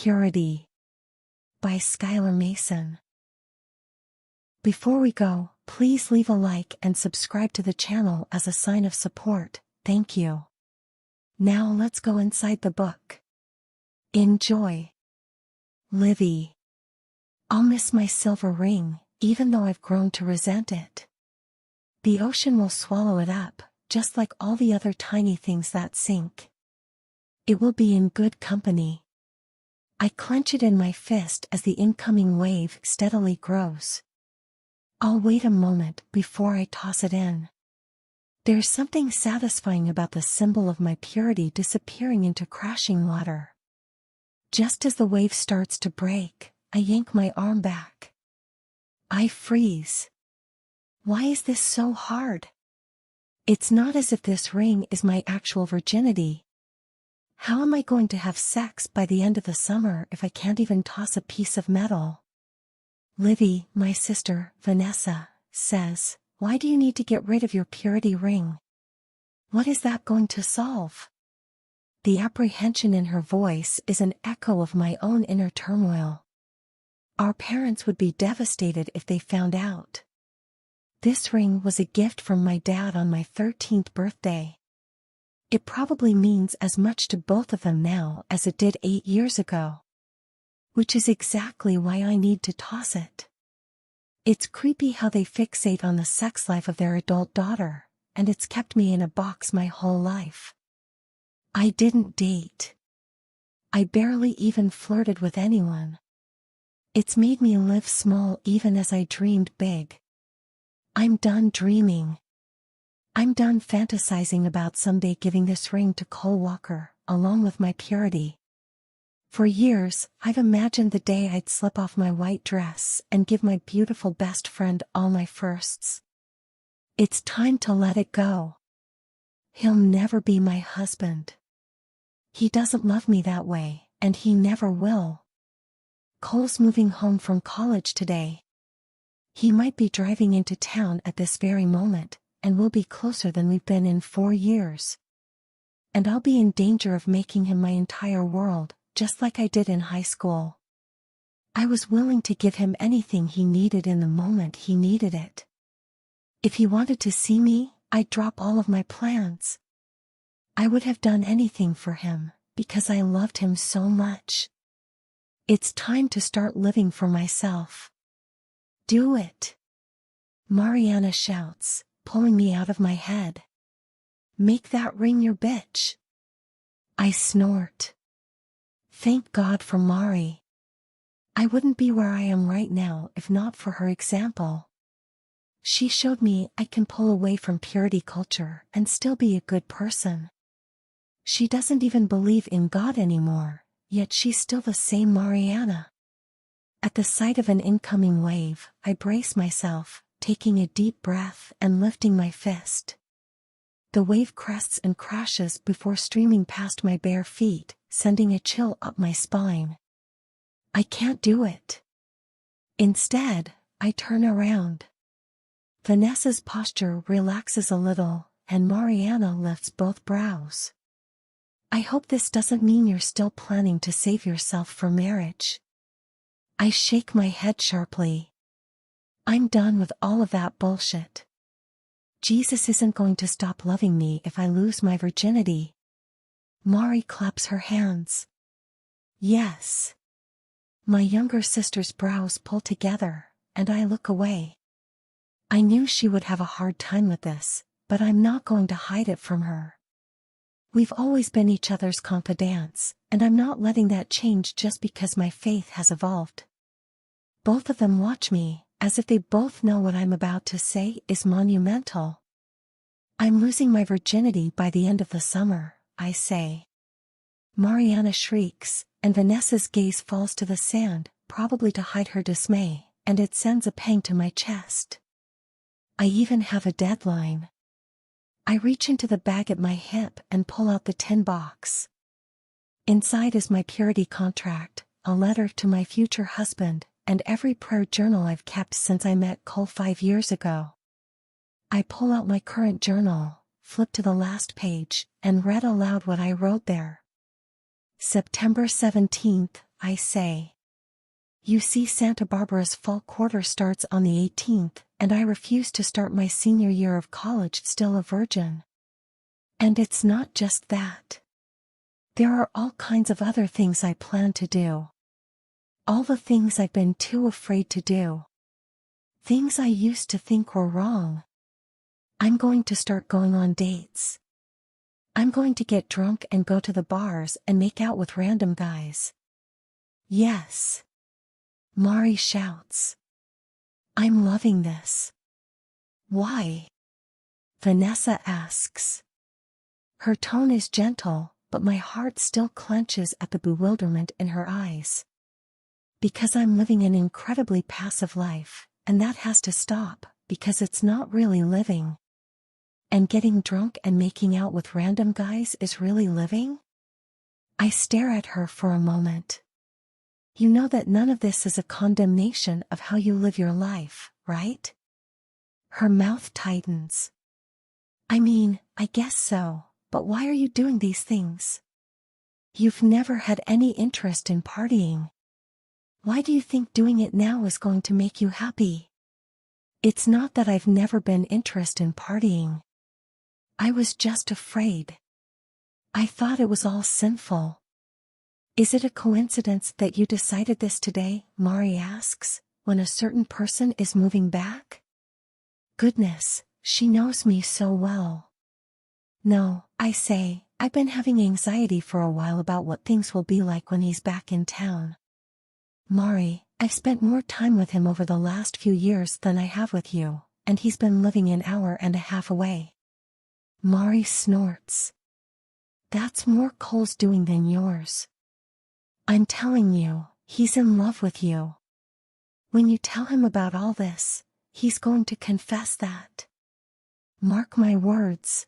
Purity by Skylar Mason. Before we go, please leave a like and subscribe to the channel as a sign of support. Thank you. Now let's go inside the book. Enjoy. Livy. I'll miss my silver ring, even though I've grown to resent it. The ocean will swallow it up, just like all the other tiny things that sink. It will be in good company. I clench it in my fist as the incoming wave steadily grows. I'll wait a moment before I toss it in. There's something satisfying about the symbol of my purity disappearing into crashing water. Just as the wave starts to break, I yank my arm back. I freeze. Why is this so hard? It's not as if this ring is my actual virginity. How am I going to have sex by the end of the summer if I can't even toss a piece of metal? Livy, my sister, Vanessa, says, "Why do you need to get rid of your purity ring? What is that going to solve?" The apprehension in her voice is an echo of my own inner turmoil. Our parents would be devastated if they found out. This ring was a gift from my dad on my 13th birthday. It probably means as much to both of them now as it did 8 years ago. Which is exactly why I need to toss it. It's creepy how they fixate on the sex life of their adult daughter, and it's kept me in a box my whole life. I didn't date. I barely even flirted with anyone. It's made me live small even as I dreamed big. I'm done dreaming. I'm done fantasizing about someday giving this ring to Cole Walker, along with my purity. For years, I've imagined the day I'd slip off my white dress and give my beautiful best friend all my firsts. It's time to let it go. He'll never be my husband. He doesn't love me that way, and he never will. Cole's moving home from college today. He might be driving into town at this very moment, and we'll be closer than we've been in 4 years. And I'll be in danger of making him my entire world, just like I did in high school. I was willing to give him anything he needed in the moment he needed it. If he wanted to see me, I'd drop all of my plans. I would have done anything for him, because I loved him so much. It's time to start living for myself. Do it. Mariana shouts, pulling me out of my head. Make that ring your bitch. I snort. Thank God for Mari. I wouldn't be where I am right now if not for her example. She showed me I can pull away from purity culture and still be a good person. She doesn't even believe in God anymore, yet she's still the same Mariana. At the sight of an incoming wave, I brace myself, taking a deep breath and lifting my fist. The wave crests and crashes before streaming past my bare feet, sending a chill up my spine. I can't do it. Instead, I turn around. Vanessa's posture relaxes a little, and Mariana lifts both brows. I hope this doesn't mean you're still planning to save yourself for marriage. I shake my head sharply. I'm done with all of that bullshit. Jesus isn't going to stop loving me if I lose my virginity. Mari claps her hands. Yes. My younger sister's brows pull together, and I look away. I knew she would have a hard time with this, but I'm not going to hide it from her. We've always been each other's confidants, and I'm not letting that change just because my faith has evolved. Both of them watch me, as if they both know what I'm about to say is monumental. I'm losing my virginity by the end of the summer, I say. Mariana shrieks, and Vanessa's gaze falls to the sand, probably to hide her dismay, and it sends a pang to my chest. I even have a deadline. I reach into the bag at my hip and pull out the tin box. Inside is my purity contract, a letter to my future husband, and every prayer journal I've kept since I met Cole 5 years ago. I pull out my current journal, flip to the last page, and read aloud what I wrote there. September 17th, I say. You see, Santa Barbara's fall quarter starts on the 18th, and I refuse to start my senior year of college still a virgin. And it's not just that. There are all kinds of other things I plan to do. All the things I've been too afraid to do. Things I used to think were wrong. I'm going to start going on dates. I'm going to get drunk and go to the bars and make out with random guys. Yes. Mari shouts. I'm loving this. Why? Vanessa asks. Her tone is gentle, but my heart still clenches at the bewilderment in her eyes. Because I'm living an incredibly passive life, and that has to stop, because it's not really living. And getting drunk and making out with random guys is really living? I stare at her for a moment. You know that none of this is a condemnation of how you live your life, right? Her mouth tightens. I mean, I guess so, but why are you doing these things? You've never had any interest in partying. Why do you think doing it now is going to make you happy? It's not that I've never been interested in partying. I was just afraid. I thought it was all sinful. Is it a coincidence that you decided this today? Mari asks, when a certain person is moving back? Goodness, she knows me so well. No, I say, I've been having anxiety for a while about what things will be like when he's back in town. Mari, I've spent more time with him over the last few years than I have with you, and he's been living an hour and a half away. Mari snorts. That's more Cole's doing than yours. I'm telling you, he's in love with you. When you tell him about all this, he's going to confess that. Mark my words.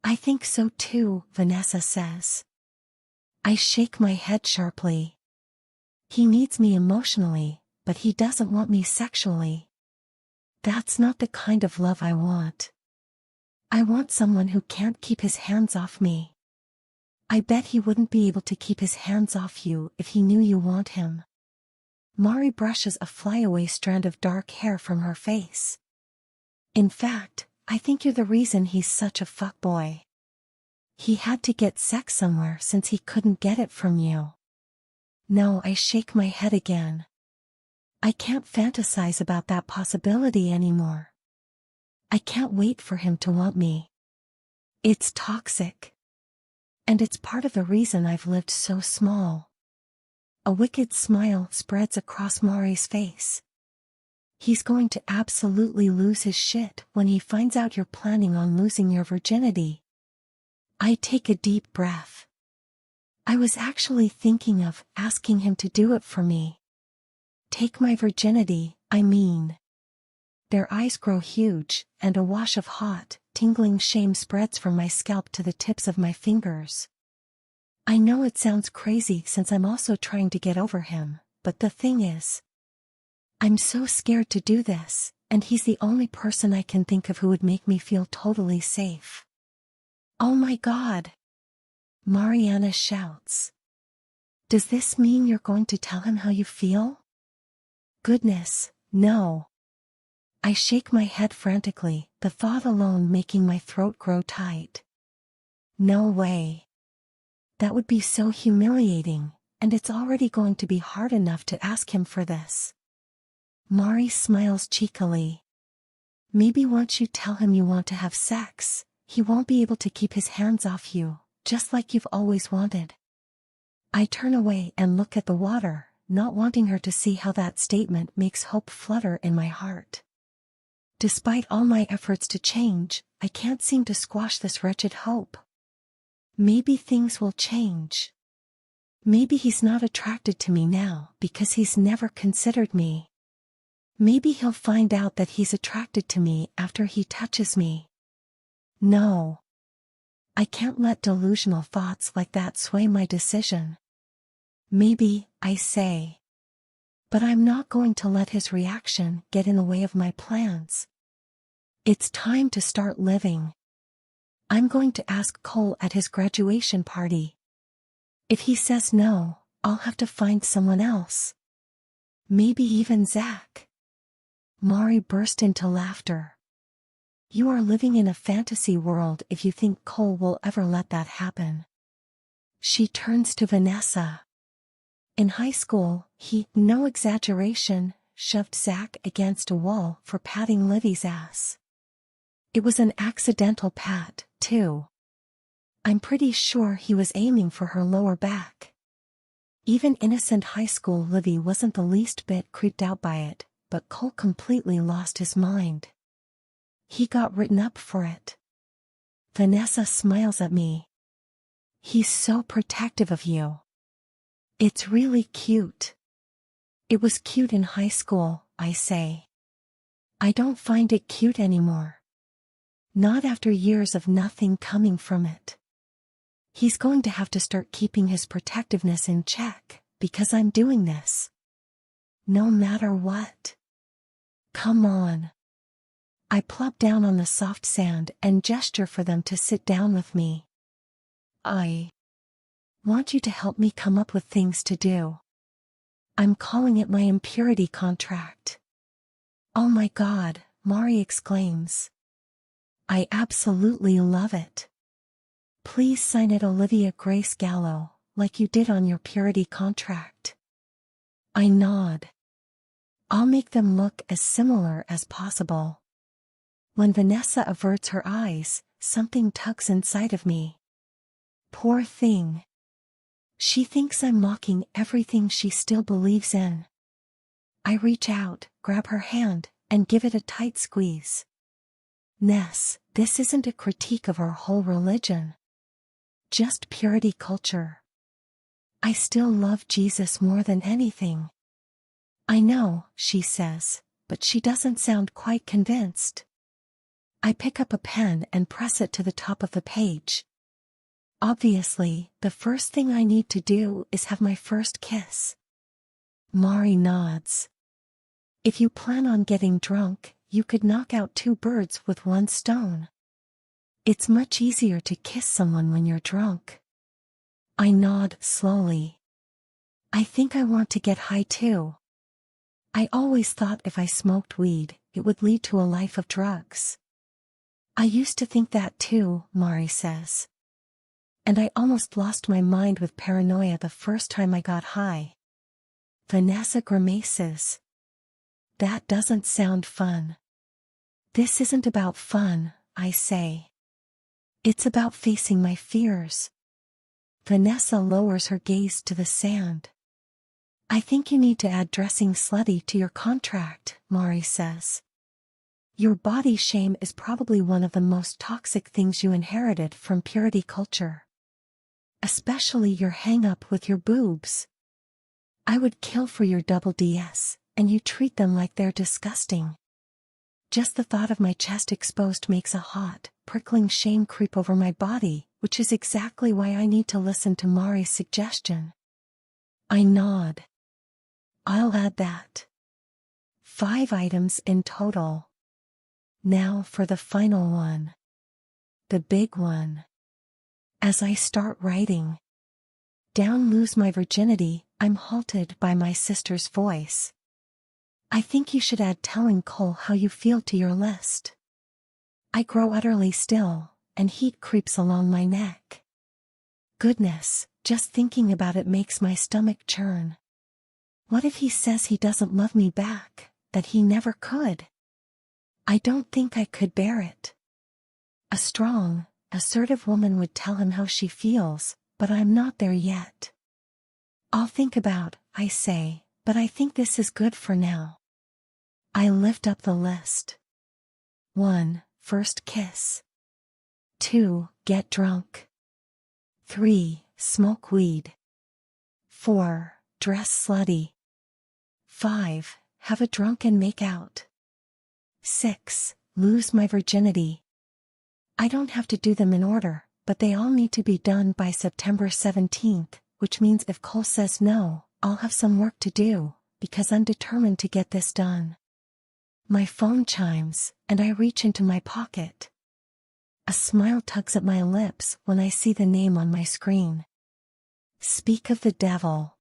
I think so too, Vanessa says. I shake my head sharply. He needs me emotionally, but he doesn't want me sexually. That's not the kind of love I want. I want someone who can't keep his hands off me. I bet he wouldn't be able to keep his hands off you if he knew you want him. Mari brushes a flyaway strand of dark hair from her face. In fact, I think you're the reason he's such a fuckboy. He had to get sex somewhere since he couldn't get it from you. No, I shake my head again. I can't fantasize about that possibility anymore. I can't wait for him to want me. It's toxic. And it's part of the reason I've lived so small. A wicked smile spreads across Mari's face. He's going to absolutely lose his shit when he finds out you're planning on losing your virginity. I take a deep breath. I was actually thinking of asking him to do it for me. Take my virginity, I mean. Their eyes grow huge, and a wash of hot, tingling shame spreads from my scalp to the tips of my fingers. I know it sounds crazy since I'm also trying to get over him, but the thing is, I'm so scared to do this, and he's the only person I can think of who would make me feel totally safe. Oh my God! Mariana shouts. Does this mean you're going to tell him how you feel? Goodness, no. I shake my head frantically, the thought alone making my throat grow tight. No way. That would be so humiliating, and it's already going to be hard enough to ask him for this. Mari smiles cheekily. Maybe once you tell him you want to have sex, he won't be able to keep his hands off you, just like you've always wanted. I turn away and look at the water, not wanting her to see how that statement makes hope flutter in my heart. Despite all my efforts to change, I can't seem to squash this wretched hope. Maybe things will change. Maybe he's not attracted to me now because he's never considered me. Maybe he'll find out that he's attracted to me after he touches me. No. I can't let delusional thoughts like that sway my decision. Maybe, I say. But I'm not going to let his reaction get in the way of my plans. It's time to start living. I'm going to ask Cole at his graduation party. If he says no, I'll have to find someone else. Maybe even Zach. Mari burst into laughter. You are living in a fantasy world if you think Cole will ever let that happen. She turns to Vanessa. In high school, he, no exaggeration, shoved Zach against a wall for patting Livy's ass. It was an accidental pat, too. I'm pretty sure he was aiming for her lower back. Even innocent high school Livy wasn't the least bit creeped out by it, but Cole completely lost his mind. He got written up for it. Vanessa smiles at me. He's so protective of you. It's really cute. It was cute in high school, I say. I don't find it cute anymore. Not after years of nothing coming from it. He's going to have to start keeping his protectiveness in check, because I'm doing this. No matter what. Come on. I plop down on the soft sand and gesture for them to sit down with me. I want you to help me come up with things to do. I'm calling it my impurity contract. Oh my God, Mari exclaims. I absolutely love it. Please sign it Olivia Grace Gallo, like you did on your purity contract. I nod. I'll make them look as similar as possible. When Vanessa averts her eyes, something tugs inside of me. Poor thing. She thinks I'm mocking everything she still believes in. I reach out, grab her hand, and give it a tight squeeze. Ness, this isn't a critique of our whole religion. Just purity culture. I still love Jesus more than anything. I know, she says, but she doesn't sound quite convinced. I pick up a pen and press it to the top of the page. Obviously, the first thing I need to do is have my first kiss. Mari nods. If you plan on getting drunk, you could knock out 2 birds with 1 stone. It's much easier to kiss someone when you're drunk. I nod slowly. I think I want to get high too. I always thought if I smoked weed, it would lead to a life of drugs. I used to think that too, Mari says. And I almost lost my mind with paranoia the first time I got high. Vanessa grimaces. That doesn't sound fun. This isn't about fun, I say. It's about facing my fears. Vanessa lowers her gaze to the sand. I think you need to add dressing slutty to your contract, Mari says. Your body shame is probably one of the most toxic things you inherited from purity culture. Especially your hang-up with your boobs. I would kill for your double DS, and you treat them like they're disgusting. Just the thought of my chest exposed makes a hot, prickling shame creep over my body, which is exactly why I need to listen to Mari's suggestion. I nod. I'll add that. 5 items in total. Now for the final one. The big one. As I start writing, down lose my virginity, I'm halted by my sister's voice. I think you should add telling Cole how you feel to your list. I grow utterly still, and heat creeps along my neck. Goodness, just thinking about it makes my stomach churn. What if he says he doesn't love me back, that he never could? I don't think I could bear it. A strong, assertive woman would tell him how she feels, but I'm not there yet. I'll think about, I say, but I think this is good for now. I lift up the list. 1. First kiss. 2. Get drunk. 3. Smoke weed. 4. Dress slutty. 5. Have a drunken make-out. 6. Lose my virginity. I don't have to do them in order, but they all need to be done by September 17th, which means if Cole says no, I'll have some work to do, because I'm determined to get this done. My phone chimes, and I reach into my pocket. A smile tugs at my lips when I see the name on my screen. Speak of the devil.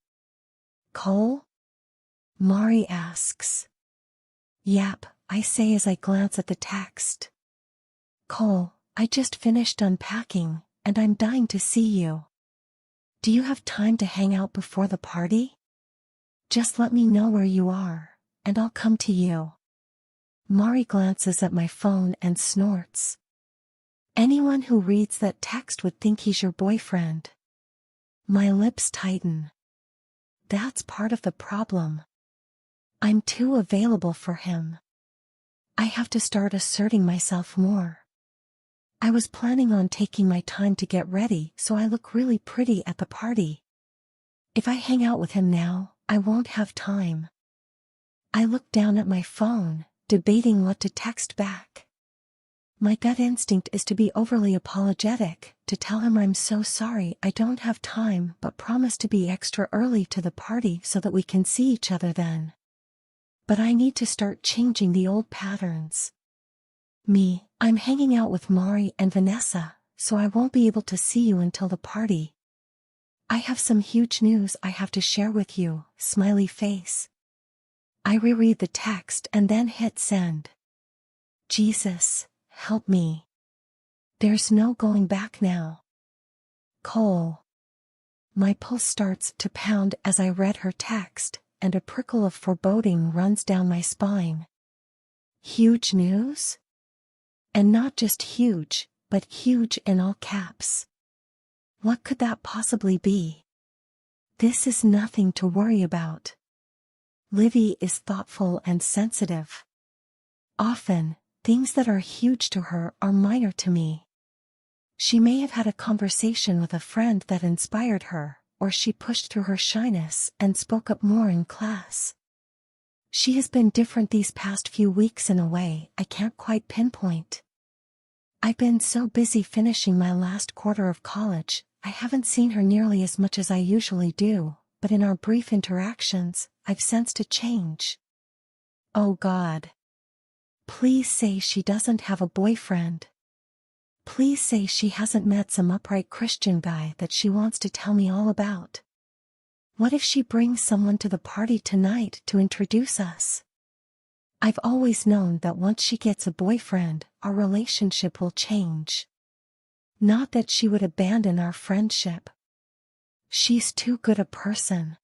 Cole? Mari asks. Yap, I say as I glance at the text. Cole, I just finished unpacking, and I'm dying to see you. Do you have time to hang out before the party? Just let me know where you are, and I'll come to you. Mari glances at my phone and snorts. Anyone who reads that text would think he's your boyfriend. My lips tighten. That's part of the problem. I'm too available for him. I have to start asserting myself more. I was planning on taking my time to get ready so I look really pretty at the party. If I hang out with him now, I won't have time. I look down at my phone, debating what to text back. My gut instinct is to be overly apologetic, to tell him I'm so sorry I don't have time but promise to be extra early to the party so that we can see each other then. But I need to start changing the old patterns. I'm hanging out with Mari and Vanessa, so I won't be able to see you until the party. I have some huge news I have to share with you, smiley face. I reread the text and then hit send. Jesus, help me. There's no going back now. Cole. My pulse starts to pound as I read her text, and a prickle of foreboding runs down my spine. Huge news? And not just huge, but huge in all caps. What could that possibly be? This is nothing to worry about. Livy is thoughtful and sensitive. Often, things that are huge to her are minor to me. She may have had a conversation with a friend that inspired her, or she pushed through her shyness and spoke up more in class. She has been different these past few weeks in a way I can't quite pinpoint. I've been so busy finishing my last quarter of college, I haven't seen her nearly as much as I usually do, but in our brief interactions, I've sensed a change. Oh God. Please say she doesn't have a boyfriend. Please say she hasn't met some upright Christian guy that she wants to tell me all about. What if she brings someone to the party tonight to introduce us? I've always known that once she gets a boyfriend, our relationship will change. Not that she would abandon our friendship. She's too good a person.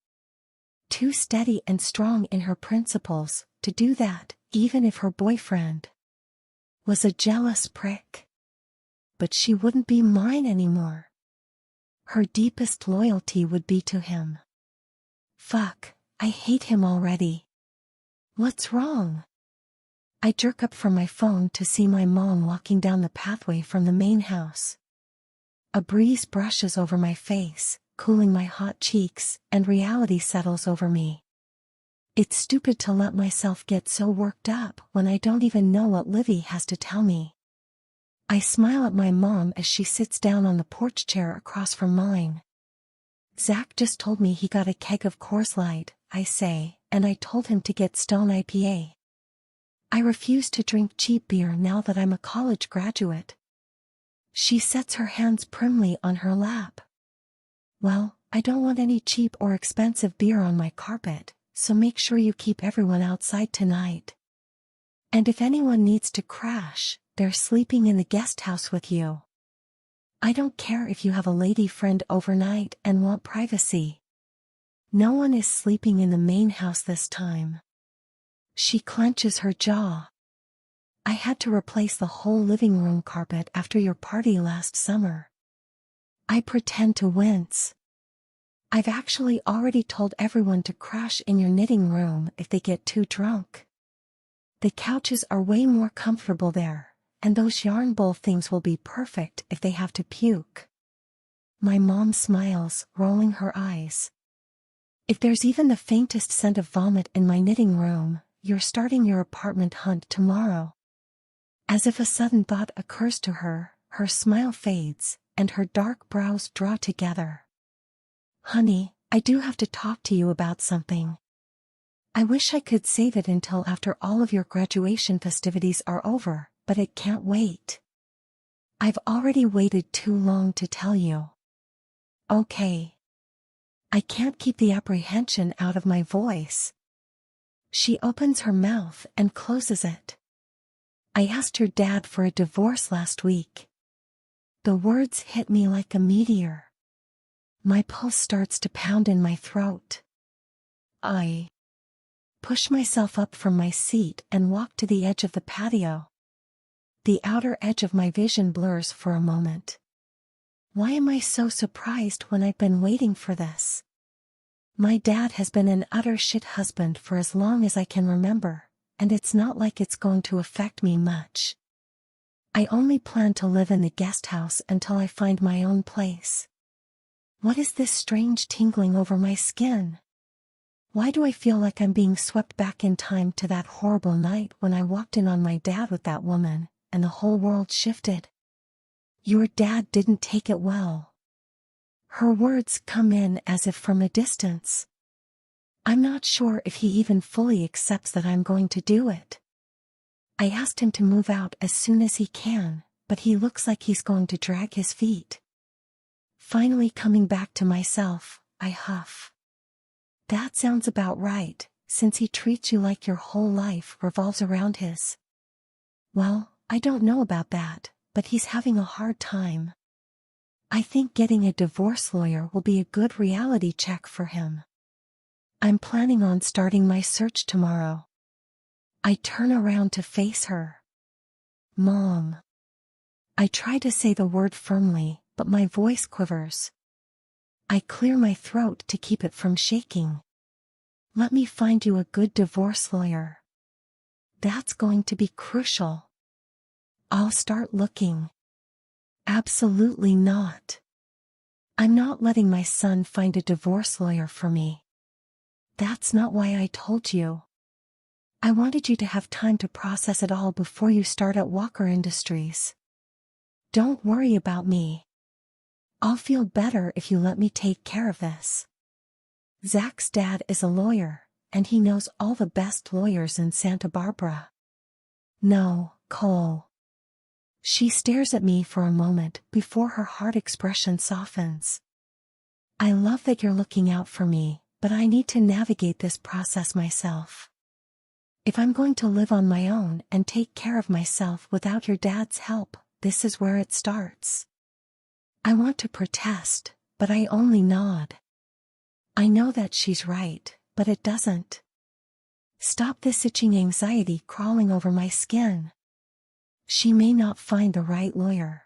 Too steady and strong in her principles to do that, even if her boyfriend was a jealous prick. But she wouldn't be mine anymore. Her deepest loyalty would be to him. Fuck, I hate him already. What's wrong? I jerk up from my phone to see my mom walking down the pathway from the main house. A breeze brushes over my face, cooling my hot cheeks, and reality settles over me. It's stupid to let myself get so worked up when I don't even know what Livy has to tell me. I smile at my mom as she sits down on the porch chair across from mine. Zach just told me he got a keg of Coors Light, I say, and I told him to get Stone IPA. I refuse to drink cheap beer now that I'm a college graduate. She sets her hands primly on her lap. Well, I don't want any cheap or expensive beer on my carpet, so make sure you keep everyone outside tonight. And if anyone needs to crash, they're sleeping in the guest house with you. I don't care if you have a lady friend overnight and want privacy. No one is sleeping in the main house this time. She clenches her jaw. I had to replace the whole living room carpet after your party last summer. I pretend to wince. I've actually already told everyone to crash in your knitting room if they get too drunk. The couches are way more comfortable there, and those yarn bowl things will be perfect if they have to puke. My mom smiles, rolling her eyes. If there's even the faintest scent of vomit in my knitting room, you're starting your apartment hunt tomorrow. As if a sudden thought occurs to her, her smile fades, and her dark brows draw together. Honey, I do have to talk to you about something. I wish I could save it until after all of your graduation festivities are over, but it can't wait. I've already waited too long to tell you. Okay. I can't keep the apprehension out of my voice. She opens her mouth and closes it. I asked your dad for a divorce last week. The words hit me like a meteor. My pulse starts to pound in my throat. I push myself up from my seat and walk to the edge of the patio. The outer edge of my vision blurs for a moment. Why am I so surprised when I've been waiting for this? My dad has been an utter shit husband for as long as I can remember, and it's not like it's going to affect me much. I only plan to live in the guest house until I find my own place. What is this strange tingling over my skin? Why do I feel like I'm being swept back in time to that horrible night when I walked in on my dad with that woman, and the whole world shifted? Your dad didn't take it well. Her words come in as if from a distance. I'm not sure if he even fully accepts that I'm going to do it. I asked him to move out as soon as he can, but he looks like he's going to drag his feet. Finally coming back to myself, I huff. That sounds about right, since he treats you like your whole life revolves around his. Well, I don't know about that, but he's having a hard time. I think getting a divorce lawyer will be a good reality check for him. I'm planning on starting my search tomorrow. I turn around to face her. Mom. I try to say the word firmly, but my voice quivers. I clear my throat to keep it from shaking. Let me find you a good divorce lawyer. That's going to be crucial. I'll start looking. Absolutely not. I'm not letting my son find a divorce lawyer for me. That's not why I told you. I wanted you to have time to process it all before you start at Walker Industries. Don't worry about me. I'll feel better if you let me take care of this. Zach's dad is a lawyer, and he knows all the best lawyers in Santa Barbara. No, Cole. She stares at me for a moment before her hard expression softens. I love that you're looking out for me, but I need to navigate this process myself. If I'm going to live on my own and take care of myself without your dad's help, this is where it starts. I want to protest, but I only nod. I know that she's right, but it doesn't. Stop this itching anxiety crawling over my skin. She may not find the right lawyer.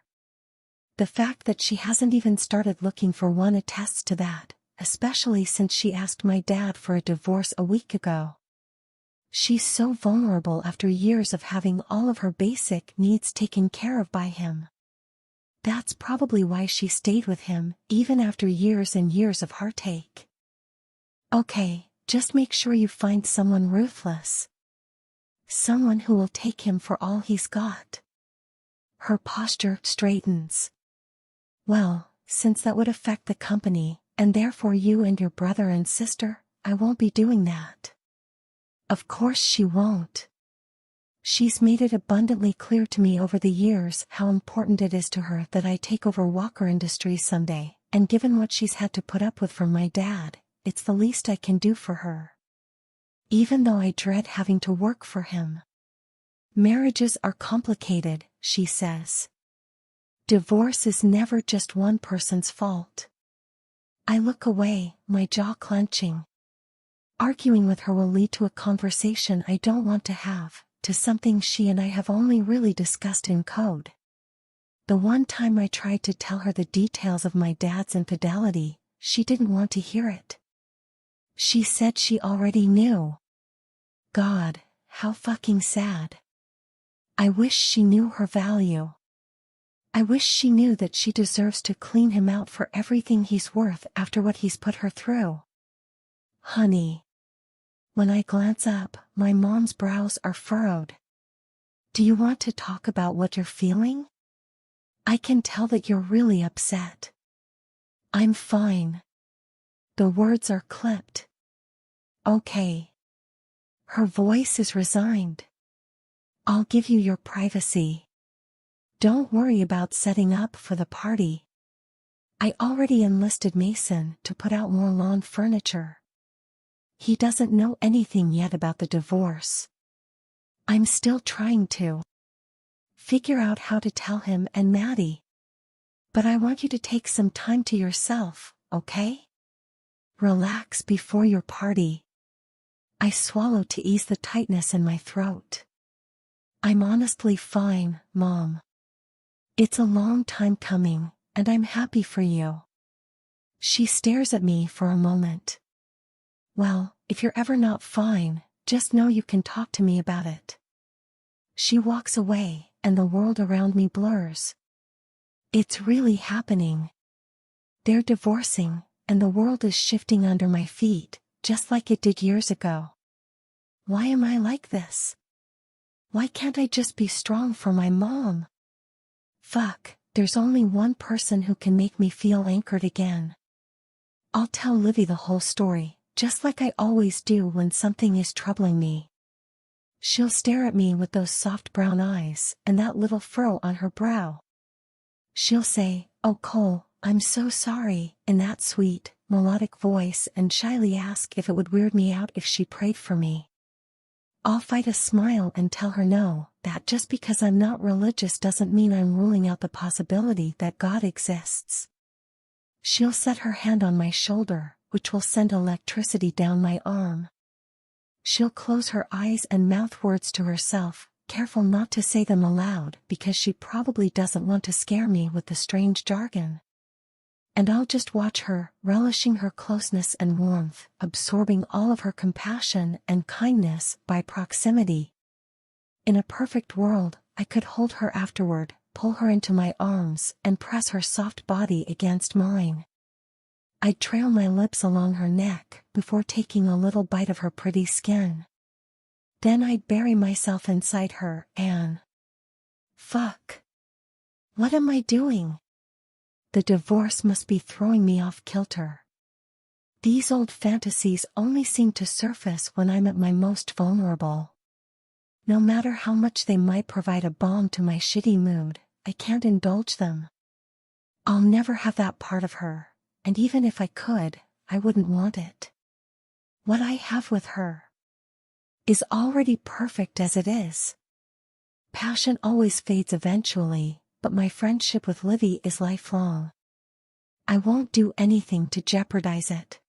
The fact that she hasn't even started looking for one attests to that, especially since she asked my dad for a divorce a week ago. She's so vulnerable after years of having all of her basic needs taken care of by him. That's probably why she stayed with him, even after years and years of heartache. Okay, just make sure you find someone ruthless. Someone who will take him for all he's got. Her posture straightens. Well, since that would affect the company, and therefore you and your brother and sister, I won't be doing that. Of course she won't. She's made it abundantly clear to me over the years how important it is to her that I take over Walker Industries someday, and given what she's had to put up with from my dad, it's the least I can do for her. Even though I dread having to work for him. Marriages are complicated, she says. Divorce is never just one person's fault. I look away, my jaw clenching. Arguing with her will lead to a conversation I don't want to have, to something she and I have only really discussed in code. The one time I tried to tell her the details of my dad's infidelity, she didn't want to hear it. She said she already knew. God, how fucking sad. I wish she knew her value. I wish she knew that she deserves to clean him out for everything he's worth after what he's put her through. Honey. When I glance up, my mom's brows are furrowed. Do you want to talk about what you're feeling? I can tell that you're really upset. I'm fine. The words are clipped. Okay. Her voice is resigned. I'll give you your privacy. Don't worry about setting up for the party. I already enlisted Mason to put out more lawn furniture. He doesn't know anything yet about the divorce. I'm still trying to figure out how to tell him and Maddie. But I want you to take some time to yourself, okay? Relax before your party. I swallow to ease the tightness in my throat. I'm honestly fine, Mom. It's a long time coming, and I'm happy for you. She stares at me for a moment. Well, if you're ever not fine, just know you can talk to me about it. She walks away, and the world around me blurs. It's really happening. They're divorcing, and the world is shifting under my feet, just like it did years ago. Why am I like this? Why can't I just be strong for my mom? Fuck, there's only one person who can make me feel anchored again. I'll tell Livy the whole story, just like I always do when something is troubling me. She'll stare at me with those soft brown eyes and that little furrow on her brow. She'll say, "Oh Cole, I'm so sorry," in that sweet, melodic voice, and shyly ask if it would weird me out if she prayed for me. I'll fight a smile and tell her no, that just because I'm not religious doesn't mean I'm ruling out the possibility that God exists. She'll set her hand on my shoulder, which will send electricity down my arm. She'll close her eyes and mouth words to herself, careful not to say them aloud because she probably doesn't want to scare me with the strange jargon. And I'll just watch her, relishing her closeness and warmth, absorbing all of her compassion and kindness by proximity. In a perfect world, I could hold her afterward, pull her into my arms, and press her soft body against mine. I'd trail my lips along her neck before taking a little bite of her pretty skin. Then I'd bury myself inside her and... Fuck. What am I doing? The divorce must be throwing me off kilter. These old fantasies only seem to surface when I'm at my most vulnerable. No matter how much they might provide a balm to my shitty mood, I can't indulge them. I'll never have that part of her, and even if I could, I wouldn't want it. What I have with her is already perfect as it is. Passion always fades eventually, but my friendship with Livy is lifelong. I won't do anything to jeopardize it.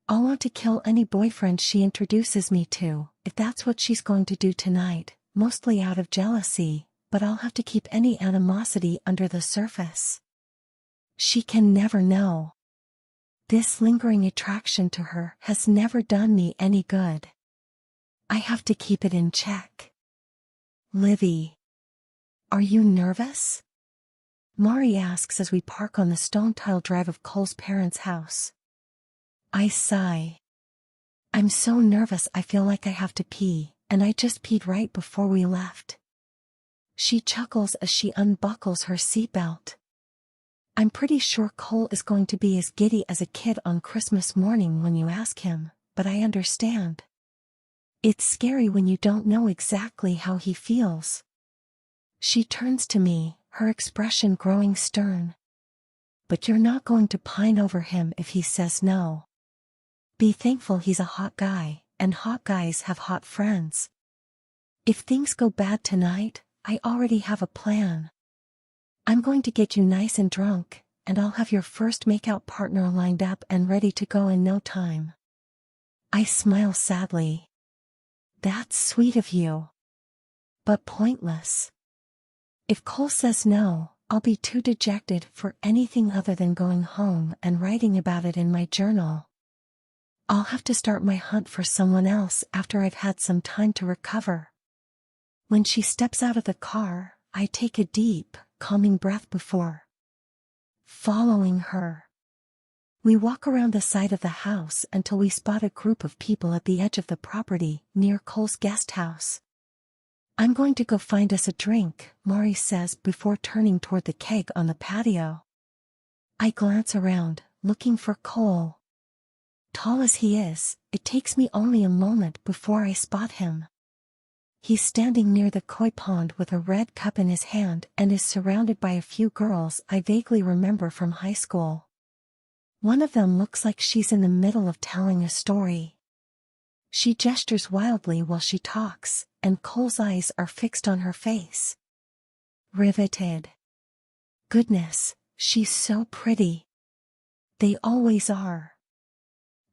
I'll want to kill any boyfriend she introduces me to, if that's what she's going to do tonight, mostly out of jealousy, but I'll have to keep any animosity under the surface. She can never know. This lingering attraction to her has never done me any good. I have to keep it in check. Livy. Are you nervous? Mari asks as we park on the stone-tile drive of Cole's parents' house. I sigh. I'm so nervous I feel like I have to pee, and I just peed right before we left. She chuckles as she unbuckles her seatbelt. I'm pretty sure Cole is going to be as giddy as a kid on Christmas morning when you ask him, but I understand. It's scary when you don't know exactly how he feels. She turns to me, her expression growing stern. But you're not going to pine over him if he says no. Be thankful he's a hot guy, and hot guys have hot friends. If things go bad tonight, I already have a plan. I'm going to get you nice and drunk, and I'll have your first makeout partner lined up and ready to go in no time. I smile sadly. That's sweet of you. But pointless. If Cole says no, I'll be too dejected for anything other than going home and writing about it in my journal. I'll have to start my hunt for someone else after I've had some time to recover. When she steps out of the car, I take a deep, calming breath before following her. We walk around the side of the house until we spot a group of people at the edge of the property, near Cole's guest house. I'm going to go find us a drink, Mari says before turning toward the keg on the patio. I glance around, looking for Cole. Tall as he is, it takes me only a moment before I spot him. He's standing near the koi pond with a red cup in his hand and is surrounded by a few girls I vaguely remember from high school. One of them looks like she's in the middle of telling a story. She gestures wildly while she talks, and Cole's eyes are fixed on her face. Riveted. Goodness, she's so pretty. They always are.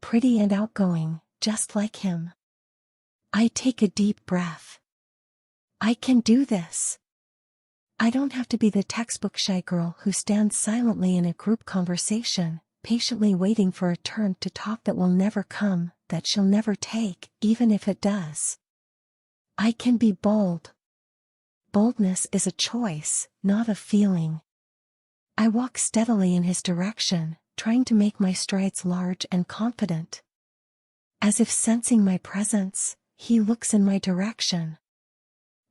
Pretty and outgoing, just like him. I take a deep breath. I can do this. I don't have to be the textbook shy girl who stands silently in a group conversation, patiently waiting for a turn to talk that will never come, that she'll never take, even if it does. I can be bold. Boldness is a choice, not a feeling. I walk steadily in his direction, trying to make my strides large and confident. As if sensing my presence, he looks in my direction.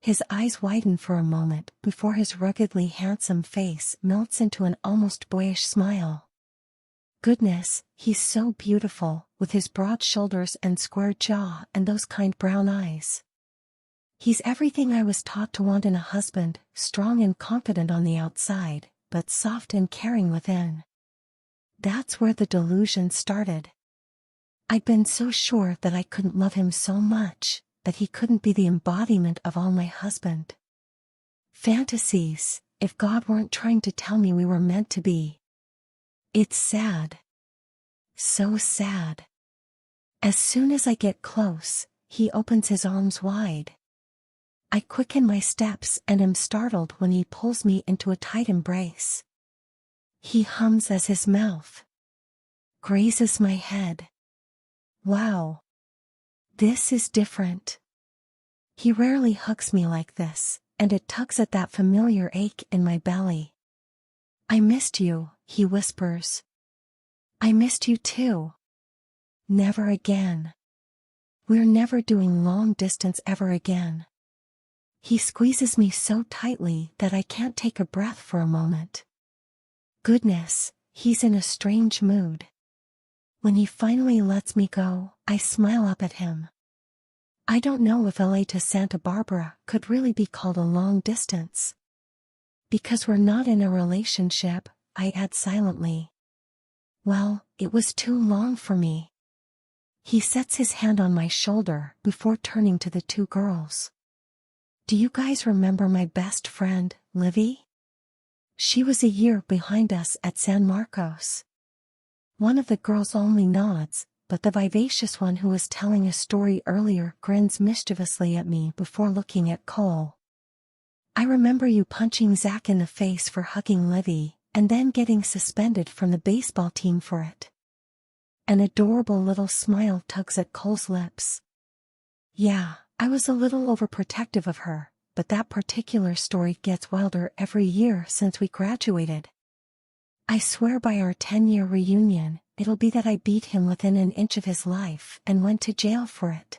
His eyes widen for a moment before his ruggedly handsome face melts into an almost boyish smile. Goodness, he's so beautiful, with his broad shoulders and square jaw and those kind brown eyes. He's everything I was taught to want in a husband, strong and confident on the outside, but soft and caring within. That's where the delusion started. I'd been so sure that I couldn't love him so much, that he couldn't be the embodiment of all my husband. Fantasies, if God weren't trying to tell me we were meant to be. It's sad. So sad. As soon as I get close, he opens his arms wide. I quicken my steps and am startled when he pulls me into a tight embrace. He hums as his mouth grazes my head. Wow. This is different. He rarely hugs me like this, and it tugs at that familiar ache in my belly. I missed you, he whispers. I missed you too. Never again. We're never doing long distance ever again. He squeezes me so tightly that I can't take a breath for a moment. Goodness, he's in a strange mood. When he finally lets me go, I smile up at him. I don't know if LA to Santa Barbara could really be called a long distance. Because we're not in a relationship, I add silently. Well, it was too long for me. He sets his hand on my shoulder before turning to the two girls. Do you guys remember my best friend, Livy? She was a year behind us at San Marcos. One of the girls only nods, but the vivacious one who was telling a story earlier grins mischievously at me before looking at Cole. I remember you punching Zach in the face for hugging Livy, and then getting suspended from the baseball team for it. An adorable little smile tugs at Cole's lips. Yeah, I was a little overprotective of her, but that particular story gets wilder every year since we graduated. I swear by our 10-year reunion, it'll be that I beat him within an inch of his life and went to jail for it.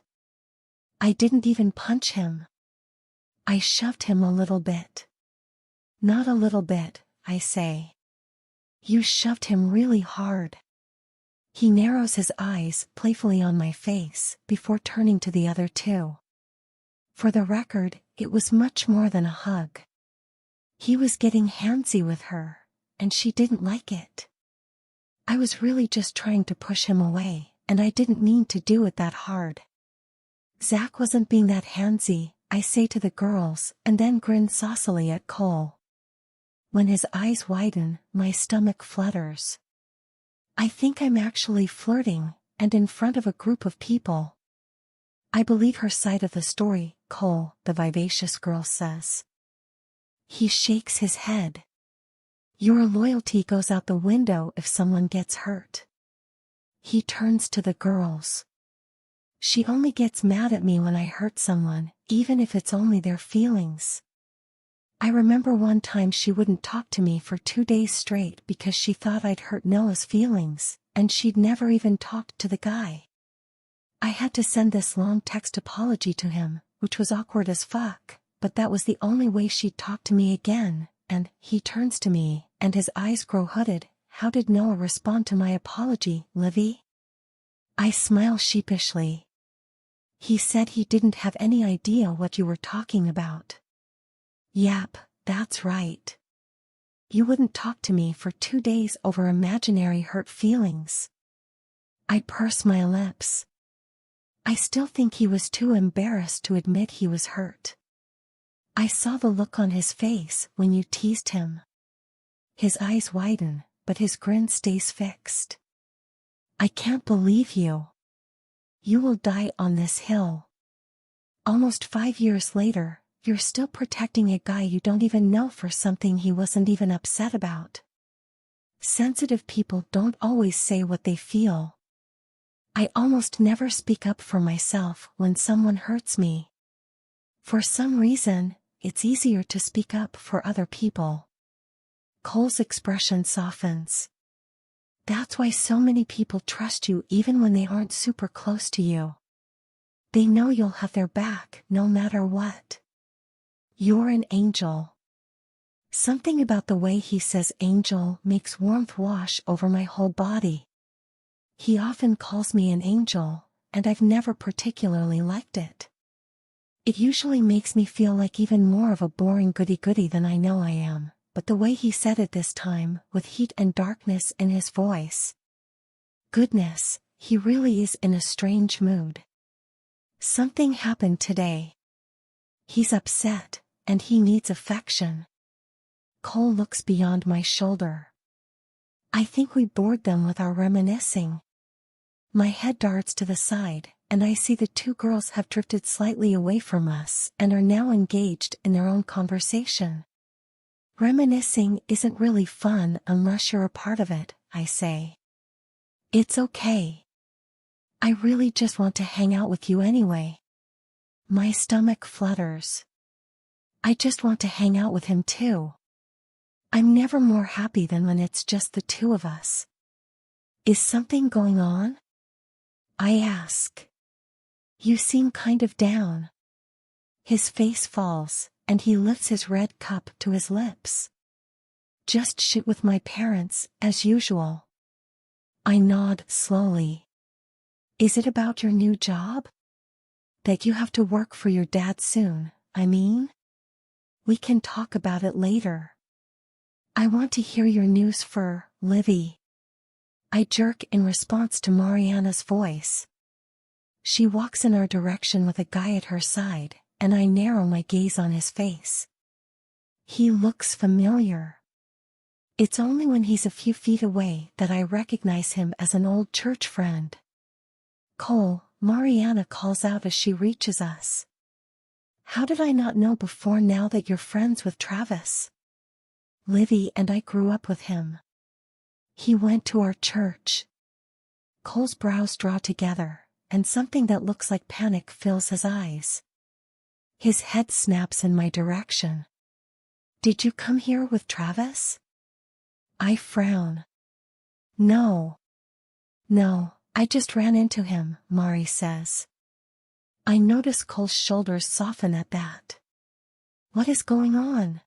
I didn't even punch him. I shoved him a little bit. Not a little bit, I say. You shoved him really hard. He narrows his eyes playfully on my face before turning to the other two. For the record, it was much more than a hug. He was getting handsy with her, and she didn't like it. I was really just trying to push him away, and I didn't mean to do it that hard. Zach wasn't being that handsy, I say to the girls, and then grin saucily at Cole. When his eyes widen, my stomach flutters. I think I'm actually flirting, and in front of a group of people. I believe her side of the story, Cole, the vivacious girl says. He shakes his head. Your loyalty goes out the window if someone gets hurt. He turns to the girls. She only gets mad at me when I hurt someone, even if it's only their feelings. I remember one time she wouldn't talk to me for 2 days straight because she thought I'd hurt Noah's feelings, and she'd never even talked to the guy. I had to send this long text apology to him, which was awkward as fuck, but that was the only way she'd talk to me again, and he turns to me, and his eyes grow hooded. How did Noah respond to my apology, Livy? I smile sheepishly. He said he didn't have any idea what you were talking about. Yep, that's right. You wouldn't talk to me for 2 days over imaginary hurt feelings. I purse my lips. I still think he was too embarrassed to admit he was hurt. I saw the look on his face when you teased him. His eyes widen, but his grin stays fixed. I can't believe you. You will die on this hill. Almost 5 years later, you're still protecting a guy you don't even know for something he wasn't even upset about. Sensitive people don't always say what they feel. I almost never speak up for myself when someone hurts me. For some reason, it's easier to speak up for other people. Cole's expression softens. That's why so many people trust you even when they aren't super close to you. They know you'll have their back no matter what. You're an angel. Something about the way he says angel makes warmth wash over my whole body. He often calls me an angel, and I've never particularly liked it. It usually makes me feel like even more of a boring goody-goody than I know I am, but the way he said it this time, with heat and darkness in his voice. Goodness, he really is in a strange mood. Something happened today. He's upset, and he needs affection. Cole looks beyond my shoulder. I think we bored them with our reminiscing. My head darts to the side, and I see the two girls have drifted slightly away from us and are now engaged in their own conversation. Reminiscing isn't really fun unless you're a part of it, I say. It's okay. I really just want to hang out with you anyway. My stomach flutters. I just want to hang out with him too. I'm never more happy than when it's just the two of us. Is something going on? I ask. You seem kind of down. His face falls, and he lifts his red cup to his lips. Just shit with my parents, as usual. I nod slowly. Is it about your new job? That you have to work for your dad soon, I mean? We can talk about it later. I want to hear your news for Livy. I jerk in response to Mariana's voice. She walks in our direction with a guy at her side, and I narrow my gaze on his face. He looks familiar. It's only when he's a few feet away that I recognize him as an old church friend. Cole, Mariana calls out as she reaches us. How did I not know before now that you're friends with Travis? Livy and I grew up with him. He went to our church. Cole's brows draw together, and something that looks like panic fills his eyes. His head snaps in my direction. Did you come here with Travis? I frown. No, I just ran into him, Mari says. I notice Cole's shoulders soften at that. What is going on?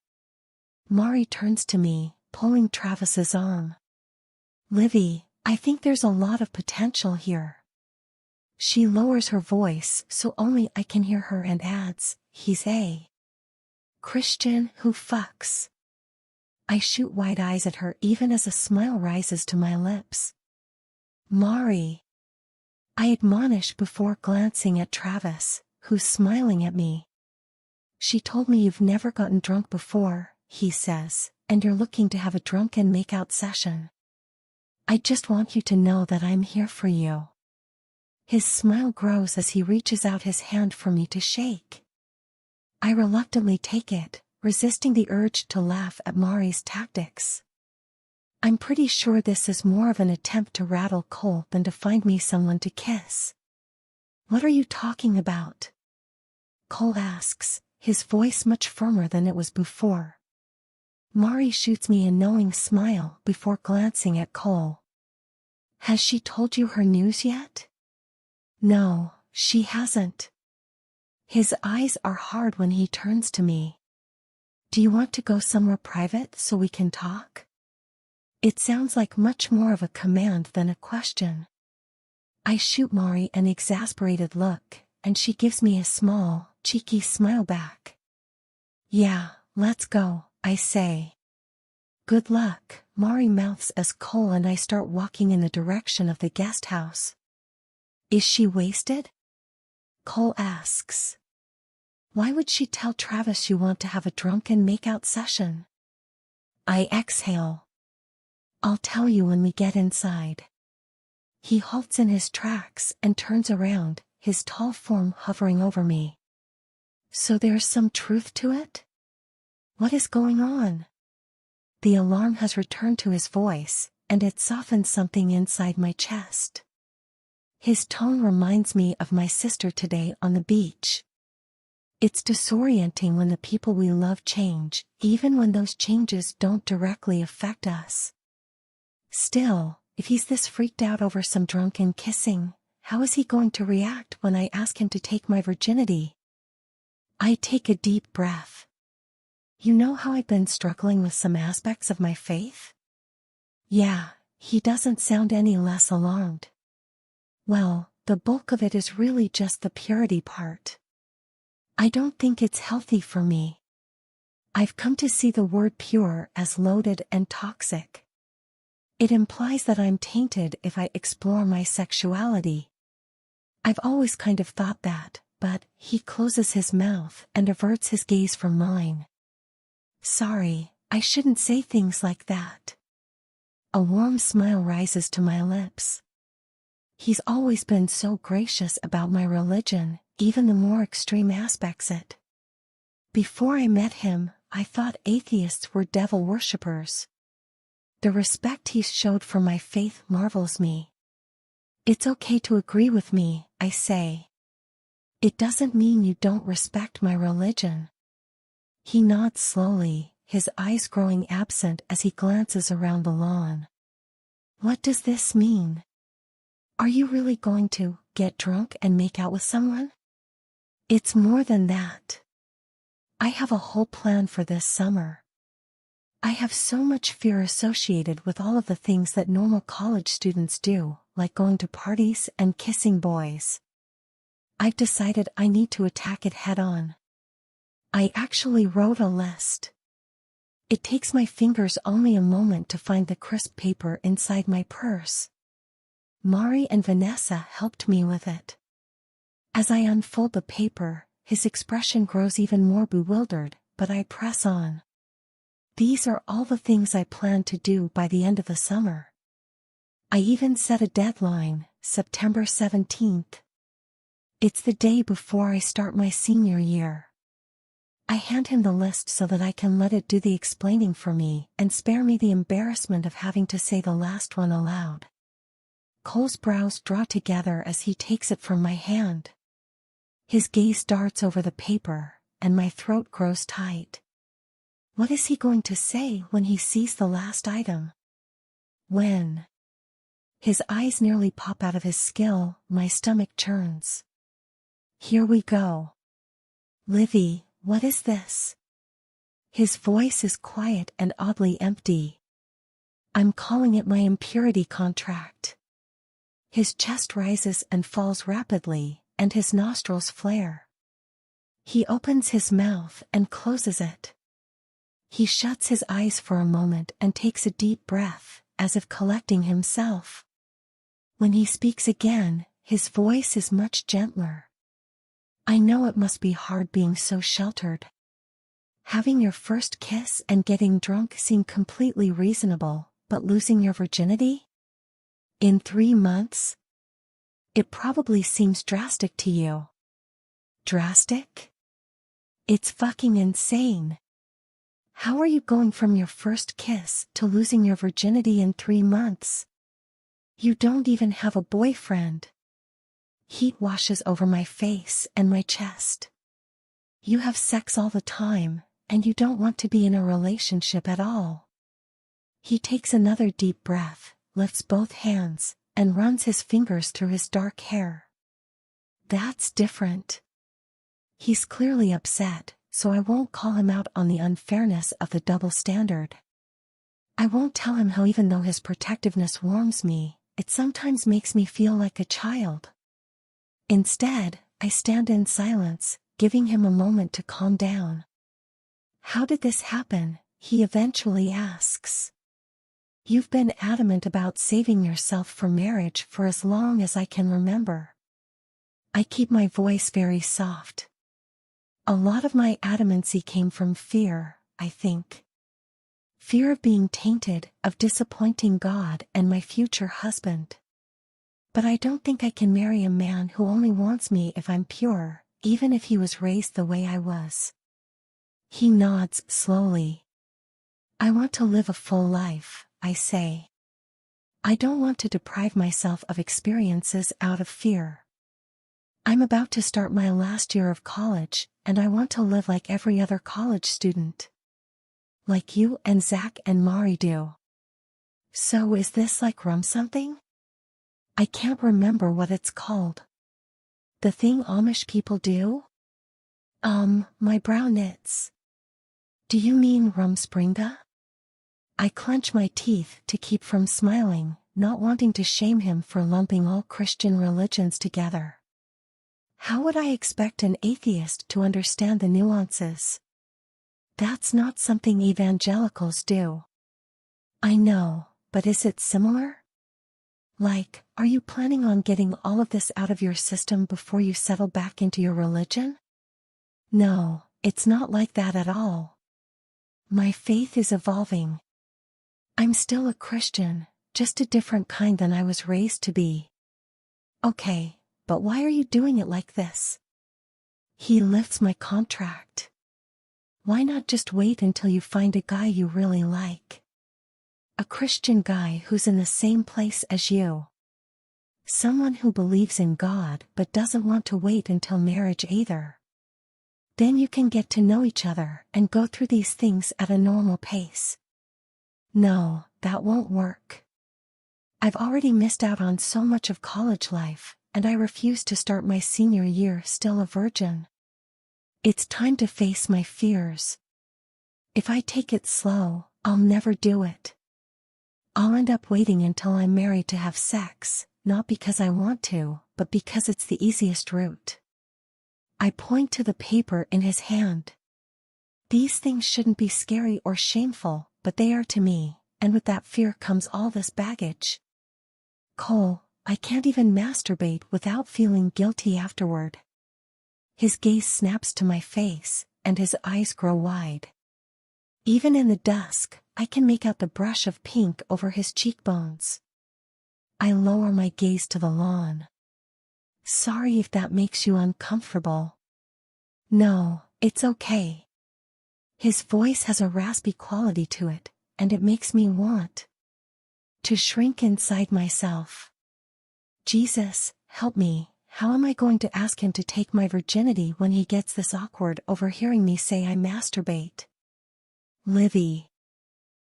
Mari turns to me, pulling Travis's arm. Livy, I think there's a lot of potential here. She lowers her voice so only I can hear her and adds, he's a Christian who fucks. I shoot wide eyes at her even as a smile rises to my lips. Mari. I admonish before glancing at Travis, who's smiling at me. She told me you've never gotten drunk before, he says, and you're looking to have a drunken make-out session. I just want you to know that I'm here for you. His smile grows as he reaches out his hand for me to shake. I reluctantly take it, resisting the urge to laugh at Mari's tactics. I'm pretty sure this is more of an attempt to rattle Cole than to find me someone to kiss. What are you talking about? Cole asks, his voice much firmer than it was before. Mari shoots me a knowing smile before glancing at Cole. Has she told you her news yet? No, she hasn't. His eyes are hard when he turns to me. Do you want to go somewhere private so we can talk? It sounds like much more of a command than a question. I shoot Mari an exasperated look, and she gives me a small, cheeky smile back. Yeah, let's go, I say. Good luck, Mari mouths as Cole and I start walking in the direction of the guest house. Is she wasted? Cole asks. Why would she tell Travis you want to have a drunken make-out session? I exhale. I'll tell you when we get inside. He halts in his tracks and turns around, his tall form hovering over me. So there's some truth to it? What is going on? The alarm has returned to his voice, and it softens something inside my chest. His tone reminds me of my sister today on the beach. It's disorienting when the people we love change, even when those changes don't directly affect us. Still, if he's this freaked out over some drunken kissing, how is he going to react when I ask him to take my virginity? I take a deep breath. You know how I've been struggling with some aspects of my faith? Yeah, he doesn't sound any less alarmed. Well, the bulk of it is really just the purity part. I don't think it's healthy for me. I've come to see the word pure as loaded and toxic. It implies that I'm tainted if I explore my sexuality. I've always kind of thought that, but he closes his mouth and averts his gaze from mine. Sorry, I shouldn't say things like that. A warm smile rises to my lips. He's always been so gracious about my religion, even the more extreme aspects it. Before I met him, I thought atheists were devil worshippers. The respect he's showed for my faith marvels me. It's okay to agree with me, I say. It doesn't mean you don't respect my religion. He nods slowly, his eyes growing absent as he glances around the lawn. What does this mean? Are you really going to get drunk and make out with someone? It's more than that. I have a whole plan for this summer. I have so much fear associated with all of the things that normal college students do, like going to parties and kissing boys. I've decided I need to attack it head-on. I actually wrote a list. It takes my fingers only a moment to find the crisp paper inside my purse. Mari and Vanessa helped me with it. As I unfold the paper, his expression grows even more bewildered, but I press on. These are all the things I plan to do by the end of the summer. I even set a deadline, September 17th. It's the day before I start my senior year. I hand him the list so that I can let it do the explaining for me and spare me the embarrassment of having to say the last one aloud. Cole's brows draw together as he takes it from my hand. His gaze darts over the paper, and my throat grows tight. What is he going to say when he sees the last item? When his eyes nearly pop out of his skill, my stomach churns. Here we go. Livy, what is this? His voice is quiet and oddly empty. I'm calling it my impurity contract. His chest rises and falls rapidly, and his nostrils flare. He opens his mouth and closes it. He shuts his eyes for a moment and takes a deep breath, as if collecting himself. When he speaks again, his voice is much gentler. I know it must be hard being so sheltered. Having your first kiss and getting drunk seem completely reasonable, but losing your virginity? In 3 months? It probably seems drastic to you. Drastic? It's fucking insane. How are you going from your first kiss to losing your virginity in 3 months? You don't even have a boyfriend. Heat washes over my face and my chest. You have sex all the time, and you don't want to be in a relationship at all. He takes another deep breath, lifts both hands, and runs his fingers through his dark hair. That's different. He's clearly upset, so I won't call him out on the unfairness of the double standard. I won't tell him how even though his protectiveness warms me, it sometimes makes me feel like a child. Instead, I stand in silence, giving him a moment to calm down. How did this happen? He eventually asks. You've been adamant about saving yourself for marriage for as long as I can remember. I keep my voice very soft. A lot of my adamancy came from fear, I think. Fear of being tainted, of disappointing God and my future husband. But I don't think I can marry a man who only wants me if I'm pure, even if he was raised the way I was. He nods slowly. I want to live a full life, I say. I don't want to deprive myself of experiences out of fear. I'm about to start my last year of college, and I want to live like every other college student. Like you and Zach and Mari do. So is this like rum something? I can't remember what it's called. The thing Amish people do? My brow knits. Do you mean rumspringa? I clench my teeth to keep from smiling, not wanting to shame him for lumping all Christian religions together. How would I expect an atheist to understand the nuances? That's not something evangelicals do. I know, but is it similar? Like, are you planning on getting all of this out of your system before you settle back into your religion? No, it's not like that at all. My faith is evolving. I'm still a Christian, just a different kind than I was raised to be. Okay, but why are you doing it like this? He lifts my contract. Why not just wait until you find a guy you really like? A Christian guy who's in the same place as you. Someone who believes in God but doesn't want to wait until marriage either. Then you can get to know each other and go through these things at a normal pace. No, that won't work. I've already missed out on so much of college life, and I refuse to start my senior year still a virgin. It's time to face my fears. If I take it slow, I'll never do it. I'll end up waiting until I'm married to have sex, not because I want to, but because it's the easiest route. I point to the paper in his hand. These things shouldn't be scary or shameful, but they are to me, and with that fear comes all this baggage. Cole, I can't even masturbate without feeling guilty afterward. His gaze snaps to my face, and his eyes grow wide. Even in the dusk, I can make out the brush of pink over his cheekbones. I lower my gaze to the lawn. Sorry if that makes you uncomfortable. No, it's okay. His voice has a raspy quality to it, and it makes me want to shrink inside myself. Jesus, help me. How am I going to ask him to take my virginity when he gets this awkward over hearing me say I masturbate? Livy.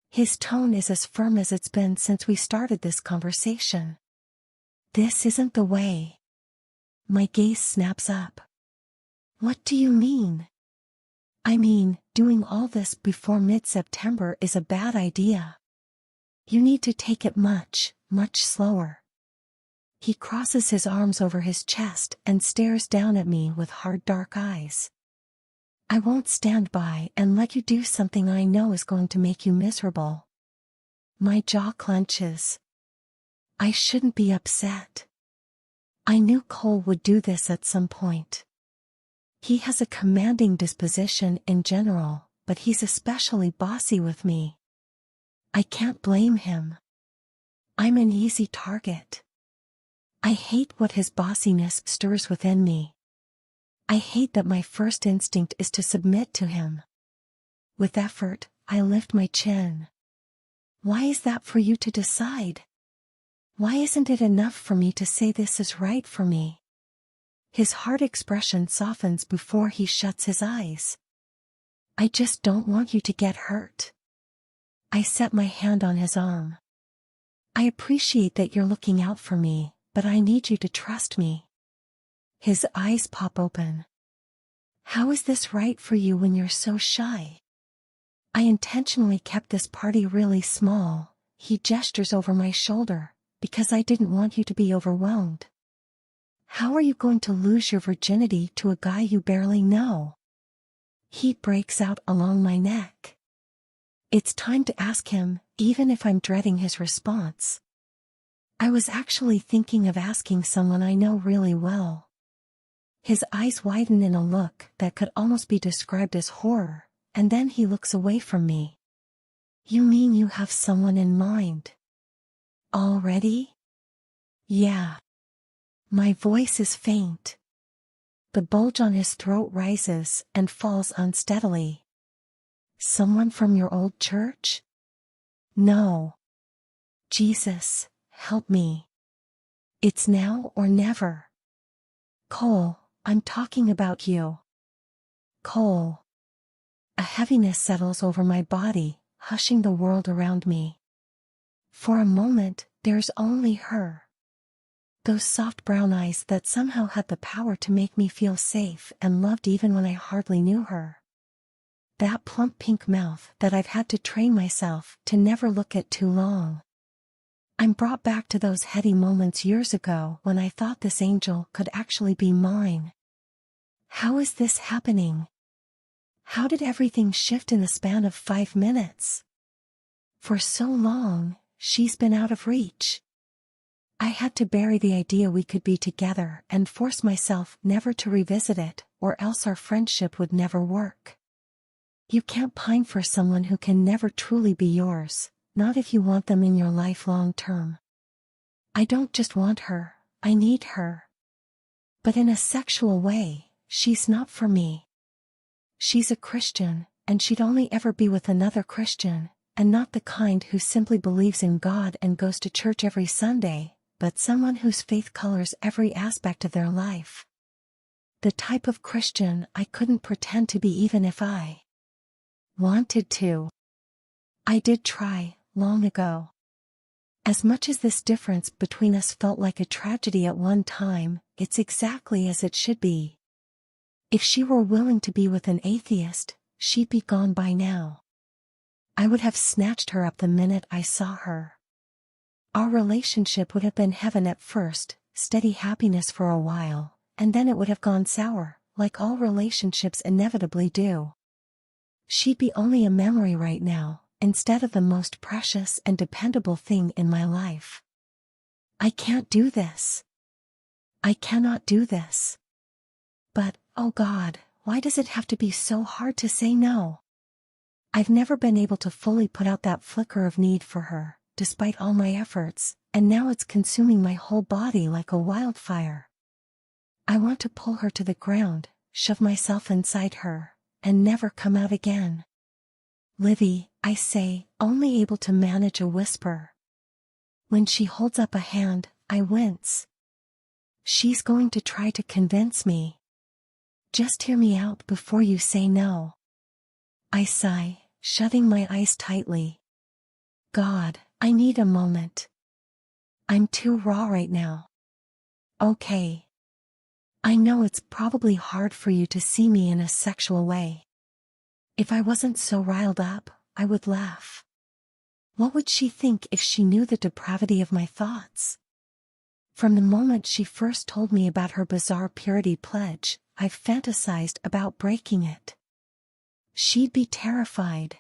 His tone is as firm as it's been since we started this conversation. This isn't the way. My gaze snaps up. What do you mean? I mean, doing all this before mid-September is a bad idea. You need to take it much, much slower. He crosses his arms over his chest and stares down at me with hard dark eyes. I won't stand by and let you do something I know is going to make you miserable. My jaw clenches. I shouldn't be upset. I knew Cole would do this at some point. He has a commanding disposition in general, but he's especially bossy with me. I can't blame him. I'm an easy target. I hate what his bossiness stirs within me. I hate that my first instinct is to submit to him. With effort, I lift my chin. Why is that for you to decide? Why isn't it enough for me to say this is right for me? His hard expression softens before he shuts his eyes. I just don't want you to get hurt. I set my hand on his arm. I appreciate that you're looking out for me, but I need you to trust me. His eyes pop open. How is this right for you when you're so shy? I intentionally kept this party really small, he gestures over my shoulder, because I didn't want you to be overwhelmed. How are you going to lose your virginity to a guy you barely know? Heat breaks out along my neck. It's time to ask him, even if I'm dreading his response. I was actually thinking of asking someone I know really well. His eyes widen in a look that could almost be described as horror, and then he looks away from me. You mean you have someone in mind? Already? Yeah. My voice is faint. The bulge on his throat rises and falls unsteadily. Someone from your old church? No. Jesus, help me. It's now or never. Cole, I'm talking about you. Cole. A heaviness settles over my body, hushing the world around me. For a moment, there's only her. Those soft brown eyes that somehow had the power to make me feel safe and loved even when I hardly knew her. That plump pink mouth that I've had to train myself to never look at too long. I'm brought back to those heady moments years ago when I thought this angel could actually be mine. How is this happening? How did everything shift in the span of 5 minutes? For so long, she's been out of reach. I had to bury the idea we could be together and force myself never to revisit it, or else our friendship would never work. You can't pine for someone who can never truly be yours, not if you want them in your life long term. I don't just want her, I need her. But in a sexual way, she's not for me. She's a Christian, and she'd only ever be with another Christian, and not the kind who simply believes in God and goes to church every Sunday, but someone whose faith colors every aspect of their life. The type of Christian I couldn't pretend to be even if I wanted to. I did try, long ago. As much as this difference between us felt like a tragedy at one time, it's exactly as it should be. If she were willing to be with an atheist, she'd be gone by now. I would have snatched her up the minute I saw her. Our relationship would have been heaven at first, steady happiness for a while, and then it would have gone sour, like all relationships inevitably do. She'd be only a memory right now, instead of the most precious and dependable thing in my life. I can't do this. I cannot do this. But, oh God, why does it have to be so hard to say no? I've never been able to fully put out that flicker of need for her, despite all my efforts, and now it's consuming my whole body like a wildfire. I want to pull her to the ground, shove myself inside her, and never come out again. Livy, I say, only able to manage a whisper. When she holds up a hand, I wince. She's going to try to convince me. Just hear me out before you say no. I sigh, shutting my eyes tightly. God, I need a moment. I'm too raw right now. Okay. I know it's probably hard for you to see me in a sexual way. If I wasn't so riled up, I would laugh. What would she think if she knew the depravity of my thoughts? From the moment she first told me about her bizarre purity pledge, I've fantasized about breaking it. She'd be terrified.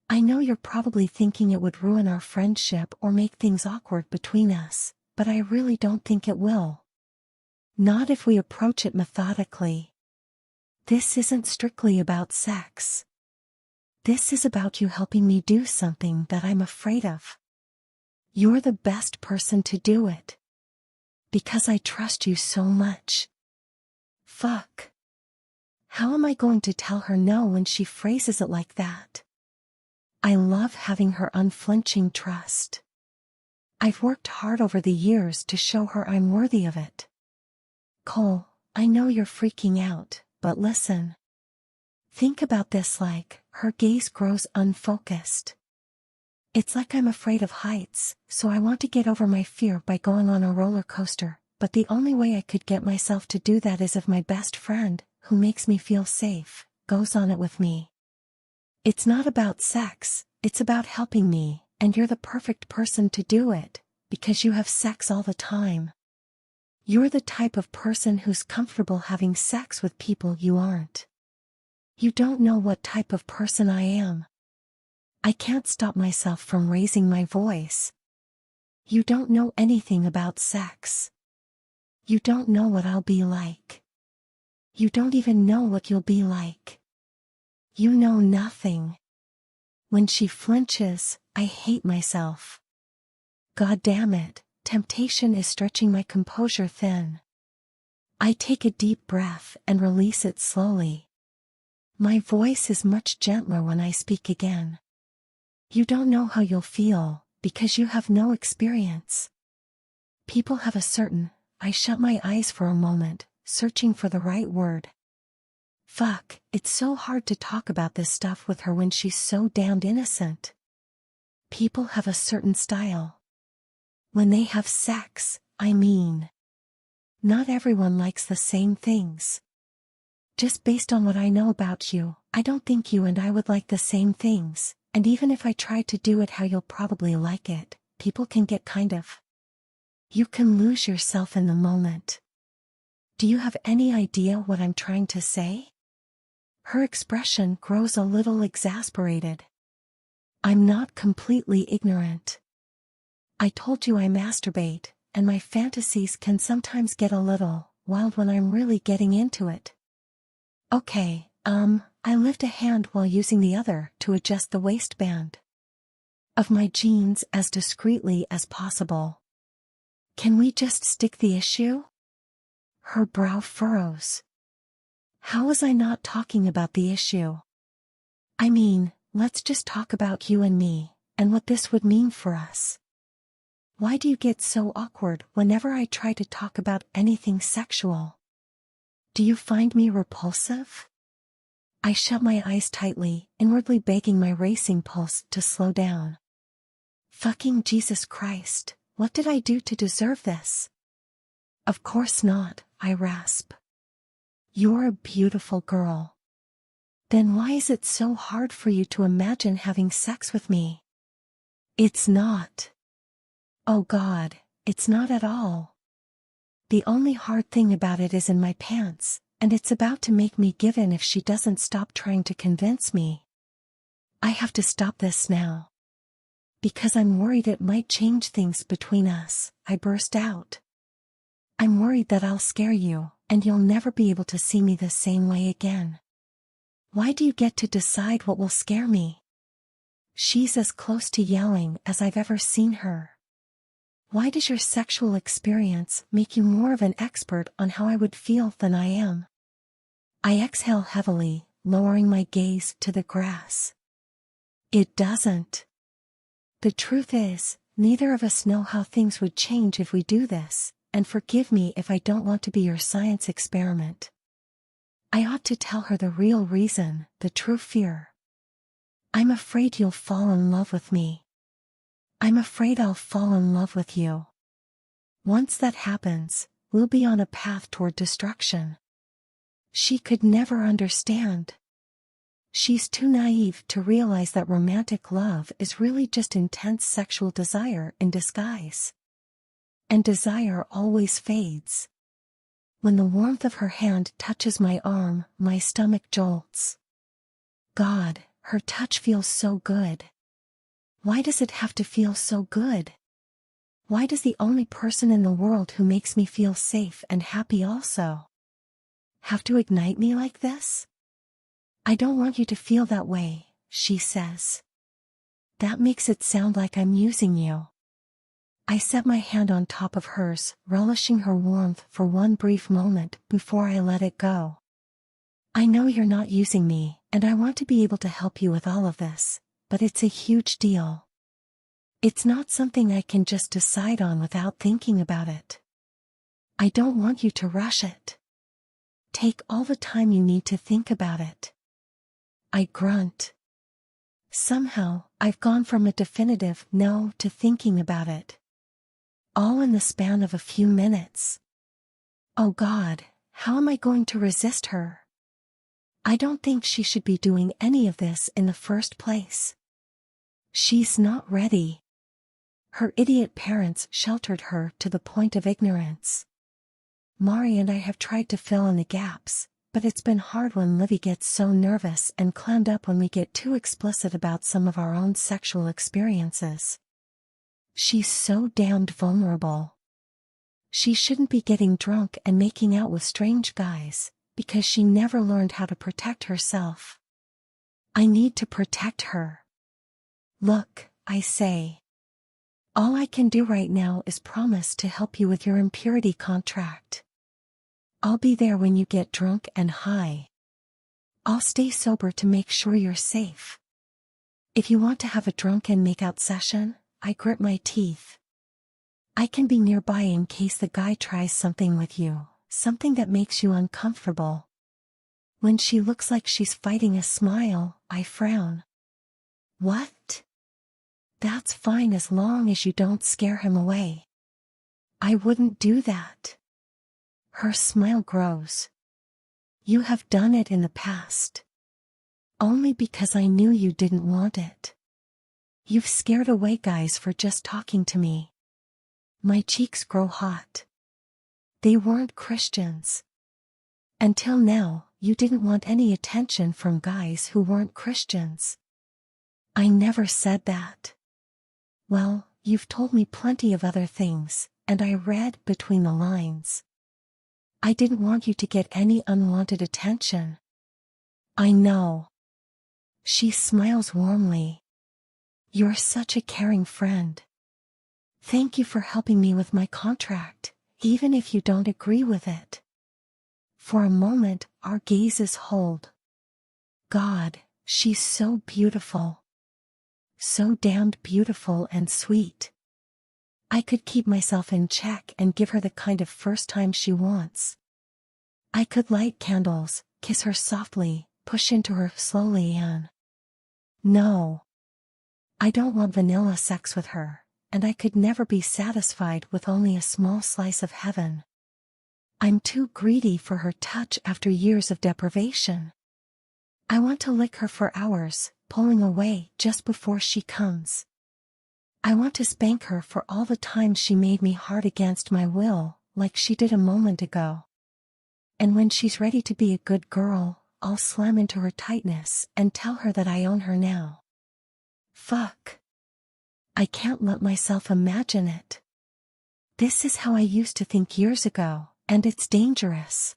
I know you're probably thinking it would ruin our friendship or make things awkward between us, but I really don't think it will. Not if we approach it methodically. This isn't strictly about sex. This is about you helping me do something that I'm afraid of. You're the best person to do it. Because I trust you so much. Fuck. How am I going to tell her no when she phrases it like that? I love having her unflinching trust. I've worked hard over the years to show her I'm worthy of it. Cole, I know you're freaking out, but listen. Think about this like, her gaze grows unfocused. It's like I'm afraid of heights, so I want to get over my fear by going on a roller coaster, but the only way I could get myself to do that is if my best friend, who makes me feel safe, goes on it with me. It's not about sex, it's about helping me, and you're the perfect person to do it, because you have sex all the time. You're the type of person who's comfortable having sex with people you aren't. You don't know what type of person I am. I can't stop myself from raising my voice. You don't know anything about sex. You don't know what I'll be like. You don't even know what you'll be like. You know nothing. When she flinches, I hate myself. God damn it, temptation is stretching my composure thin. I take a deep breath and release it slowly. My voice is much gentler when I speak again. You don't know how you'll feel, because you have no experience. People have a certain. I shut my eyes for a moment, searching for the right word. Fuck, it's so hard to talk about this stuff with her when she's so damned innocent. People have a certain style. When they have sex, I mean. Not everyone likes the same things. Just based on what I know about you, I don't think you and I would like the same things, and even if I try to do it how you'll probably like it, people can get kind of. You can lose yourself in the moment. Do you have any idea what I'm trying to say? Her expression grows a little exasperated. I'm not completely ignorant. I told you I masturbate, and my fantasies can sometimes get a little wild when I'm really getting into it. Okay, I lift a hand while using the other to adjust the waistband of my jeans as discreetly as possible. Can we just stick the issue? Her brow furrows. How was I not talking about the issue? I mean, let's just talk about you and me, and what this would mean for us. Why do you get so awkward whenever I try to talk about anything sexual? Do you find me repulsive? I shut my eyes tightly, inwardly begging my racing pulse to slow down. Fucking Jesus Christ, what did I do to deserve this? Of course not, I rasp. You're a beautiful girl. Then why is it so hard for you to imagine having sex with me? It's not. Oh God, it's not at all. The only hard thing about it is in my pants, and it's about to make me give in if she doesn't stop trying to convince me. I have to stop this now. Because I'm worried it might change things between us, I burst out. I'm worried that I'll scare you, and you'll never be able to see me the same way again. Why do you get to decide what will scare me? She's as close to yelling as I've ever seen her. Why does your sexual experience make you more of an expert on how I would feel than I am? I exhale heavily, lowering my gaze to the grass. It doesn't. The truth is, neither of us know how things would change if we do this, and forgive me if I don't want to be your science experiment. I ought to tell her the real reason, the true fear. I'm afraid you'll fall in love with me. I'm afraid I'll fall in love with you. Once that happens, we'll be on a path toward destruction. She could never understand. She's too naive to realize that romantic love is really just intense sexual desire in disguise. And desire always fades. When the warmth of her hand touches my arm, my stomach jolts. God, her touch feels so good. Why does it have to feel so good? Why does the only person in the world who makes me feel safe and happy also have to ignite me like this? I don't want you to feel that way, she says. That makes it sound like I'm using you. I set my hand on top of hers, relishing her warmth for one brief moment before I let it go. I know you're not using me, and I want to be able to help you with all of this, but it's a huge deal. It's not something I can just decide on without thinking about it. I don't want you to rush it. Take all the time you need to think about it. I grunt. Somehow, I've gone from a definitive no to thinking about it. All in the span of a few minutes. Oh God, how am I going to resist her? I don't think she should be doing any of this in the first place. She's not ready. Her idiot parents sheltered her to the point of ignorance. Mari and I have tried to fill in the gaps, but it's been hard when Livy gets so nervous and clammed up when we get too explicit about some of our own sexual experiences. She's so damned vulnerable. She shouldn't be getting drunk and making out with strange guys, because she never learned how to protect herself. I need to protect her. Look, I say. All I can do right now is promise to help you with your impurity contract. I'll be there when you get drunk and high. I'll stay sober to make sure you're safe. If you want to have a drunken makeout session, I grit my teeth. I can be nearby in case the guy tries something with you, something that makes you uncomfortable. When she looks like she's fighting a smile, I frown. What? That's fine as long as you don't scare him away. I wouldn't do that. Her smile grows. You have done it in the past. Only because I knew you didn't want it. You've scared away guys for just talking to me. My cheeks grow hot. They weren't Christians. Until now, you didn't want any attention from guys who weren't Christians. I never said that. Well, you've told me plenty of other things, and I read between the lines. I didn't want you to get any unwanted attention. I know. She smiles warmly. You're such a caring friend. Thank you for helping me with my contract, even if you don't agree with it. For a moment, our gazes hold. God, she's so beautiful. So damned beautiful and sweet. I could keep myself in check and give her the kind of first time she wants. I could light candles, kiss her softly, push into her slowly and... No. I don't want vanilla sex with her, and I could never be satisfied with only a small slice of heaven. I'm too greedy for her touch after years of deprivation. I want to lick her for hours, pulling away just before she comes. I want to spank her for all the times she made me hard against my will, like she did a moment ago. And when she's ready to be a good girl, I'll slam into her tightness and tell her that I own her now. Fuck. I can't let myself imagine it. This is how I used to think years ago, and it's dangerous.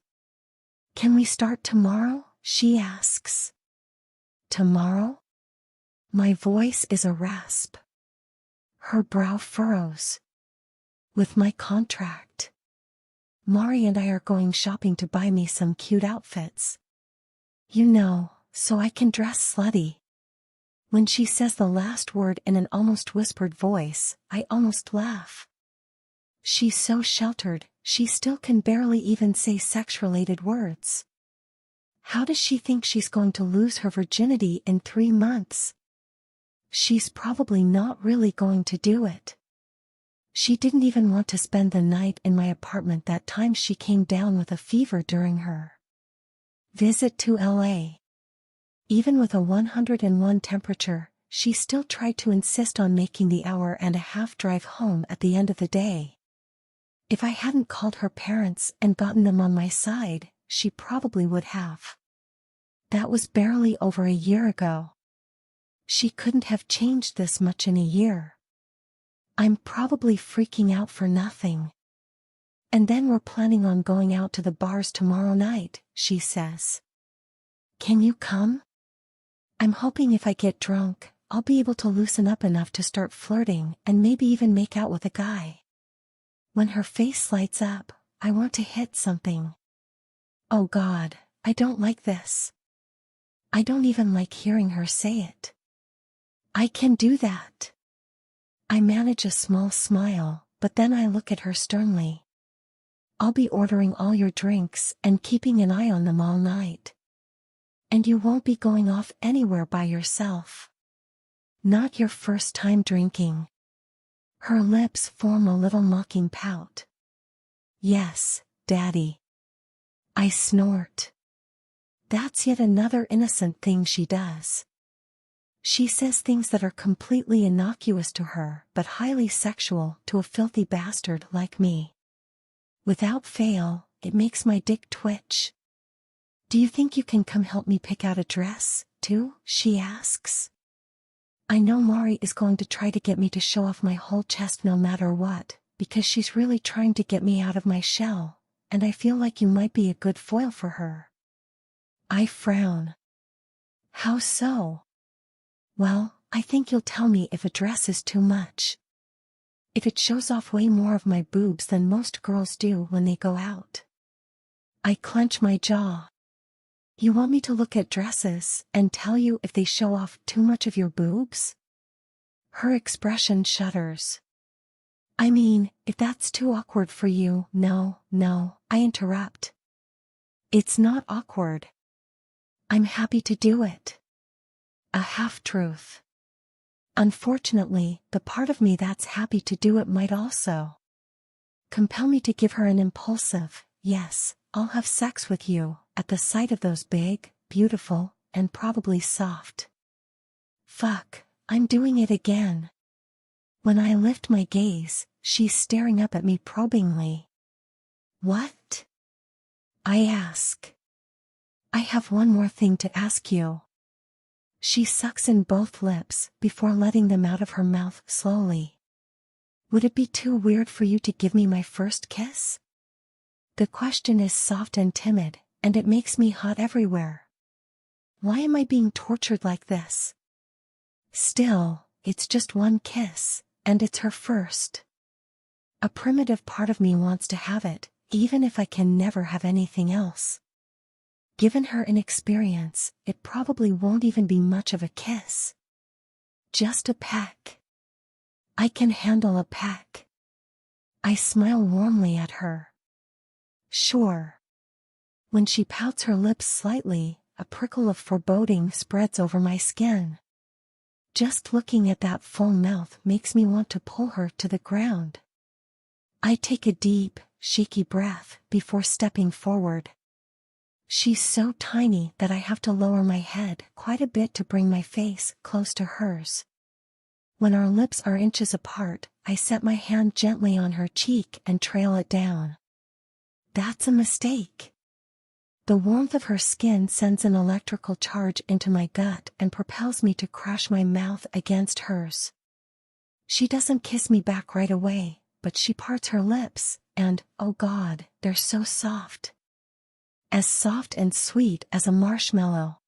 Can we start tomorrow? She asks. Tomorrow? My voice is a rasp. Her brow furrows. With my contract. Mari and I are going shopping to buy me some cute outfits. You know, so I can dress slutty. When she says the last word in an almost whispered voice, I almost laugh. She's so sheltered, she still can barely even say sex-related words. How does she think she's going to lose her virginity in 3 months? She's probably not really going to do it. She didn't even want to spend the night in my apartment that time she came down with a fever during her visit to LA. Even with a 101 temperature, she still tried to insist on making the hour-and-a-half drive home at the end of the day. If I hadn't called her parents and gotten them on my side, she probably would have. That was barely over a year ago. She couldn't have changed this much in a year. I'm probably freaking out for nothing. And then we're planning on going out to the bars tomorrow night, she says. Can you come? I'm hoping if I get drunk, I'll be able to loosen up enough to start flirting and maybe even make out with a guy. When her face lights up, I want to hit something. Oh God, I don't like this. I don't even like hearing her say it. I can do that. I manage a small smile, but then I look at her sternly. I'll be ordering all your drinks and keeping an eye on them all night. And you won't be going off anywhere by yourself. Not your first time drinking. Her lips form a little mocking pout. Yes, Daddy. I snort. That's yet another innocent thing she does. She says things that are completely innocuous to her but highly sexual to a filthy bastard like me. Without fail, it makes my dick twitch. Do you think you can come help me pick out a dress, too? She asks. I know Mari is going to try to get me to show off my whole chest no matter what, because she's really trying to get me out of my shell, and I feel like you might be a good foil for her. I frown. How so? Well, I think you'll tell me if a dress is too much. If it shows off way more of my boobs than most girls do when they go out. I clench my jaw. You want me to look at dresses and tell you if they show off too much of your boobs? Her expression shudders. I mean, if that's too awkward for you, no, I interrupt. It's not awkward. I'm happy to do it. A half-truth. Unfortunately, the part of me that's happy to do it might also compel me to give her an impulsive, yes, I'll have sex with you, at the sight of those big, beautiful, and probably soft. Fuck, I'm doing it again. When I lift my gaze, she's staring up at me probingly. What? I ask. I have one more thing to ask you. She sucks in both lips before letting them out of her mouth slowly. Would it be too weird for you to give me my first kiss? The question is soft and timid, and it makes me hot everywhere. Why am I being tortured like this? Still, it's just one kiss, and it's her first. A primitive part of me wants to have it, even if I can never have anything else. Given her inexperience, it probably won't even be much of a kiss. Just a peck. I can handle a peck. I smile warmly at her. Sure. When she pouts her lips slightly, a prickle of foreboding spreads over my skin. Just looking at that full mouth makes me want to pull her to the ground. I take a deep, shaky breath before stepping forward. She's so tiny that I have to lower my head quite a bit to bring my face close to hers. When our lips are inches apart, I set my hand gently on her cheek and trail it down. That's a mistake. The warmth of her skin sends an electrical charge into my gut and propels me to crash my mouth against hers. She doesn't kiss me back right away, but she parts her lips, and, oh God, they're so soft. As soft and sweet as a marshmallow.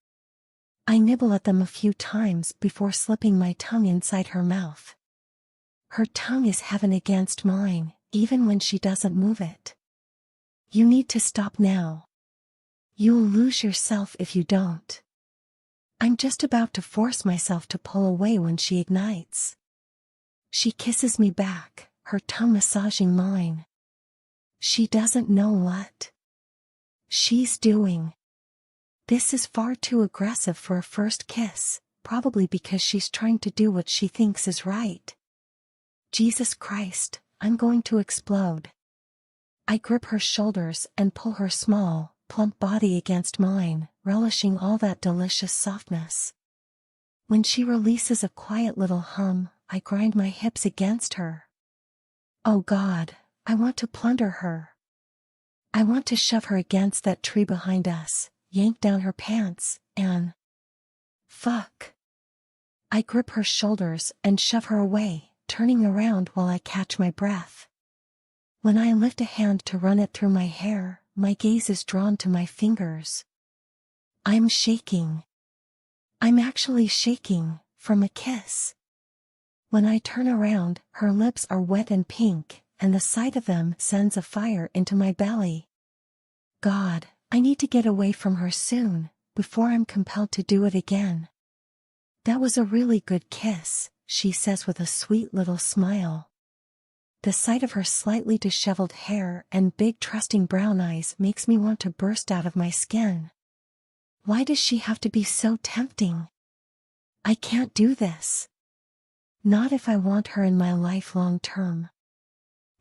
I nibble at them a few times before slipping my tongue inside her mouth. Her tongue is heaven against mine, even when she doesn't move it. You need to stop now. You'll lose yourself if you don't. I'm just about to force myself to pull away when she ignites. She kisses me back, her tongue massaging mine. She doesn't know what she's doing. This is far too aggressive for a first kiss, probably because she's trying to do what she thinks is right. Jesus Christ, I'm going to explode. I grip her shoulders and pull her small, plump body against mine, relishing all that delicious softness. When she releases a quiet little hum, I grind my hips against her. Oh God, I want to plunder her. I want to shove her against that tree behind us, yank down her pants, and fuck. I grip her shoulders and shove her away, turning around while I catch my breath. When I lift a hand to run it through my hair, my gaze is drawn to my fingers. I'm shaking. I'm actually shaking, from a kiss. When I turn around, her lips are wet and pink, and the sight of them sends a fire into my belly. God, I need to get away from her soon, before I'm compelled to do it again. That was a really good kiss, she says with a sweet little smile. The sight of her slightly disheveled hair and big trusting brown eyes makes me want to burst out of my skin. Why does she have to be so tempting? I can't do this. Not if I want her in my life long term.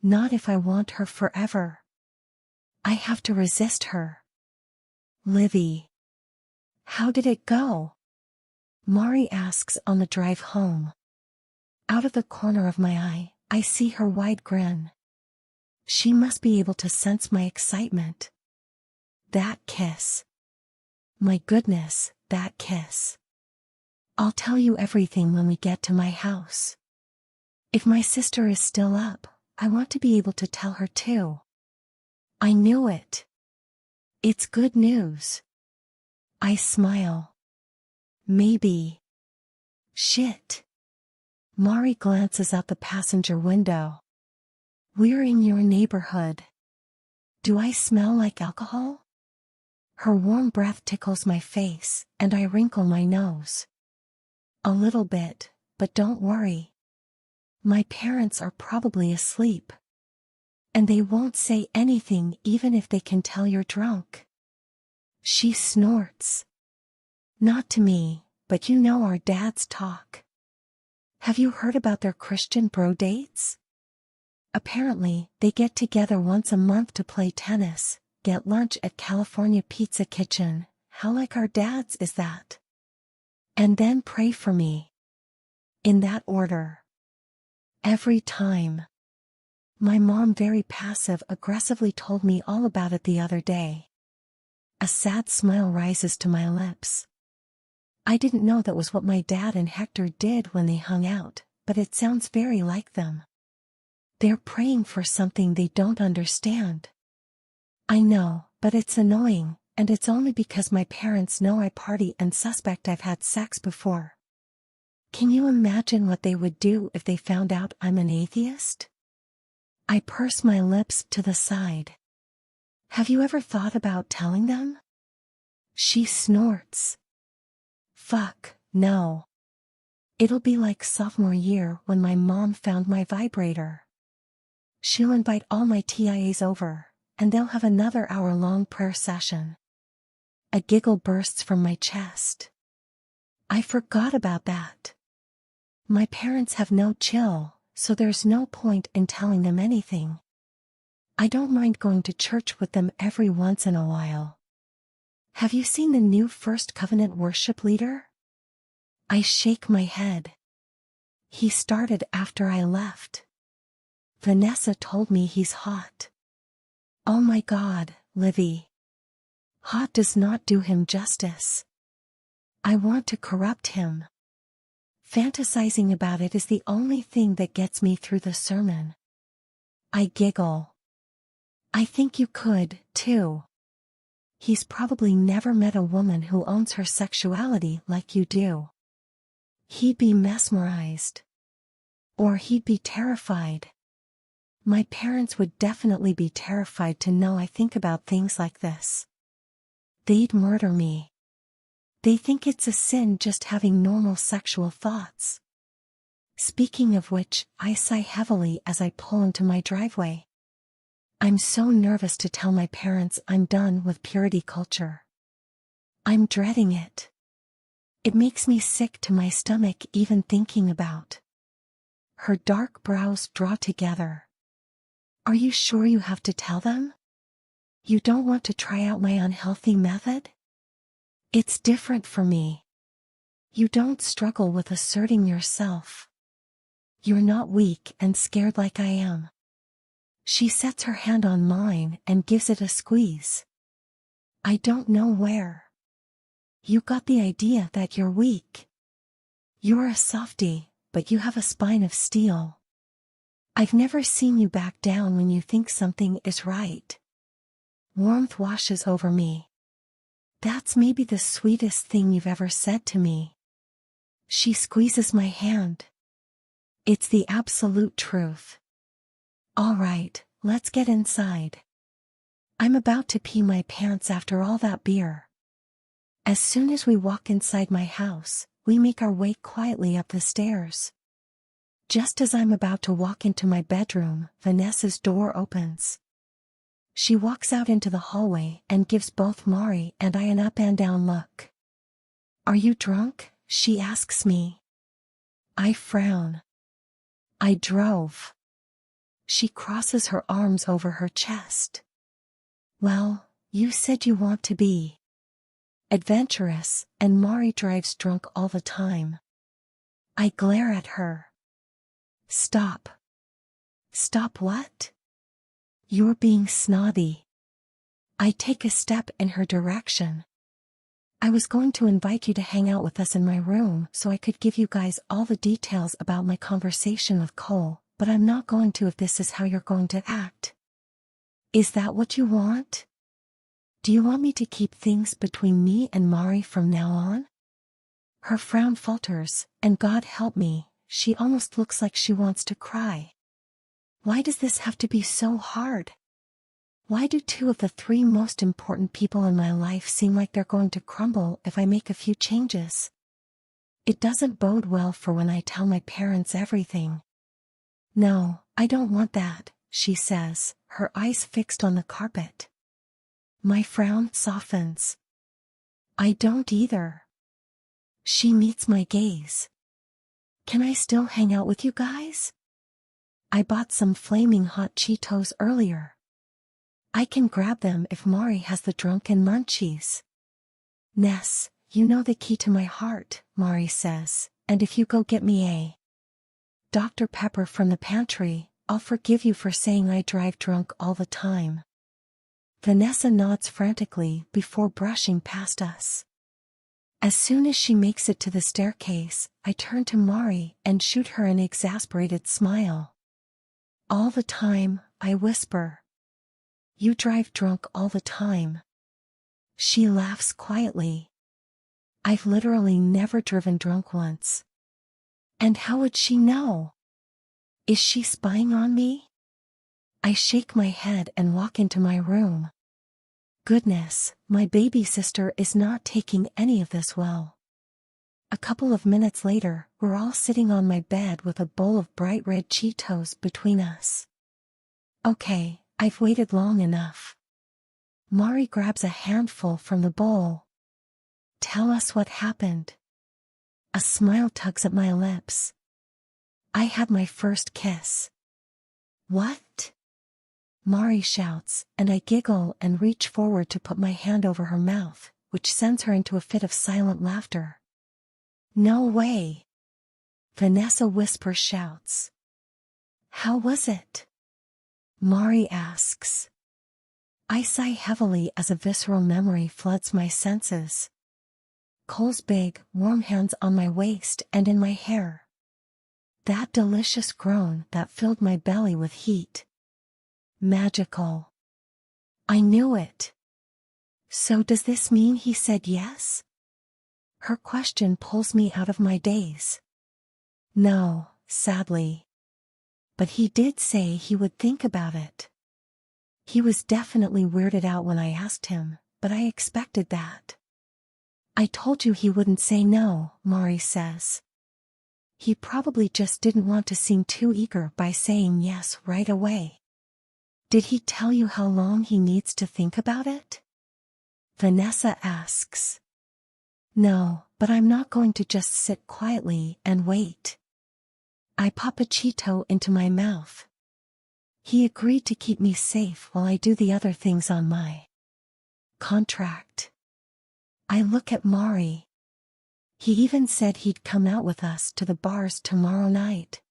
Not if I want her forever. I have to resist her. Livy. How did it go? Mari asks on the drive home. Out of the corner of my eye, I see her wide grin. She must be able to sense my excitement. That kiss. My goodness, that kiss. I'll tell you everything when we get to my house. If my sister is still up, I want to be able to tell her too. I knew it. It's good news. I smile. Maybe. Shit. Mari glances out the passenger window. We're in your neighborhood. Do I smell like alcohol? Her warm breath tickles my face, and I wrinkle my nose. A little bit, but don't worry. My parents are probably asleep. And they won't say anything even if they can tell you're drunk. She snorts. Not to me, but you know our dads talk. Have you heard about their Christian bro dates? Apparently, they get together once a month to play tennis, get lunch at California Pizza Kitchen. How like our dads is that? And then pray for me. In that order. Every time. My mom very passive-aggressively told me all about it the other day. A sad smile rises to my lips. I didn't know that was what my dad and Hector did when they hung out, but it sounds very like them. They're praying for something they don't understand. I know, but it's annoying, and it's only because my parents know I party and suspect I've had sex before. Can you imagine what they would do if they found out I'm an atheist? I purse my lips to the side. Have you ever thought about telling them? She snorts. Fuck, no. It'll be like sophomore year when my mom found my vibrator. She'll invite all my TIAs over, and they'll have another hour-long prayer session. A giggle bursts from my chest. I forgot about that. My parents have no chill, so there's no point in telling them anything. I don't mind going to church with them every once in a while. Have you seen the new First Covenant worship leader? I shake my head. He started after I left. Vanessa told me he's hot. Oh my God, Livy. Hot does not do him justice. I want to corrupt him. Fantasizing about it is the only thing that gets me through the sermon. I giggle. I think you could, too. He's probably never met a woman who owns her sexuality like you do. He'd be mesmerized. Or he'd be terrified. My parents would definitely be terrified to know I think about things like this. They'd murder me. They think it's a sin just having normal sexual thoughts. Speaking of which, I sigh heavily as I pull into my driveway. I'm so nervous to tell my parents I'm done with purity culture. I'm dreading it. It makes me sick to my stomach even thinking about. Her dark brows draw together. Are you sure you have to tell them? You don't want to try out my unhealthy method? It's different for me. You don't struggle with asserting yourself. You're not weak and scared like I am. She sets her hand on mine and gives it a squeeze. I don't know where. You got the idea that you're weak. You're a softie, but you have a spine of steel. I've never seen you back down when you think something is right. Warmth washes over me. That's maybe the sweetest thing you've ever said to me. She squeezes my hand. It's the absolute truth. All right, let's get inside. I'm about to pee my pants after all that beer. As soon as we walk inside my house, we make our way quietly up the stairs. Just as I'm about to walk into my bedroom, Vanessa's door opens. She walks out into the hallway and gives both Mari and I an up and down look. Are you drunk? She asks me. I frown. I drove. She crosses her arms over her chest. Well, you said you want to be adventurous, and Mari drives drunk all the time. I glare at her. Stop. Stop what? You're being snotty. I take a step in her direction. I was going to invite you to hang out with us in my room so I could give you guys all the details about my conversation with Cole, but I'm not going to if this is how you're going to act. Is that what you want? Do you want me to keep things between me and Mari from now on? Her frown falters, and God help me, she almost looks like she wants to cry. Why does this have to be so hard? Why do two of the three most important people in my life seem like they're going to crumble if I make a few changes? It doesn't bode well for when I tell my parents everything. No, I don't want that, she says, her eyes fixed on the carpet. My frown softens. I don't either. She meets my gaze. Can I still hang out with you guys? I bought some flaming hot Cheetos earlier. I can grab them if Mari has the drunken munchies. Ness, you know the key to my heart, Mari says, and if you go get me a Dr. Pepper from the pantry, I'll forgive you for saying I drive drunk all the time. Vanessa nods frantically before brushing past us. As soon as she makes it to the staircase, I turn to Mari and shoot her an exasperated smile. All the time, I whisper. You drive drunk all the time. She laughs quietly. I've literally never driven drunk once. And how would she know? Is she spying on me? I shake my head and walk into my room. Goodness, my baby sister is not taking any of this well. A couple of minutes later, we're all sitting on my bed with a bowl of bright red Cheetos between us. Okay, I've waited long enough. Mari grabs a handful from the bowl. Tell us what happened. A smile tugs at my lips. I had my first kiss. What? Mari shouts, and I giggle and reach forward to put my hand over her mouth, which sends her into a fit of silent laughter. No way. Vanessa whispers shouts. How was it? Mari asks. I sigh heavily as a visceral memory floods my senses. Cole's big, warm hands on my waist and in my hair. That delicious groan that filled my belly with heat. Magical. I knew it. So does this mean he said yes? Her question pulls me out of my daze. No, sadly. But he did say he would think about it. He was definitely weirded out when I asked him, but I expected that. I told you he wouldn't say no, Mari says. He probably just didn't want to seem too eager by saying yes right away. Did he tell you how long he needs to think about it? Vanessa asks. No, but I'm not going to just sit quietly and wait. I pop a Cheeto into my mouth. He agreed to keep me safe while I do the other things on my contract. I look at Mari. He even said he'd come out with us to the bars tomorrow night.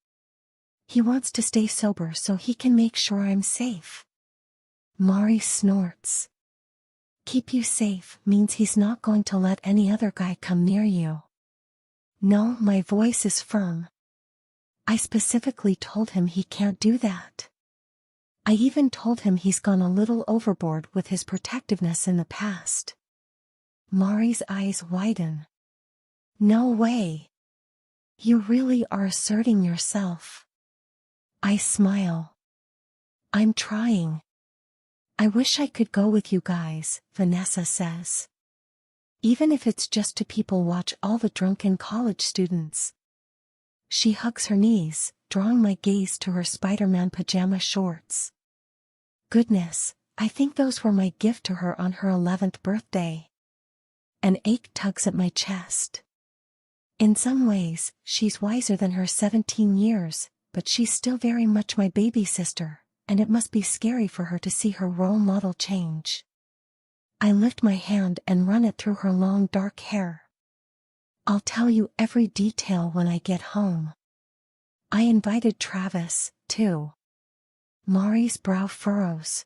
He wants to stay sober so he can make sure I'm safe. Mari snorts. Keep you safe means he's not going to let any other guy come near you. No, my voice is firm. I specifically told him he can't do that. I even told him he's gone a little overboard with his protectiveness in the past. Mari's eyes widen. No way. You really are asserting yourself. I smile. I'm trying. I wish I could go with you guys, Vanessa says. Even if it's just to people watch all the drunken college students. She hugs her knees, drawing my gaze to her Spider-Man pajama shorts. Goodness, I think those were my gift to her on her 11th birthday. An ache tugs at my chest. In some ways, she's wiser than her 17 years, but she's still very much my baby sister, and it must be scary for her to see her role model change. I lift my hand and run it through her long dark hair. I'll tell you every detail when I get home. I invited Travis, too. Mari's brow furrows.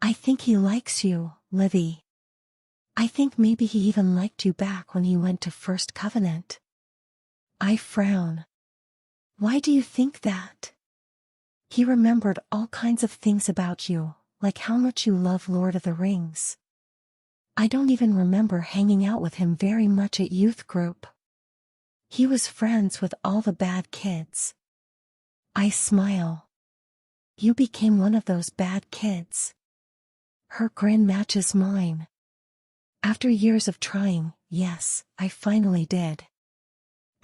I think he likes you, Livy. I think maybe he even liked you back when he went to First Covenant. I frown. Why do you think that? He remembered all kinds of things about you, like how much you love Lord of the Rings. I don't even remember hanging out with him very much at youth group. He was friends with all the bad kids. I smile. You became one of those bad kids. Her grin matches mine. After years of trying, yes, I finally did.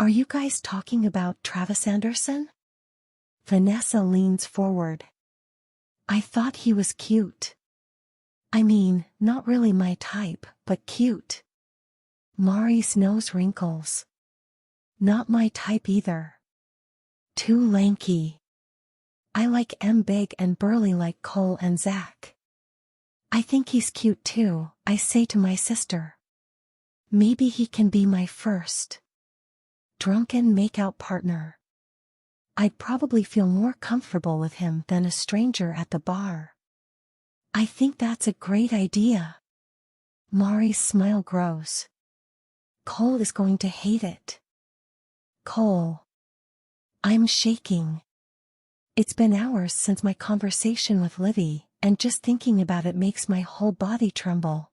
Are you guys talking about Travis Anderson? Vanessa leans forward. I thought he was cute. I mean, not really my type, but cute. Mari's nose wrinkles. Not my type either. Too lanky. I like big and burly like Cole and Zach. I think he's cute too, I say to my sister. Maybe he can be my first drunken makeout partner. I'd probably feel more comfortable with him than a stranger at the bar. I think that's a great idea. Mari's smile grows. Cole is going to hate it. Cole. I'm shaking. It's been hours since my conversation with Livy, and just thinking about it makes my whole body tremble.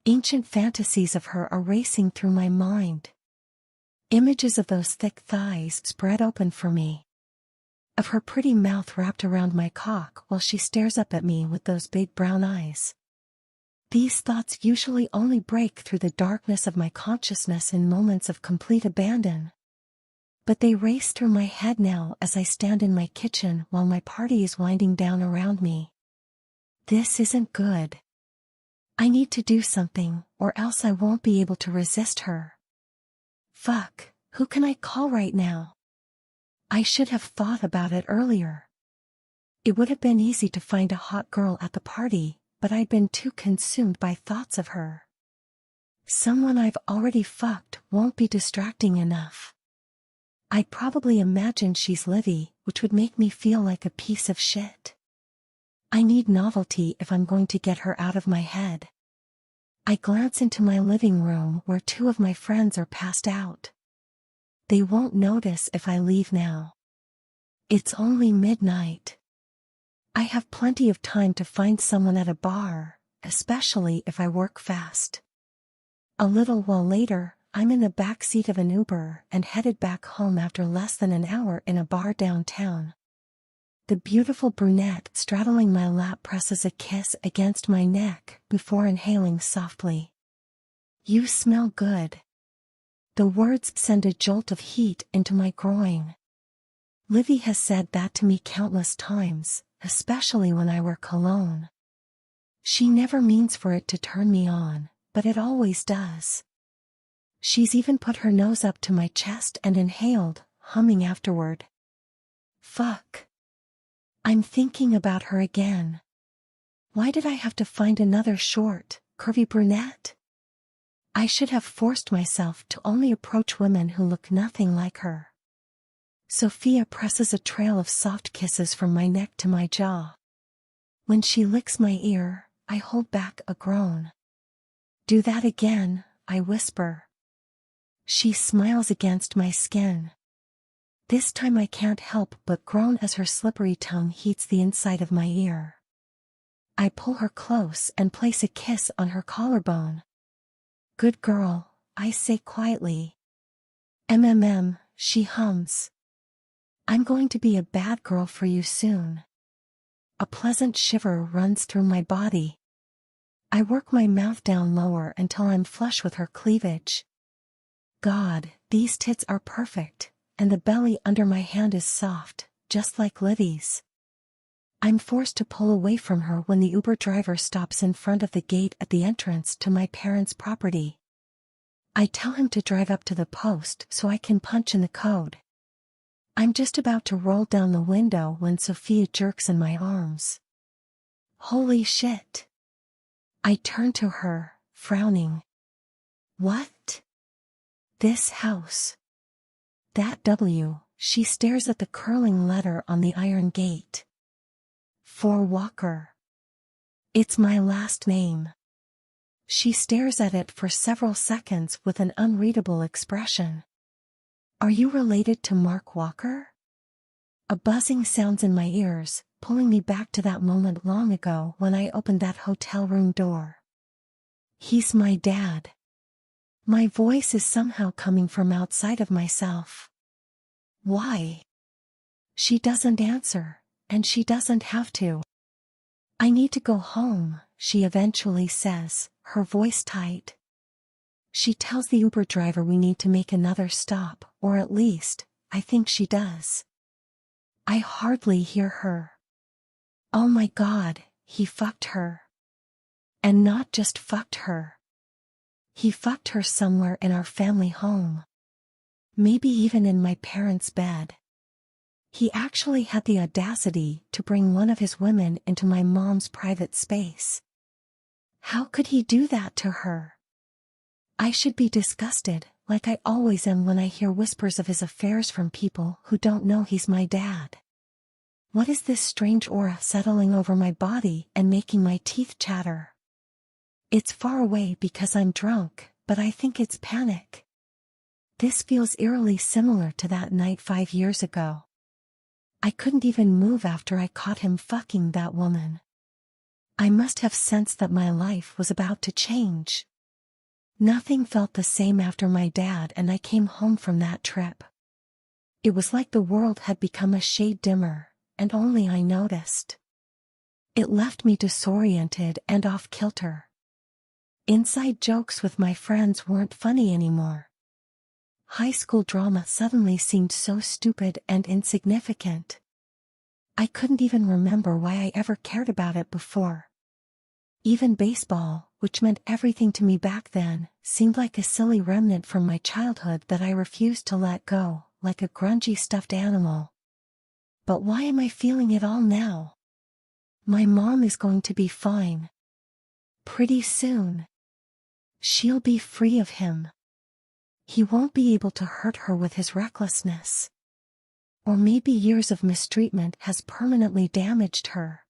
Ancient fantasies of her are racing through my mind. Images of those thick thighs spread open for me. Of her pretty mouth wrapped around my cock while she stares up at me with those big brown eyes. These thoughts usually only break through the darkness of my consciousness in moments of complete abandon. But they race through my head now as I stand in my kitchen while my party is winding down around me. This isn't good. I need to do something, or else I won't be able to resist her. Fuck, who can I call right now? I should have thought about it earlier. It would have been easy to find a hot girl at the party, but I'd been too consumed by thoughts of her. Someone I've already fucked won't be distracting enough. I'd probably imagine she's Livy, which would make me feel like a piece of shit. I need novelty if I'm going to get her out of my head. I glance into my living room where two of my friends are passed out. They won't notice if I leave now. It's only midnight. I have plenty of time to find someone at a bar, especially if I work fast. A little while later, I'm in the back seat of an Uber and headed back home after less than an hour in a bar downtown. The beautiful brunette straddling my lap presses a kiss against my neck before inhaling softly. You smell good. The words send a jolt of heat into my groin. Livy has said that to me countless times, especially when I wear cologne. She never means for it to turn me on, but it always does. She's even put her nose up to my chest and inhaled, humming afterward. Fuck. I'm thinking about her again. Why did I have to find another short, curvy brunette? I should have forced myself to only approach women who look nothing like her. Sophia presses a trail of soft kisses from my neck to my jaw. When she licks my ear, I hold back a groan. Do that again, I whisper. She smiles against my skin. This time I can't help but groan as her slippery tongue heats the inside of my ear. I pull her close and place a kiss on her collarbone. Good girl, I say quietly. She hums. I'm going to be a bad girl for you soon. A pleasant shiver runs through my body. I work my mouth down lower until I'm flush with her cleavage. God, these tits are perfect, and the belly under my hand is soft, just like Livy's. I'm forced to pull away from her when the Uber driver stops in front of the gate at the entrance to my parents' property. I tell him to drive up to the post so I can punch in the code. I'm just about to roll down the window when Sophia jerks in my arms. Holy shit. I turn to her, frowning. What? This house. That W, she stares at the curling letter on the iron gate. For Walker. It's my last name. She stares at it for several seconds with an unreadable expression. Are you related to Mark Walker? A buzzing sounds in my ears, pulling me back to that moment long ago when I opened that hotel room door. He's my dad. My voice is somehow coming from outside of myself. Why? She doesn't answer, and she doesn't have to. I need to go home, she eventually says, her voice tight. She tells the Uber driver we need to make another stop, or at least, I think she does. I hardly hear her. Oh my God, he fucked her. And not just fucked her. He fucked her somewhere in our family home. Maybe even in my parents' bed. He actually had the audacity to bring one of his women into my mom's private space. How could he do that to her? I should be disgusted, like I always am when I hear whispers of his affairs from people who don't know he's my dad. What is this strange aura settling over my body and making my teeth chatter? It's far away because I'm drunk, but I think it's panic. This feels eerily similar to that night 5 years ago. I couldn't even move after I caught him fucking that woman. I must have sensed that my life was about to change. Nothing felt the same after my dad and I came home from that trip. It was like the world had become a shade dimmer, and only I noticed. It left me disoriented and off-kilter. Inside jokes with my friends weren't funny anymore. High school drama suddenly seemed so stupid and insignificant. I couldn't even remember why I ever cared about it before. Even baseball, which meant everything to me back then, seemed like a silly remnant from my childhood that I refused to let go, like a grungy stuffed animal. But why am I feeling it all now? My mom is going to be fine. Pretty soon. She'll be free of him. He won't be able to hurt her with his recklessness. Or maybe years of mistreatment has permanently damaged her.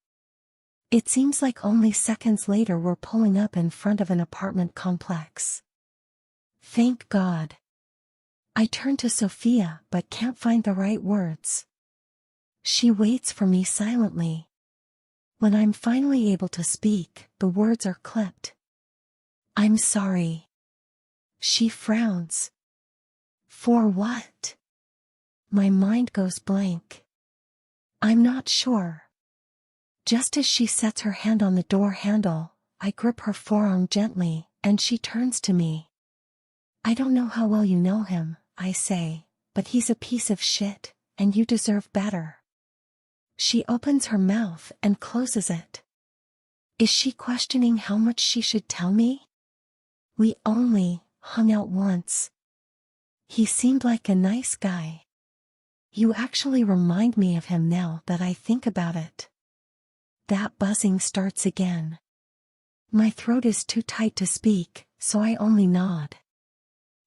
It seems like only seconds later we're pulling up in front of an apartment complex. Thank God. I turn to Sophia but can't find the right words. She waits for me silently. When I'm finally able to speak, the words are clipped. I'm sorry. She frowns. For what? My mind goes blank. I'm not sure. Just as she sets her hand on the door handle, I grip her forearm gently, and she turns to me. I don't know how well you know him, I say, but he's a piece of shit, and you deserve better. She opens her mouth and closes it. Is she questioning how much she should tell me? We only hung out once. He seemed like a nice guy. You actually remind me of him now that I think about it. That buzzing starts again. My throat is too tight to speak, so I only nod.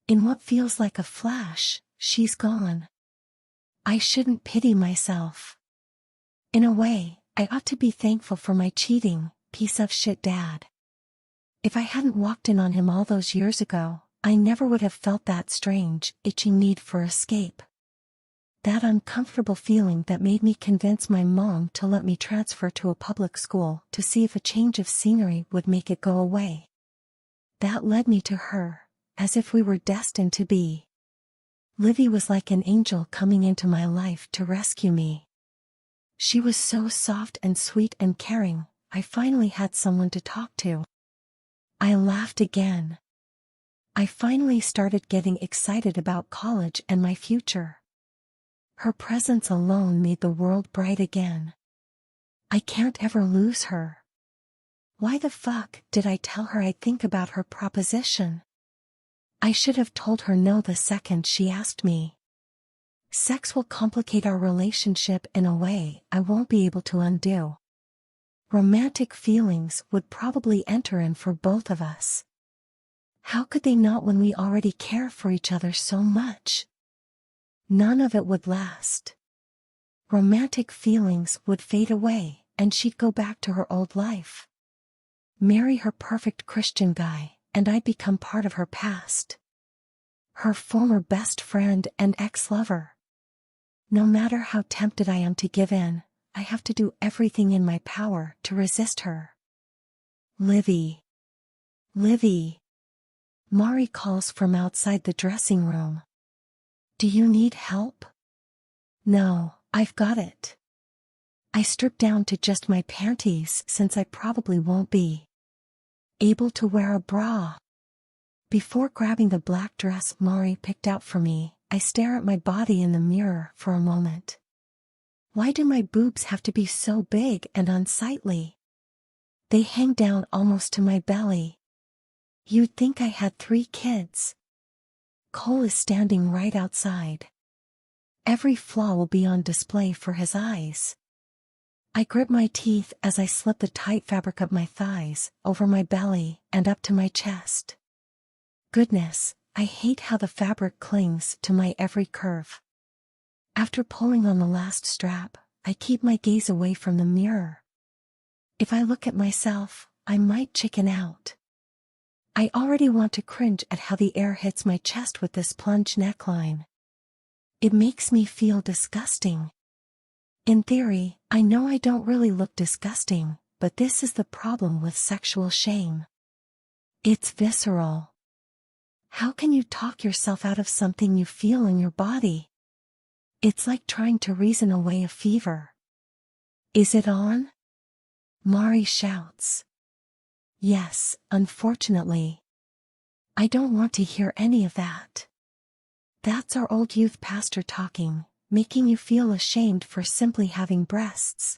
In what feels like a flash, she's gone. I shouldn't pity myself. In a way, I ought to be thankful for my cheating, piece of shit dad. If I hadn't walked in on him all those years ago, I never would have felt that strange, itching need for escape. That uncomfortable feeling that made me convince my mom to let me transfer to a public school to see if a change of scenery would make it go away. That led me to her, as if we were destined to be. Livy was like an angel coming into my life to rescue me. She was so soft and sweet and caring, I finally had someone to talk to. I laughed again. I finally started getting excited about college and my future. Her presence alone made the world bright again. I can't ever lose her. Why the fuck did I tell her I'd think about her proposition? I should have told her no the second she asked me. Sex will complicate our relationship in a way I won't be able to undo. Romantic feelings would probably enter in for both of us. How could they not when we already care for each other so much? None of it would last. Romantic feelings would fade away, and she'd go back to her old life. Marry her perfect Christian guy, and I'd become part of her past. Her former best friend and ex-lover. No matter how tempted I am to give in, I have to do everything in my power to resist her. Livy. Livy. Mari calls from outside the dressing room. Do you need help? No, I've got it. I strip down to just my panties since I probably won't be able to wear a bra. Before grabbing the black dress Mari picked out for me, I stare at my body in the mirror for a moment. Why do my boobs have to be so big and unsightly? They hang down almost to my belly. You'd think I had 3 kids. Cole is standing right outside. Every flaw will be on display for his eyes. I grip my teeth as I slip the tight fabric up my thighs, over my belly, and up to my chest. Goodness, I hate how the fabric clings to my every curve. After pulling on the last strap, I keep my gaze away from the mirror. If I look at myself, I might chicken out. I already want to cringe at how the air hits my chest with this plunge neckline. It makes me feel disgusting. In theory, I know I don't really look disgusting, but this is the problem with sexual shame. It's visceral. How can you talk yourself out of something you feel in your body? It's like trying to reason away a fever. Is it on? Mari shouts. Yes, unfortunately. I don't want to hear any of that. That's our old youth pastor talking, making you feel ashamed for simply having breasts.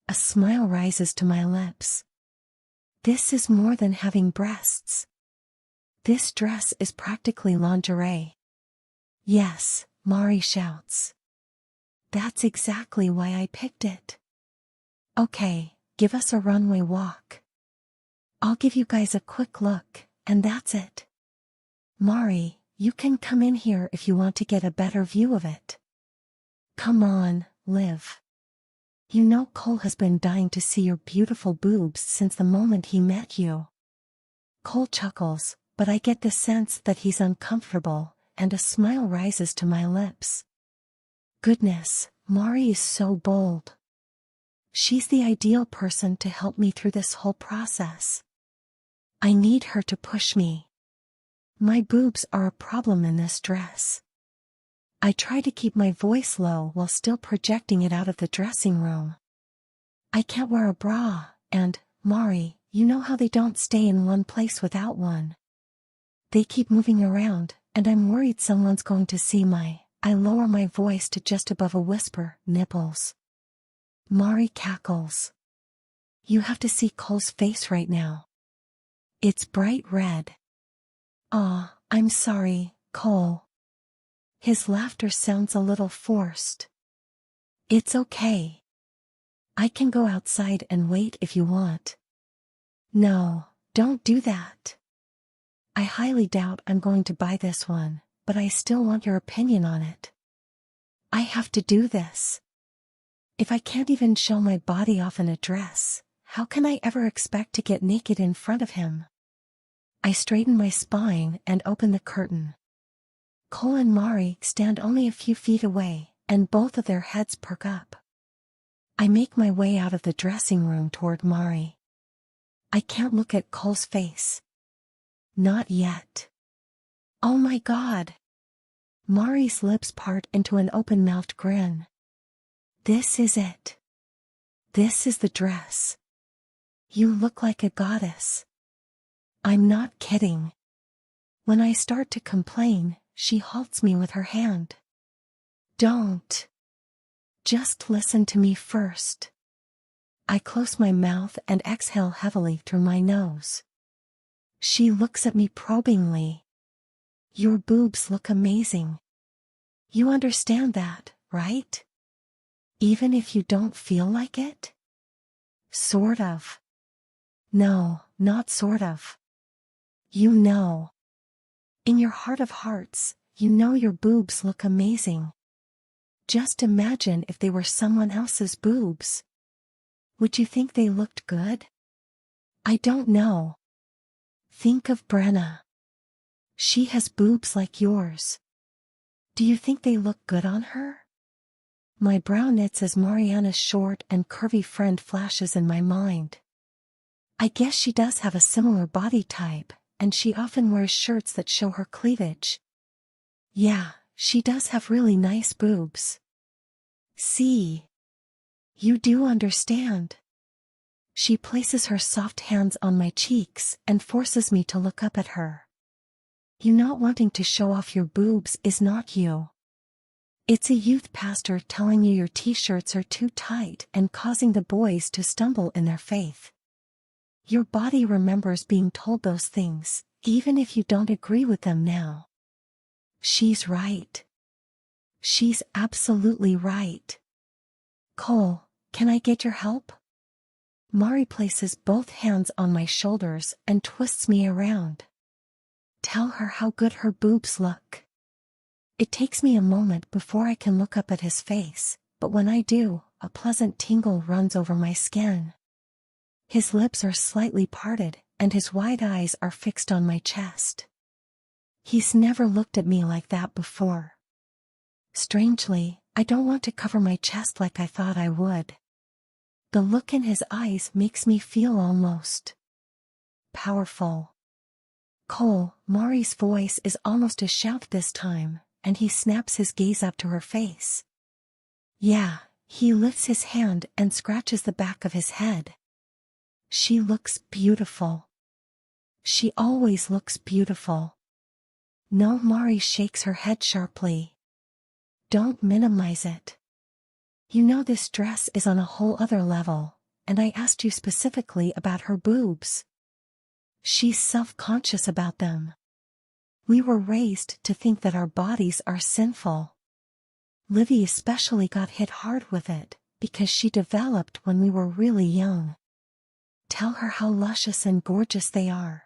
A smile rises to my lips. This is more than having breasts. This dress is practically lingerie. Yes, Mari shouts. That's exactly why I picked it. Okay, give us a runway walk. I'll give you guys a quick look, and that's it. Mari, you can come in here if you want to get a better view of it. Come on, Liv. You know Cole has been dying to see your beautiful boobs since the moment he met you. Cole chuckles, but I get the sense that he's uncomfortable, and a smile rises to my lips. Goodness, Mari is so bold. She's the ideal person to help me through this whole process. I need her to push me. My boobs are a problem in this dress. I try to keep my voice low while still projecting it out of the dressing room. I can't wear a bra, and, Mari, you know how they don't stay in one place without one. They keep moving around, and I'm worried someone's going to see I lower my voice to just above a whisper, nipples. Mari cackles. You have to see Cole's face right now. It's bright red. Aw, I'm sorry, Cole. His laughter sounds a little forced. It's okay. I can go outside and wait if you want. No, don't do that. I highly doubt I'm going to buy this one, but I still want your opinion on it. I have to do this. If I can't even show my body off in a dress, how can I ever expect to get naked in front of him? I straighten my spine and open the curtain. Cole and Mari stand only a few feet away, and both of their heads perk up. I make my way out of the dressing room toward Mari. I can't look at Cole's face. Not yet. Oh my God. Mari's lips part into an open-mouthed grin. This is it. This is the dress. You look like a goddess. I'm not kidding. When I start to complain, she halts me with her hand. Don't. Just listen to me first. I close my mouth and exhale heavily through my nose. She looks at me probingly. Your boobs look amazing. You understand that, right? Even if you don't feel like it? Sort of. No, not sort of. You know. In your heart of hearts, you know your boobs look amazing. Just imagine if they were someone else's boobs. Would you think they looked good? I don't know. Think of Brenna. She has boobs like yours. Do you think they look good on her? My brow knits as Mariana's short and curvy friend flashes in my mind. I guess she does have a similar body type, and she often wears shirts that show her cleavage. Yeah, she does have really nice boobs. See? You do understand. She places her soft hands on my cheeks and forces me to look up at her. You not wanting to show off your boobs is not you. It's a youth pastor telling you your t-shirts are too tight and causing the boys to stumble in their faith. Your body remembers being told those things, even if you don't agree with them now. She's right. She's absolutely right. Cole, can I get your help? Mari places both hands on my shoulders and twists me around. Tell her how good her boobs look. It takes me a moment before I can look up at his face, but when I do, a pleasant tingle runs over my skin. His lips are slightly parted, and his wide eyes are fixed on my chest. He's never looked at me like that before. Strangely, I don't want to cover my chest like I thought I would. The look in his eyes makes me feel almost powerful. Cole, Mari's voice is almost a shout this time, and he snaps his gaze up to her face. Yeah, he lifts his hand and scratches the back of his head. She looks beautiful. She always looks beautiful. No, Mari shakes her head sharply. Don't minimize it. You know this dress is on a whole other level, and I asked you specifically about her boobs. She's self-conscious about them. We were raised to think that our bodies are sinful. Livy especially got hit hard with it, because she developed when we were really young. Tell her how luscious and gorgeous they are.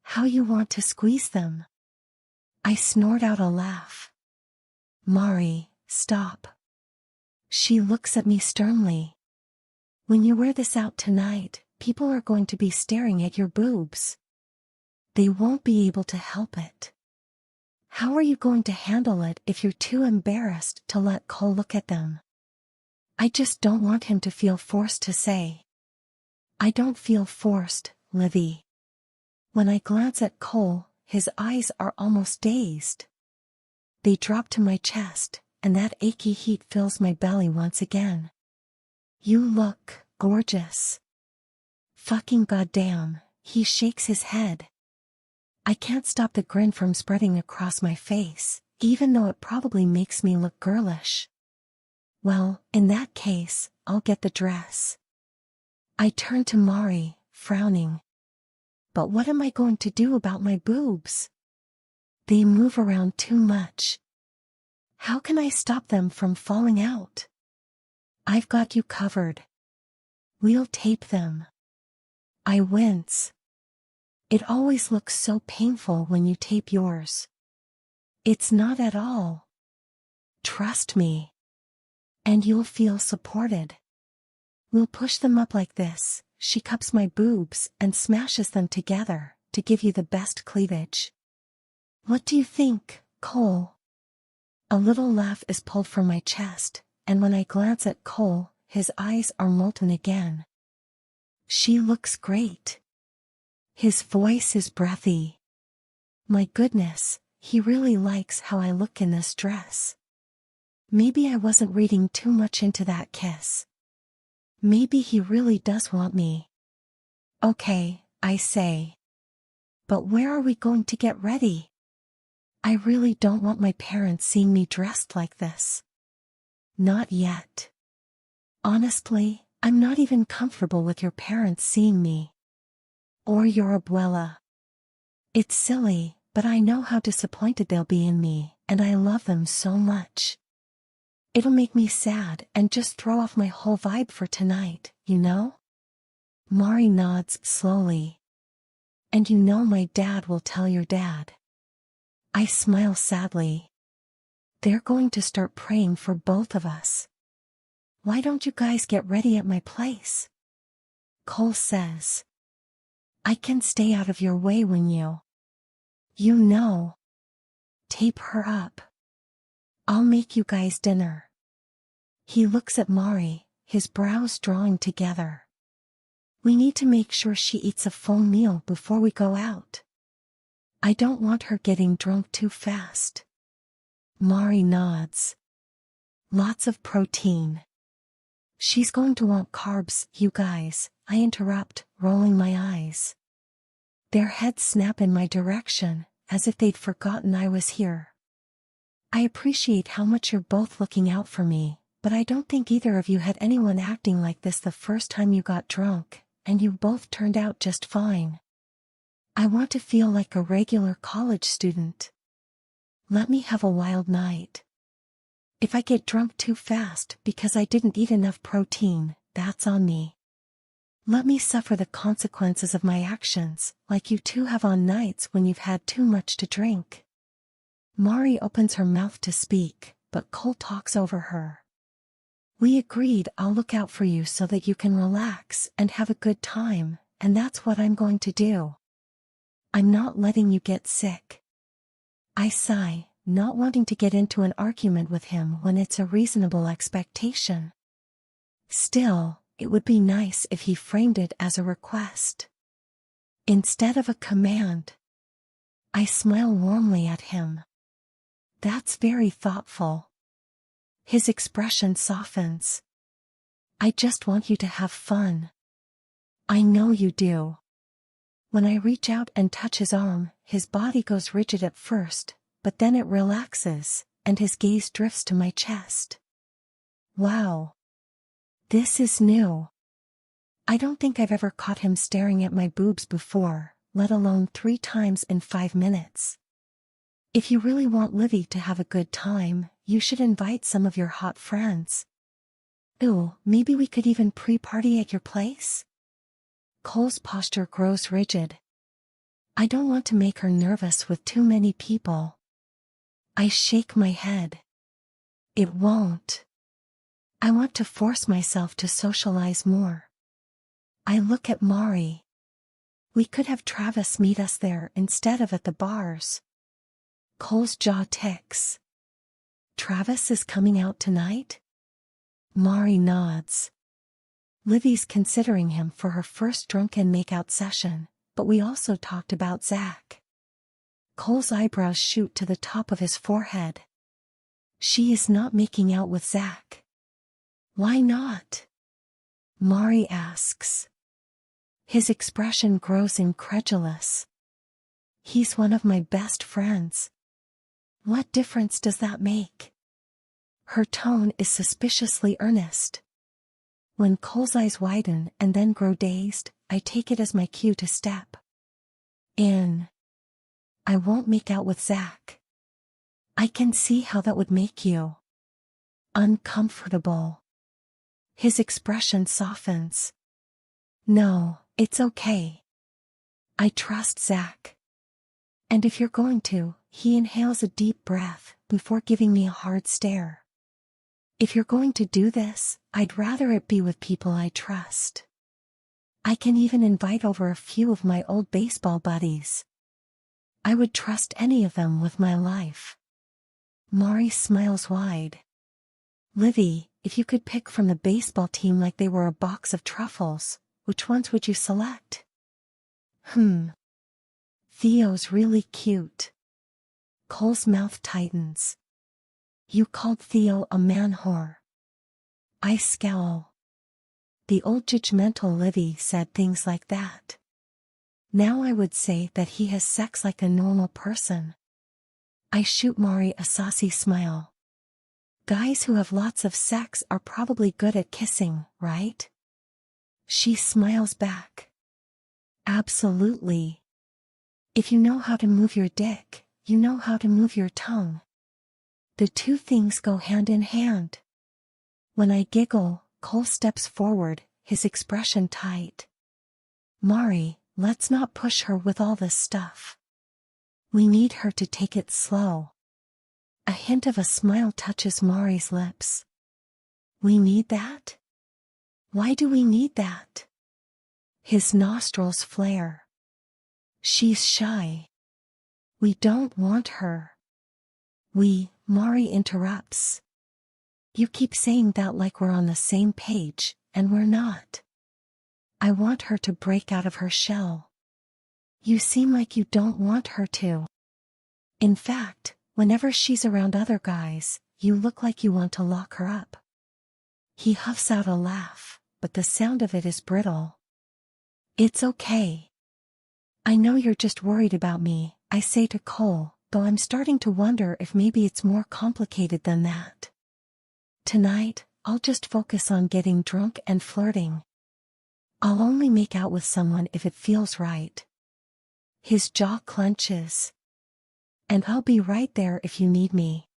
How you want to squeeze them. I snort out a laugh. Mari, stop. She looks at me sternly. When you wear this out tonight, people are going to be staring at your boobs. They won't be able to help it. How are you going to handle it if you're too embarrassed to let Cole look at them? I just don't want him to feel forced to say. I don't feel forced, Livy. When I glance at Cole, his eyes are almost dazed. They drop to my chest, and that achy heat fills my belly once again. You look gorgeous. Fucking goddamn, he shakes his head. I can't stop the grin from spreading across my face, even though it probably makes me look girlish. Well, in that case, I'll get the dress. I turn to Mari, frowning. But what am I going to do about my boobs? They move around too much. How can I stop them from falling out? I've got you covered. We'll tape them. I wince. It always looks so painful when you tape yours. It's not at all. Trust me. And you'll feel supported. We'll push them up like this. She cups my boobs and smashes them together to give you the best cleavage. What do you think, Cole? A little laugh is pulled from my chest, and when I glance at Cole, his eyes are molten again. She looks great. His voice is breathy. My goodness, he really likes how I look in this dress. Maybe I wasn't reading too much into that kiss. Maybe he really does want me. Okay, I say. But where are we going to get ready? I really don't want my parents seeing me dressed like this. Not yet. Honestly, I'm not even comfortable with your parents seeing me. Or your abuela. It's silly, but I know how disappointed they'll be in me, and I love them so much. It'll make me sad and just throw off my whole vibe for tonight, you know? Mari nods slowly. And you know my dad will tell your dad. I smile sadly. They're going to start praying for both of us. Why don't you guys get ready at my place? Cole says. I can stay out of your way when you know. Tape her up. I'll make you guys dinner. He looks at Mari, his brows drawing together. We need to make sure she eats a full meal before we go out. I don't want her getting drunk too fast. Mari nods. Lots of protein. She's going to want carbs, you guys, I interrupt, rolling my eyes. Their heads snap in my direction, as if they'd forgotten I was here. I appreciate how much you're both looking out for me, but I don't think either of you had anyone acting like this the first time you got drunk, and you both turned out just fine. I want to feel like a regular college student. Let me have a wild night. If I get drunk too fast because I didn't eat enough protein, that's on me. Let me suffer the consequences of my actions, like you two have on nights when you've had too much to drink. Mari opens her mouth to speak, but Cole talks over her. We agreed I'll look out for you so that you can relax and have a good time, and that's what I'm going to do. I'm not letting you get sick. I sigh, not wanting to get into an argument with him when it's a reasonable expectation. Still, it would be nice if he framed it as a request instead of a command. I smile warmly at him. That's very thoughtful. His expression softens. I just want you to have fun. I know you do. When I reach out and touch his arm, his body goes rigid at first, but then it relaxes, and his gaze drifts to my chest. Wow. This is new. I don't think I've ever caught him staring at my boobs before, let alone 3 times in 5 minutes. If you really want Livy to have a good time, you should invite some of your hot friends. Ooh, maybe we could even pre-party at your place? Cole's posture grows rigid. I don't want to make her nervous with too many people. I shake my head. It won't. I want to force myself to socialize more. I look at Mari. We could have Travis meet us there instead of at the bars. Cole's jaw ticks. Travis is coming out tonight? Mari nods. Livy's considering him for her first drunken makeout session, but we also talked about Zach. Cole's eyebrows shoot to the top of his forehead. She is not making out with Zach. Why not? Mari asks. His expression grows incredulous. He's one of my best friends. What difference does that make? Her tone is suspiciously earnest. When Cole's eyes widen and then grow dazed, I take it as my cue to step in. I won't make out with Zach. I can see how that would make you uncomfortable. His expression softens. No, it's okay. I trust Zach. And if you're going to, he inhales a deep breath before giving me a hard stare. If you're going to do this, I'd rather it be with people I trust. I can even invite over a few of my old baseball buddies. I would trust any of them with my life. Mari smiles wide. Livy, if you could pick from the baseball team like they were a box of truffles, which ones would you select? Theo's really cute. Cole's mouth tightens. You called Theo a man whore. I scowl. The old judgmental Livy said things like that. Now I would say that he has sex like a normal person. I shoot Mari a saucy smile. Guys who have lots of sex are probably good at kissing, right? She smiles back. Absolutely. If you know how to move your dick, you know how to move your tongue. The two things go hand in hand. When I giggle, Cole steps forward, his expression tight. Mari, let's not push her with all this stuff. We need her to take it slow. A hint of a smile touches Mari's lips. We need that? Why do we need that? His nostrils flare. She's shy. We don't want her. Mari interrupts. You keep saying that like we're on the same page, and we're not. I want her to break out of her shell. You seem like you don't want her to. In fact, whenever she's around other guys, you look like you want to lock her up. He huffs out a laugh, but the sound of it is brittle. It's okay. I know you're just worried about me, I say to Cole, though I'm starting to wonder if maybe it's more complicated than that. Tonight, I'll just focus on getting drunk and flirting. I'll only make out with someone if it feels right. His jaw clenches. And I'll be right there if you need me.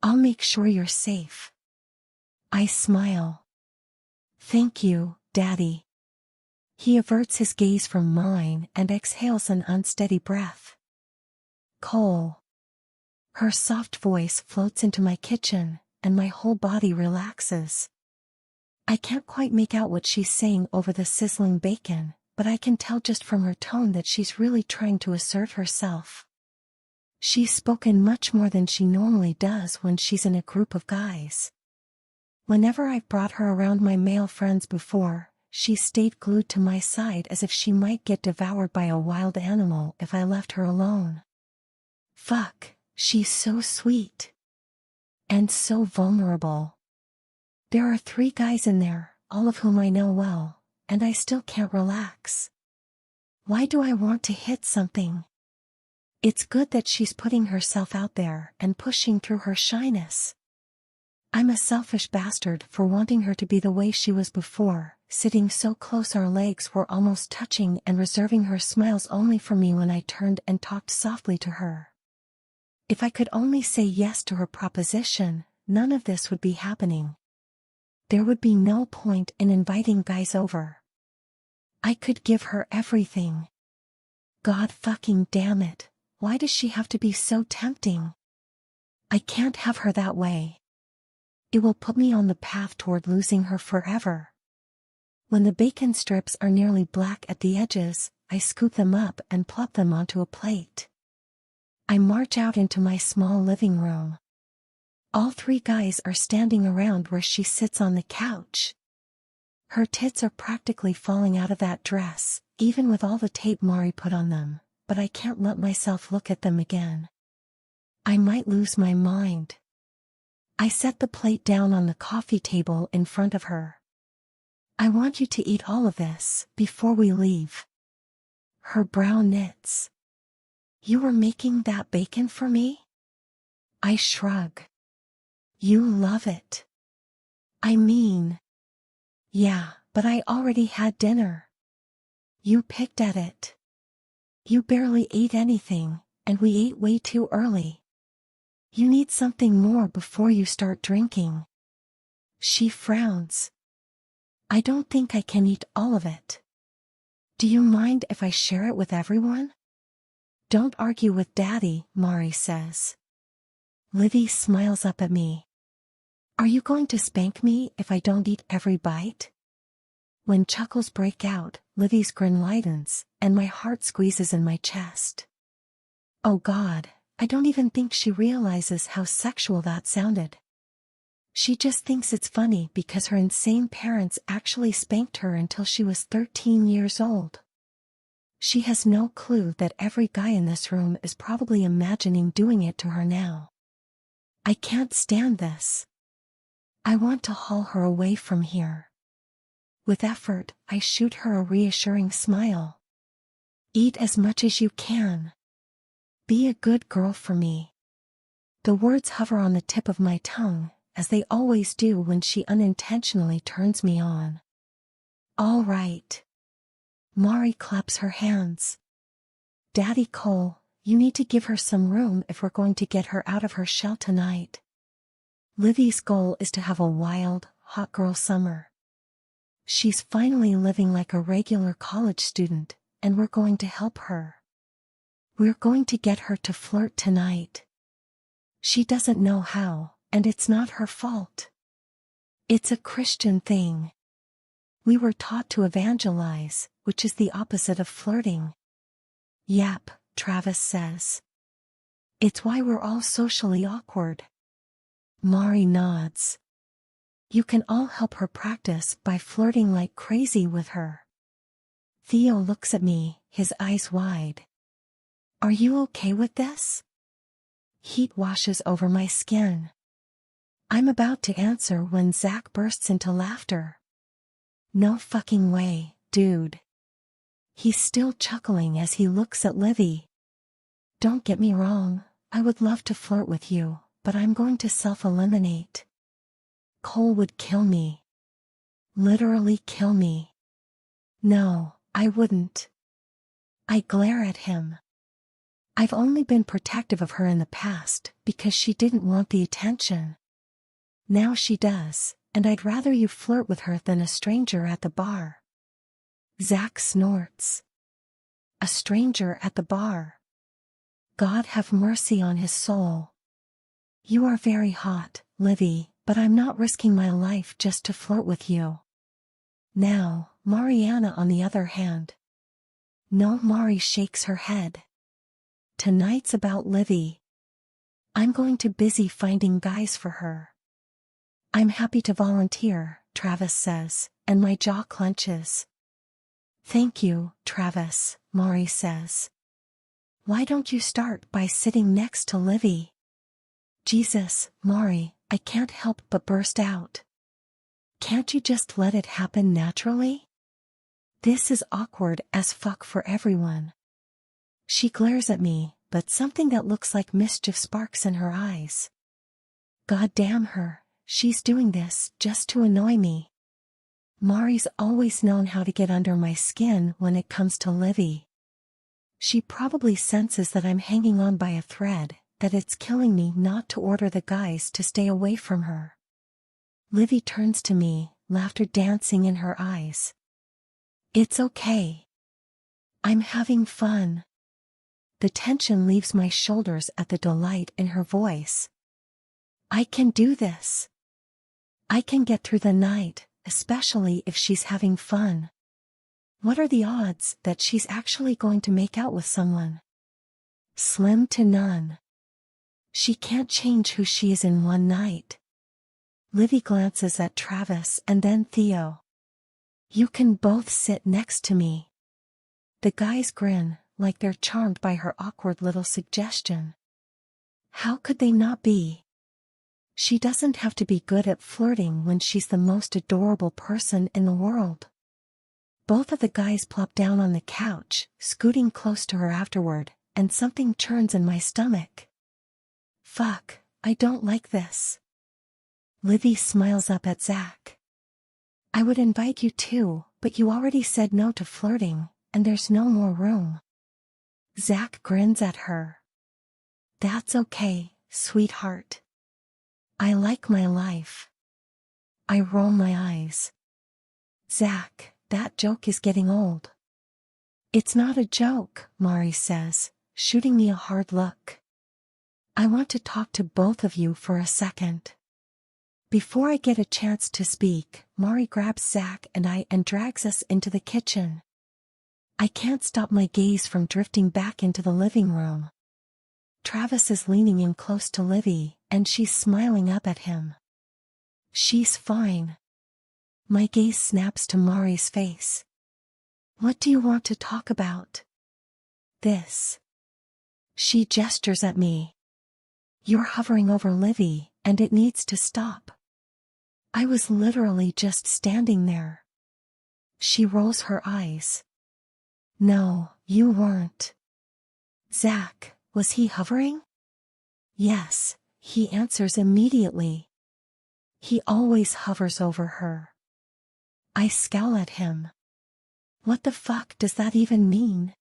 I'll make sure you're safe. I smile. Thank you, Daddy. He averts his gaze from mine and exhales an unsteady breath. Cole. Her soft voice floats into my kitchen, and my whole body relaxes. I can't quite make out what she's saying over the sizzling bacon, but I can tell just from her tone that she's really trying to assert herself. She's spoken much more than she normally does when she's in a group of guys. Whenever I've brought her around my male friends before, she's stayed glued to my side as if she might get devoured by a wild animal if I left her alone. Fuck, she's so sweet. And so vulnerable. There are 3 guys in there, all of whom I know well, and I still can't relax. Why do I want to hit something? It's good that she's putting herself out there and pushing through her shyness. I'm a selfish bastard for wanting her to be the way she was before, sitting so close our legs were almost touching and reserving her smiles only for me when I turned and talked softly to her. If I could only say yes to her proposition, none of this would be happening. There would be no point in inviting guys over. I could give her everything. God fucking damn it, why does she have to be so tempting? I can't have her that way. It will put me on the path toward losing her forever. When the bacon strips are nearly black at the edges, I scoop them up and plop them onto a plate. I march out into my small living room. All 3 guys are standing around where she sits on the couch. Her tits are practically falling out of that dress, even with all the tape Mari put on them, but I can't let myself look at them again. I might lose my mind. I set the plate down on the coffee table in front of her. I want you to eat all of this before we leave. Her brow knits. You were making that bacon for me? I shrug. You love it. I mean. Yeah, but I already had dinner. You picked at it. You barely ate anything, and we ate way too early. You need something more before you start drinking. She frowns. I don't think I can eat all of it. Do you mind if I share it with everyone? Don't argue with Daddy, Mari says. Livy smiles up at me. Are you going to spank me if I don't eat every bite? When chuckles break out, Livy's grin lightens, and my heart squeezes in my chest. Oh God, I don't even think she realizes how sexual that sounded. She just thinks it's funny because her insane parents actually spanked her until she was 13 years old. She has no clue that every guy in this room is probably imagining doing it to her now. I can't stand this. I want to haul her away from here. With effort, I shoot her a reassuring smile. Eat as much as you can. Be a good girl for me. The words hover on the tip of my tongue, as they always do when she unintentionally turns me on. All right. Mari claps her hands. Daddy Cole, you need to give her some room if we're going to get her out of her shell tonight. Livy's goal is to have a wild, hot girl summer. She's finally living like a regular college student, and we're going to help her. We're going to get her to flirt tonight. She doesn't know how, and it's not her fault. It's a Christian thing. We were taught to evangelize, which is the opposite of flirting. Yep, Travis says. It's why we're all socially awkward. Mari nods. You can all help her practice by flirting like crazy with her. Theo looks at me, his eyes wide. Are you okay with this? Heat washes over my skin. I'm about to answer when Zach bursts into laughter. No fucking way, dude. He's still chuckling as he looks at Livy. Don't get me wrong, I would love to flirt with you, but I'm going to self-eliminate. Cole would kill me. Literally kill me. No, I wouldn't. I glare at him. I've only been protective of her in the past because she didn't want the attention. Now she does, and I'd rather you flirt with her than a stranger at the bar. Zach snorts. A stranger at the bar. God have mercy on his soul. You are very hot, Livy, but I'm not risking my life just to flirt with you. Now, Mariana on the other hand. No, Mari shakes her head. Tonight's about Livy. I'm going to busy finding guys for her. I'm happy to volunteer, Travis says, and my jaw clenches. Thank you, Travis, Mari says. Why don't you start by sitting next to Livy? Jesus, Mari, I can't help but burst out. Can't you just let it happen naturally? This is awkward as fuck for everyone. She glares at me, but something that looks like mischief sparks in her eyes. God damn her, she's doing this just to annoy me. Mari's always known how to get under my skin when it comes to Livy. She probably senses that I'm hanging on by a thread, that it's killing me not to order the guys to stay away from her. Livy turns to me, laughter dancing in her eyes. It's okay. I'm having fun. The tension leaves my shoulders at the delight in her voice. I can do this. I can get through the night, especially if she's having fun. What are the odds that she's actually going to make out with someone? Slim to none. She can't change who she is in one night. Livy glances at Travis and then Theo. You can both sit next to me. The guys grin, like they're charmed by her awkward little suggestion. How could they not be? She doesn't have to be good at flirting when she's the most adorable person in the world. Both of the guys plop down on the couch, scooting close to her afterward, and something churns in my stomach. Fuck, I don't like this. Livy smiles up at Zach. I would invite you too, but you already said no to flirting, and there's no more room. Zach grins at her. That's okay, sweetheart. I like my life. I roll my eyes. Zach, that joke is getting old. It's not a joke, Mari says, shooting me a hard look. I want to talk to both of you for a second. Before I get a chance to speak, Mari grabs Zach and I and drags us into the kitchen. I can't stop my gaze from drifting back into the living room. Travis is leaning in close to Livy, and she's smiling up at him. She's fine. My gaze snaps to Mari's face. What do you want to talk about? This. She gestures at me. You're hovering over Livy, and it needs to stop. I was literally just standing there. She rolls her eyes. No, you weren't. Zach, was he hovering? Yes, he answers immediately. He always hovers over her. I scowl at him. What the fuck does that even mean?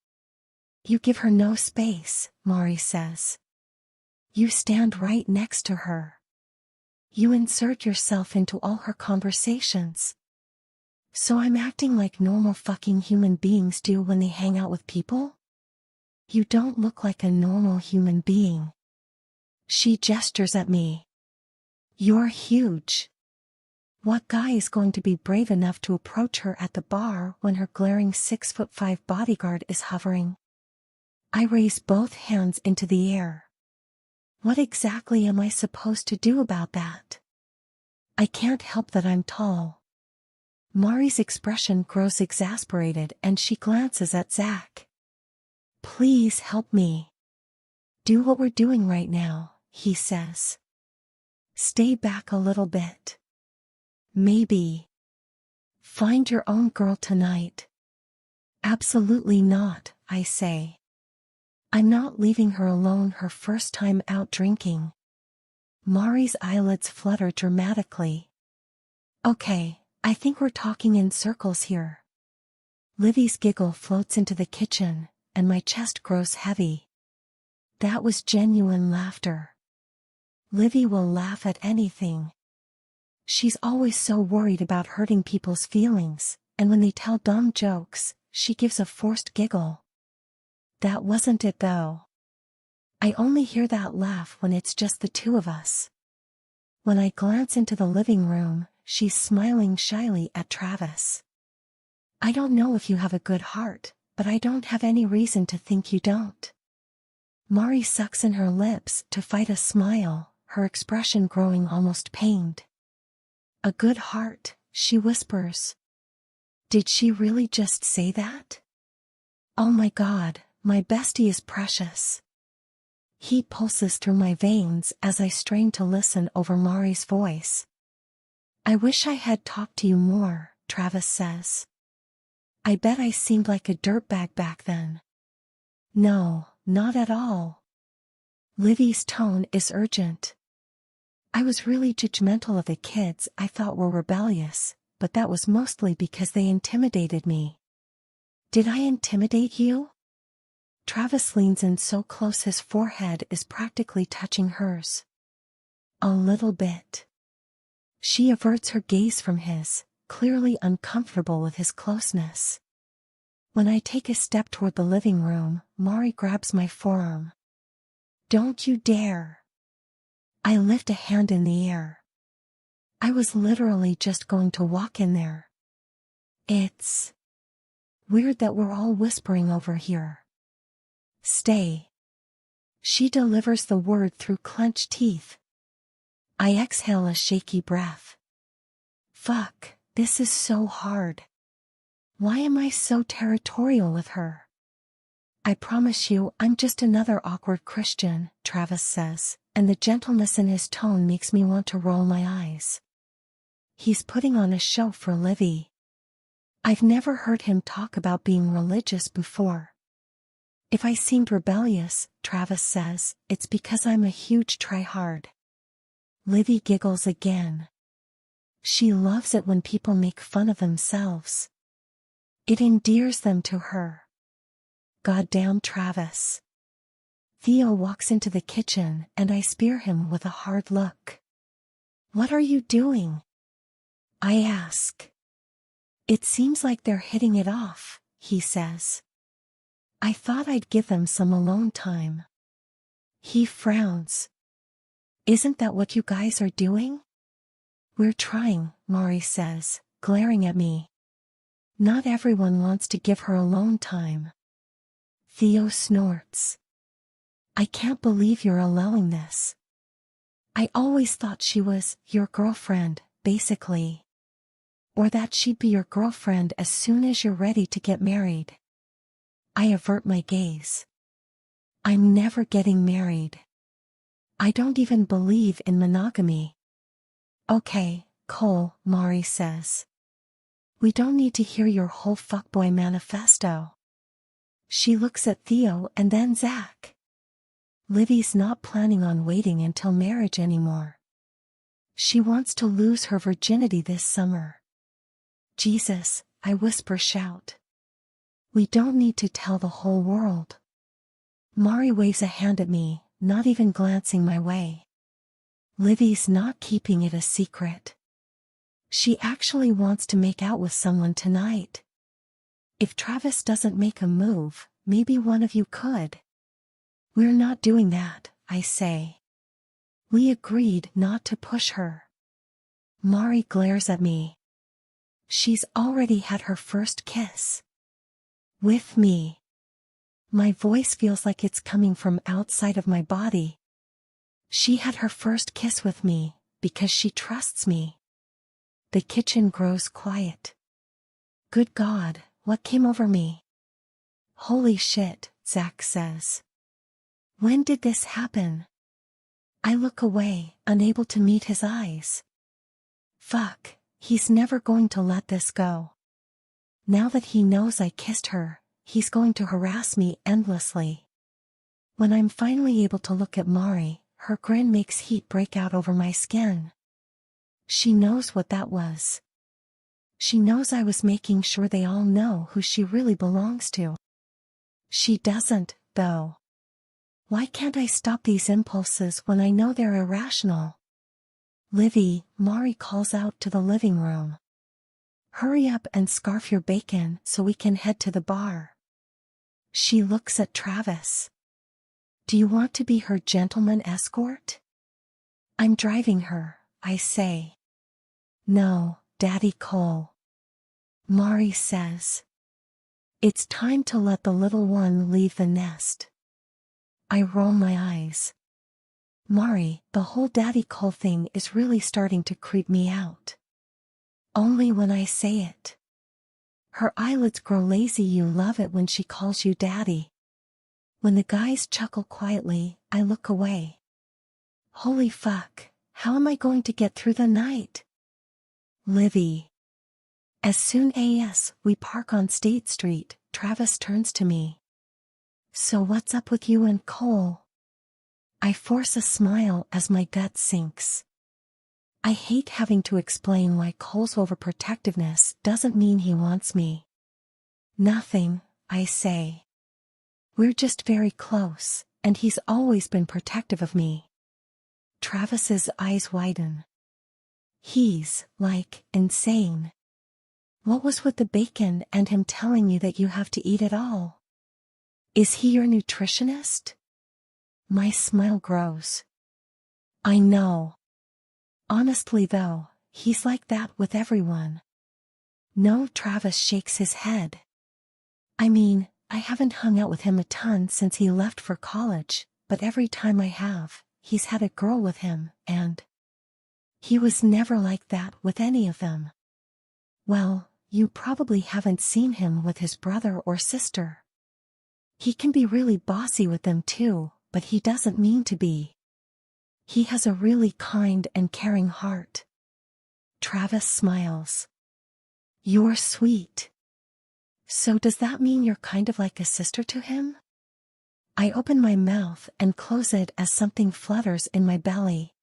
You give her no space, Mari says. You stand right next to her. You insert yourself into all her conversations. So I'm acting like normal fucking human beings do when they hang out with people? You don't look like a normal human being. She gestures at me. You're huge. What guy is going to be brave enough to approach her at the bar when her glaring 6'5" bodyguard is hovering? I raise both hands into the air. What exactly am I supposed to do about that? I can't help that I'm tall. Mari's expression grows exasperated and she glances at Zach. Please help me. Do what we're doing right now, he says. Stay back a little bit. Maybe. Find your own girl tonight. Absolutely not, I say. I'm not leaving her alone her first time out drinking. Mari's eyelids flutter dramatically. Okay, I think we're talking in circles here. Livy's giggle floats into the kitchen, and my chest grows heavy. That was genuine laughter. Livy will laugh at anything. She's always so worried about hurting people's feelings, and when they tell dumb jokes, she gives a forced giggle. That wasn't it though. I only hear that laugh when it's just the two of us. When I glance into the living room, she's smiling shyly at Travis. I don't know if you have a good heart, but I don't have any reason to think you don't. Mari sucks in her lips to fight a smile, her expression growing almost pained. A good heart, she whispers. Did she really just say that? Oh my God, my bestie is precious. Heat pulses through my veins as I strain to listen over Mari's voice. I wish I had talked to you more, Travis says. I bet I seemed like a dirtbag back then. No, not at all. Livy's tone is urgent. I was really judgmental of the kids I thought were rebellious, but that was mostly because they intimidated me. Did I intimidate you? Travis leans in so close his forehead is practically touching hers. A little bit. She averts her gaze from his, clearly uncomfortable with his closeness. When I take a step toward the living room, Mari grabs my forearm. Don't you dare. I lift a hand in the air. I was literally just going to walk in there. It's weird that we're all whispering over here. Stay. She delivers the word through clenched teeth. I exhale a shaky breath. Fuck, this is so hard. Why am I so territorial with her? I promise you I'm just another awkward Christian, Travis says, and the gentleness in his tone makes me want to roll my eyes. He's putting on a show for Livy. I've never heard him talk about being religious before. If I seemed rebellious, Travis says, it's because I'm a huge tryhard. Livy giggles again. She loves it when people make fun of themselves. It endears them to her. Goddamn Travis. Theo walks into the kitchen and I spear him with a hard look. What are you doing? I ask. It seems like they're hitting it off, he says. I thought I'd give them some alone time. He frowns. Isn't that what you guys are doing? We're trying, Mari says, glaring at me. Not everyone wants to give her alone time. Theo snorts. I can't believe you're allowing this. I always thought she was your girlfriend, basically. Or that she'd be your girlfriend as soon as you're ready to get married. I avert my gaze. I'm never getting married. I don't even believe in monogamy. Okay, Cole, Mari says. We don't need to hear your whole fuckboy manifesto. She looks at Theo and then Zach. Livy's not planning on waiting until marriage anymore. She wants to lose her virginity this summer. Jesus, I whisper shout. We don't need to tell the whole world. Mari waves a hand at me, not even glancing my way. Livy's not keeping it a secret. She actually wants to make out with someone tonight. If Travis doesn't make a move, maybe one of you could. We're not doing that, I say. We agreed not to push her. Mari glares at me. She's already had her first kiss. With me. My voice feels like it's coming from outside of my body. She had her first kiss with me, because she trusts me. The kitchen grows quiet. Good God, what came over me? Holy shit, Zach says. When did this happen? I look away, unable to meet his eyes. Fuck, he's never going to let this go. Now that he knows I kissed her, he's going to harass me endlessly. When I'm finally able to look at Mari, her grin makes heat break out over my skin. She knows what that was. She knows I was making sure they all know who she really belongs to. She doesn't, though. Why can't I stop these impulses when I know they're irrational? Livy, Mari calls out to the living room. Hurry up and scarf your bacon so we can head to the bar. She looks at Travis. Do you want to be her gentleman escort? I'm driving her, I say. No, Daddy Cole. Mari says. It's time to let the little one leave the nest. I roll my eyes. Mari, the whole Daddy Cole thing is really starting to creep me out. Only when I say it. Her eyelids grow lazy. You love it when she calls you Daddy. When the guys chuckle quietly, I look away. Holy fuck, how am I going to get through the night? Livy. As soon as we park on State Street, Travis turns to me. So what's up with you and Cole? I force a smile as my gut sinks. I hate having to explain why Cole's overprotectiveness doesn't mean he wants me. Nothing, I say. We're just very close, and he's always been protective of me. Travis's eyes widen. He's, like, insane. What was with the bacon and him telling you that you have to eat it all? Is he your nutritionist? My smile grows. I know. Honestly though, he's like that with everyone. No, Travis shakes his head. I mean, I haven't hung out with him a ton since he left for college, but every time I have, he's had a girl with him, and he was never like that with any of them. Well, you probably haven't seen him with his brother or sister. He can be really bossy with them too, but he doesn't mean to be. He has a really kind and caring heart. Travis smiles. You're sweet. So does that mean you're kind of like a sister to him? I open my mouth and close it as something flutters in my belly.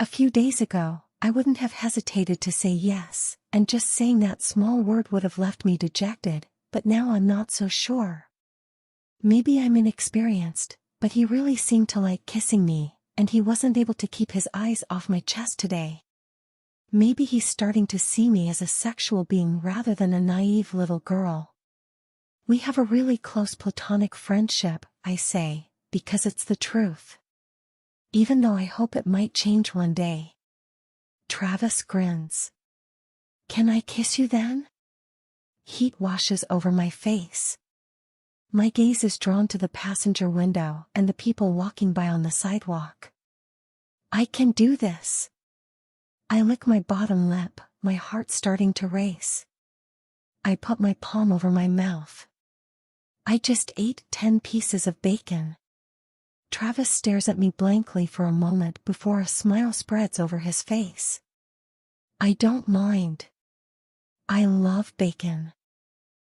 A few days ago, I wouldn't have hesitated to say yes, and just saying that small word would have left me dejected, but now I'm not so sure. Maybe I'm inexperienced, but he really seemed to like kissing me, and he wasn't able to keep his eyes off my chest today. Maybe he's starting to see me as a sexual being rather than a naive little girl. We have a really close platonic friendship, I say, because it's the truth. Even though I hope it might change one day. Travis grins. Can I kiss you then? Heat washes over my face. My gaze is drawn to the passenger window and the people walking by on the sidewalk. I can do this. I lick my bottom lip, my heart starting to race. I put my palm over my mouth. I just ate 10 pieces of bacon. Travis stares at me blankly for a moment before a smile spreads over his face. I don't mind. I love bacon.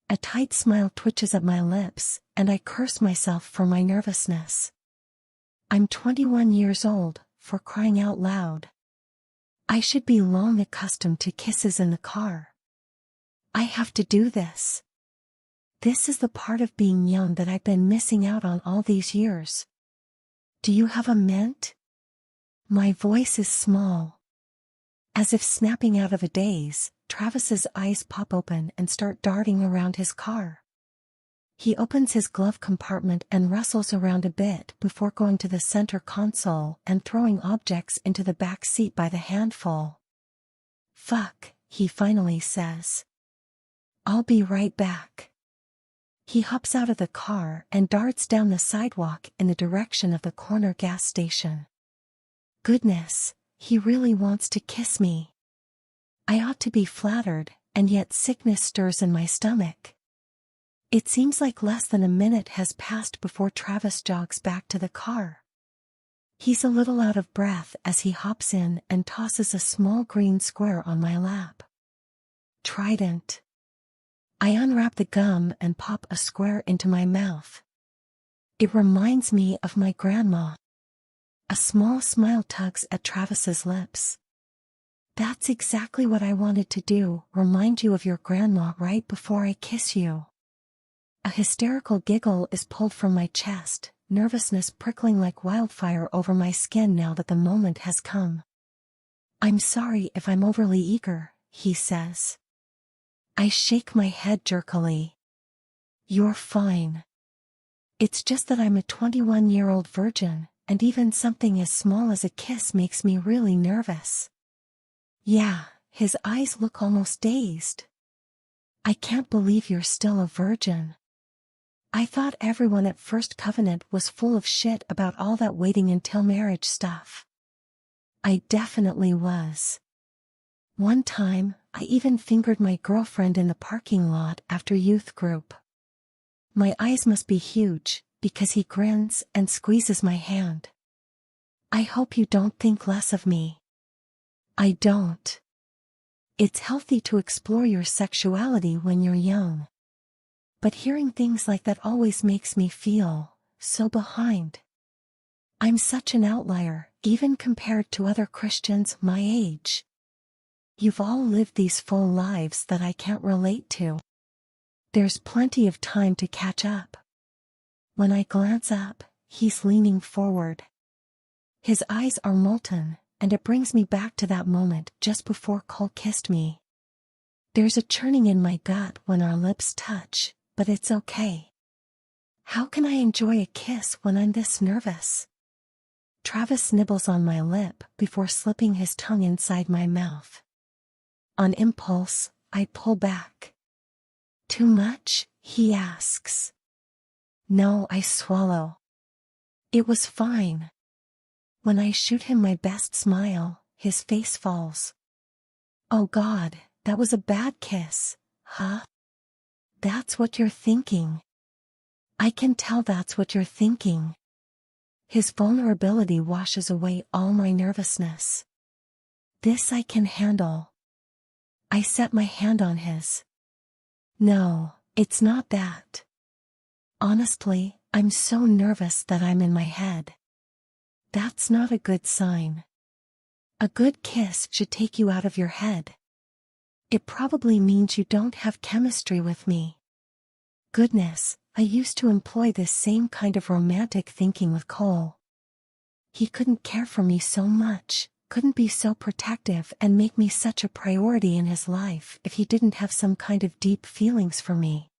A tight smile twitches at my lips, and I curse myself for my nervousness. I'm 21 years old, for crying out loud. I should be long accustomed to kisses in the car. I have to do this. This is the part of being young that I've been missing out on all these years. Do you have a mint? My voice is small. As if snapping out of a daze, Travis's eyes pop open and start darting around his car. He opens his glove compartment and rustles around a bit before going to the center console and throwing objects into the back seat by the handful. Fuck, he finally says. I'll be right back. He hops out of the car and darts down the sidewalk in the direction of the corner gas station. Goodness, he really wants to kiss me. I ought to be flattered, and yet sickness stirs in my stomach. It seems like less than a minute has passed before Travis jogs back to the car. He's a little out of breath as he hops in and tosses a small green square on my lap. Trident. I unwrap the gum and pop a square into my mouth. It reminds me of my grandma. A small smile tugs at Travis's lips. That's exactly what I wanted to do, remind you of your grandma right before I kiss you. A hysterical giggle is pulled from my chest, nervousness prickling like wildfire over my skin now that the moment has come. I'm sorry if I'm overly eager, he says. I shake my head jerkily. You're fine. It's just that I'm a 21-year-old virgin, and even something as small as a kiss makes me really nervous. Yeah, his eyes look almost dazed. I can't believe you're still a virgin. I thought everyone at First Covenant was full of shit about all that waiting until marriage stuff. I definitely was. One time, I even fingered my girlfriend in the parking lot after youth group. My eyes must be huge, because he grins and squeezes my hand. I hope you don't think less of me. I don't. It's healthy to explore your sexuality when you're young. But hearing things like that always makes me feel so behind. I'm such an outlier, even compared to other Christians my age. You've all lived these full lives that I can't relate to. There's plenty of time to catch up. When I glance up, he's leaning forward. His eyes are molten, and it brings me back to that moment just before Cole kissed me. There's a churning in my gut when our lips touch, but it's okay. How can I enjoy a kiss when I'm this nervous? Travis nibbles on my lip before slipping his tongue inside my mouth. On impulse, I pull back. Too much? He asks. No, I swallow. It was fine. When I shoot him my best smile, his face falls. Oh God, that was a bad kiss, huh? That's what you're thinking. I can tell that's what you're thinking. His vulnerability washes away all my nervousness. This I can handle. I set my hand on his. No, it's not that. Honestly, I'm so nervous that I'm in my head. That's not a good sign. A good kiss should take you out of your head. It probably means you don't have chemistry with me. Goodness, I used to employ this same kind of romantic thinking with Cole. He couldn't care for me so much, couldn't be so protective and make me such a priority in his life if he didn't have some kind of deep feelings for me.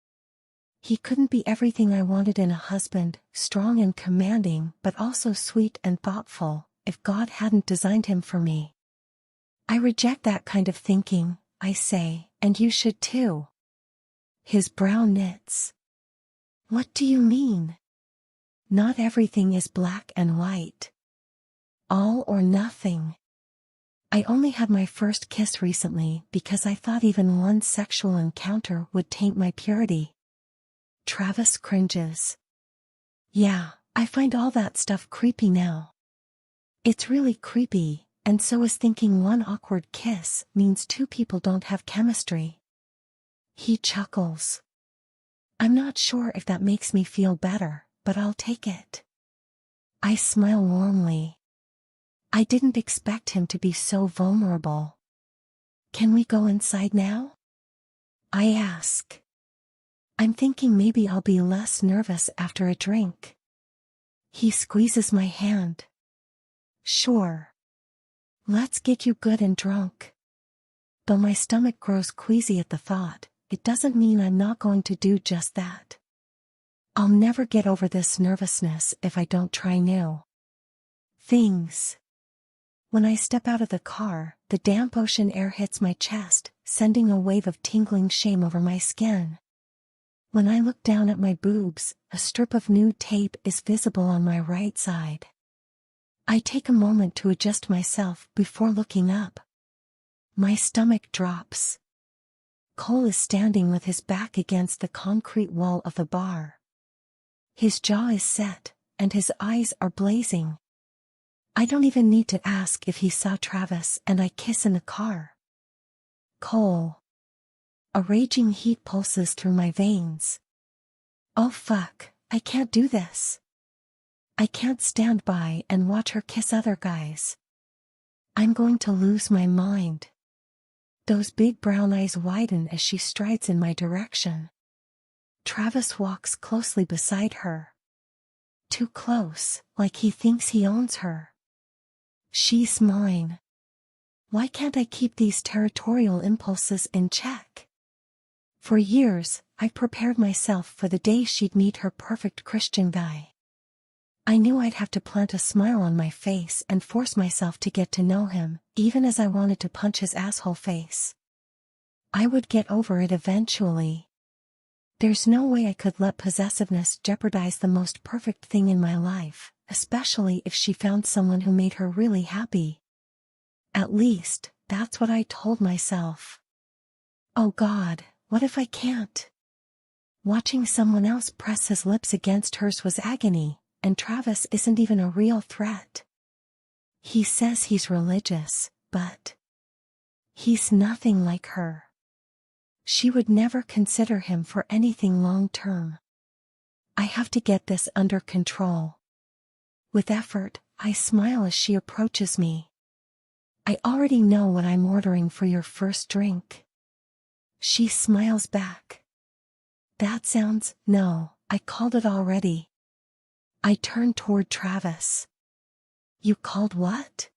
He couldn't be everything I wanted in a husband, strong and commanding but also sweet and thoughtful, if God hadn't designed him for me. I reject that kind of thinking, I say, and you should too. His brow knits. What do you mean? Not everything is black and white. All or nothing. I only had my first kiss recently because I thought even one sexual encounter would taint my purity. Travis cringes. Yeah, I find all that stuff creepy now. It's really creepy, and so is thinking one awkward kiss means two people don't have chemistry. He chuckles. I'm not sure if that makes me feel better, but I'll take it. I smile warmly. I didn't expect him to be so vulnerable. Can we go inside now? I ask. I'm thinking maybe I'll be less nervous after a drink. He squeezes my hand. Sure. Let's get you good and drunk. Though my stomach grows queasy at the thought, it doesn't mean I'm not going to do just that. I'll never get over this nervousness if I don't try new things. When I step out of the car, the damp ocean air hits my chest, sending a wave of tingling shame over my skin. When I look down at my boobs, a strip of nude tape is visible on my right side. I take a moment to adjust myself before looking up. My stomach drops. Cole is standing with his back against the concrete wall of the bar. His jaw is set, and his eyes are blazing. I don't even need to ask if he saw Travis and I kiss in the car. Cole. A raging heat pulses through my veins. Oh fuck, I can't do this. I can't stand by and watch her kiss other guys. I'm going to lose my mind. Those big brown eyes widen as she strides in my direction. Travis walks closely beside her. Too close, like he thinks he owns her. She's mine. Why can't I keep these territorial impulses in check? For years, I prepared myself for the day she'd meet her perfect Christian guy. I knew I'd have to plant a smile on my face and force myself to get to know him, even as I wanted to punch his asshole face. I would get over it eventually. There's no way I could let possessiveness jeopardize the most perfect thing in my life, especially if she found someone who made her really happy. At least, that's what I told myself. Oh God, what if I can't? Watching someone else press his lips against hers was agony, and Travis isn't even a real threat. He says he's religious, but he's nothing like her. She would never consider him for anything long-term. I have to get this under control. With effort, I smile as she approaches me. I already know what I'm ordering for your first drink. She smiles back. That sounds, no, I called it already. I turn toward Travis. You called what?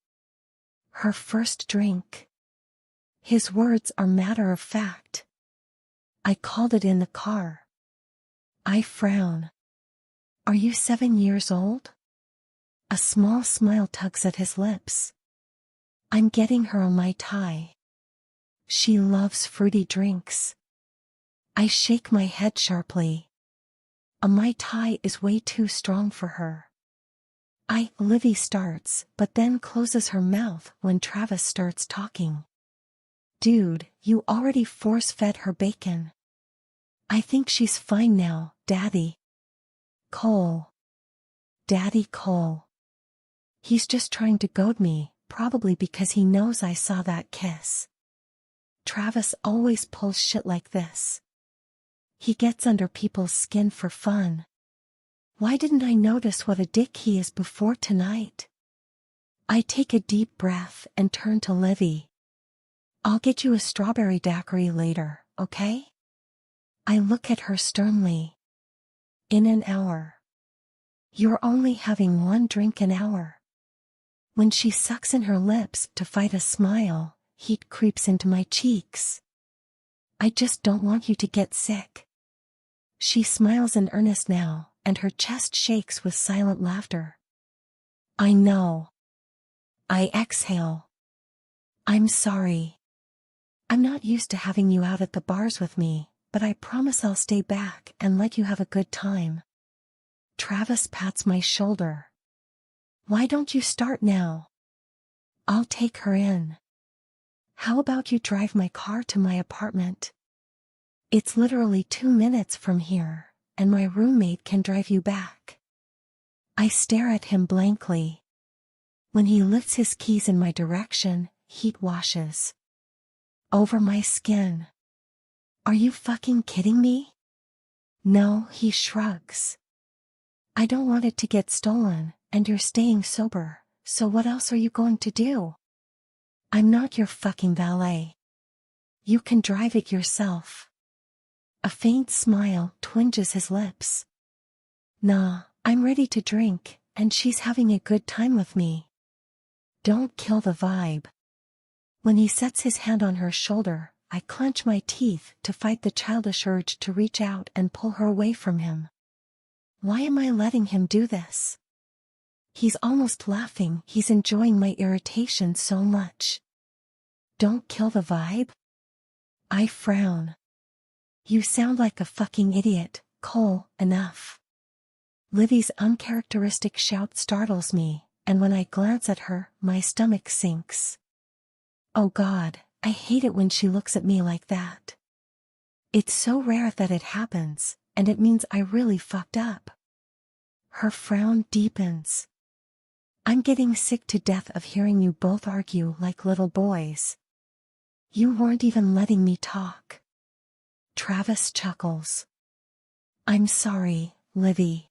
Her first drink. His words are matter of fact. I called it in the car. I frown. Are you 7 years old? A small smile tugs at his lips. I'm getting her a Mai Tai. She loves fruity drinks. I shake my head sharply. A Mai Tai is way too strong for her. Livy starts, but then closes her mouth when Travis starts talking. Dude, you already force-fed her bacon. I think she's fine now, Daddy. Cole. Daddy Cole. He's just trying to goad me, probably because he knows I saw that kiss. Travis always pulls shit like this. He gets under people's skin for fun. Why didn't I notice what a dick he is before tonight? I take a deep breath and turn to Livy. I'll get you a strawberry daiquiri later, okay? I look at her sternly. In an hour. You're only having one drink an hour. When she sucks in her lips to fight a smile, heat creeps into my cheeks. I just don't want you to get sick. She smiles in earnest now, and her chest shakes with silent laughter. I know. I exhale. I'm sorry. I'm not used to having you out at the bars with me, but I promise I'll stay back and let you have a good time. Travis pats my shoulder. Why don't you start now? I'll take her in. How about you drive my car to my apartment? It's literally 2 minutes from here, and my roommate can drive you back. I stare at him blankly. When he lifts his keys in my direction, heat washes over my skin. Are you fucking kidding me? No, he shrugs. I don't want it to get stolen, and you're staying sober, so what else are you going to do? I'm not your fucking valet. You can drive it yourself. A faint smile twinges his lips. Nah, I'm ready to drink, and she's having a good time with me. Don't kill the vibe. When he sets his hand on her shoulder, I clench my teeth to fight the childish urge to reach out and pull her away from him. Why am I letting him do this? He's almost laughing, he's enjoying my irritation so much. Don't kill the vibe? I frown. You sound like a fucking idiot, Cole, enough. Livy's uncharacteristic shout startles me, and when I glance at her, my stomach sinks. Oh God, I hate it when she looks at me like that. It's so rare that it happens, and it means I really fucked up. Her frown deepens. I'm getting sick to death of hearing you both argue like little boys. You weren't even letting me talk. Travis chuckles. I'm sorry, Livy.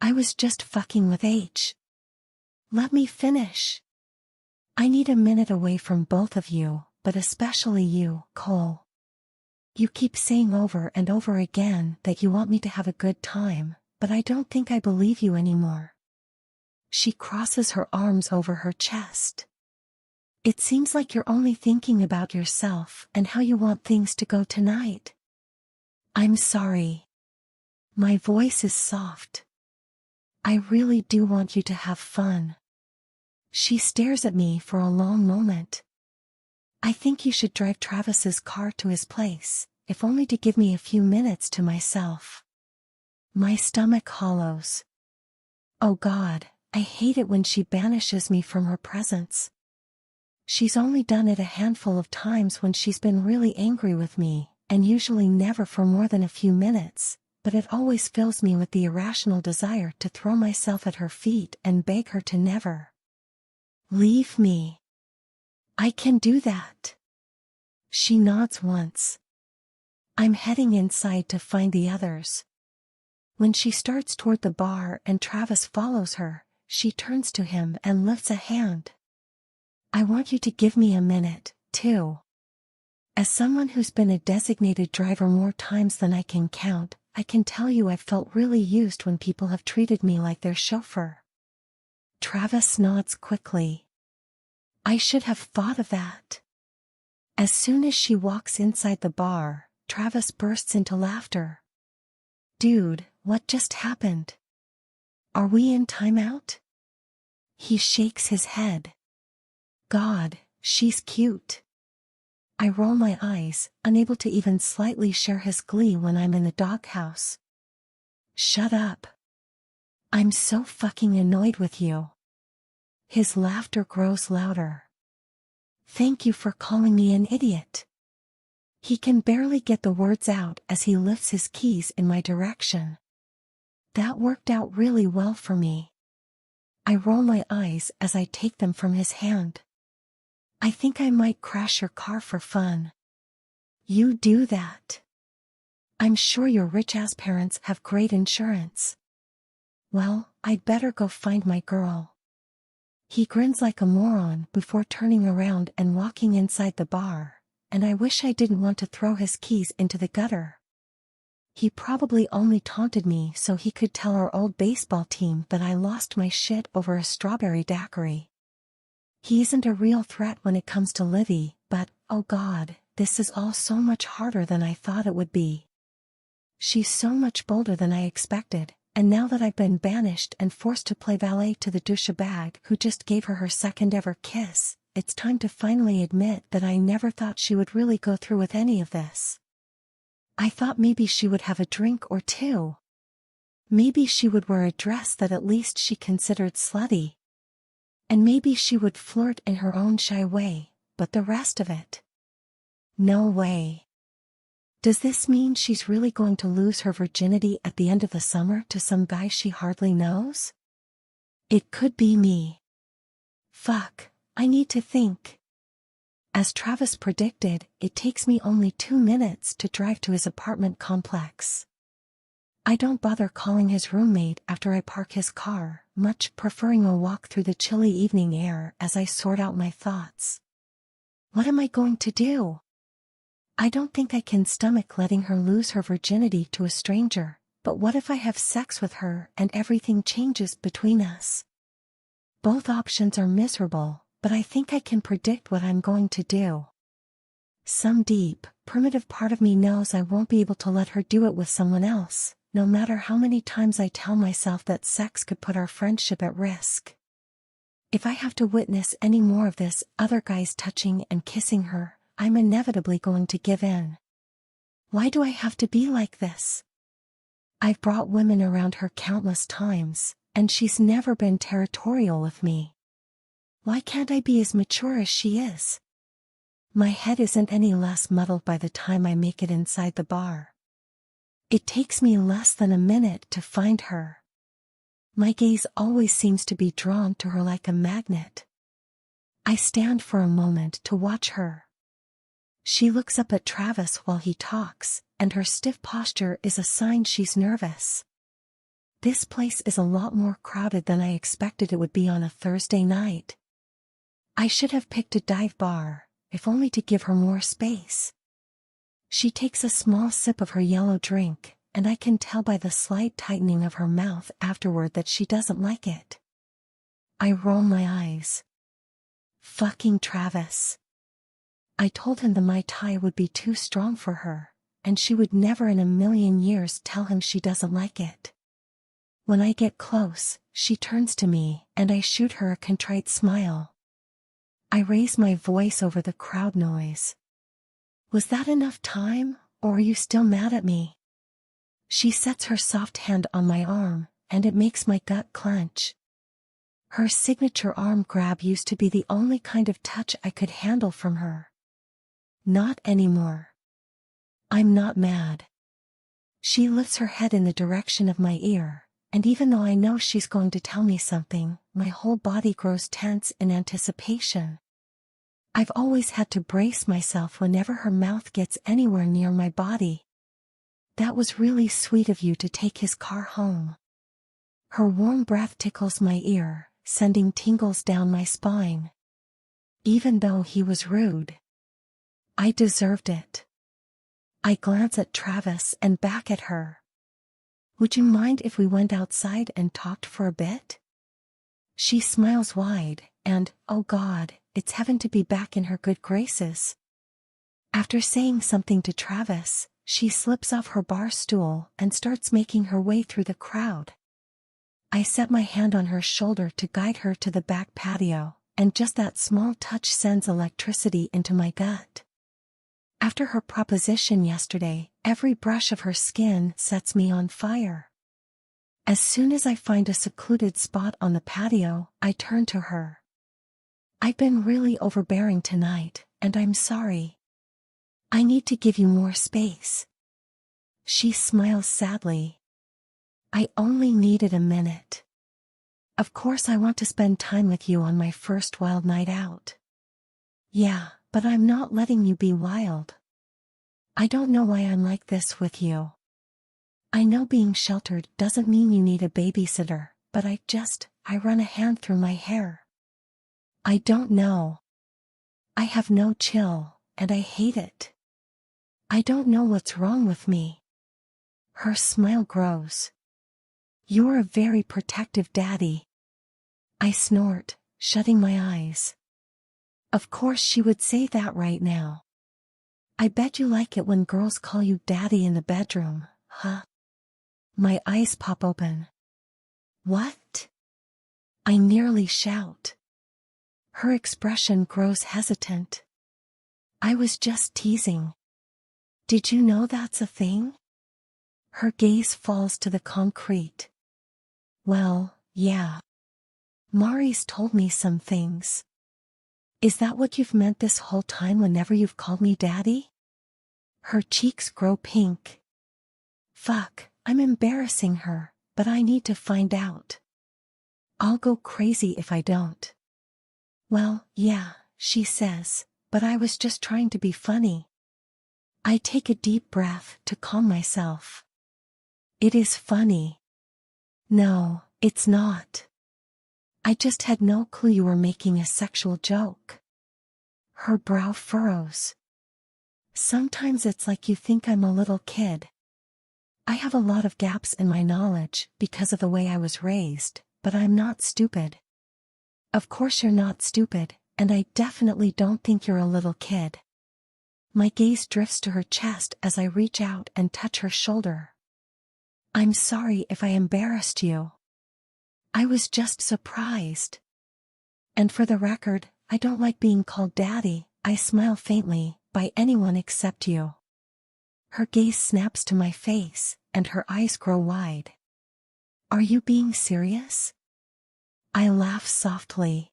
I was just fucking with H. Let me finish. I need a minute away from both of you, but especially you, Cole. You keep saying over and over again that you want me to have a good time, but I don't think I believe you anymore. She crosses her arms over her chest. It seems like you're only thinking about yourself and how you want things to go tonight. I'm sorry. My voice is soft. I really do want you to have fun. She stares at me for a long moment. I think you should drive Travis's car to his place, if only to give me a few minutes to myself. My stomach hollows. Oh God, I hate it when she banishes me from her presence. She's only done it a handful of times when she's been really angry with me, and usually never for more than a few minutes, but it always fills me with the irrational desire to throw myself at her feet and beg her to never leave me. I can do that. She nods once. I'm heading inside to find the others. When she starts toward the bar and Travis follows her, she turns to him and lifts a hand. I want you to give me a minute, too. As someone who's been a designated driver more times than I can count, I can tell you I've felt really used when people have treated me like their chauffeur. Travis nods quickly. I should have thought of that. As soon as she walks inside the bar, Travis bursts into laughter. Dude, what just happened? Are we in timeout? He shakes his head. God, she's cute. I roll my eyes, unable to even slightly share his glee when I'm in the doghouse. Shut up. I'm so fucking annoyed with you. His laughter grows louder. Thank you for calling me an idiot. He can barely get the words out as he lifts his keys in my direction. That worked out really well for me. I roll my eyes as I take them from his hand. I think I might crash your car for fun. You do that. I'm sure your rich-ass parents have great insurance. Well, I'd better go find my girl. He grins like a moron before turning around and walking inside the bar, and I wish I didn't want to throw his keys into the gutter. He probably only taunted me so he could tell our old baseball team that I lost my shit over a strawberry daiquiri. He isn't a real threat when it comes to Livy, but, oh God, this is all so much harder than I thought it would be. She's so much bolder than I expected, and now that I've been banished and forced to play valet to the douchebag who just gave her her second ever kiss, it's time to finally admit that I never thought she would really go through with any of this. I thought maybe she would have a drink or two. Maybe she would wear a dress that at least she considered slutty. And maybe she would flirt in her own shy way, but the rest of it? No way. Does this mean she's really going to lose her virginity at the end of the summer to some guy she hardly knows? It could be me. Fuck, I need to think. As Travis predicted, it takes me only 2 minutes to drive to his apartment complex. I don't bother calling his roommate after I park his car, much preferring a walk through the chilly evening air as I sort out my thoughts. What am I going to do? I don't think I can stomach letting her lose her virginity to a stranger, but what if I have sex with her and everything changes between us? Both options are miserable, but I think I can predict what I'm going to do. Some deep, primitive part of me knows I won't be able to let her do it with someone else, no matter how many times I tell myself that sex could put our friendship at risk. If I have to witness any more of this other guy's touching and kissing her, I'm inevitably going to give in. Why do I have to be like this? I've brought women around her countless times, and she's never been territorial with me. Why can't I be as mature as she is? My head isn't any less muddled by the time I make it inside the bar. It takes me less than a minute to find her. My gaze always seems to be drawn to her like a magnet. I stand for a moment to watch her. She looks up at Travis while he talks, and her stiff posture is a sign she's nervous. This place is a lot more crowded than I expected it would be on a Thursday night. I should have picked a dive bar, if only to give her more space. She takes a small sip of her yellow drink, and I can tell by the slight tightening of her mouth afterward that she doesn't like it. I roll my eyes. Fucking Travis. I told him the Mai Tai would be too strong for her, and she would never in a million years tell him she doesn't like it. When I get close, she turns to me, and I shoot her a contrite smile. I raise my voice over the crowd noise. Was that enough time, or are you still mad at me? She sets her soft hand on my arm, and it makes my gut clench. Her signature arm grab used to be the only kind of touch I could handle from her. Not anymore. I'm not mad. She lifts her head in the direction of my ear, and even though I know she's going to tell me something, my whole body grows tense in anticipation. I've always had to brace myself whenever her mouth gets anywhere near my body. That was really sweet of you to take his car home. Her warm breath tickles my ear, sending tingles down my spine. Even though he was rude, I deserved it. I glance at Travis and back at her. Would you mind if we went outside and talked for a bit? She smiles wide, and, oh God, it's heaven to be back in her good graces. After saying something to Travis, she slips off her bar stool and starts making her way through the crowd. I set my hand on her shoulder to guide her to the back patio, and just that small touch sends electricity into my gut. After her proposition yesterday, every brush of her skin sets me on fire. As soon as I find a secluded spot on the patio, I turn to her. I've been really overbearing tonight, and I'm sorry. I need to give you more space. She smiles sadly. I only needed a minute. Of course I want to spend time with you on my first wild night out. Yeah, but I'm not letting you be wild. I don't know why I'm like this with you. I know being sheltered doesn't mean you need a babysitter, but I run a hand through my hair. I don't know. I have no chill, and I hate it. I don't know what's wrong with me. Her smile grows. You're a very protective daddy. I snort, shutting my eyes. Of course she would say that right now. I bet you like it when girls call you daddy in the bedroom, huh? My eyes pop open. What? I nearly shout. Her expression grows hesitant. I was just teasing. Did you know that's a thing? Her gaze falls to the concrete. Well, yeah. Mari's told me some things. Is that what you've meant this whole time whenever you've called me daddy? Her cheeks grow pink. Fuck, I'm embarrassing her, but I need to find out. I'll go crazy if I don't. Well, yeah, she says, but I was just trying to be funny. I take a deep breath to calm myself. It is funny. No, it's not. I just had no clue you were making a sexual joke. Her brow furrows. Sometimes it's like you think I'm a little kid. I have a lot of gaps in my knowledge because of the way I was raised, but I'm not stupid. Of course you're not stupid, and I definitely don't think you're a little kid. My gaze drifts to her chest as I reach out and touch her shoulder. I'm sorry if I embarrassed you. I was just surprised. And for the record, I don't like being called Daddy, I smile faintly, by anyone except you. Her gaze snaps to my face, and her eyes grow wide. Are you being serious? I laugh softly.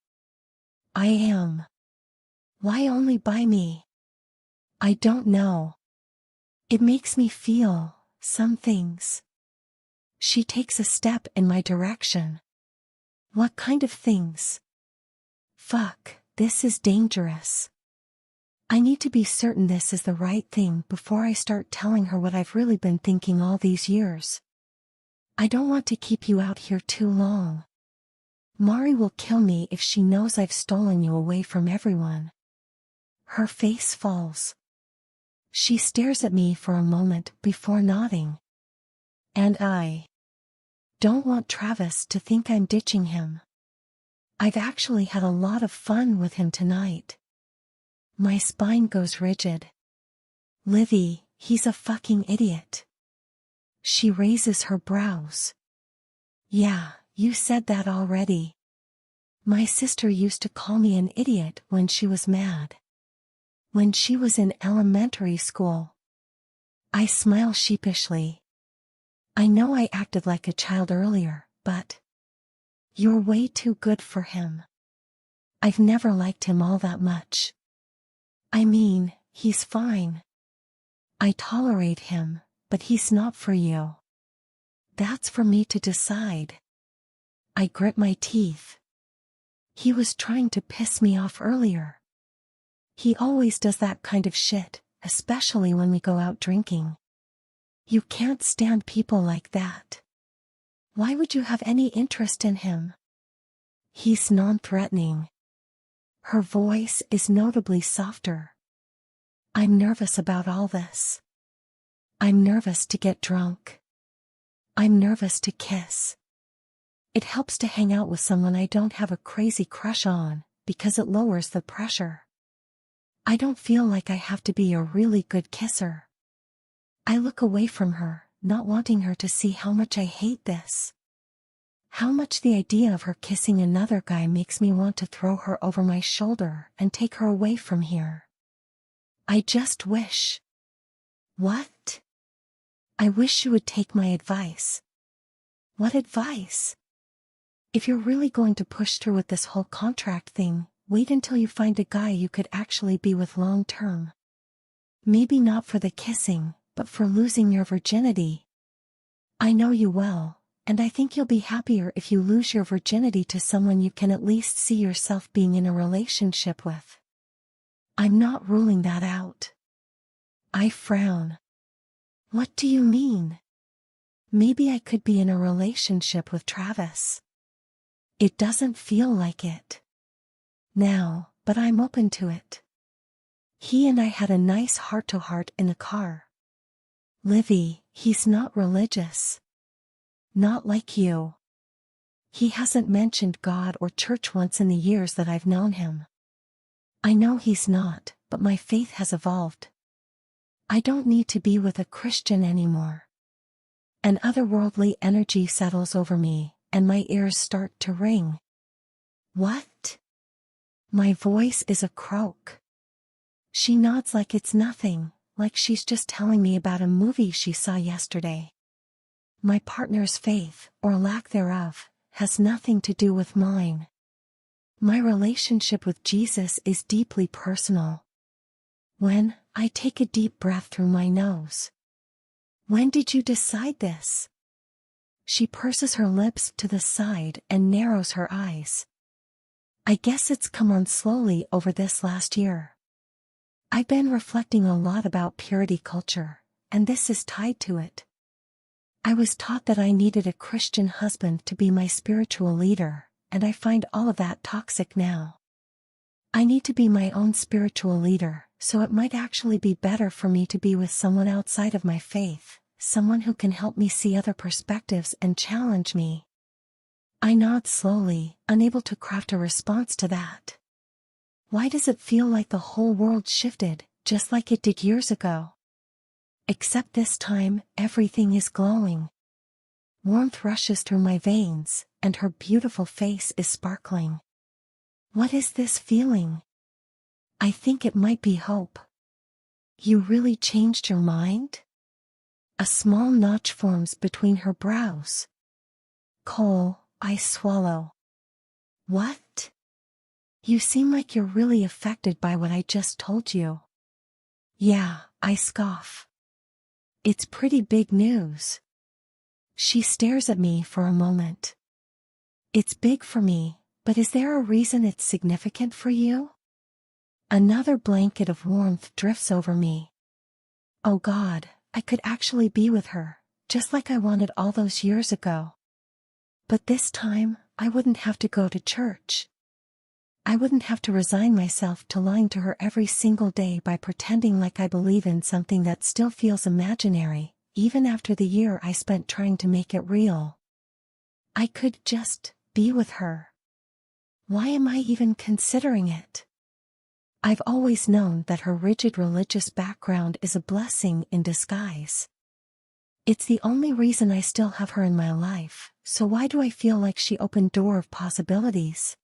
I am. Why only by me? I don't know. It makes me feel some things. She takes a step in my direction. What kind of things? Fuck, this is dangerous. I need to be certain this is the right thing before I start telling her what I've really been thinking all these years. I don't want to keep you out here too long. Mari will kill me if she knows I've stolen you away from everyone. Her face falls. She stares at me for a moment before nodding. And I don't want Travis to think I'm ditching him. I've actually had a lot of fun with him tonight. My spine goes rigid. Livy, he's a fucking idiot. She raises her brows. Yeah, you said that already. My sister used to call me an idiot when she was mad. When she was in elementary school. I smile sheepishly. I know I acted like a child earlier, but you're way too good for him. I've never liked him all that much. I mean, he's fine. I tolerate him, but he's not for you. That's for me to decide. I grit my teeth. He was trying to piss me off earlier. He always does that kind of shit, especially when we go out drinking. You can't stand people like that. Why would you have any interest in him? He's non-threatening. Her voice is notably softer. I'm nervous about all this. I'm nervous to get drunk. I'm nervous to kiss. It helps to hang out with someone I don't have a crazy crush on, because it lowers the pressure. I don't feel like I have to be a really good kisser. I look away from her, not wanting her to see how much I hate this. How much the idea of her kissing another guy makes me want to throw her over my shoulder and take her away from here. I just wish. What? I wish you would take my advice. What advice? If you're really going to push through with this whole contract thing, wait until you find a guy you could actually be with long term. Maybe not for the kissing, but for losing your virginity. I know you well, and I think you'll be happier if you lose your virginity to someone you can at least see yourself being in a relationship with. I'm not ruling that out. I frown. What do you mean? Maybe I could be in a relationship with Travis. It doesn't feel like it now, but I'm open to it. He and I had a nice heart-to-heart in the car. Livy, he's not religious. Not like you. He hasn't mentioned God or church once in the years that I've known him. I know he's not, but my faith has evolved. I don't need to be with a Christian anymore. An otherworldly energy settles over me, and my ears start to ring. What? My voice is a croak. She nods like it's nothing, like she's just telling me about a movie she saw yesterday. My partner's faith, or lack thereof, has nothing to do with mine. My relationship with Jesus is deeply personal. When I take a deep breath through my nose. When did you decide this? She purses her lips to the side and narrows her eyes. I guess it's come on slowly over this last year. I've been reflecting a lot about purity culture, and this is tied to it. I was taught that I needed a Christian husband to be my spiritual leader, and I find all of that toxic now. I need to be my own spiritual leader, so it might actually be better for me to be with someone outside of my faith, someone who can help me see other perspectives and challenge me. I nod slowly, unable to craft a response to that. Why does it feel like the whole world shifted, just like it did years ago? Except this time, everything is glowing. Warmth rushes through my veins, and her beautiful face is sparkling. What is this feeling? I think it might be hope. You really changed your mind? A small notch forms between her brows. Cole, I swallow. What? You seem like you're really affected by what I just told you. Yeah, I scoff. It's pretty big news. She stares at me for a moment. It's big for me, but is there a reason it's significant for you? Another blanket of warmth drifts over me. Oh God, I could actually be with her, just like I wanted all those years ago. But this time, I wouldn't have to go to church. I wouldn't have to resign myself to lying to her every single day by pretending like I believe in something that still feels imaginary, even after the year I spent trying to make it real. I could just be with her. Why am I even considering it? I've always known that her rigid religious background is a blessing in disguise. It's the only reason I still have her in my life, so why do I feel like she opened a door of possibilities?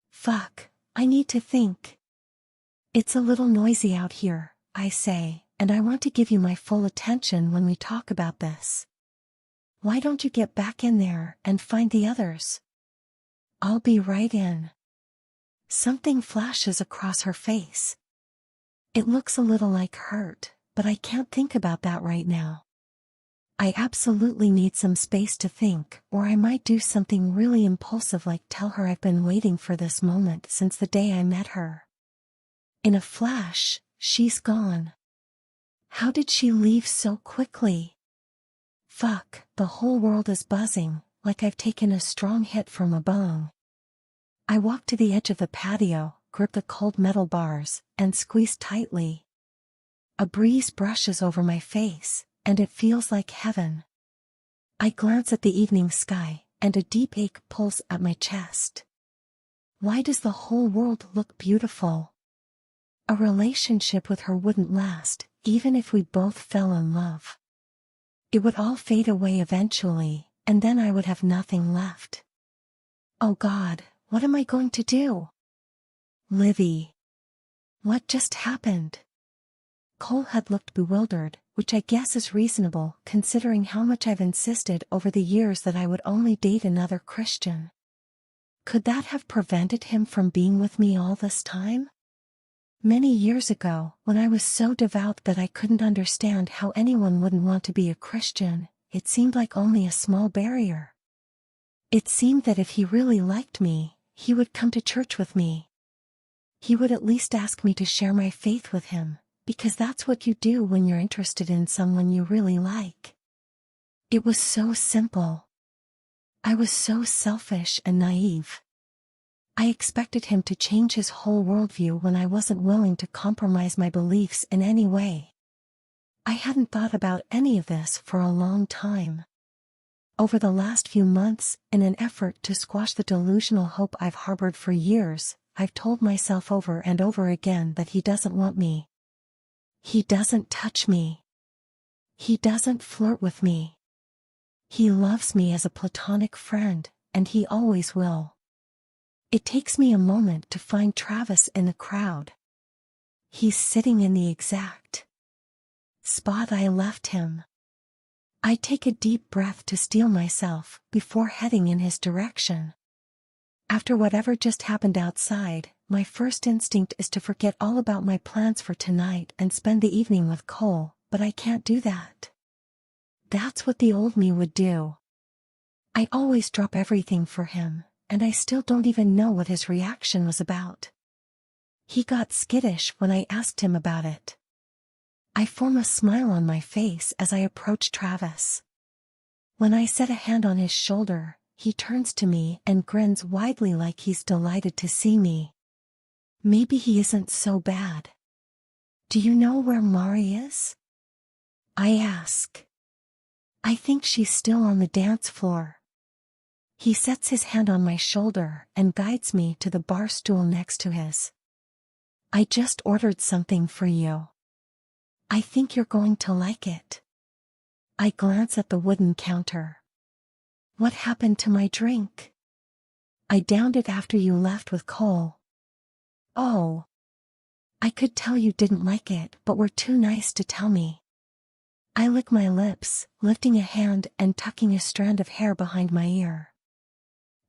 Fuck, I need to think. It's a little noisy out here, I say, and I want to give you my full attention when we talk about this. Why don't you get back in there and find the others? I'll be right in. Something flashes across her face. It looks a little like hurt, but I can't think about that right now. I absolutely need some space to think, or I might do something really impulsive like tell her I've been waiting for this moment since the day I met her. In a flash, she's gone. How did she leave so quickly? Fuck, the whole world is buzzing, like I've taken a strong hit from a bong. I walk to the edge of the patio, grip the cold metal bars, and squeeze tightly. A breeze brushes over my face, and it feels like heaven. I glance at the evening sky, and a deep ache pulls at my chest. Why does the whole world look beautiful? A relationship with her wouldn't last, even if we both fell in love. It would all fade away eventually, and then I would have nothing left. Oh God, what am I going to do? Livy. What just happened? Cole had looked bewildered, which I guess is reasonable considering how much I've insisted over the years that I would only date another Christian. Could that have prevented him from being with me all this time? Many years ago, when I was so devout that I couldn't understand how anyone wouldn't want to be a Christian, it seemed like only a small barrier. It seemed that if he really liked me, he would come to church with me. He would at least ask me to share my faith with him, because that's what you do when you're interested in someone you really like. It was so simple. I was so selfish and naive. I expected him to change his whole worldview when I wasn't willing to compromise my beliefs in any way. I hadn't thought about any of this for a long time. Over the last few months, in an effort to squash the delusional hope I've harbored for years, I've told myself over and over again that he doesn't want me. He doesn't touch me. He doesn't flirt with me. He loves me as a platonic friend, and he always will. It takes me a moment to find Travis in the crowd. He's sitting in the exact spot I left him. I take a deep breath to steel myself before heading in his direction. After whatever just happened outside, my first instinct is to forget all about my plans for tonight and spend the evening with Cole, but I can't do that. That's what the old me would do. I always drop everything for him, and I still don't even know what his reaction was about. He got skittish when I asked him about it. I form a smile on my face as I approach Travis. When I set a hand on his shoulder, he turns to me and grins widely like he's delighted to see me. Maybe he isn't so bad. Do you know where Mari is? I ask. I think she's still on the dance floor. He sets his hand on my shoulder and guides me to the bar stool next to his. I just ordered something for you. I think you're going to like it. I glance at the wooden counter. What happened to my drink? I downed it after you left with Cole. Oh. I could tell you didn't like it, but were too nice to tell me. I lick my lips, lifting a hand and tucking a strand of hair behind my ear.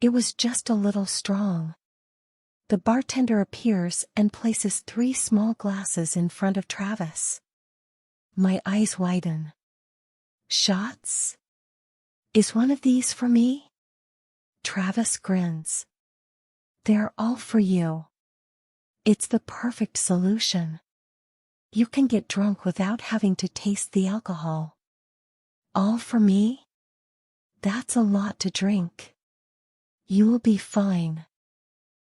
It was just a little strong. The bartender appears and places 3 small glasses in front of Travis. My eyes widen. Shots? Is one of these for me? Travis grins. They're all for you. It's the perfect solution. You can get drunk without having to taste the alcohol. All for me? That's a lot to drink. You'll be fine.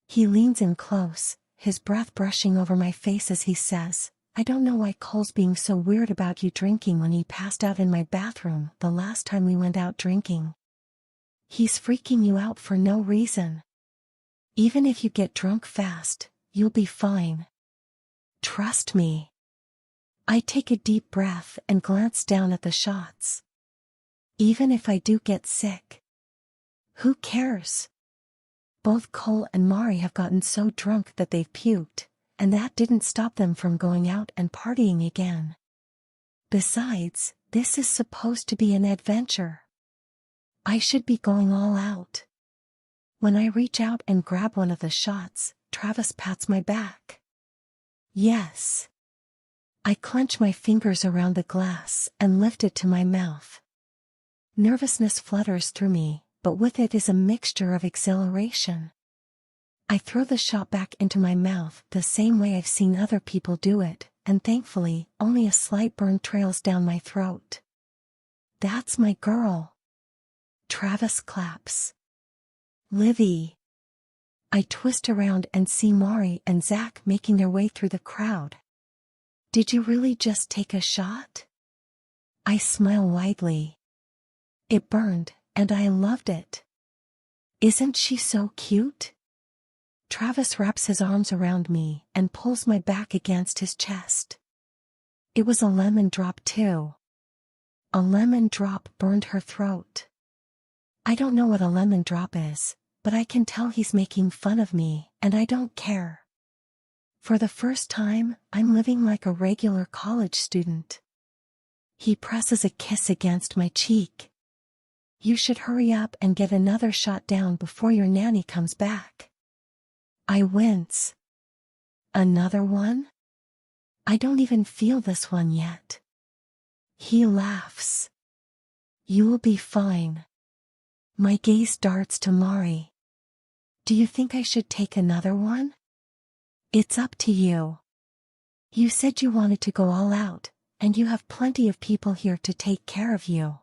He leans in close, his breath brushing over my face as he says, I don't know why Cole's being so weird about you drinking when he passed out in my bathroom the last time we went out drinking. He's freaking you out for no reason. Even if you get drunk fast, you'll be fine. Trust me. I take a deep breath and glance down at the shots. Even if I do get sick. Who cares? Both Cole and Mari have gotten so drunk that they've puked, and that didn't stop them from going out and partying again. Besides, this is supposed to be an adventure. I should be going all out. When I reach out and grab one of the shots, Travis pats my back. Yes. I clench my fingers around the glass and lift it to my mouth. Nervousness flutters through me, but with it is a mixture of exhilaration. I throw the shot back into my mouth the same way I've seen other people do it, and thankfully, only a slight burn trails down my throat. That's my girl. Travis claps. Livy. I twist around and see Mari and Zach making their way through the crowd. Did you really just take a shot? I smile widely. It burned, and I loved it. Isn't she so cute? Travis wraps his arms around me and pulls my back against his chest. It was a lemon drop too. A lemon drop burned her throat. I don't know what a lemon drop is, but I can tell he's making fun of me, and I don't care. For the first time, I'm living like a regular college student. He presses a kiss against my cheek. You should hurry up and get another shot down before your nanny comes back. I wince. Another one? I don't even feel this one yet. He laughs. You'll be fine. My gaze darts to Mari. Do you think I should take another one? It's up to you. You said you wanted to go all out, and you have plenty of people here to take care of you.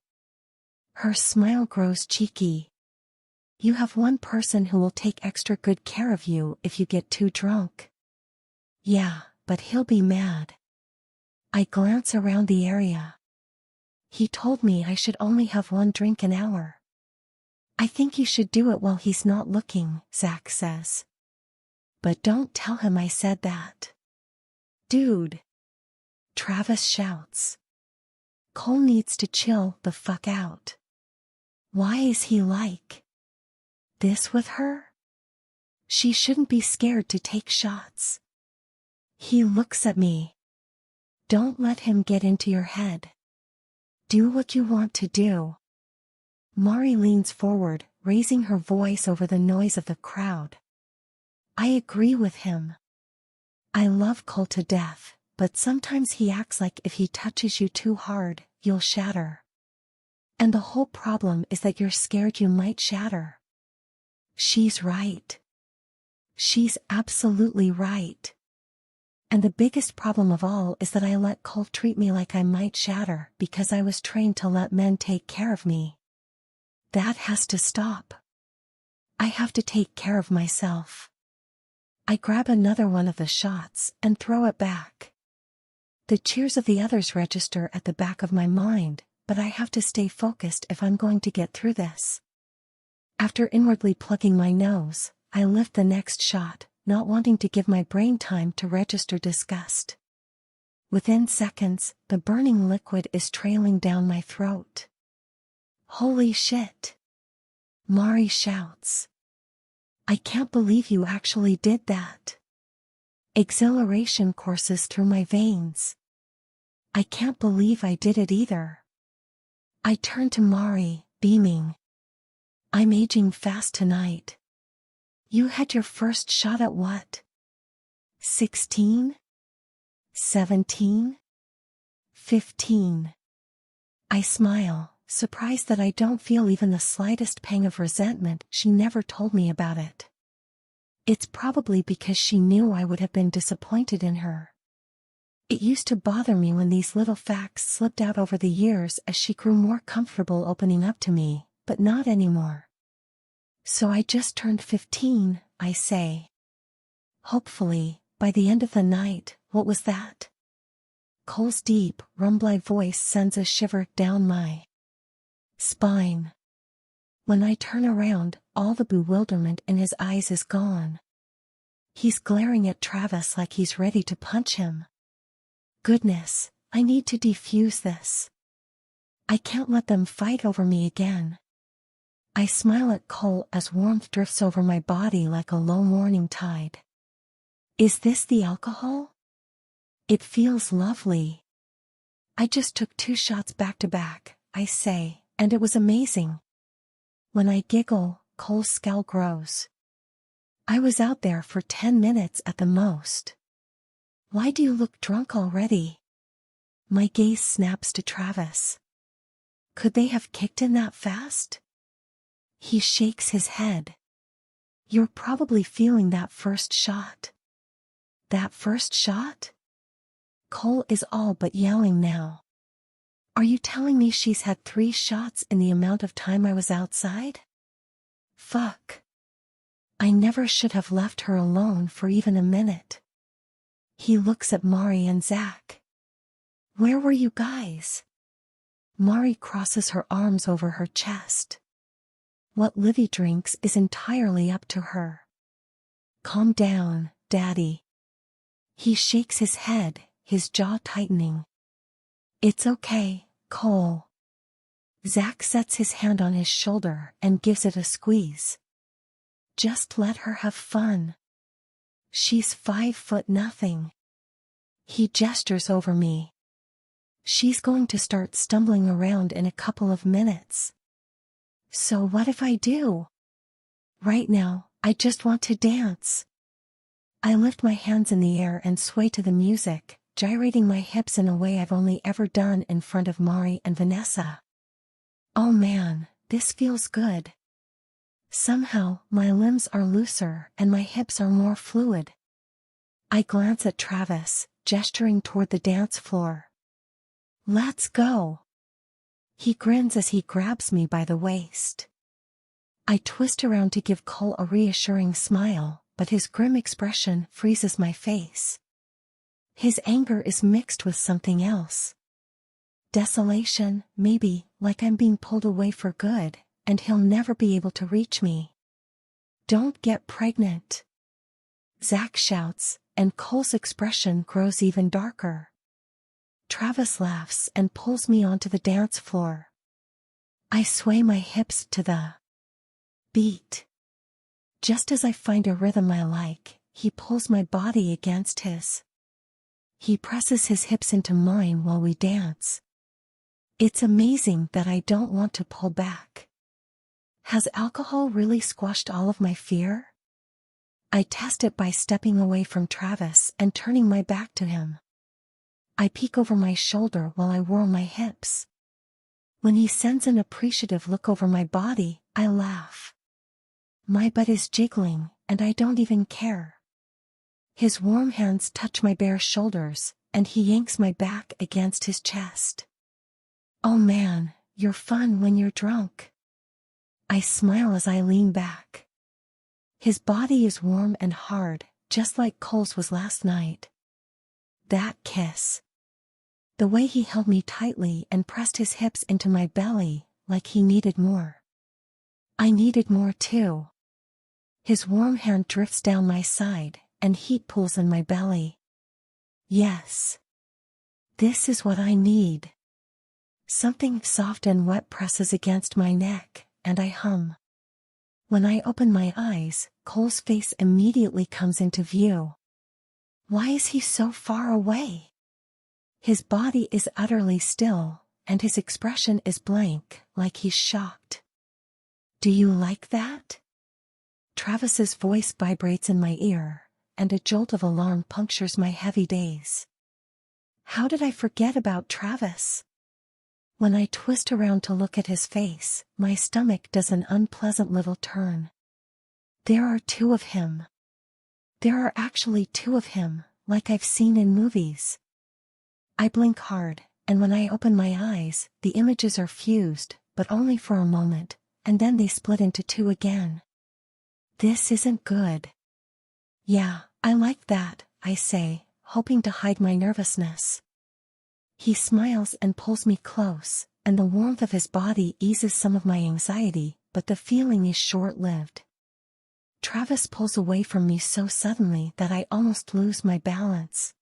Her smile grows cheeky. You have one person who will take extra good care of you if you get too drunk. Yeah, but he'll be mad. I glance around the area. He told me I should only have 1 drink an hour. I think you should do it while he's not looking, Zach says. But don't tell him I said that. Dude. Travis shouts. Cole needs to chill the fuck out. Why is he like this with her? She shouldn't be scared to take shots. He looks at me. Don't let him get into your head. Do what you want to do. Mari leans forward, raising her voice over the noise of the crowd. I agree with him. I love Cole to death, but sometimes he acts like if he touches you too hard, you'll shatter. And the whole problem is that you're scared you might shatter. She's right. She's absolutely right. And the biggest problem of all is that I let Cole treat me like I might shatter because I was trained to let men take care of me. That has to stop. I have to take care of myself. I grab another one of the shots and throw it back. The cheers of the others register at the back of my mind, but I have to stay focused if I'm going to get through this. After inwardly plugging my nose, I lift the next shot, not wanting to give my brain time to register disgust. Within seconds, the burning liquid is trailing down my throat. Holy shit! Mari shouts. I can't believe you actually did that. Exhilaration courses through my veins. I can't believe I did it either. I turn to Mari, beaming. I'm aging fast tonight. You had your first shot at what? 16? 17? 15. I smile, surprised that I don't feel even the slightest pang of resentment. She never told me about it. It's probably because she knew I would have been disappointed in her. It used to bother me when these little facts slipped out over the years as she grew more comfortable opening up to me, but not anymore. So I just turned 15, I say. Hopefully, by the end of the night. What was that? Cole's deep, rumbly voice sends a shiver down my spine. When I turn around, all the bewilderment in his eyes is gone. He's glaring at Travis like he's ready to punch him. Goodness, I need to defuse this. I can't let them fight over me again. I smile at Cole as warmth drifts over my body like a low morning tide. Is this the alcohol? It feels lovely. I just took 2 shots back to back, I say, and it was amazing. When I giggle, Cole's scowl grows. I was out there for 10 minutes at the most. Why do you look drunk already? My gaze snaps to Travis. Could they have kicked in that fast? He shakes his head. You're probably feeling that first shot. That first shot? Cole is all but yelling now. Are you telling me she's had 3 shots in the amount of time I was outside? Fuck. I never should have left her alone for even a minute. He looks at Mari and Zach. Where were you guys? Mari crosses her arms over her chest. What Livy drinks is entirely up to her. Calm down, Daddy. He shakes his head, his jaw tightening. It's okay, Cole. Zach sets his hand on his shoulder and gives it a squeeze. Just let her have fun. She's 5'0". He gestures over me. She's going to start stumbling around in a couple of minutes. So what if I do? Right now, I just want to dance. I lift my hands in the air and sway to the music, gyrating my hips in a way I've only ever done in front of Mari and Vanessa. Oh man, this feels good. Somehow, my limbs are looser and my hips are more fluid. I glance at Travis, gesturing toward the dance floor. Let's go. He grins as he grabs me by the waist. I twist around to give Cole a reassuring smile, but his grim expression freezes my face. His anger is mixed with something else. Desolation, maybe, like I'm being pulled away for good, and he'll never be able to reach me. Don't get pregnant. Zach shouts, and Cole's expression grows even darker. Travis laughs and pulls me onto the dance floor. I sway my hips to the beat. Just as I find a rhythm I like, he pulls my body against his. He presses his hips into mine while we dance. It's amazing that I don't want to pull back. Has alcohol really squashed all of my fear? I test it by stepping away from Travis and turning my back to him. I peek over my shoulder while I whirl my hips. When he sends an appreciative look over my body, I laugh. My butt is jiggling, and I don't even care. His warm hands touch my bare shoulders, and he yanks my back against his chest. Oh man, you're fun when you're drunk. I smile as I lean back. His body is warm and hard, just like Cole's was last night. That kiss. The way he held me tightly and pressed his hips into my belly, like he needed more. I needed more too. His warm hand drifts down my side, and heat pools in my belly. Yes. This is what I need. Something soft and wet presses against my neck, and I hum. When I open my eyes, Cole's face immediately comes into view. Why is he so far away? His body is utterly still, and his expression is blank, like he's shocked. Do you like that? Travis's voice vibrates in my ear, and a jolt of alarm punctures my heavy days. How did I forget about Travis? When I twist around to look at his face, my stomach does an unpleasant little turn. There are two of him. There are actually two of him, like I've seen in movies. I blink hard, and when I open my eyes, the images are fused, but only for a moment, and then they split into two again. This isn't good. Yeah, I like that, I say, hoping to hide my nervousness. He smiles and pulls me close, and the warmth of his body eases some of my anxiety, but the feeling is short-lived. Travis pulls away from me so suddenly that I almost lose my balance.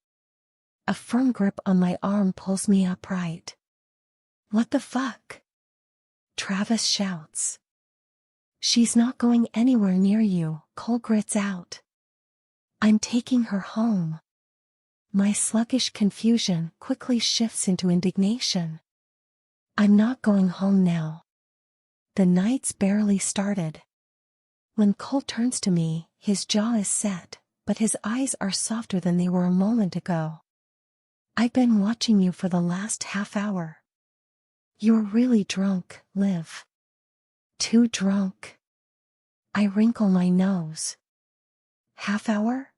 A firm grip on my arm pulls me upright. What the fuck? Travis shouts. She's not going anywhere near you, Cole grits out. I'm taking her home. My sluggish confusion quickly shifts into indignation. I'm not going home now. The night's barely started. When Cole turns to me, his jaw is set, but his eyes are softer than they were a moment ago. I've been watching you for the last half hour. You're really drunk, Liv. Too drunk. I wrinkle my nose. Half hour?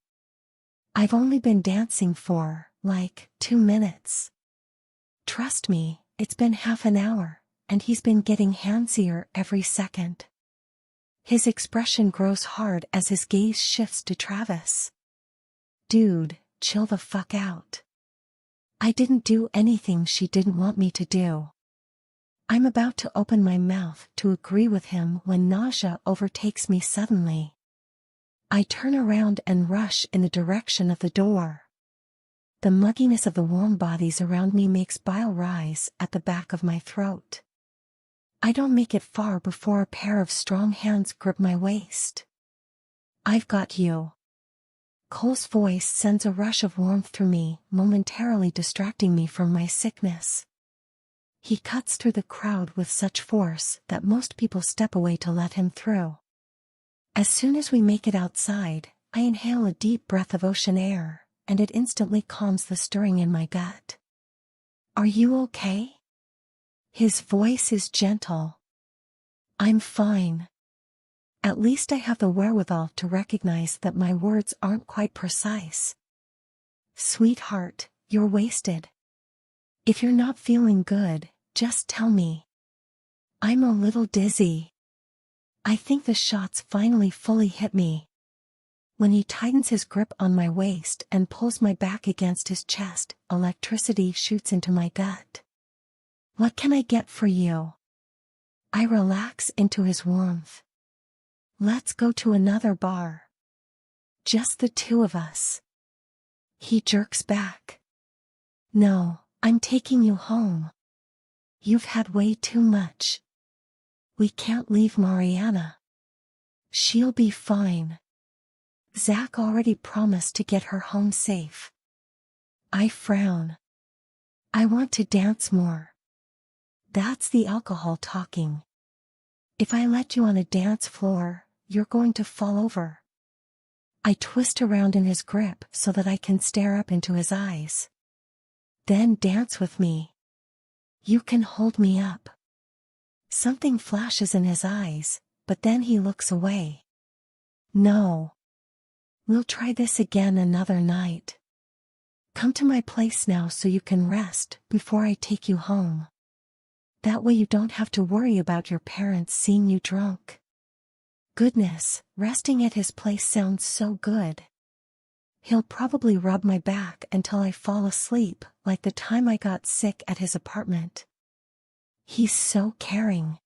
I've only been dancing for, 2 minutes. Trust me, it's been half an hour, and he's been getting handsier every second. His expression grows hard as his gaze shifts to Travis. Dude, chill the fuck out. I didn't do anything she didn't want me to do. I'm about to open my mouth to agree with him when nausea overtakes me suddenly. I turn around and rush in the direction of the door. The mugginess of the warm bodies around me makes bile rise at the back of my throat. I don't make it far before a pair of strong hands grip my waist. I've got you. Cole's voice sends a rush of warmth through me, momentarily distracting me from my sickness. He cuts through the crowd with such force that most people step away to let him through. As soon as we make it outside, I inhale a deep breath of ocean air, and it instantly calms the stirring in my gut. Are you okay? His voice is gentle. I'm fine. At least I have the wherewithal to recognize that my words aren't quite precise. Sweetheart, you're wasted. If you're not feeling good, just tell me. I'm a little dizzy. I think the shots finally fully hit me. When he tightens his grip on my waist and pulls my back against his chest, electricity shoots into my gut. What can I get for you? I relax into his warmth. Let's go to another bar. Just the two of us. He jerks back. No, I'm taking you home. You've had way too much. We can't leave Mariana. She'll be fine. Zach already promised to get her home safe. I frown. I want to dance more. That's the alcohol talking. If I let you on a dance floor, you're going to fall over. I twist around in his grip so that I can stare up into his eyes. Then dance with me. You can hold me up. Something flashes in his eyes, but then he looks away. No. We'll try this again another night. Come to my place now so you can rest before I take you home. That way you don't have to worry about your parents seeing you drunk. Goodness, resting at his place sounds so good. He'll probably rub my back until I fall asleep, like the time I got sick at his apartment. He's so caring,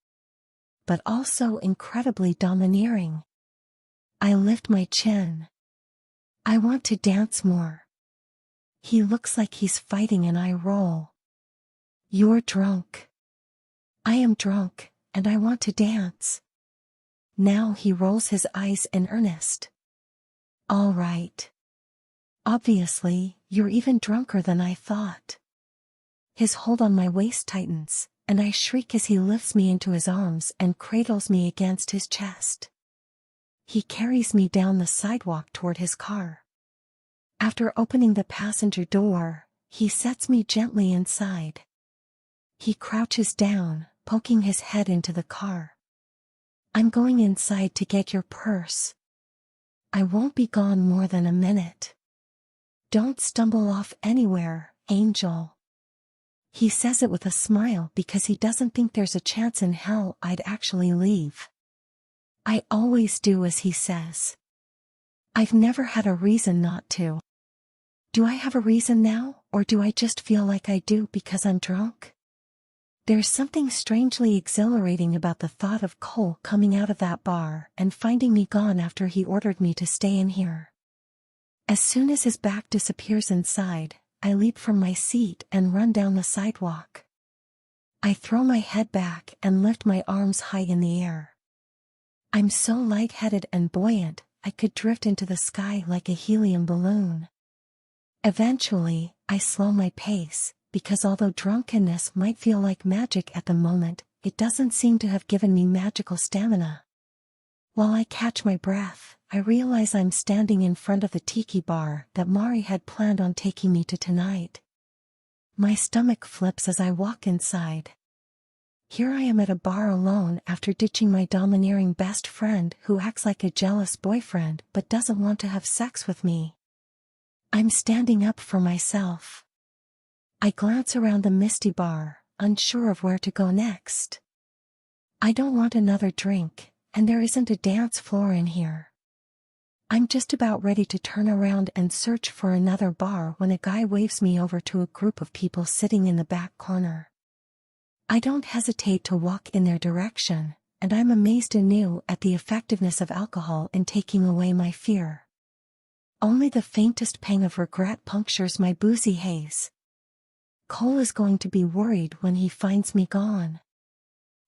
but also incredibly domineering. I lift my chin. I want to dance more. He looks like he's fighting and I roll. You're drunk. I am drunk, and I want to dance. Now he rolls his eyes in earnest. All right. Obviously, you're even drunker than I thought. His hold on my waist tightens, and I shriek as he lifts me into his arms and cradles me against his chest. He carries me down the sidewalk toward his car. After opening the passenger door, he sets me gently inside. He crouches down, poking his head into the car. I'm going inside to get your purse. I won't be gone more than a minute. Don't stumble off anywhere, Angel. He says it with a smile because he doesn't think there's a chance in hell I'd actually leave. I always do as he says. I've never had a reason not to. Do I have a reason now, or do I just feel like I do because I'm drunk? There's something strangely exhilarating about the thought of Cole coming out of that bar and finding me gone after he ordered me to stay in here. As soon as his back disappears inside, I leap from my seat and run down the sidewalk. I throw my head back and lift my arms high in the air. I'm so lightheaded and buoyant, I could drift into the sky like a helium balloon. Eventually, I slow my pace, because although drunkenness might feel like magic at the moment, it doesn't seem to have given me magical stamina. While I catch my breath, I realize I'm standing in front of the tiki bar that Mari had planned on taking me to tonight. My stomach flips as I walk inside. Here I am at a bar alone after ditching my domineering best friend who acts like a jealous boyfriend but doesn't want to have sex with me. I'm standing up for myself. I glance around the misty bar, unsure of where to go next. I don't want another drink, and there isn't a dance floor in here. I'm just about ready to turn around and search for another bar when a guy waves me over to a group of people sitting in the back corner. I don't hesitate to walk in their direction, and I'm amazed anew at the effectiveness of alcohol in taking away my fear. Only the faintest pang of regret punctures my boozy haze. Cole is going to be worried when he finds me gone.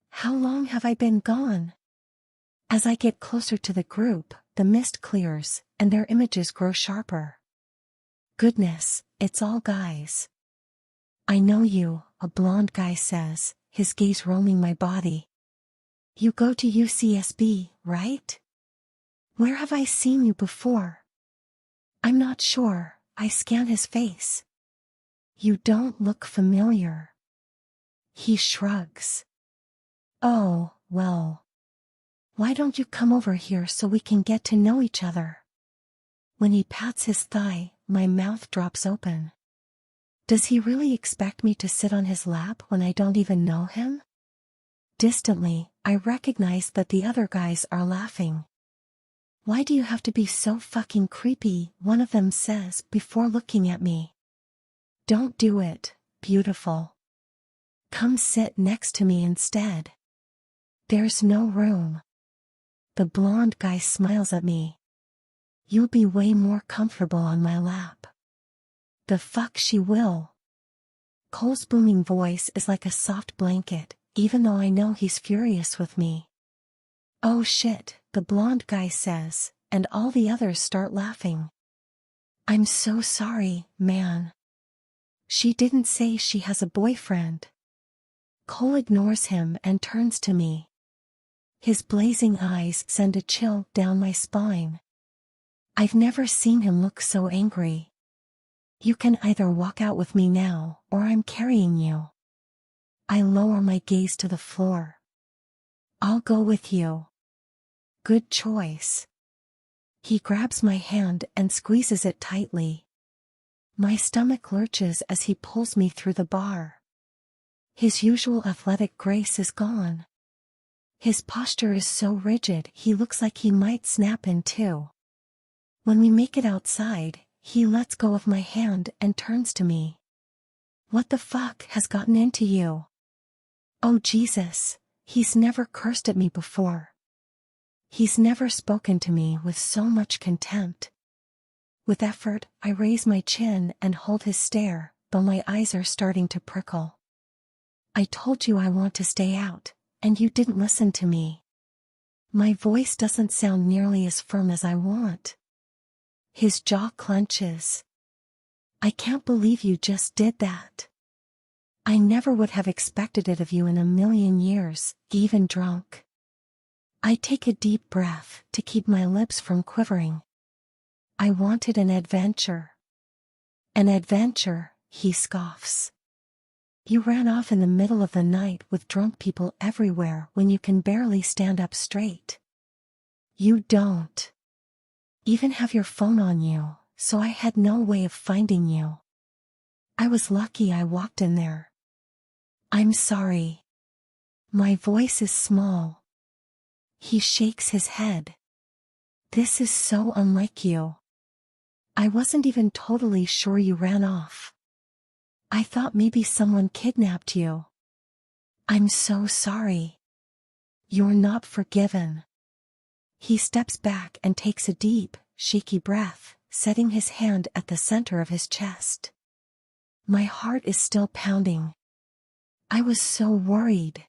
How long have I been gone? As I get closer to the group, the mist clears, and their images grow sharper. Goodness, it's all guys. I know you, a blonde guy says, his gaze roaming my body. You go to UCSB, right? Where have I seen you before? I'm not sure, I scan his face. You don't look familiar. He shrugs. Oh, well. Why don't you come over here so we can get to know each other? When he pats his thigh, my mouth drops open. Does he really expect me to sit on his lap when I don't even know him? Distantly, I recognize that the other guys are laughing. Why do you have to be so fucking creepy, one of them says before looking at me. Don't do it, beautiful. Come sit next to me instead. There's no room. The blonde guy smiles at me. You'll be way more comfortable on my lap. The fuck she will. Cole's booming voice is like a soft blanket, even though I know he's furious with me. Oh shit, the blonde guy says, and all the others start laughing. I'm so sorry, man. She didn't say she has a boyfriend. Cole ignores him and turns to me. His blazing eyes send a chill down my spine. I've never seen him look so angry. You can either walk out with me now, or I'm carrying you. I lower my gaze to the floor. I'll go with you. Good choice. He grabs my hand and squeezes it tightly. My stomach lurches as he pulls me through the bar. His usual athletic grace is gone. His posture is so rigid he looks like he might snap in two. When we make it outside, he lets go of my hand and turns to me. What the fuck has gotten into you? Oh Jesus, he's never cursed at me before. He's never spoken to me with so much contempt. With effort, I raise my chin and hold his stare, though my eyes are starting to prickle. I told you I want to stay out, and you didn't listen to me. My voice doesn't sound nearly as firm as I want. His jaw clenches. I can't believe you just did that. I never would have expected it of you in a million years, even drunk. I take a deep breath to keep my lips from quivering. I wanted an adventure. An adventure, he scoffs. You ran off in the middle of the night with drunk people everywhere when you can barely stand up straight. You don't even have your phone on you, so I had no way of finding you. I was lucky I walked in there. I'm sorry. My voice is small. He shakes his head. This is so unlike you. I wasn't even totally sure you ran off. I thought maybe someone kidnapped you. I'm so sorry. You're not forgiven. He steps back and takes a deep, shaky breath, setting his hand at the center of his chest. My heart is still pounding. I was so worried.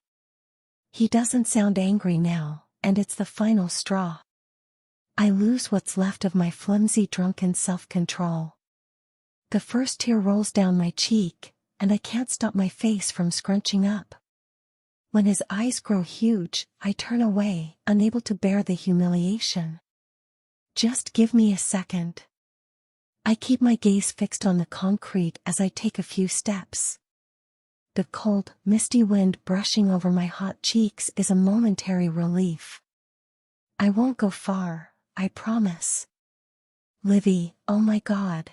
He doesn't sound angry now, and it's the final straw. I lose what's left of my flimsy drunken self-control. The first tear rolls down my cheek, and I can't stop my face from scrunching up. When his eyes grow huge, I turn away, unable to bear the humiliation. Just give me a second. I keep my gaze fixed on the concrete as I take a few steps. The cold, misty wind brushing over my hot cheeks is a momentary relief. I won't go far, I promise. Livy, oh my God.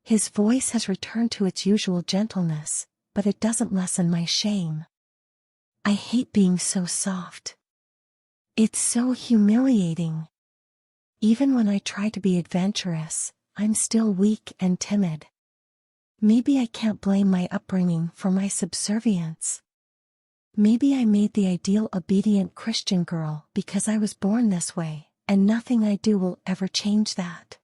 His voice has returned to its usual gentleness, but it doesn't lessen my shame. I hate being so soft. It's so humiliating. Even when I try to be adventurous, I'm still weak and timid. Maybe I can't blame my upbringing for my subservience. Maybe I made the ideal obedient Christian girl because I was born this way, and nothing I do will ever change that.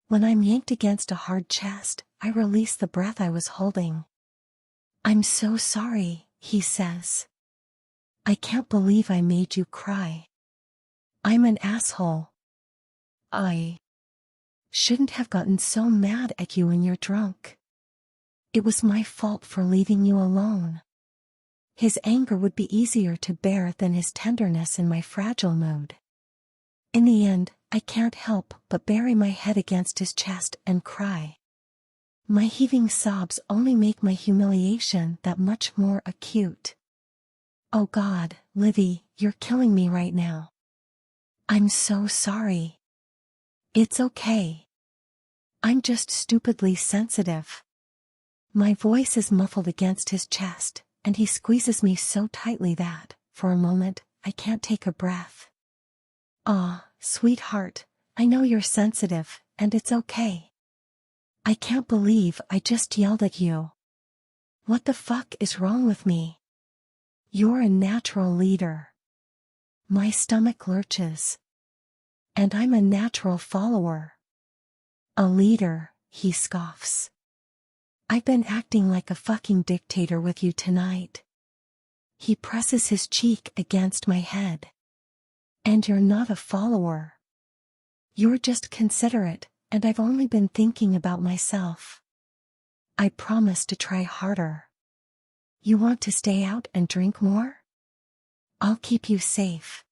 When I'm yanked against a hard chest, I release the breath I was holding. I'm so sorry, he says. I can't believe I made you cry. I'm an asshole. I shouldn't have gotten so mad at you when you're drunk. It was my fault for leaving you alone. His anger would be easier to bear than his tenderness in my fragile mood. In the end, I can't help but bury my head against his chest and cry. My heaving sobs only make my humiliation that much more acute. Oh God, Livy, you're killing me right now. I'm so sorry. It's okay. I'm just stupidly sensitive. My voice is muffled against his chest, and he squeezes me so tightly that, for a moment, I can't take a breath. Ah, sweetheart, I know you're sensitive, and it's okay. I can't believe I just yelled at you. What the fuck is wrong with me? You're a natural leader. My stomach lurches. And I'm a natural follower. A leader, he scoffs. I've been acting like a fucking dictator with you tonight. He presses his cheek against my head. And you're not a follower. You're just considerate, and I've only been thinking about myself. I promise to try harder. You want to stay out and drink more? I'll keep you safe.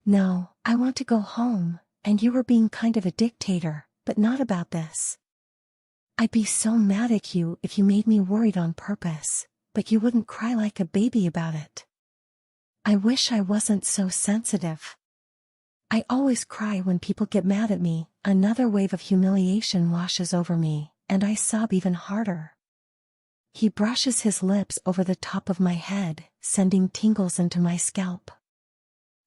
No, I want to go home, and you were being kind of a dictator, but not about this. I'd be so mad at you if you made me worried on purpose, but you wouldn't cry like a baby about it. I wish I wasn't so sensitive. I always cry when people get mad at me. Another wave of humiliation washes over me, and I sob even harder. He brushes his lips over the top of my head, sending tingles into my scalp.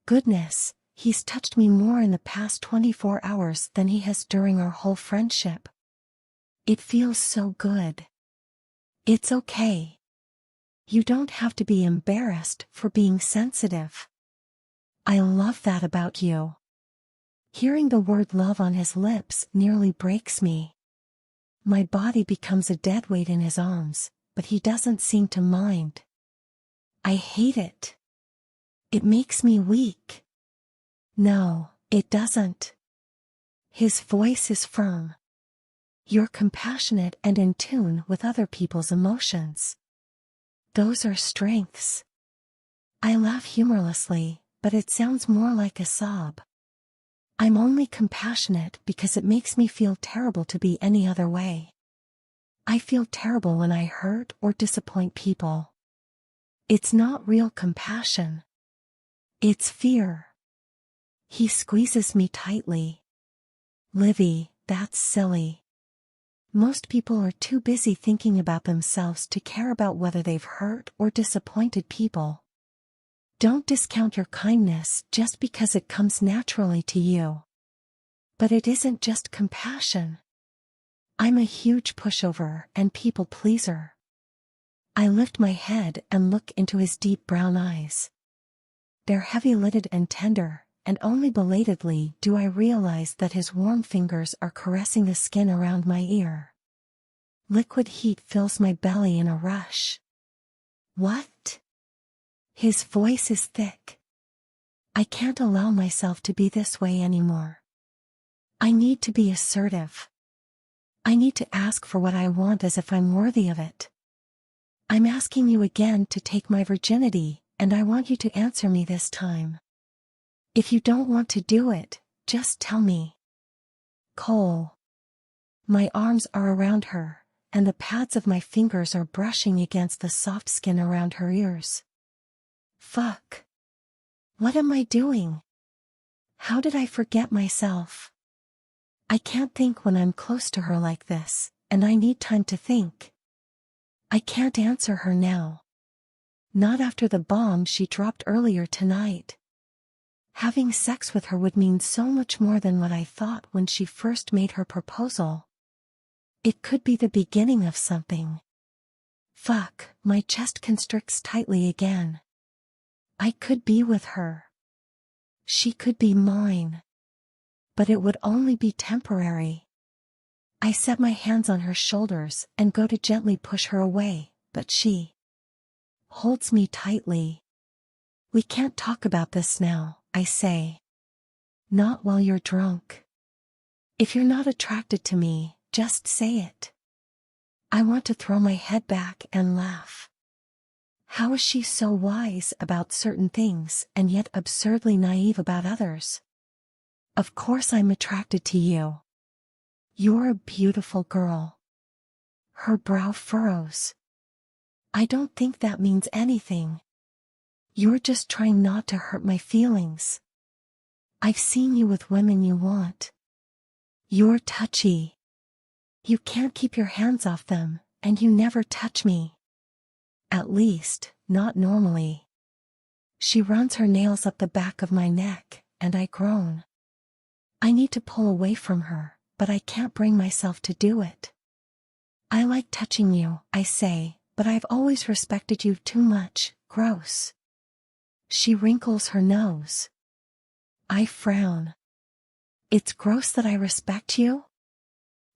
Goodness, he's touched me more in the past 24 hours than he has during our whole friendship. It feels so good. It's okay. You don't have to be embarrassed for being sensitive. I love that about you. Hearing the word love on his lips nearly breaks me. My body becomes a dead weight in his arms, but he doesn't seem to mind. I hate it. It makes me weak. No, it doesn't. His voice is firm. You're compassionate and in tune with other people's emotions. Those are strengths. I laugh humorlessly, but it sounds more like a sob. I'm only compassionate because it makes me feel terrible to be any other way. I feel terrible when I hurt or disappoint people. It's not real compassion. It's fear. He squeezes me tightly. Livy, that's silly. Most people are too busy thinking about themselves to care about whether they've hurt or disappointed people. Don't discount your kindness just because it comes naturally to you. But it isn't just compassion. I'm a huge pushover and people pleaser. I lift my head and look into his deep brown eyes. They're heavy-lidded and tender, and only belatedly do I realize that his warm fingers are caressing the skin around my ear. Liquid heat fills my belly in a rush. What? His voice is thick. I can't allow myself to be this way anymore. I need to be assertive. I need to ask for what I want as if I'm worthy of it. I'm asking you again to take my virginity, and I want you to answer me this time. If you don't want to do it, just tell me. Cole. My arms are around her, and the pads of my fingers are brushing against the soft skin around her ears. Fuck. What am I doing? How did I forget myself? I can't think when I'm close to her like this, and I need time to think. I can't answer her now. Not after the bomb she dropped earlier tonight. Having sex with her would mean so much more than what I thought when she first made her proposal. It could be the beginning of something. Fuck, my chest constricts tightly again. I could be with her. She could be mine. But it would only be temporary. I set my hands on her shoulders and go to gently push her away, but she holds me tightly. We can't talk about this now, I say. Not while you're drunk. If you're not attracted to me, just say it. I want to throw my head back and laugh. How is she so wise about certain things and yet absurdly naive about others? Of course I'm attracted to you. You're a beautiful girl. Her brow furrows. I don't think that means anything. You're just trying not to hurt my feelings. I've seen you with women you want. You're touchy. You can't keep your hands off them, and you never touch me. At least, not normally. She runs her nails up the back of my neck, and I groan. I need to pull away from her, but I can't bring myself to do it. I like touching you, I say, but I've always respected you too much. Gross. She wrinkles her nose. I frown. It's gross that I respect you?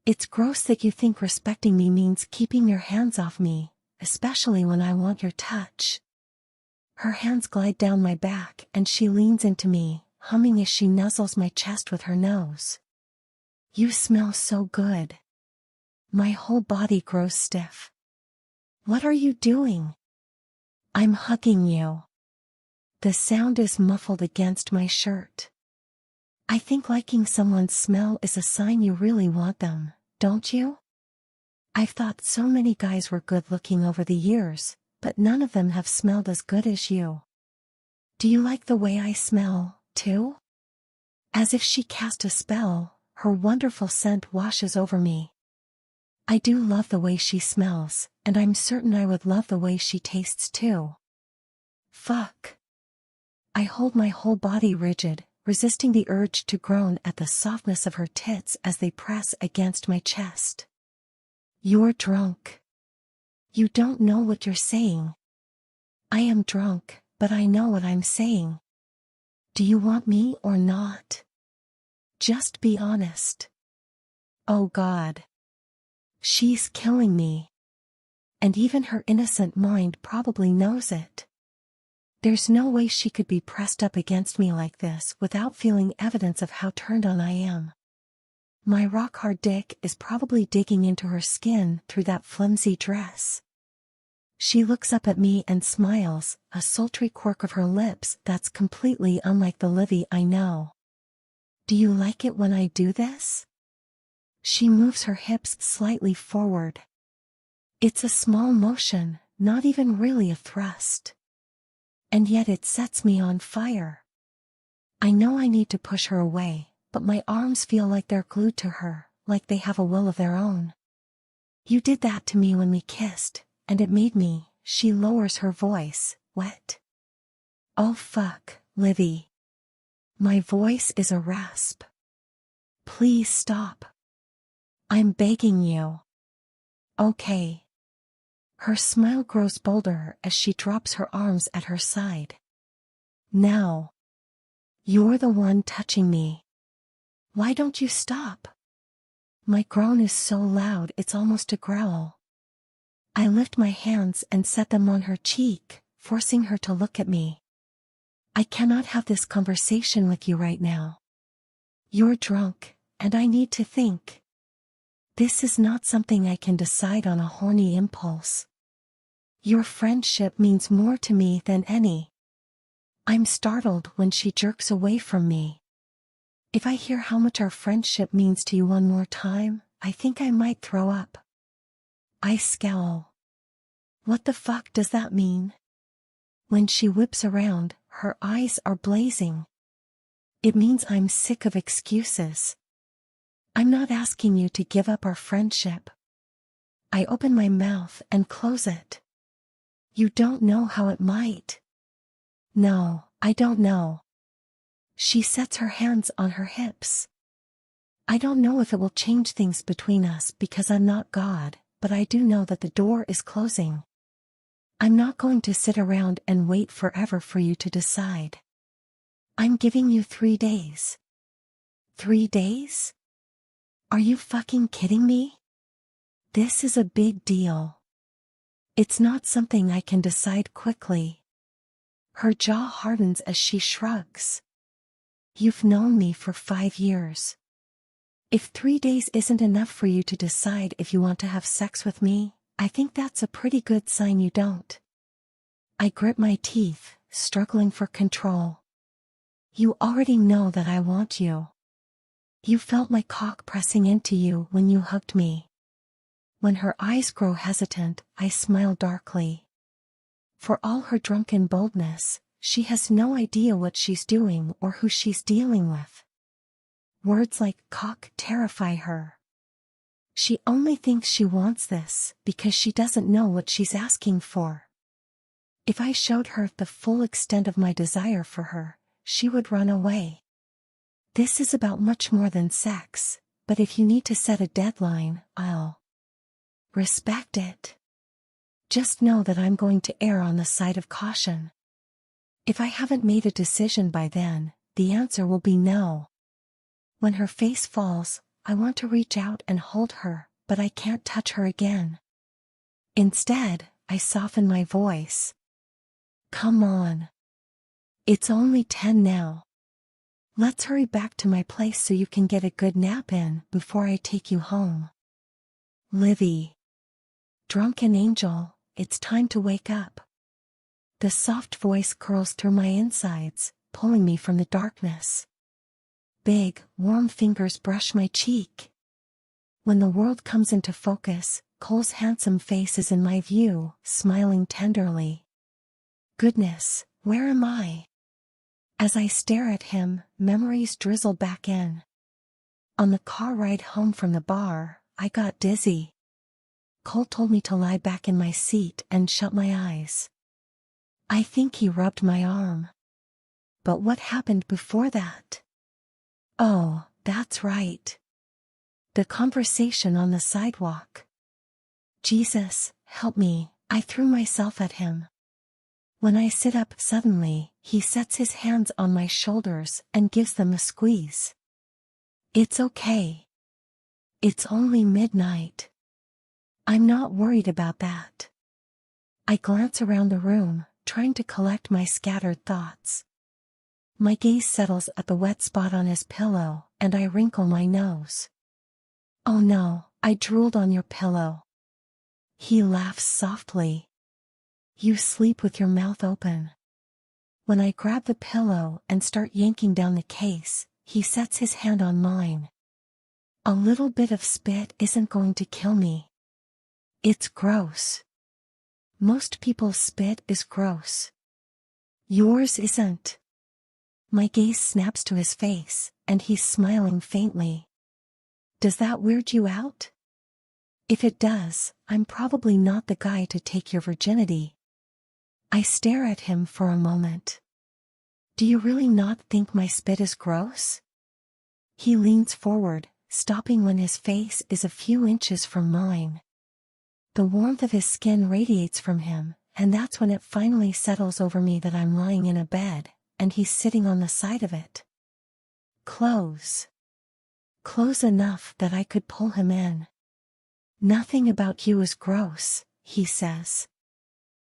It's gross that you think respecting me means keeping your hands off me, especially when I want your touch. Her hands glide down my back and she leans into me, humming as she nuzzles my chest with her nose. You smell so good. My whole body grows stiff. What are you doing? I'm hugging you. The sound is muffled against my shirt. I think liking someone's smell is a sign you really want them, don't you? I've thought so many guys were good looking over the years, but none of them have smelled as good as you. Do you like the way I smell, too? As if she cast a spell, her wonderful scent washes over me. I do love the way she smells, and I'm certain I would love the way she tastes too. Fuck. I hold my whole body rigid, resisting the urge to groan at the softness of her tits as they press against my chest. You're drunk. You don't know what you're saying. I am drunk, but I know what I'm saying. Do you want me or not? Just be honest. Oh God. She's killing me. And even her innocent mind probably knows it. There's no way she could be pressed up against me like this without feeling evidence of how turned on I am. My rock-hard dick is probably digging into her skin through that flimsy dress. She looks up at me and smiles, a sultry quirk of her lips that's completely unlike the Livy I know. Do you like it when I do this? She moves her hips slightly forward. It's a small motion, not even really a thrust. And yet it sets me on fire. I know I need to push her away, but my arms feel like they're glued to her, like they have a will of their own. You did that to me when we kissed, and it made me, she lowers her voice, wet. Oh fuck, Livy. My voice is a rasp. Please stop. I'm begging you. Okay. Her smile grows bolder as she drops her arms at her side. Now. You're the one touching me. Why don't you stop? My groan is so loud it's almost a growl. I lift my hands and set them on her cheek, forcing her to look at me. I cannot have this conversation with you right now. You're drunk, and I need to think. This is not something I can decide on a horny impulse. Your friendship means more to me than any. I'm startled when she jerks away from me. If I hear how much our friendship means to you one more time, I think I might throw up. I scowl. What the fuck does that mean? When she whips around, her eyes are blazing. It means I'm sick of excuses. I'm not asking you to give up our friendship. I open my mouth and close it. You don't know how it might. No, I don't know. She sets her hands on her hips. I don't know if it will change things between us because I'm not God, but I do know that the door is closing. I'm not going to sit around and wait forever for you to decide. I'm giving you 3 days. 3 days? Are you fucking kidding me? This is a big deal. It's not something I can decide quickly. Her jaw hardens as she shrugs. You've known me for 5 years. If 3 days isn't enough for you to decide if you want to have sex with me, I think that's a pretty good sign you don't. I grip my teeth, struggling for control. You already know that I want you. You felt my cock pressing into you when you hugged me. When her eyes grow hesitant, I smile darkly. For all her drunken boldness, she has no idea what she's doing or who she's dealing with. Words like cock terrify her. She only thinks she wants this because she doesn't know what she's asking for. If I showed her the full extent of my desire for her, she would run away. This is about much more than sex, but if you need to set a deadline, I'll respect it. Just know that I'm going to err on the side of caution. If I haven't made a decision by then, the answer will be no. When her face falls, I want to reach out and hold her, but I can't touch her again. Instead, I soften my voice. Come on. It's only 10 now. Let's hurry back to my place so you can get a good nap in before I take you home. Livy. Drunken angel, it's time to wake up. The soft voice curls through my insides, pulling me from the darkness. Big, warm fingers brush my cheek. When the world comes into focus, Cole's handsome face is in my view, smiling tenderly. Goodness, where am I? As I stare at him, memories drizzle back in. On the car ride home from the bar, I got dizzy. Cole told me to lie back in my seat and shut my eyes. I think he rubbed my arm. But what happened before that? Oh, that's right. The conversation on the sidewalk. Jesus, help me, I threw myself at him. When I sit up suddenly, he sets his hands on my shoulders and gives them a squeeze. It's okay. It's only midnight. I'm not worried about that. I glance around the room, trying to collect my scattered thoughts. My gaze settles at the wet spot on his pillow, and I wrinkle my nose. "Oh no, I drooled on your pillow." He laughs softly. "You sleep with your mouth open." When I grab the pillow and start yanking down the case, he sets his hand on mine. "A little bit of spit isn't going to kill me. It's gross. Most people's spit is gross. Yours isn't." My gaze snaps to his face, and he's smiling faintly. "Does that weird you out?" "If it does, I'm probably not the guy to take your virginity." I stare at him for a moment. "Do you really not think my spit is gross?" He leans forward, stopping when his face is a few inches from mine. The warmth of his skin radiates from him, and that's when it finally settles over me that I'm lying in a bed, and he's sitting on the side of it. Close. Close enough that I could pull him in. "Nothing about you is gross," he says.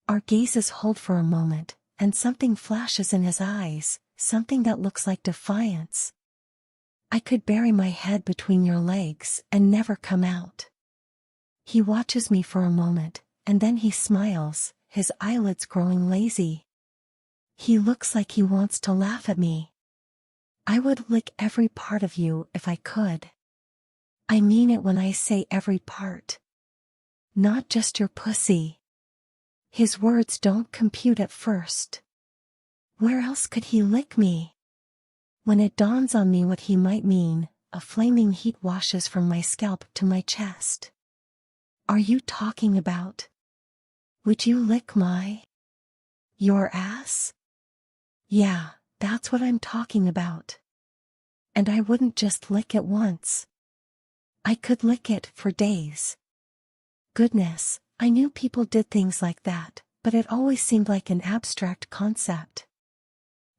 Our gazes hold for a moment, and something flashes in his eyes, something that looks like defiance. "I could bury my head between your legs and never come out." He watches me for a moment, and then he smiles, his eyelids growing lazy. He looks like he wants to laugh at me. "I would lick every part of you if I could. I mean it when I say every part. Not just your pussy." His words don't compute at first. Where else could he lick me? When it dawns on me what he might mean, a flaming heat washes from my scalp to my chest. "Are you talking about? Would you lick your ass?" "Yeah, that's what I'm talking about. And I wouldn't just lick it once. I could lick it for days." Goodness, I knew people did things like that, but it always seemed like an abstract concept.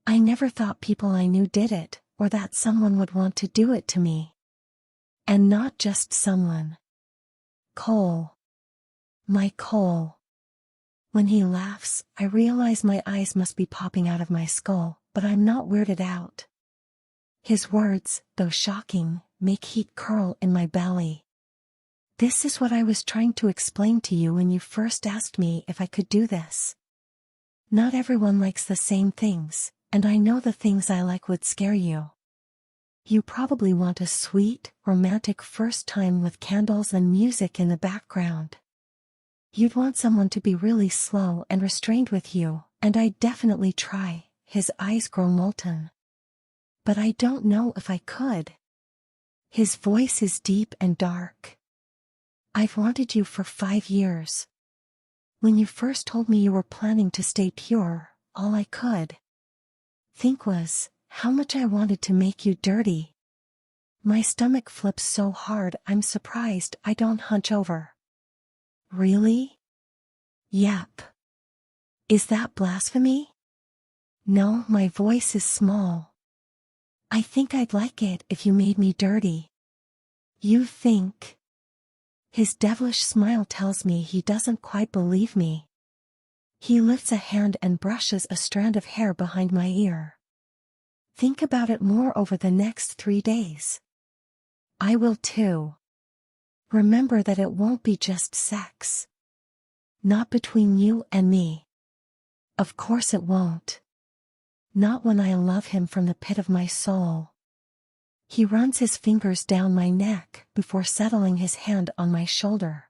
I never thought people I knew did it, or that someone would want to do it to me. And not just someone. Cole. My Cole. When he laughs, I realize my eyes must be popping out of my skull, but I'm not weirded out. His words, though shocking, make heat curl in my belly. "This is what I was trying to explain to you when you first asked me if I could do this. Not everyone likes the same things, and I know the things I like would scare you. You probably want a sweet, romantic first time with candles and music in the background. You'd want someone to be really slow and restrained with you, and I'd definitely try." His eyes grow molten. "But I don't know if I could." His voice is deep and dark. "I've wanted you for 5 years. When you first told me you were planning to stay pure, all I could think was how much I wanted to make you dirty." My stomach flips so hard I'm surprised I don't hunch over. "Really?" "Yep." "Is that blasphemy?" "No, my voice is small. I think I'd like it if you made me dirty." "You think?" His devilish smile tells me he doesn't quite believe me. He lifts a hand and brushes a strand of hair behind my ear. "Think about it more over the next 3 days. I will too. Remember that it won't be just sex. Not between you and me. Of course it won't. Not when I love him from the pit of my soul." He runs his fingers down my neck before settling his hand on my shoulder.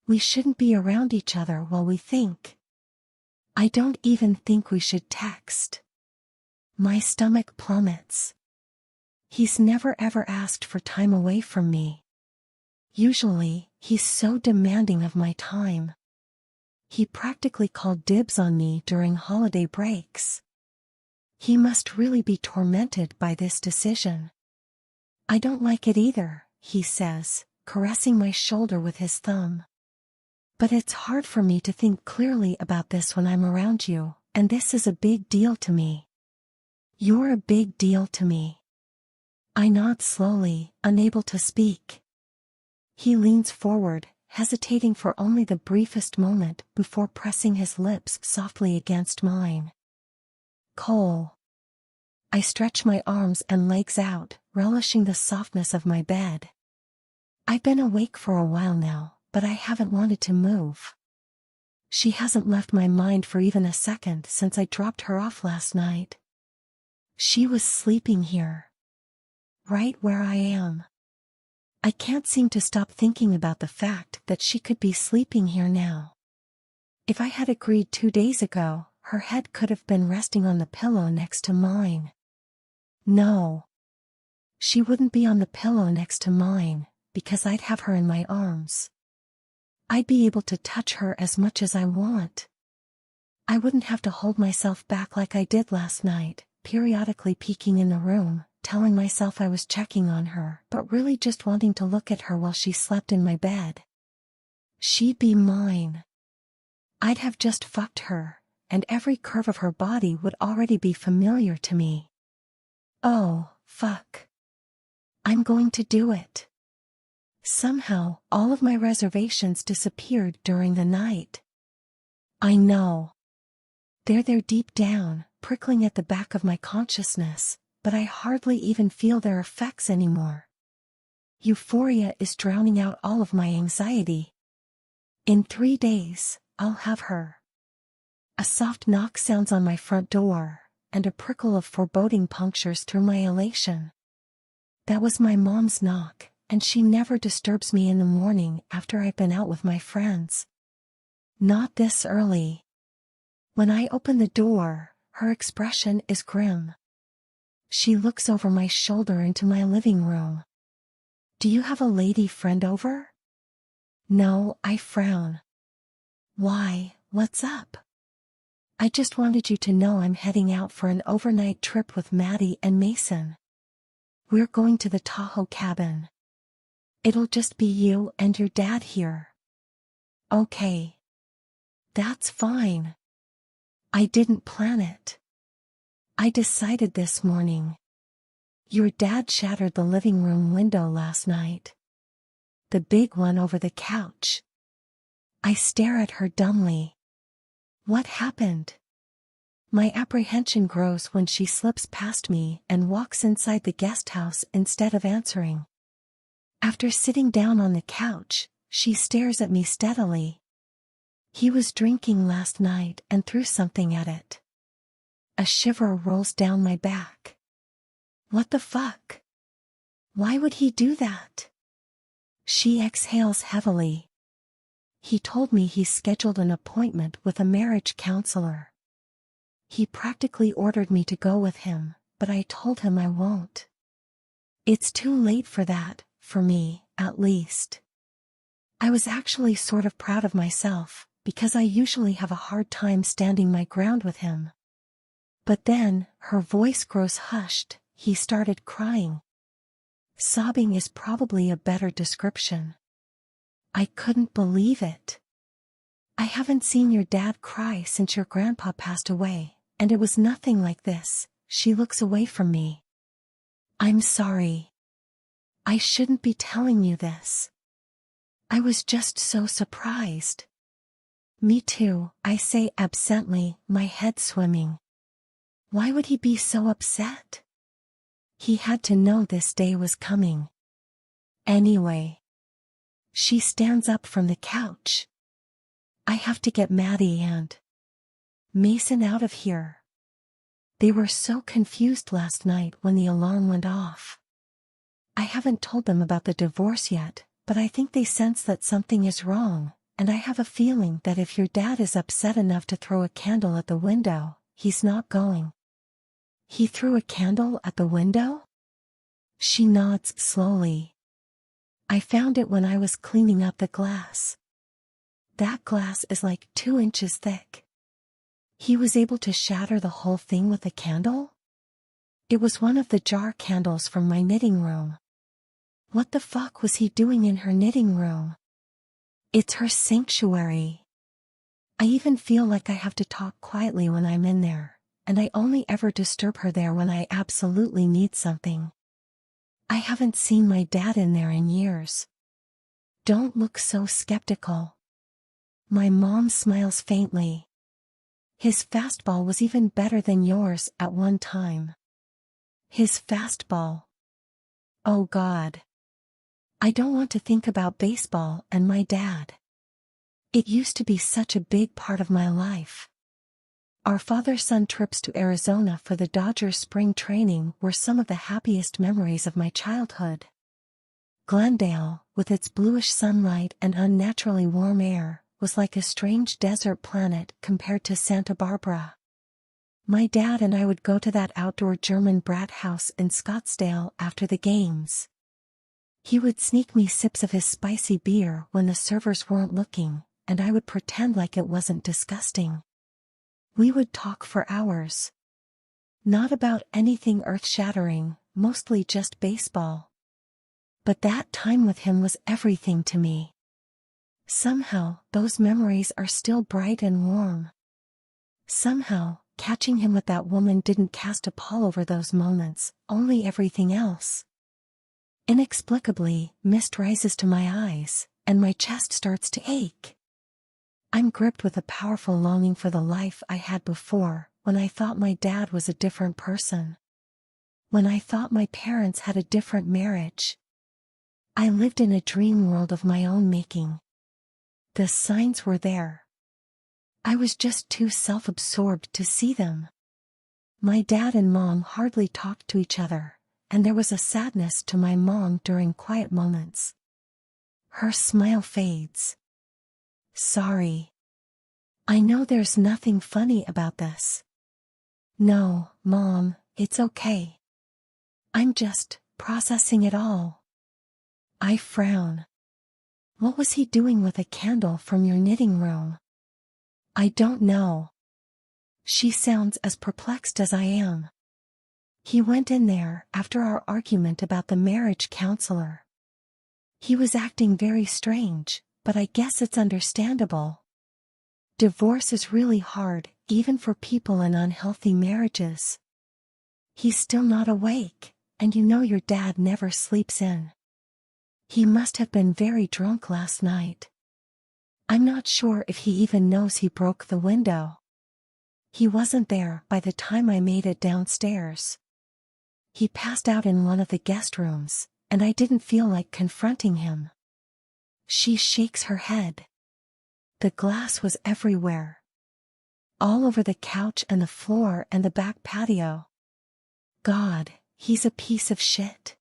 "We shouldn't be around each other while we think. I don't even think we should text." My stomach plummets. He's never ever asked for time away from me. Usually, he's so demanding of my time. He practically called dibs on me during holiday breaks. He must really be tormented by this decision. "I don't like it either," he says, caressing my shoulder with his thumb. "But it's hard for me to think clearly about this when I'm around you, and this is a big deal to me." "You're a big deal to me." I nod slowly, unable to speak. He leans forward, hesitating for only the briefest moment before pressing his lips softly against mine. Cole. I stretch my arms and legs out, relishing the softness of my bed. I've been awake for a while now, but I haven't wanted to move. She hasn't left my mind for even a second since I dropped her off last night. She was sleeping here. Right where I am. I can't seem to stop thinking about the fact that she could be sleeping here now. If I had agreed 2 days ago, her head could have been resting on the pillow next to mine. No. She wouldn't be on the pillow next to mine, because I'd have her in my arms. I'd be able to touch her as much as I want. I wouldn't have to hold myself back like I did last night, periodically peeking in the room, telling myself I was checking on her, but really just wanting to look at her while she slept in my bed. She'd be mine. I'd have just fucked her, and every curve of her body would already be familiar to me. Oh, fuck. I'm going to do it. Somehow, all of my reservations disappeared during the night. I know. They're there deep down, prickling at the back of my consciousness, but I hardly even feel their effects anymore. Euphoria is drowning out all of my anxiety. In 3 days, I'll have her. A soft knock sounds on my front door, and a prickle of foreboding punctures through my elation. That was my mom's knock, and she never disturbs me in the morning after I've been out with my friends. Not this early. When I open the door, her expression is grim. She looks over my shoulder into my living room. Do you have a lady friend over? No, I frown. Why, what's up? I just wanted you to know I'm heading out for an overnight trip with Maddie and Mason. We're going to the Tahoe cabin. It'll just be you and your dad here. Okay. That's fine. I didn't plan it. I decided this morning. Your dad shattered the living room window last night. The big one over the couch. I stare at her dumbly. What happened? My apprehension grows when she slips past me and walks inside the guest house instead of answering. After sitting down on the couch, she stares at me steadily. He was drinking last night and threw something at it. A shiver rolls down my back. What the fuck? Why would he do that? She exhales heavily. He told me he scheduled an appointment with a marriage counselor. He practically ordered me to go with him, but I told him I won't. It's too late for that, for me, at least. I was actually sort of proud of myself, because I usually have a hard time standing my ground with him. But then, her voice grows hushed, he started crying. Sobbing is probably a better description. I couldn't believe it. I haven't seen your dad cry since your grandpa passed away, and it was nothing like this. She looks away from me. I'm sorry. I shouldn't be telling you this. I was just so surprised. Me too, I say absently, my head swimming. Why would he be so upset? He had to know this day was coming. Anyway. She stands up from the couch. I have to get Maddie and Mason out of here. They were so confused last night when the alarm went off. I haven't told them about the divorce yet, but I think they sense that something is wrong, and I have a feeling that if your dad is upset enough to throw a candle at the window, he's not going. He threw a candle at the window? She nods slowly. I found it when I was cleaning up the glass. That glass is like 2 inches thick. He was able to shatter the whole thing with a candle? It was one of the jar candles from my knitting room. What the fuck was he doing in her knitting room? It's her sanctuary. I even feel like I have to talk quietly when I'm in there, and I only ever disturb her there when I absolutely need something. I haven't seen my dad in there in years. Don't look so skeptical. My mom smiles faintly. His fastball was even better than yours at one time. His fastball. Oh God. I don't want to think about baseball and my dad. It used to be such a big part of my life. Our father-son trips to Arizona for the Dodgers spring training were some of the happiest memories of my childhood. Glendale, with its bluish sunlight and unnaturally warm air, was like a strange desert planet compared to Santa Barbara. My dad and I would go to that outdoor German brat house in Scottsdale after the games. He would sneak me sips of his spicy beer when the servers weren't looking, and I would pretend like it wasn't disgusting. We would talk for hours. Not about anything earth-shattering, mostly just baseball. But that time with him was everything to me. Somehow, those memories are still bright and warm. Somehow, catching him with that woman didn't cast a pall over those moments, only everything else. Inexplicably, mist rises to my eyes, and my chest starts to ache. I'm gripped with a powerful longing for the life I had before, when I thought my dad was a different person. When I thought my parents had a different marriage. I lived in a dream world of my own making. The signs were there. I was just too self-absorbed to see them. My dad and mom hardly talked to each other, and there was a sadness to my mom during quiet moments. Her smile fades. Sorry. I know there's nothing funny about this. No, Mom, it's okay. I'm just processing it all. I frown. What was he doing with a candle from your knitting room? I don't know. She sounds as perplexed as I am. He went in there after our argument about the marriage counselor. He was acting very strange, but I guess it's understandable. Divorce is really hard, even for people in unhealthy marriages. He's still not awake, and you know your dad never sleeps in. He must have been very drunk last night. I'm not sure if he even knows he broke the window. He wasn't there by the time I made it downstairs. He passed out in one of the guest rooms, and I didn't feel like confronting him. She shakes her head. The glass was everywhere. All over the couch and the floor and the back patio. God, he's a piece of shit.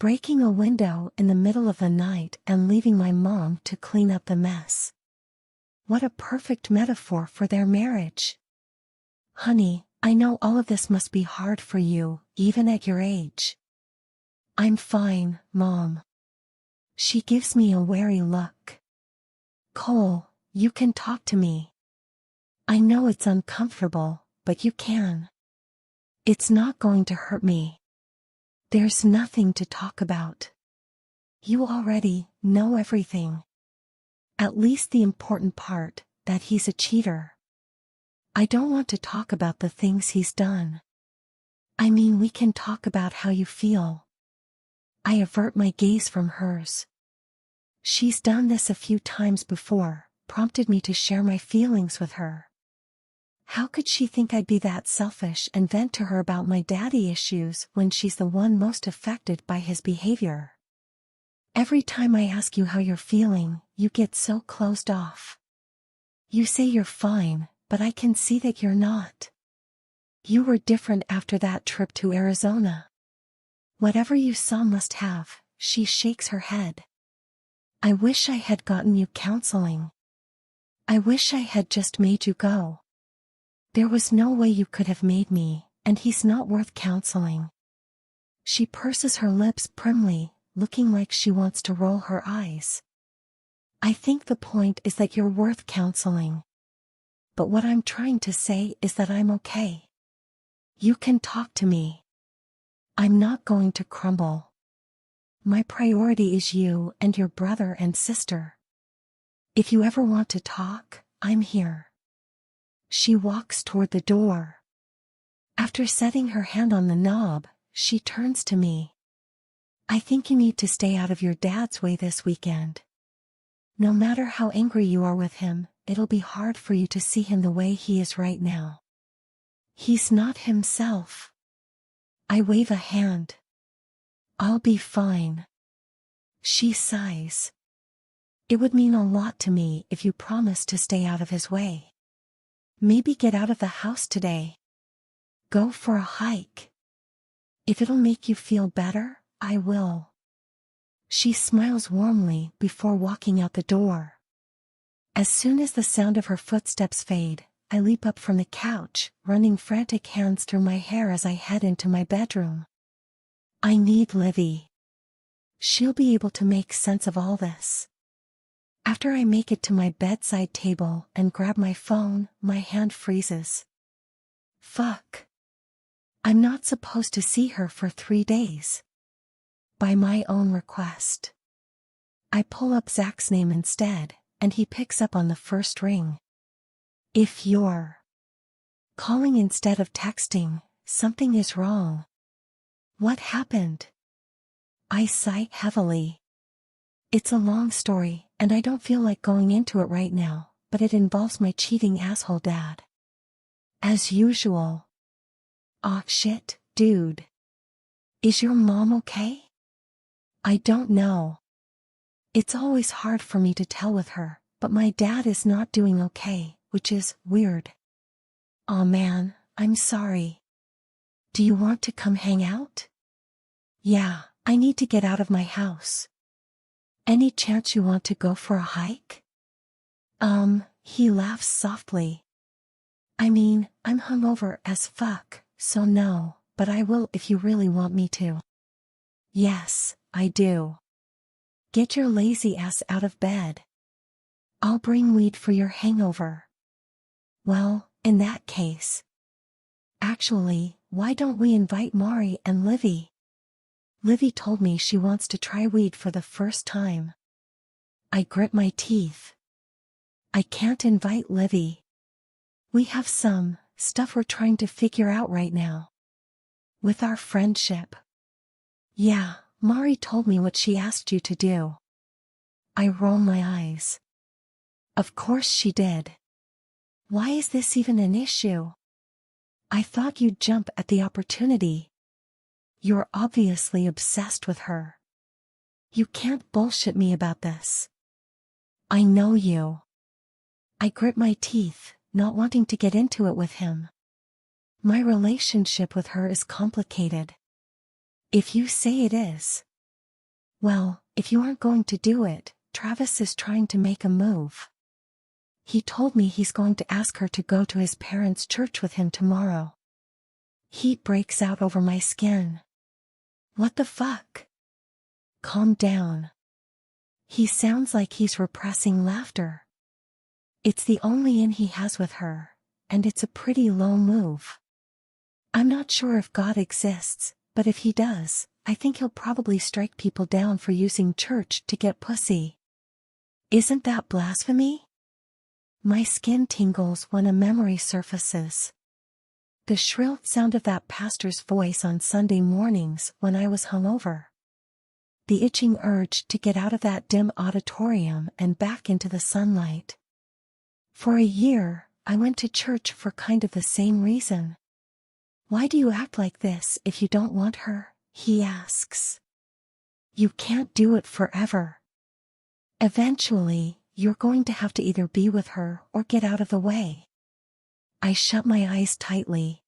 Breaking a window in the middle of the night and leaving my mom to clean up the mess. What a perfect metaphor for their marriage. Honey, I know all of this must be hard for you, even at your age. I'm fine, Mom. She gives me a wary look. Cole, you can talk to me. I know it's uncomfortable, but you can. It's not going to hurt me. There's nothing to talk about. You already know everything. At least the important part, that he's a cheater. I don't want to talk about the things he's done. I mean, we can talk about how you feel. I avert my gaze from hers. She's done this a few times before, prompted me to share my feelings with her. How could she think I'd be that selfish and vent to her about my daddy issues when she's the one most affected by his behavior? Every time I ask you how you're feeling, you get so closed off. You say you're fine, but I can see that you're not. You were different after that trip to Arizona. Whatever you saw must have, she shakes her head. I wish I had gotten you counseling. I wish I had just made you go. There was no way you could have made me, and he's not worth counseling. She purses her lips primly, looking like she wants to roll her eyes. I think the point is that you're worth counseling. But what I'm trying to say is that I'm okay. You can talk to me. I'm not going to crumble. My priority is you and your brother and sister. If you ever want to talk, I'm here. She walks toward the door. After setting her hand on the knob, she turns to me. I think you need to stay out of your dad's way this weekend. No matter how angry you are with him, it'll be hard for you to see him the way he is right now. He's not himself. I wave a hand. I'll be fine. She sighs. It would mean a lot to me if you promised to stay out of his way. Maybe get out of the house today. Go for a hike. If it'll make you feel better, I will. She smiles warmly before walking out the door. As soon as the sound of her footsteps fade, I leap up from the couch, running frantic hands through my hair as I head into my bedroom. I need Livy. She'll be able to make sense of all this. After I make it to my bedside table and grab my phone, my hand freezes. Fuck. I'm not supposed to see her for 3 days. By my own request. I pull up Zach's name instead, and he picks up on the first ring. If you're calling instead of texting, something is wrong. What happened? I sigh heavily. It's a long story, and I don't feel like going into it right now, but it involves my cheating asshole dad. As usual. Aw shit, dude. Is your mom okay? I don't know. It's always hard for me to tell with her, but my dad is not doing okay, which is weird. Aw man, I'm sorry. Do you want to come hang out? Yeah, I need to get out of my house. Any chance you want to go for a hike? He laughs softly. I mean, I'm hungover as fuck, so no, but I will if you really want me to. Yes, I do. Get your lazy ass out of bed. I'll bring weed for your hangover. Well, in that case. Actually, why don't we invite Mari and Livy? Livy told me she wants to try weed for the first time. I grit my teeth. I can't invite Livy. We have some stuff we're trying to figure out right now. With our friendship. Yeah, Mari told me what she asked you to do. I roll my eyes. Of course she did. Why is this even an issue? I thought you'd jump at the opportunity. You're obviously obsessed with her. You can't bullshit me about this. I know you. I grit my teeth, not wanting to get into it with him. My relationship with her is complicated. If you say it is. Well, if you aren't going to do it, Travis is trying to make a move. He told me he's going to ask her to go to his parents' church with him tomorrow. Heat breaks out over my skin. What the fuck? Calm down. He sounds like he's repressing laughter. It's the only in he has with her, and it's a pretty low move. I'm not sure if God exists, but if he does, I think he'll probably strike people down for using church to get pussy. Isn't that blasphemy? My skin tingles when a memory surfaces. The shrill sound of that pastor's voice on Sunday mornings when I was hungover. The itching urge to get out of that dim auditorium and back into the sunlight. For a year, I went to church for kind of the same reason. Why do you act like this if you don't want her? He asks. You can't do it forever. Eventually, you're going to have to either be with her or get out of the way. I shut my eyes tightly.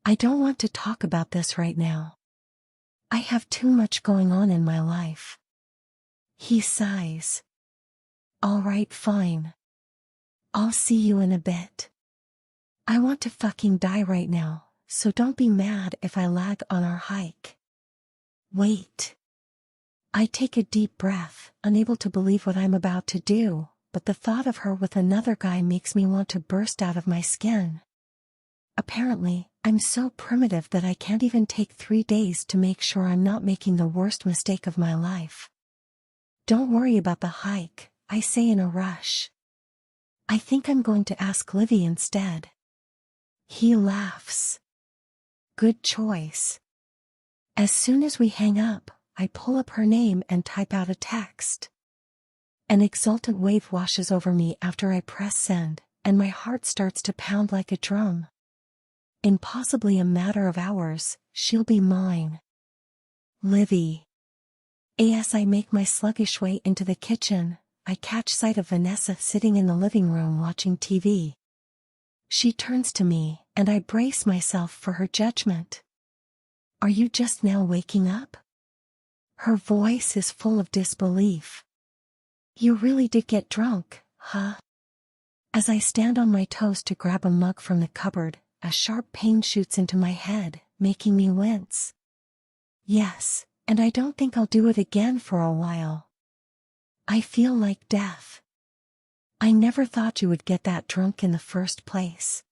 I don't want to talk about this right now. I have too much going on in my life. He sighs. All right, fine. I'll see you in a bit. I want to fucking die right now, so don't be mad if I lag on our hike. Wait. I take a deep breath, unable to believe what I'm about to do, but the thought of her with another guy makes me want to burst out of my skin. Apparently, I'm so primitive that I can't even take 3 days to make sure I'm not making the worst mistake of my life. Don't worry about the hike, I say in a rush. I think I'm going to ask Livy instead. He laughs. Good choice. As soon as we hang up, I pull up her name and type out a text. An exultant wave washes over me after I press send, and my heart starts to pound like a drum. In possibly a matter of hours, she'll be mine. Livy. As I make my sluggish way into the kitchen, I catch sight of Vanessa sitting in the living room watching TV. She turns to me, and I brace myself for her judgment. "Are you just now waking up?" Her voice is full of disbelief. "You really did get drunk, huh?" As I stand on my toes to grab a mug from the cupboard, a sharp pain shoots into my head, making me wince. "Yes, and I don't think I'll do it again for a while. I feel like death. I never thought you would get that drunk in the first place.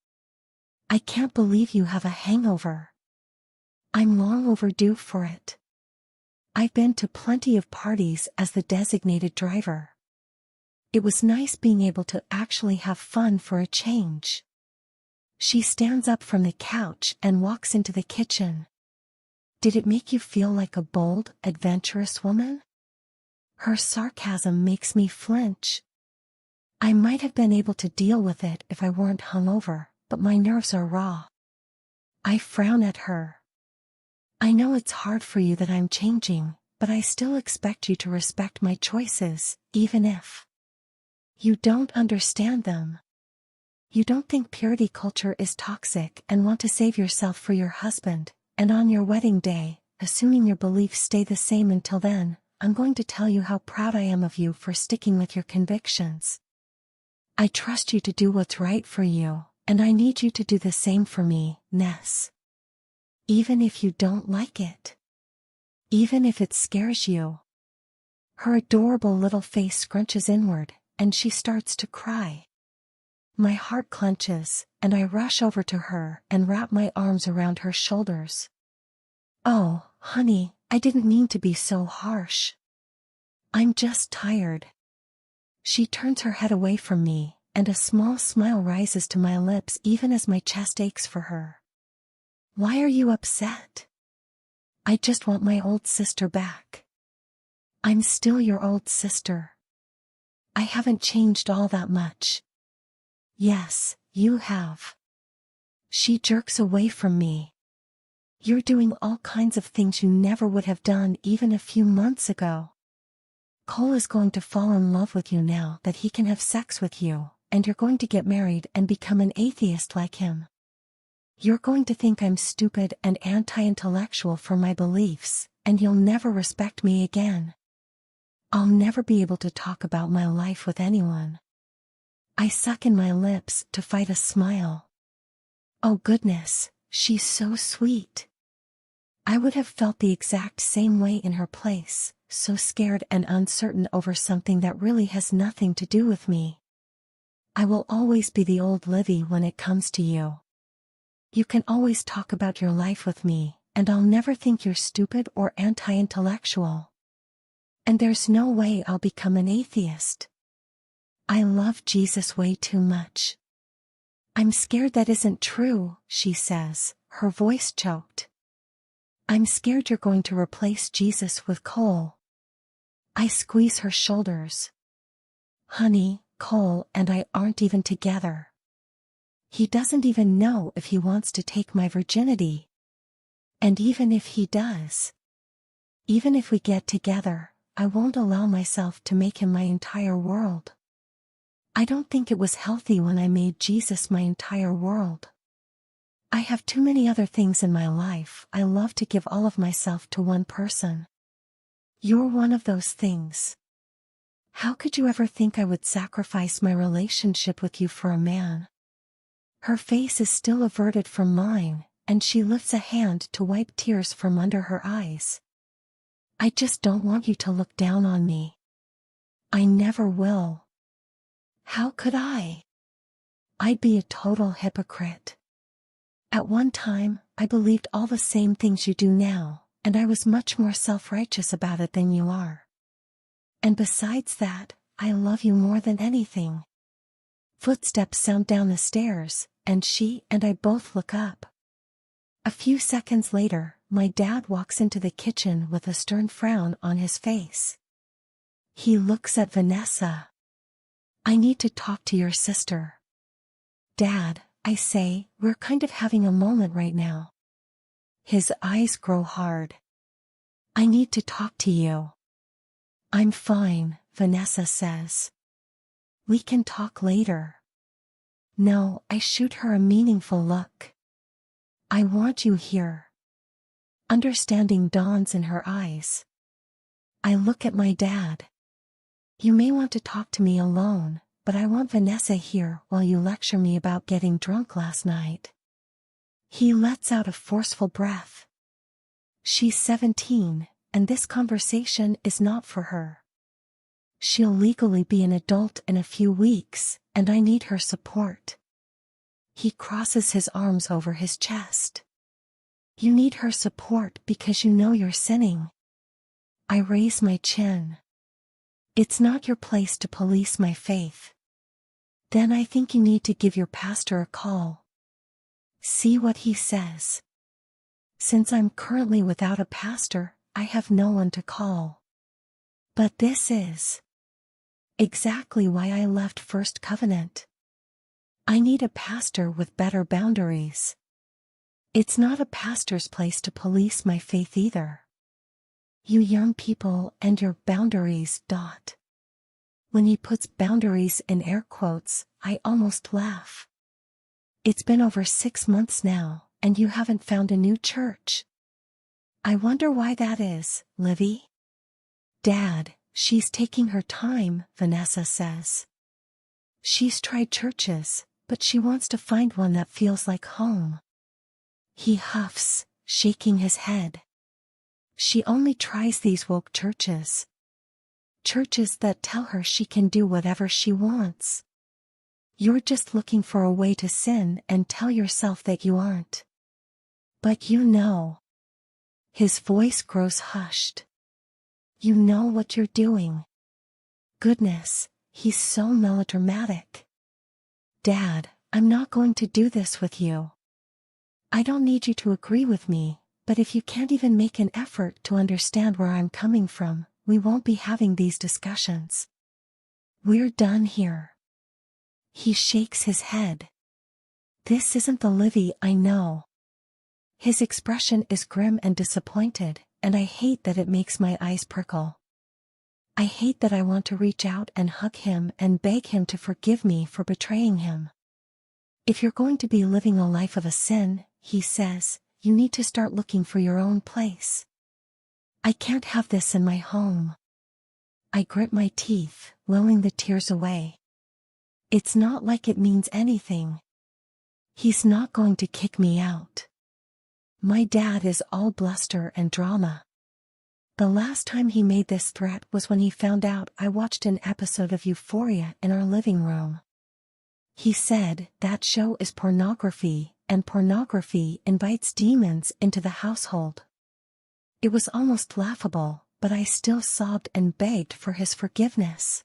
I can't believe you have a hangover. I'm long overdue for it. I've been to plenty of parties as the designated driver. It was nice being able to actually have fun for a change." She stands up from the couch and walks into the kitchen. "Did it make you feel like a bold, adventurous woman?" Her sarcasm makes me flinch. I might have been able to deal with it if I weren't hungover, but my nerves are raw. I frown at her. "I know it's hard for you that I'm changing, but I still expect you to respect my choices, even if you don't understand them. You don't think purity culture is toxic and want to save yourself for your husband, and on your wedding day, assuming your beliefs stay the same until then, I'm going to tell you how proud I am of you for sticking with your convictions. I trust you to do what's right for you, and I need you to do the same for me, Ness. Even if you don't like it. Even if it scares you." Her adorable little face scrunches inward, and she starts to cry. My heart clenches, and I rush over to her and wrap my arms around her shoulders. "Oh, honey, I didn't mean to be so harsh. I'm just tired." She turns her head away from me, and a small smile rises to my lips even as my chest aches for her. "Why are you upset?" "I just want my old sister back." "I'm still your old sister. I haven't changed all that much." "Yes, you have." She jerks away from me. "You're doing all kinds of things you never would have done even a few months ago. Cole is going to fall in love with you now that he can have sex with you, and you're going to get married and become an atheist like him. You're going to think I'm stupid and anti-intellectual for my beliefs, and you'll never respect me again. I'll never be able to talk about my life with anyone." I suck in my lips to fight a smile. Oh goodness, she's so sweet. I would have felt the exact same way in her place, so scared and uncertain over something that really has nothing to do with me. I will always be the old Livy when it comes to you. You can always talk about your life with me, and I'll never think you're stupid or anti-intellectual. And there's no way I'll become an atheist. I love Jesus way too much. I'm scared that isn't true, she says, her voice choked. I'm scared you're going to replace Jesus with Cole. I squeeze her shoulders. Honey, Cole and I aren't even together. He doesn't even know if he wants to take my virginity. And even if he does, even if we get together, I won't allow myself to make him my entire world. I don't think it was healthy when I made Jesus my entire world. I have too many other things in my life. I love to give all of myself to one person. You're one of those things. How could you ever think I would sacrifice my relationship with you for a man? Her face is still averted from mine, and she lifts a hand to wipe tears from under her eyes. I just don't want you to look down on me. I never will. How could I? I'd be a total hypocrite. At one time, I believed all the same things you do now, and I was much more self-righteous about it than you are. And besides that, I love you more than anything. Footsteps sound down the stairs, and she and I both look up. A few seconds later, my dad walks into the kitchen with a stern frown on his face. He looks at Vanessa. I need to talk to your sister. Dad, I say, we're kind of having a moment right now. His eyes grow hard. I need to talk to you. I'm fine, Vanessa says. We can talk later. No, I shoot her a meaningful look. I want you here. Understanding dawns in her eyes. I look at my dad. You may want to talk to me alone, but I want Vanessa here while you lecture me about getting drunk last night. He lets out a forceful breath. She's 17, and this conversation is not for her. She'll legally be an adult in a few weeks, and I need her support. He crosses his arms over his chest. You need her support because you know you're sinning. I raise my chin. It's not your place to police my faith. Then I think you need to give your pastor a call. See what he says. Since I'm currently without a pastor, I have no one to call. But this is exactly why I left First Covenant. I need a pastor with better boundaries. It's not a pastor's place to police my faith either. You young people and your boundaries. When he puts boundaries in air quotes, I almost laugh. It's been over 6 months now, and you haven't found a new church. I wonder why that is, Livy. Dad, she's taking her time, Vanessa says. She's tried churches, but she wants to find one that feels like home. He huffs, shaking his head. She only tries these woke churches. Churches that tell her she can do whatever she wants. You're just looking for a way to sin and tell yourself that you aren't. But you know. His voice grows hushed. You know what you're doing. Goodness, he's so melodramatic. Dad, I'm not going to do this with you. I don't need you to agree with me, but if you can't even make an effort to understand where I'm coming from, we won't be having these discussions. We're done here. He shakes his head. This isn't the Livy I know. His expression is grim and disappointed, and I hate that it makes my eyes prickle. I hate that I want to reach out and hug him and beg him to forgive me for betraying him. If you're going to be living a life of a sin, he says, you need to start looking for your own place. I can't have this in my home. I grit my teeth, willing the tears away. It's not like it means anything. He's not going to kick me out. My dad is all bluster and drama. The last time he made this threat was when he found out I watched an episode of Euphoria in our living room. He said that show is pornography, and pornography invites demons into the household. It was almost laughable, but I still sobbed and begged for his forgiveness.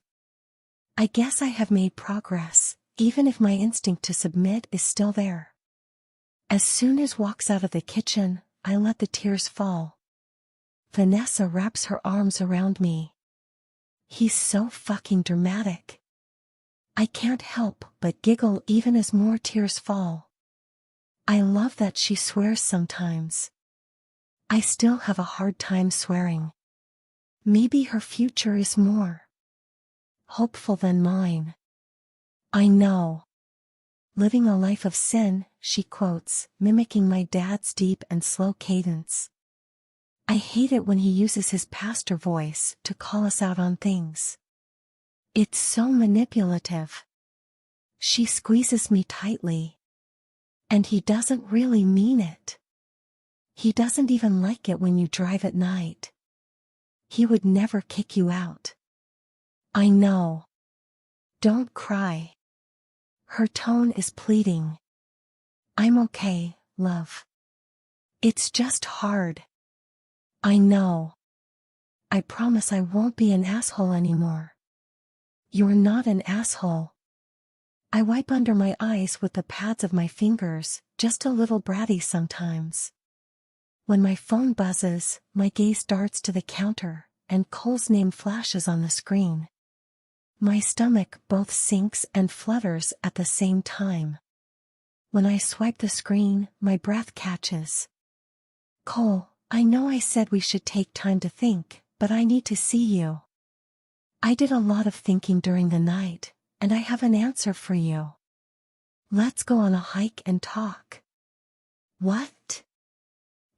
I guess I have made progress, even if my instinct to submit is still there. As soon as walks out of the kitchen, I let the tears fall. Vanessa wraps her arms around me. He's so fucking dramatic. I can't help but giggle even as more tears fall. I love that she swears sometimes. I still have a hard time swearing. Maybe her future is more hopeful than mine. I know. Living a life of sin, she quotes, mimicking my dad's deep and slow cadence. I hate it when he uses his pastor voice to call us out on things. It's so manipulative. She squeezes me tightly. And he doesn't really mean it. He doesn't even like it when you drive at night. He would never kick you out. I know. Don't cry. Her tone is pleading. I'm okay, love. It's just hard. I know. I promise I won't be an asshole anymore. You're not an asshole. I wipe under my eyes with the pads of my fingers, just a little bratty sometimes. When my phone buzzes, my gaze darts to the counter, and Cole's name flashes on the screen. My stomach both sinks and flutters at the same time. When I swipe the screen, my breath catches. Cole, I know I said we should take time to think, but I need to see you. I did a lot of thinking during the night, and I have an answer for you. Let's go on a hike and talk. What?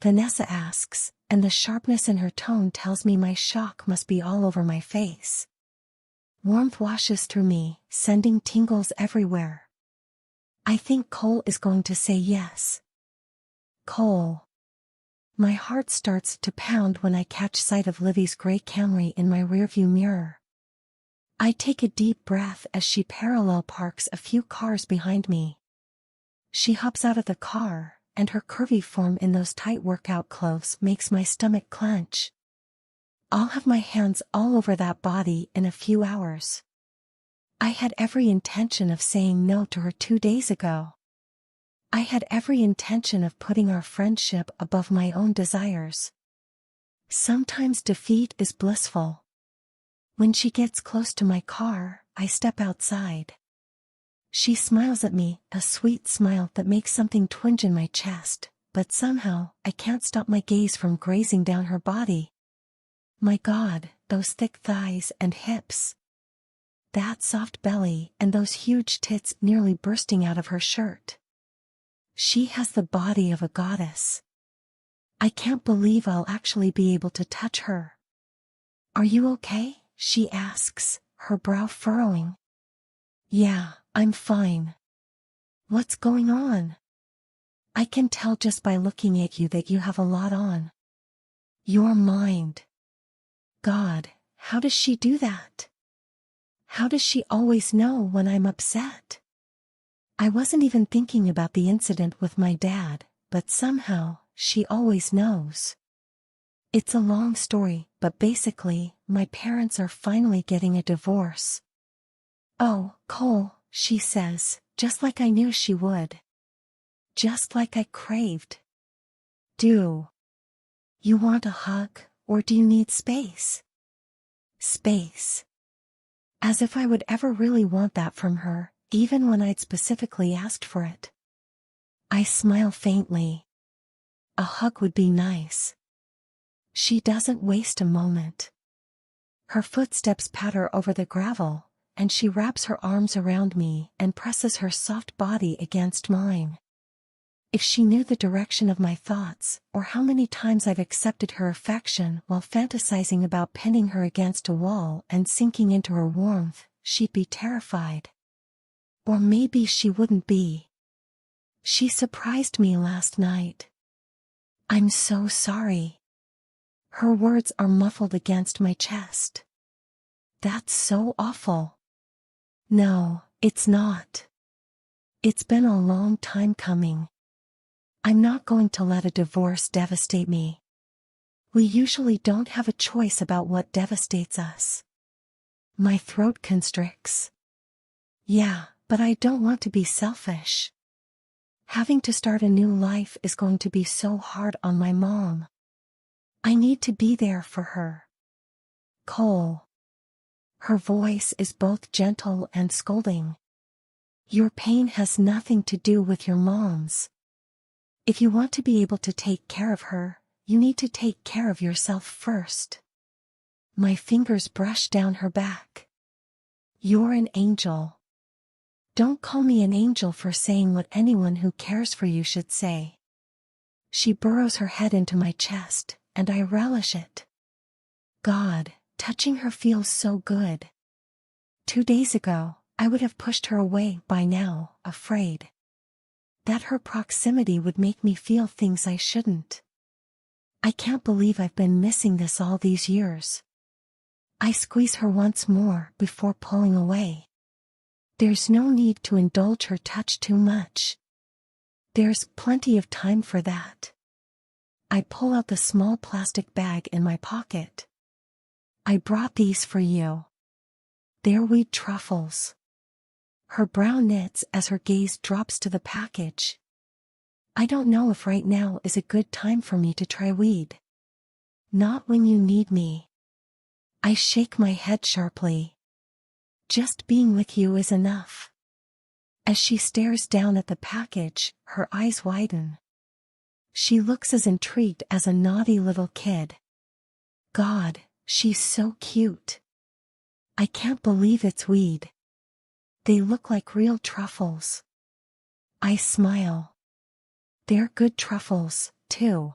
Vanessa asks, and the sharpness in her tone tells me my shock must be all over my face. Warmth washes through me, sending tingles everywhere. I think Cole is going to say yes. Cole. My heart starts to pound when I catch sight of Livy's gray Camry in my rearview mirror. I take a deep breath as she parallel parks a few cars behind me. She hops out of the car, and her curvy form in those tight workout clothes makes my stomach clench. I'll have my hands all over that body in a few hours. I had every intention of saying no to her 2 days ago. I had every intention of putting our friendship above my own desires. Sometimes defeat is blissful. When she gets close to my car, I step outside. She smiles at me, a sweet smile that makes something twinge in my chest, but somehow I can't stop my gaze from grazing down her body. My God, those thick thighs and hips. That soft belly and those huge tits nearly bursting out of her shirt. She has the body of a goddess. I can't believe I'll actually be able to touch her. Are you okay? She asks, her brow furrowing. Yeah, I'm fine. What's going on? I can tell just by looking at you that you have a lot on. Your mind. God, how does she do that? How does she always know when I'm upset? I wasn't even thinking about the incident with my dad, but somehow, she always knows. It's a long story, but basically, my parents are finally getting a divorce. Oh, Cole, she says, just like I knew she would. Just like I craved. Do you want a hug, or do you need space? Space. As if I would ever really want that from her, even when I'd specifically asked for it. I smile faintly. A hug would be nice. She doesn't waste a moment. Her footsteps patter over the gravel, and she wraps her arms around me and presses her soft body against mine. If she knew the direction of my thoughts, or how many times I've accepted her affection while fantasizing about pinning her against a wall and sinking into her warmth, she'd be terrified. Or maybe she wouldn't be. She surprised me last night. I'm so sorry. Her words are muffled against my chest. That's so awful. No, it's not. It's been a long time coming. I'm not going to let a divorce devastate me. We usually don't have a choice about what devastates us. My throat constricts. Yeah, but I don't want to be selfish. Having to start a new life is going to be so hard on my mom. I need to be there for her. Cole. Her voice is both gentle and scolding. Your pain has nothing to do with your mom's. If you want to be able to take care of her, you need to take care of yourself first. My fingers brush down her back. You're an angel. Don't call me an angel for saying what anyone who cares for you should say. She burrows her head into my chest, and I relish it. God, touching her feels so good. 2 days ago, I would have pushed her away by now, afraid that her proximity would make me feel things I shouldn't. I can't believe I've been missing this all these years. I squeeze her once more before pulling away. There's no need to indulge her touch too much. There's plenty of time for that. I pull out the small plastic bag in my pocket. I brought these for you. They're wheat truffles. Her brow knits as her gaze drops to the package. I don't know if right now is a good time for me to try weed. Not when you need me. I shake my head sharply. Just being with you is enough. As she stares down at the package, her eyes widen. She looks as intrigued as a naughty little kid. God, she's so cute. I can't believe it's weed. They look like real truffles. I smile. They're good truffles, too.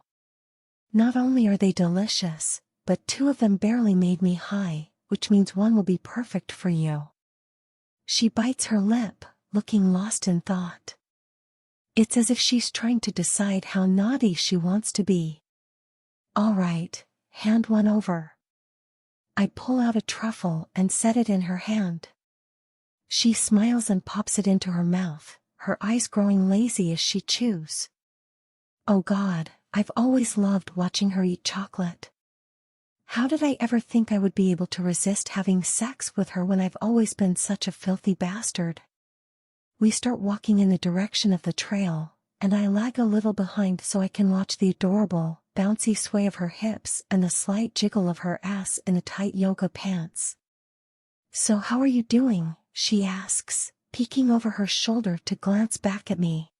Not only are they delicious, but 2 of them barely made me high, which means 1 will be perfect for you. She bites her lip, looking lost in thought. It's as if she's trying to decide how naughty she wants to be. All right, hand 1 over. I pull out a truffle and set it in her hand. She smiles and pops it into her mouth, her eyes growing lazy as she chews. Oh God, I've always loved watching her eat chocolate. How did I ever think I would be able to resist having sex with her when I've always been such a filthy bastard? We start walking in the direction of the trail, and I lag a little behind so I can watch the adorable, bouncy sway of her hips and the slight jiggle of her ass in the tight yoga pants. So how are you doing? She asks, peeking over her shoulder to glance back at me.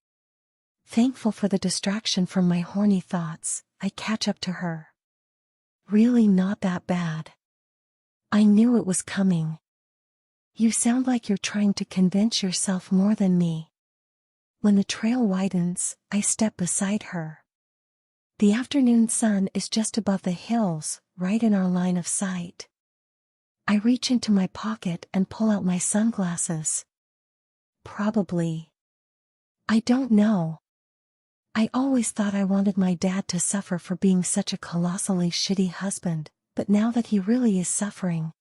Thankful for the distraction from my horny thoughts, I catch up to her. Really not that bad. I knew it was coming. You sound like you're trying to convince yourself more than me. When the trail widens, I step beside her. The afternoon sun is just above the hills, right in our line of sight. I reach into my pocket and pull out my sunglasses. Probably. I don't know. I always thought I wanted my dad to suffer for being such a colossally shitty husband, but now that he really is suffering.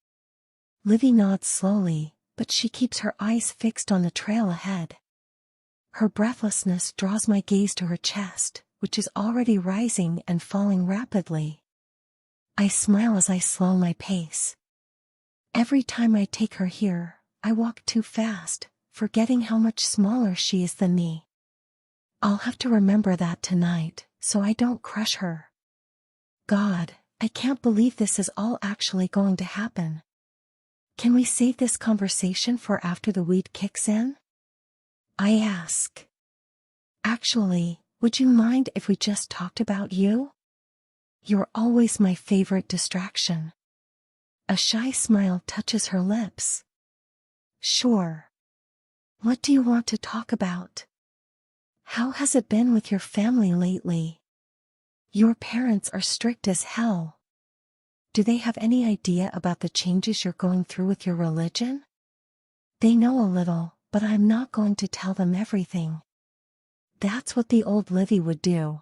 Livy nods slowly, but she keeps her eyes fixed on the trail ahead. Her breathlessness draws my gaze to her chest, which is already rising and falling rapidly. I smile as I slow my pace. Every time I take her here, I walk too fast, forgetting how much smaller she is than me. I'll have to remember that tonight, so I don't crush her. God, I can't believe this is all actually going to happen. Can we save this conversation for after the weed kicks in? I ask. Actually, would you mind if we just talked about you? You're always my favorite distraction. A shy smile touches her lips. Sure. What do you want to talk about? How has it been with your family lately? Your parents are strict as hell. Do they have any idea about the changes you're going through with your religion? They know a little, but I'm not going to tell them everything. That's what the old Livy would do.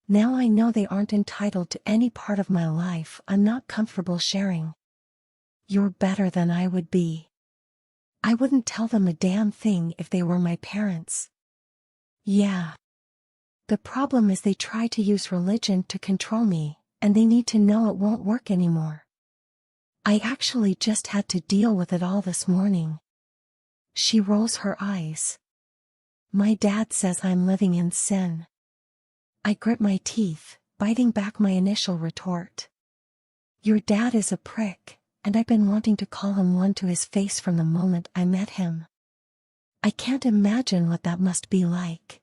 Now I know they aren't entitled to any part of my life I'm not comfortable sharing. You're better than I would be. I wouldn't tell them a damn thing if they were my parents. Yeah. The problem is they try to use religion to control me, and they need to know it won't work anymore. I actually just had to deal with it all this morning. She rolls her eyes. My dad says I'm living in sin. I grit my teeth, biting back my initial retort. Your dad is a prick, and I've been wanting to call him one to his face from the moment I met him. I can't imagine what that must be like.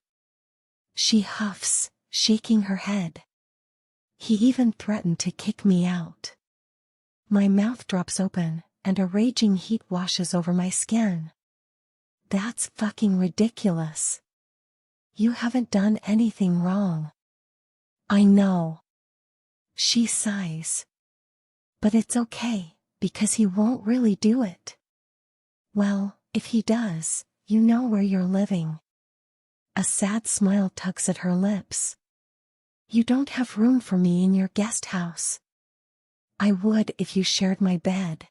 She huffs, shaking her head. He even threatened to kick me out. My mouth drops open, and a raging heat washes over my skin. That's fucking ridiculous. You haven't done anything wrong. I know. She sighs. But it's okay, because he won't really do it. Well, if he does, you know where you're living. A sad smile tugs at her lips. You don't have room for me in your guest house. I would if you shared my bed.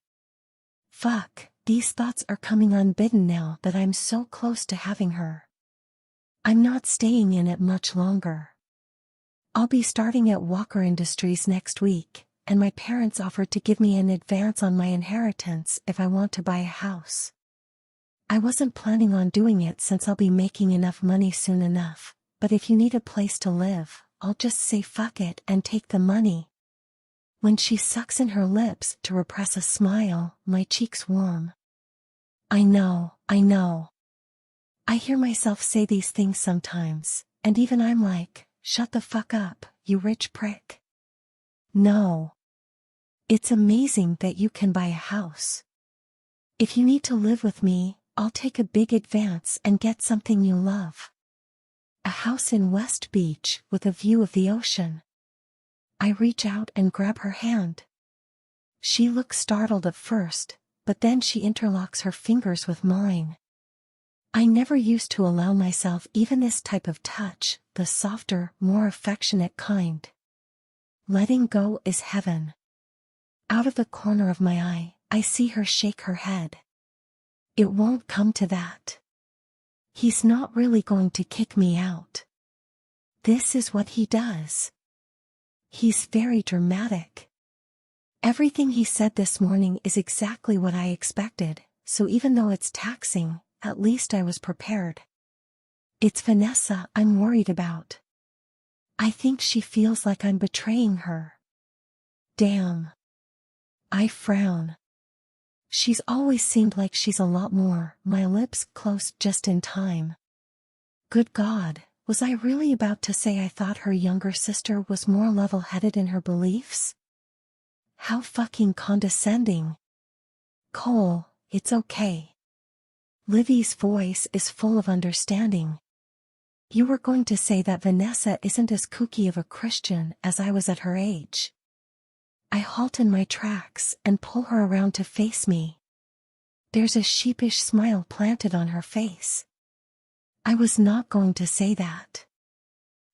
Fuck, these thoughts are coming unbidden now that I'm so close to having her. I'm not staying in it much longer. I'll be starting at Walker Industries next week, and my parents offered to give me an advance on my inheritance if I want to buy a house. I wasn't planning on doing it since I'll be making enough money soon enough, but if you need a place to live, I'll just say fuck it and take the money. When she sucks in her lips to repress a smile, my cheeks warm. I know. I hear myself say these things sometimes, and even I'm like, shut the fuck up, you rich prick. No. It's amazing that you can buy a house. If you need to live with me, I'll take a big advance and get something you love. A house in West Beach with a view of the ocean. I reach out and grab her hand. She looks startled at first, but then she interlocks her fingers with mine. I never used to allow myself even this type of touch, the softer, more affectionate kind. Letting go is heaven. Out of the corner of my eye, I see her shake her head. It won't come to that. He's not really going to kick me out. This is what he does. He's very dramatic. Everything he said this morning is exactly what I expected, so even though it's taxing, at least I was prepared. It's Vanessa I'm worried about. I think she feels like I'm betraying her. Damn. I frown. She's always seemed like she's a lot more. My lips closed just in time. Good God, was I really about to say I thought her younger sister was more level-headed in her beliefs? How fucking condescending. Cole, it's okay. Livy's voice is full of understanding. You were going to say that Vanessa isn't as kooky of a Christian as I was at her age. I halt in my tracks and pull her around to face me. There's a sheepish smile planted on her face. I was not going to say that.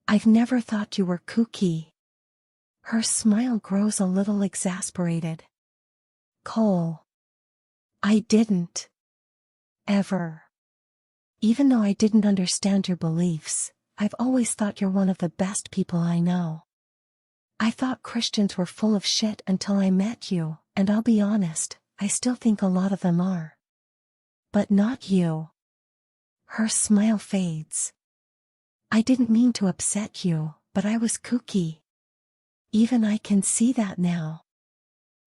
I've never thought you were kooky. Her smile grows a little exasperated. Cole. I didn't. Ever. Even though I didn't understand your beliefs, I've always thought you're one of the best people I know. I thought Christians were full of shit until I met you, and I'll be honest, I still think a lot of them are. But not you. Her smile fades. I didn't mean to upset you, but I was kooky. Even I can see that now.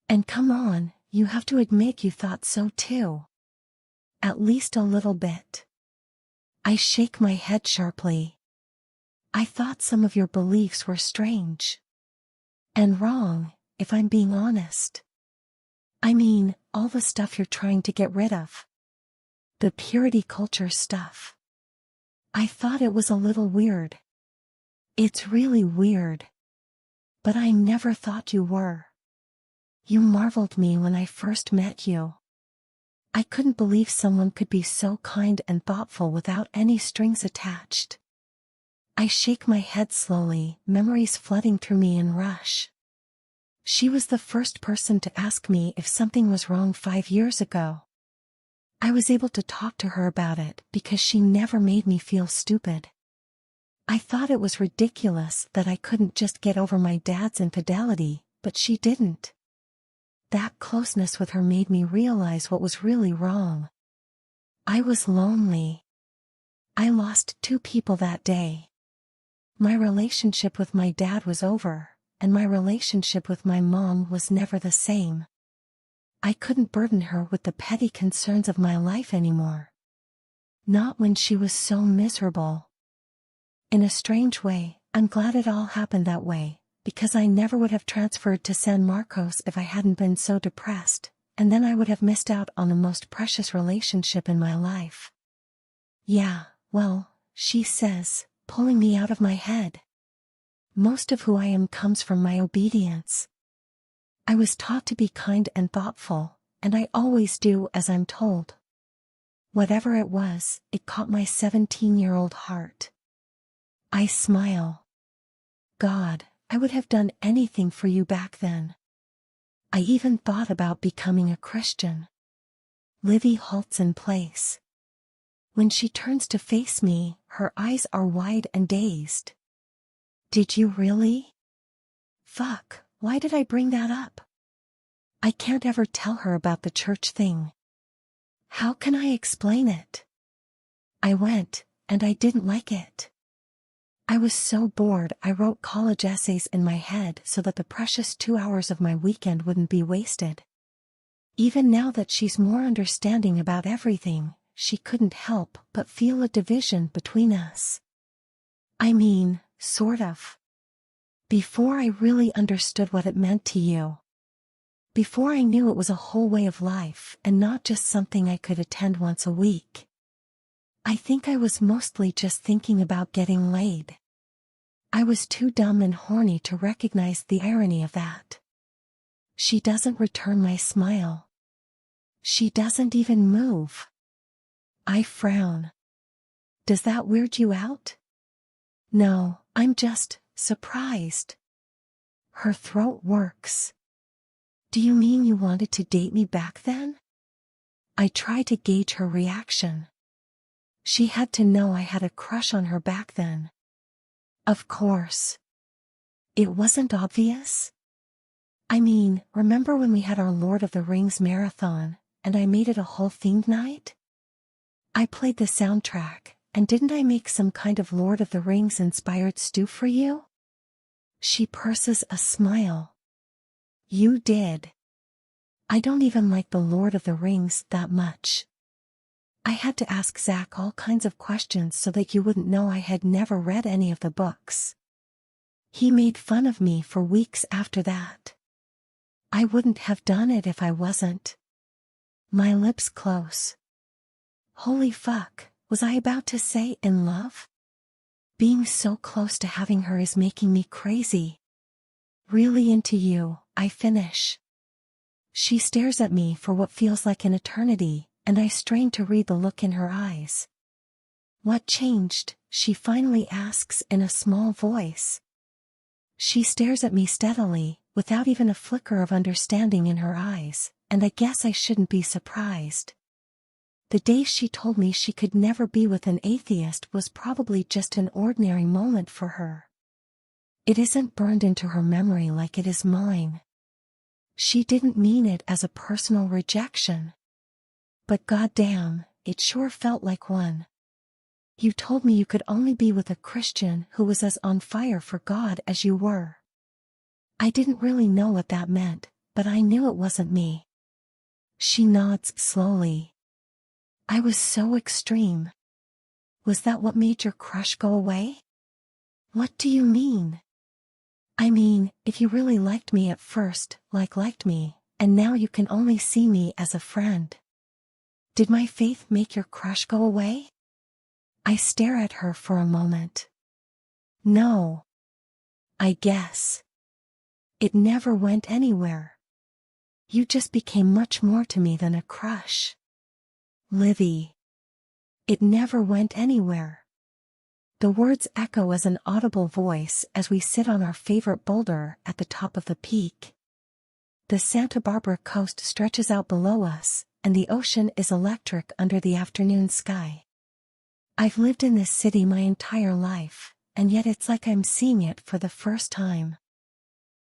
And come on, you have to admit you thought so too. At least a little bit. I shake my head sharply. I thought some of your beliefs were strange. And wrong, if I'm being honest. I mean, all the stuff you're trying to get rid of. The purity culture stuff. I thought it was a little weird. It's really weird. But I never thought you were. You marveled me when I first met you. I couldn't believe someone could be so kind and thoughtful without any strings attached. I shake my head slowly, memories flooding through me in rush. She was the first person to ask me if something was wrong 5 years ago. I was able to talk to her about it because she never made me feel stupid. I thought it was ridiculous that I couldn't just get over my dad's infidelity, but she didn't. That closeness with her made me realize what was really wrong. I was lonely. I lost 2 people that day. My relationship with my dad was over, and my relationship with my mom was never the same. I couldn't burden her with the petty concerns of my life anymore. Not when she was so miserable. In a strange way, I'm glad it all happened that way, because I never would have transferred to San Marcos if I hadn't been so depressed, and then I would have missed out on the most precious relationship in my life. Yeah, well, she says, pulling me out of my head. Most of who I am comes from my obedience. I was taught to be kind and thoughtful, and I always do as I'm told. Whatever it was, it caught my 17-year-old heart. I smile. God, I would have done anything for you back then. I even thought about becoming a Christian. Livy halts in place. When she turns to face me, her eyes are wide and dazed. Did you really? Fuck, why did I bring that up? I can't ever tell her about the church thing. How can I explain it? I went, and I didn't like it. I was so bored I wrote college essays in my head so that the precious 2 hours of my weekend wouldn't be wasted. Even now that she's more understanding about everything, she couldn't help but feel a division between us. I mean, sort of. Before I really understood what it meant to you. Before I knew it was a whole way of life and not just something I could attend once a week. I think I was mostly just thinking about getting laid. I was too dumb and horny to recognize the irony of that. She doesn't return my smile. She doesn't even move. I frown. Does that weird you out? No, I'm just surprised. Her throat works. Do you mean you wanted to date me back then? I try to gauge her reaction. She had to know I had a crush on her back then. Of course. It wasn't obvious? I mean, remember when we had our Lord of the Rings marathon, and I made it a whole themed night? I played the soundtrack, and didn't I make some kind of Lord of the Rings inspired stew for you? She purses a smile. You did. I don't even like the Lord of the Rings that much. I had to ask Zach all kinds of questions so that you wouldn't know I had never read any of the books. He made fun of me for weeks after that. I wouldn't have done it if I wasn't. My lips close. Holy fuck, was I about to say in love? Being so close to having her is making me crazy. Really into you, I finish. She stares at me for what feels like an eternity, and I strain to read the look in her eyes. What changed? She finally asks in a small voice. She stares at me steadily, without even a flicker of understanding in her eyes, and I guess I shouldn't be surprised. The day she told me she could never be with an atheist was probably just an ordinary moment for her. It isn't burned into her memory like it is mine. She didn't mean it as a personal rejection. But goddamn, it sure felt like one. You told me you could only be with a Christian who was as on fire for God as you were. I didn't really know what that meant, but I knew it wasn't me. She nods slowly. I was so extreme. Was that what made your crush go away? What do you mean? I mean, if you really liked me at first, liked me, and now you can only see me as a friend. Did my faith make your crush go away? I stare at her for a moment. No. I guess. It never went anywhere. You just became much more to me than a crush. Livy. It never went anywhere. The words echo as an audible voice as we sit on our favorite boulder at the top of the peak. The Santa Barbara coast stretches out below us, and the ocean is electric under the afternoon sky. I've lived in this city my entire life, and yet it's like I'm seeing it for the first time.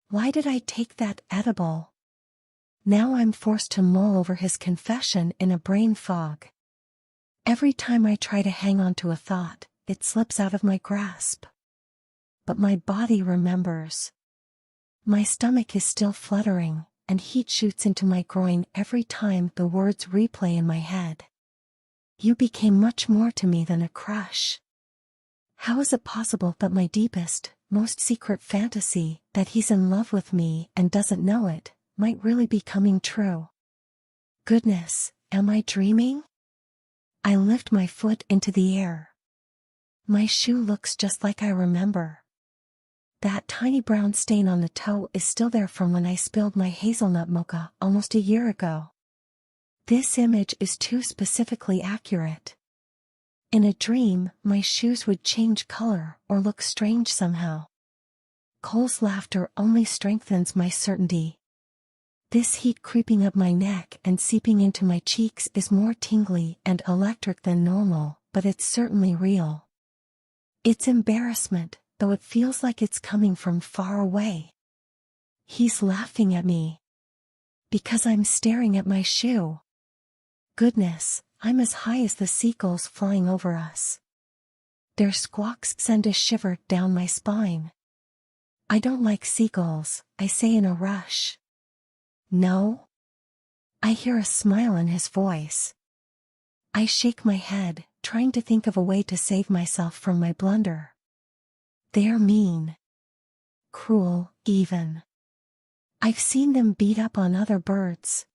Why did I take that edible? Now I'm forced to mull over his confession in a brain fog. Every time I try to hang on to a thought, it slips out of my grasp. But my body remembers. My stomach is still fluttering, and heat shoots into my groin every time the words replay in my head. You became much more to me than a crush. How is it possible that my deepest, most secret fantasy, that he's in love with me and doesn't know it, might really be coming true? Goodness, am I dreaming? I lift my foot into the air. My shoe looks just like I remember. That tiny brown stain on the toe is still there from when I spilled my hazelnut mocha almost a year ago. This image is too specifically accurate. In a dream, my shoes would change color or look strange somehow. Cole's laughter only strengthens my certainty. This heat creeping up my neck and seeping into my cheeks is more tingly and electric than normal, but it's certainly real. It's embarrassment, though it feels like it's coming from far away. He's laughing at me. Because I'm staring at my shoe. Goodness, I'm as high as the seagulls flying over us. Their squawks send a shiver down my spine. I don't like seagulls, I say in a rush. No? I hear a smile in his voice. I shake my head, trying to think of a way to save myself from my blunder. They're mean. Cruel, even. I've seen them beat up on other birds.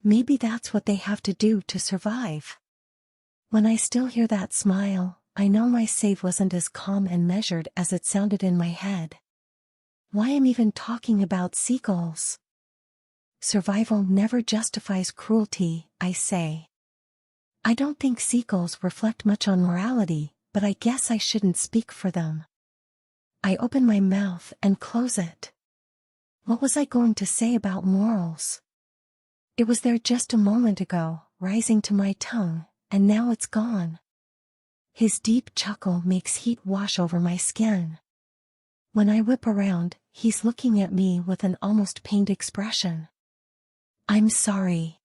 Maybe that's what they have to do to survive. When I still hear that smile, I know my save wasn't as calm and measured as it sounded in my head. Why am I even talking about seagulls? Survival never justifies cruelty, I say. I don't think seagulls reflect much on morality, but I guess I shouldn't speak for them. I open my mouth and close it. What was I going to say about morals? It was there just a moment ago, rising to my tongue, and now it's gone. His deep chuckle makes heat wash over my skin. When I whip around, he's looking at me with an almost pained expression. I'm sorry.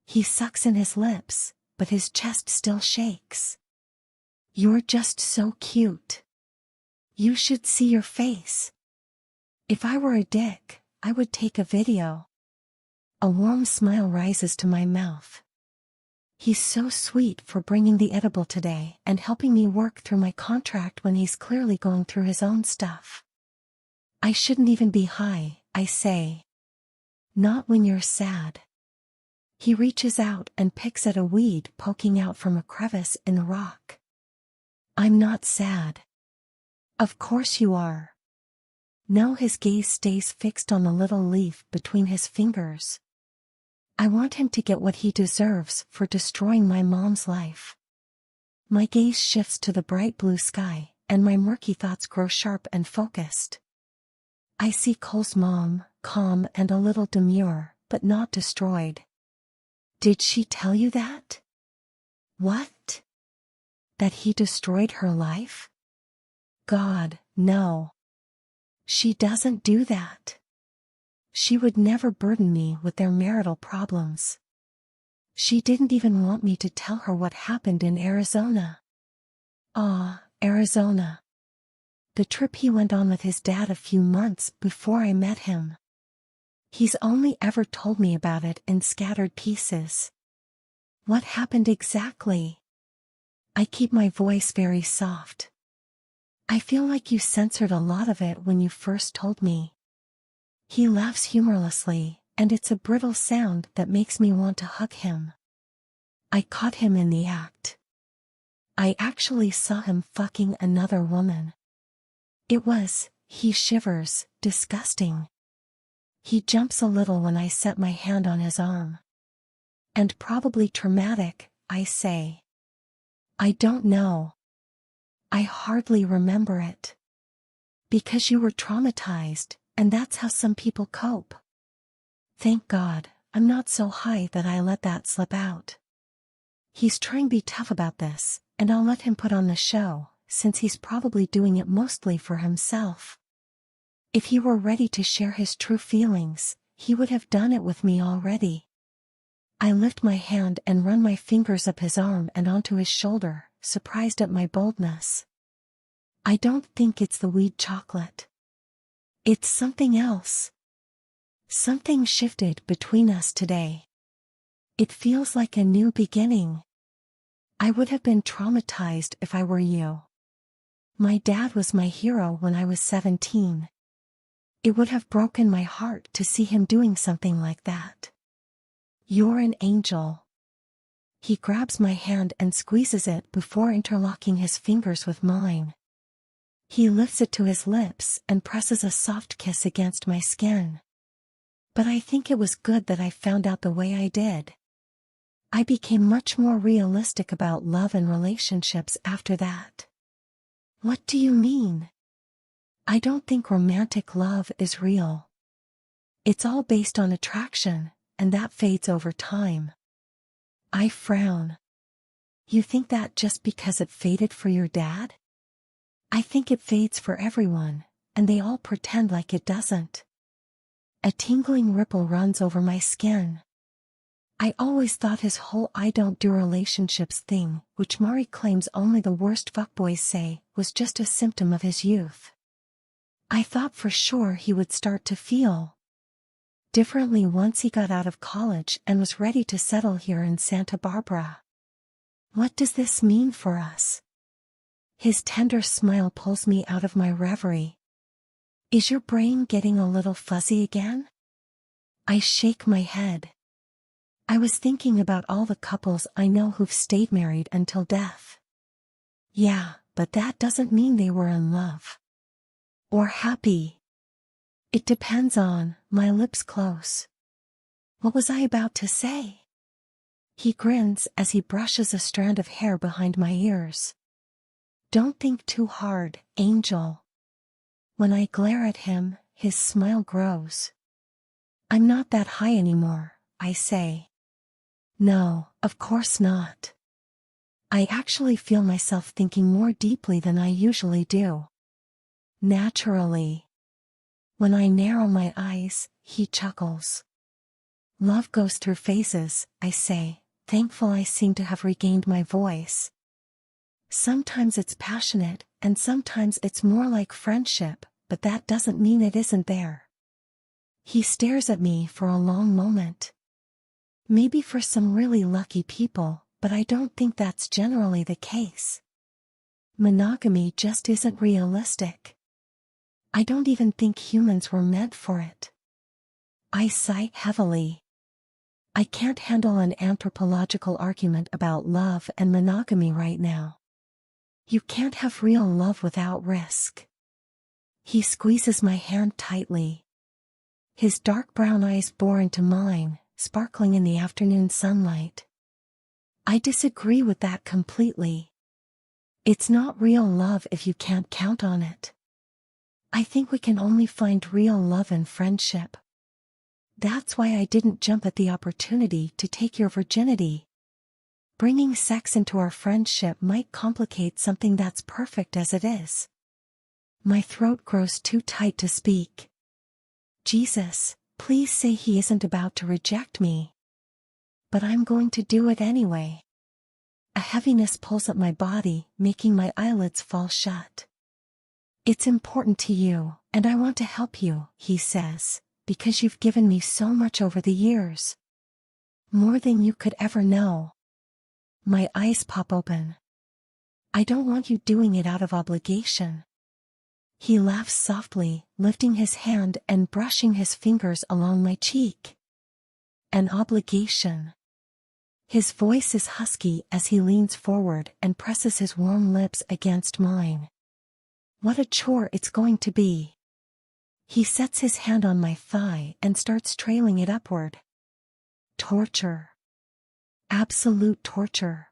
He sucks in his lips, but his chest still shakes. You're just so cute. You should see your face. If I were a dick, I would take a video. A warm smile rises to my mouth. He's so sweet for bringing the edible today and helping me work through my contract when he's clearly going through his own stuff. I shouldn't even be high, I say. Not when you're sad. He reaches out and picks at a weed poking out from a crevice in the rock. I'm not sad. Of course you are. No, his gaze stays fixed on the little leaf between his fingers. I want him to get what he deserves for destroying my mom's life. My gaze shifts to the bright blue sky, and my murky thoughts grow sharp and focused. I see Cole's mom, calm and a little demure, but not destroyed. Did she tell you that? What? That he destroyed her life? God, no. She doesn't do that. She would never burden me with their marital problems. She didn't even want me to tell her what happened in Arizona. Ah, Arizona. The trip he went on with his dad a few months before I met him. He's only ever told me about it in scattered pieces. What happened exactly? I keep my voice very soft. I feel like you censored a lot of it when you first told me. He laughs humorlessly, and it's a brittle sound that makes me want to hug him. I caught him in the act. I actually saw him fucking another woman. It was, he shivers, disgusting. He jumps a little when I set my hand on his arm. And probably traumatic, I say. I don't know. I hardly remember it. Because you were traumatized, and that's how some people cope. Thank God, I'm not so high that I let that slip out. He's trying to be tough about this, and I'll let him put on the show, since he's probably doing it mostly for himself. If he were ready to share his true feelings, he would have done it with me already. I lift my hand and run my fingers up his arm and onto his shoulder, surprised at my boldness. I don't think it's the weed chocolate. It's something else. Something shifted between us today. It feels like a new beginning. I would have been traumatized if I were you. My dad was my hero when I was 17. It would have broken my heart to see him doing something like that. You're an angel. He grabs my hand and squeezes it before interlocking his fingers with mine. He lifts it to his lips and presses a soft kiss against my skin. But I think it was good that I found out the way I did. I became much more realistic about love and relationships after that. What do you mean? I don't think romantic love is real. It's all based on attraction, and that fades over time. I frown. You think that just because it faded for your dad? I think it fades for everyone, and they all pretend like it doesn't. A tingling ripple runs over my skin. I always thought his whole I don't do relationships thing, which Mari claims only the worst fuckboys say, was just a symptom of his youth. I thought for sure he would start to feel differently once he got out of college and was ready to settle here in Santa Barbara. What does this mean for us? His tender smile pulls me out of my reverie. Is your brain getting a little fuzzy again? I shake my head. I was thinking about all the couples I know who've stayed married until death. Yeah, but that doesn't mean they were in love. Or happy. It depends on, my lips close. What was I about to say? He grins as he brushes a strand of hair behind my ears. Don't think too hard, Angel. When I glare at him, his smile grows. I'm not that high anymore, I say. No, of course not. I actually feel myself thinking more deeply than I usually do. Naturally. When I narrow my eyes, he chuckles. Love goes through phases, I say, thankful I seem to have regained my voice. Sometimes it's passionate, and sometimes it's more like friendship, but that doesn't mean it isn't there. He stares at me for a long moment. Maybe for some really lucky people, but I don't think that's generally the case. Monogamy just isn't realistic. I don't even think humans were meant for it. I sigh heavily. I can't handle an anthropological argument about love and monogamy right now. You can't have real love without risk. He squeezes my hand tightly. His dark brown eyes bore into mine, sparkling in the afternoon sunlight. I disagree with that completely. It's not real love if you can't count on it. I think we can only find real love in friendship. That's why I didn't jump at the opportunity to take your virginity. Bringing sex into our friendship might complicate something that's perfect as it is. My throat grows too tight to speak. Jesus, please say he isn't about to reject me. But I'm going to do it anyway. A heaviness pulls at my body, making my eyelids fall shut. It's important to you, and I want to help you, he says, because you've given me so much over the years. More than you could ever know. My eyes pop open. I don't want you doing it out of obligation. He laughs softly, lifting his hand and brushing his fingers along my cheek. An obligation. His voice is husky as he leans forward and presses his warm lips against mine. What a chore it's going to be. He sets his hand on my thigh and starts trailing it upward. Torture. Absolute torture.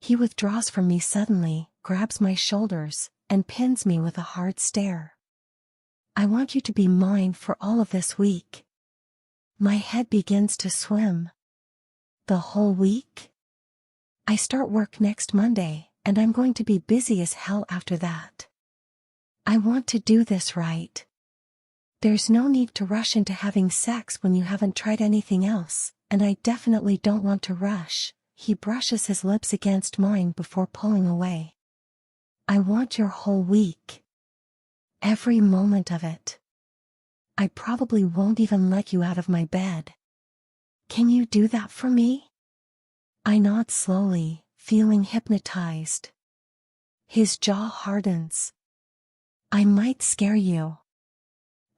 He withdraws from me suddenly, grabs my shoulders, and pins me with a hard stare. I want you to be mine for all of this week. My head begins to swim. The whole week? I start work next Monday, and I'm going to be busy as hell after that. I want to do this right. There's no need to rush into having sex when you haven't tried anything else, and I definitely don't want to rush. He brushes his lips against mine before pulling away. I want your whole week. Every moment of it. I probably won't even let you out of my bed. Can you do that for me? I nod slowly, feeling hypnotized. His jaw hardens. I might scare you.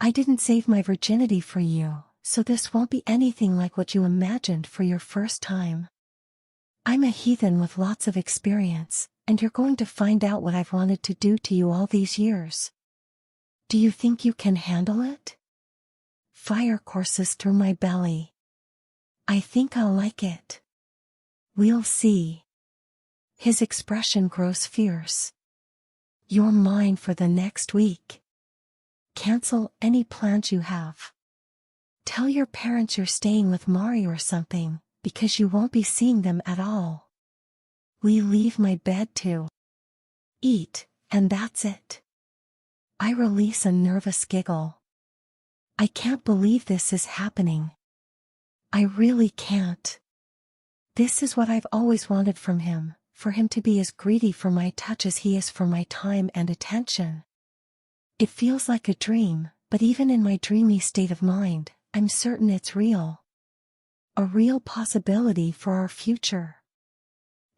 I didn't save my virginity for you, so this won't be anything like what you imagined for your first time. I'm a heathen with lots of experience, and you're going to find out what I've wanted to do to you all these years. Do you think you can handle it? Fire courses through my belly. I think I'll like it. We'll see. His expression grows fierce. You're mine for the next week. Cancel any plans you have. Tell your parents you're staying with Mari or something, because you won't be seeing them at all. We leave my bed to eat, and that's it. I release a nervous giggle. I can't believe this is happening. I really can't. This is what I've always wanted from him, for him to be as greedy for my touch as he is for my time and attention. It feels like a dream, but even in my dreamy state of mind, I'm certain it's real. A real possibility for our future.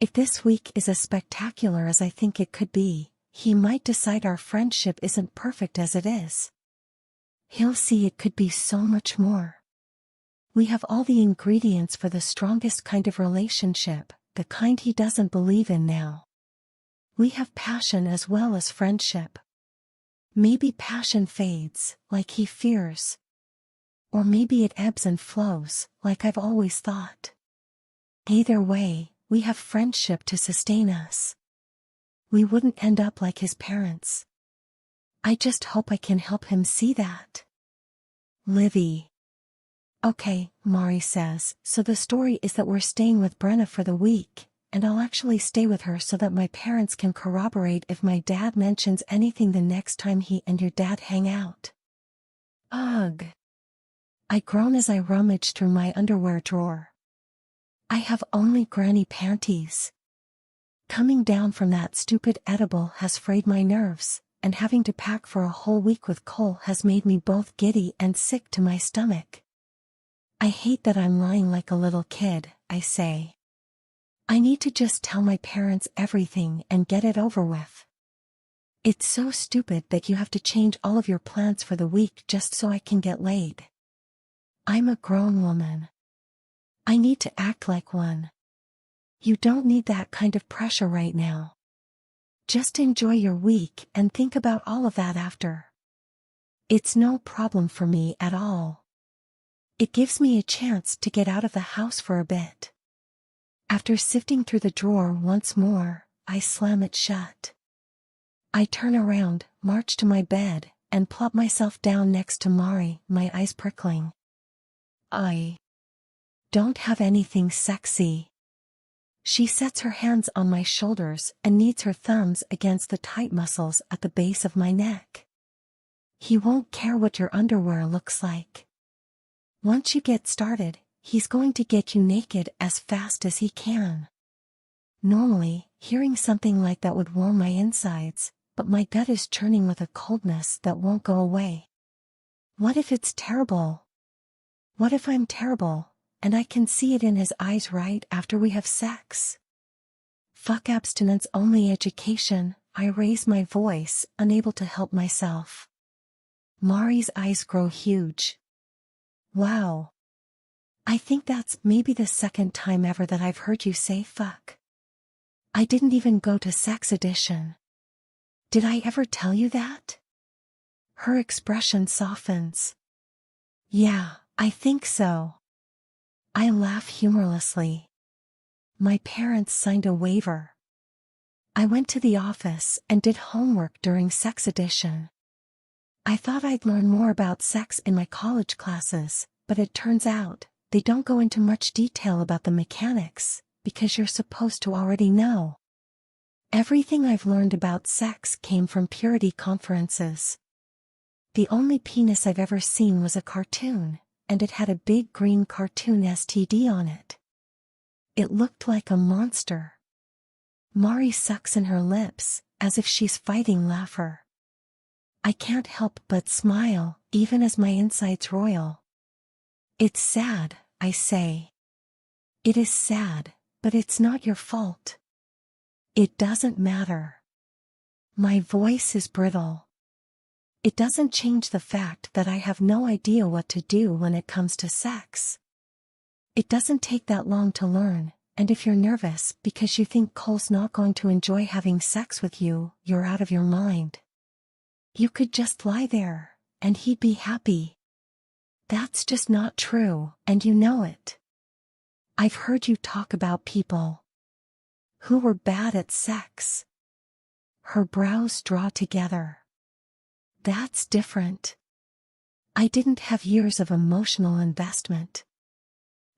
If this week is as spectacular as I think it could be, he might decide our friendship isn't perfect as it is. He'll see it could be so much more. We have all the ingredients for the strongest kind of relationship, the kind he doesn't believe in now. We have passion as well as friendship. Maybe passion fades, like he fears. Or maybe it ebbs and flows, like I've always thought. Either way, we have friendship to sustain us. We wouldn't end up like his parents. I just hope I can help him see that. Livy. Okay, Mari says, so the story is that we're staying with Brenna for the week, and I'll actually stay with her so that my parents can corroborate if my dad mentions anything the next time he and your dad hang out. Ugh. I groan as I rummage through my underwear drawer. I have only granny panties. Coming down from that stupid edible has frayed my nerves, and having to pack for a whole week with Cole has made me both giddy and sick to my stomach. I hate that I'm lying like a little kid, I say. I need to just tell my parents everything and get it over with. It's so stupid that you have to change all of your plans for the week just so I can get laid. I'm a grown woman. I need to act like one. You don't need that kind of pressure right now. Just enjoy your week and think about all of that after. It's no problem for me at all. It gives me a chance to get out of the house for a bit. After sifting through the drawer once more, I slam it shut. I turn around, march to my bed, and plop myself down next to Mari, my eyes prickling. I don't have anything sexy. She sets her hands on my shoulders and kneads her thumbs against the tight muscles at the base of my neck. He won't care what your underwear looks like. Once you get started, he's going to get you naked as fast as he can. Normally, hearing something like that would warm my insides, but my gut is churning with a coldness that won't go away. What if it's terrible? What if I'm terrible, and I can see it in his eyes right after we have sex? Fuck abstinence-only education, I raise my voice, unable to help myself. Mari's eyes grow huge. Wow. I think that's maybe the second time ever that I've heard you say fuck. I didn't even go to sex edition. Did I ever tell you that? Her expression softens. Yeah, I think so. I laugh humorlessly. My parents signed a waiver. I went to the office and did homework during sex edition. I thought I'd learn more about sex in my college classes, but it turns out they don't go into much detail about the mechanics, because you're supposed to already know. Everything I've learned about sex came from purity conferences. The only penis I've ever seen was a cartoon, and it had a big green cartoon STD on it. It looked like a monster. Mari sucks in her lips, as if she's fighting laughter. I can't help but smile, even as my insides roil. It's sad, I say. It is sad, but it's not your fault. It doesn't matter. My voice is brittle. It doesn't change the fact that I have no idea what to do when it comes to sex. It doesn't take that long to learn, and if you're nervous because you think Cole's not going to enjoy having sex with you, you're out of your mind. You could just lie there, and he'd be happy. That's just not true, and you know it. I've heard you talk about people who were bad at sex. Her brows draw together. That's different. I didn't have years of emotional investment.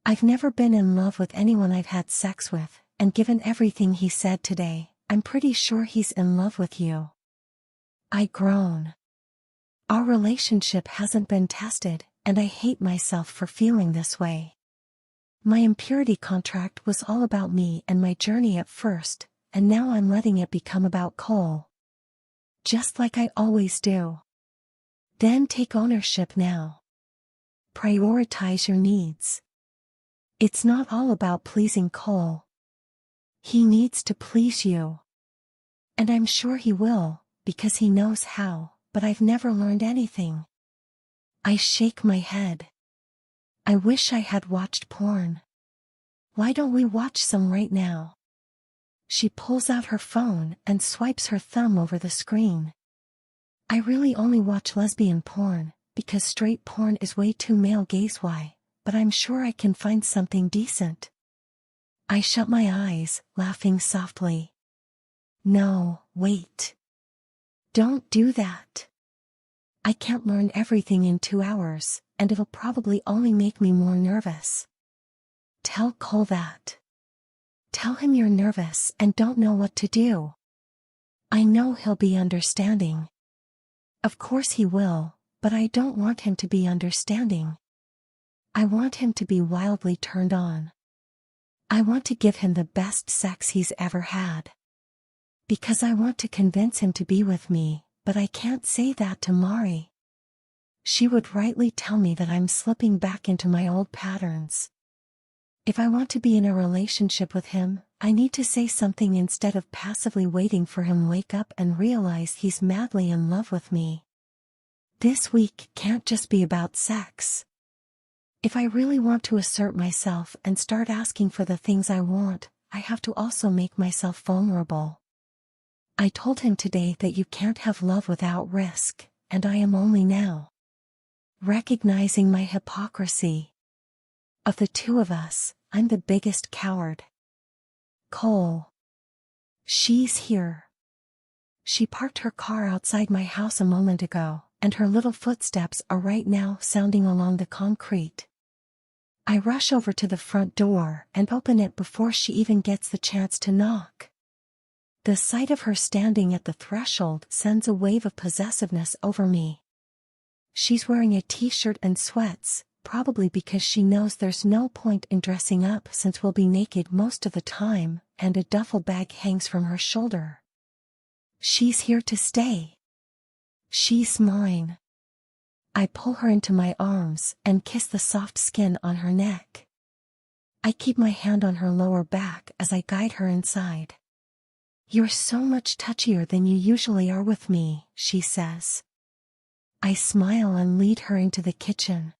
I've never been in love with anyone I've had sex with, and given everything he said today, I'm pretty sure he's in love with you. I groan. Our relationship hasn't been tested, and I hate myself for feeling this way. My impurity contract was all about me and my journey at first, and now I'm letting it become about Cole. Just like I always do. Then take ownership now. Prioritize your needs. It's not all about pleasing Cole. He needs to please you. And I'm sure he will, because he knows how, but I've never learned anything. I shake my head. I wish I had watched porn. Why don't we watch some right now? She pulls out her phone and swipes her thumb over the screen. I really only watch lesbian porn, because straight porn is way too male gaze. Why, but I'm sure I can find something decent. I shut my eyes, laughing softly. No, wait. Don't do that. I can't learn everything in 2 hours, and it'll probably only make me more nervous. Tell Cole that. Tell him you're nervous and don't know what to do. I know he'll be understanding. Of course he will, but I don't want him to be understanding. I want him to be wildly turned on. I want to give him the best sex he's ever had. Because I want to convince him to be with me, but I can't say that to Mari. She would rightly tell me that I'm slipping back into my old patterns. If I want to be in a relationship with him, I need to say something instead of passively waiting for him to wake up and realize he's madly in love with me. This week can't just be about sex. If I really want to assert myself and start asking for the things I want, I have to also make myself vulnerable. I told him today that you can't have love without risk, and I am only now recognizing my hypocrisy. Of the two of us, I'm the biggest coward. Cole. She's here. She parked her car outside my house a moment ago, and her little footsteps are right now sounding along the concrete. I rush over to the front door and open it before she even gets the chance to knock. The sight of her standing at the threshold sends a wave of possessiveness over me. She's wearing a t-shirt and sweats, probably because she knows there's no point in dressing up since we'll be naked most of the time, and a duffel bag hangs from her shoulder. She's here to stay. She's mine. I pull her into my arms and kiss the soft skin on her neck. I keep my hand on her lower back as I guide her inside. You're so much touchier than you usually are with me, she says. I smile and lead her into the kitchen.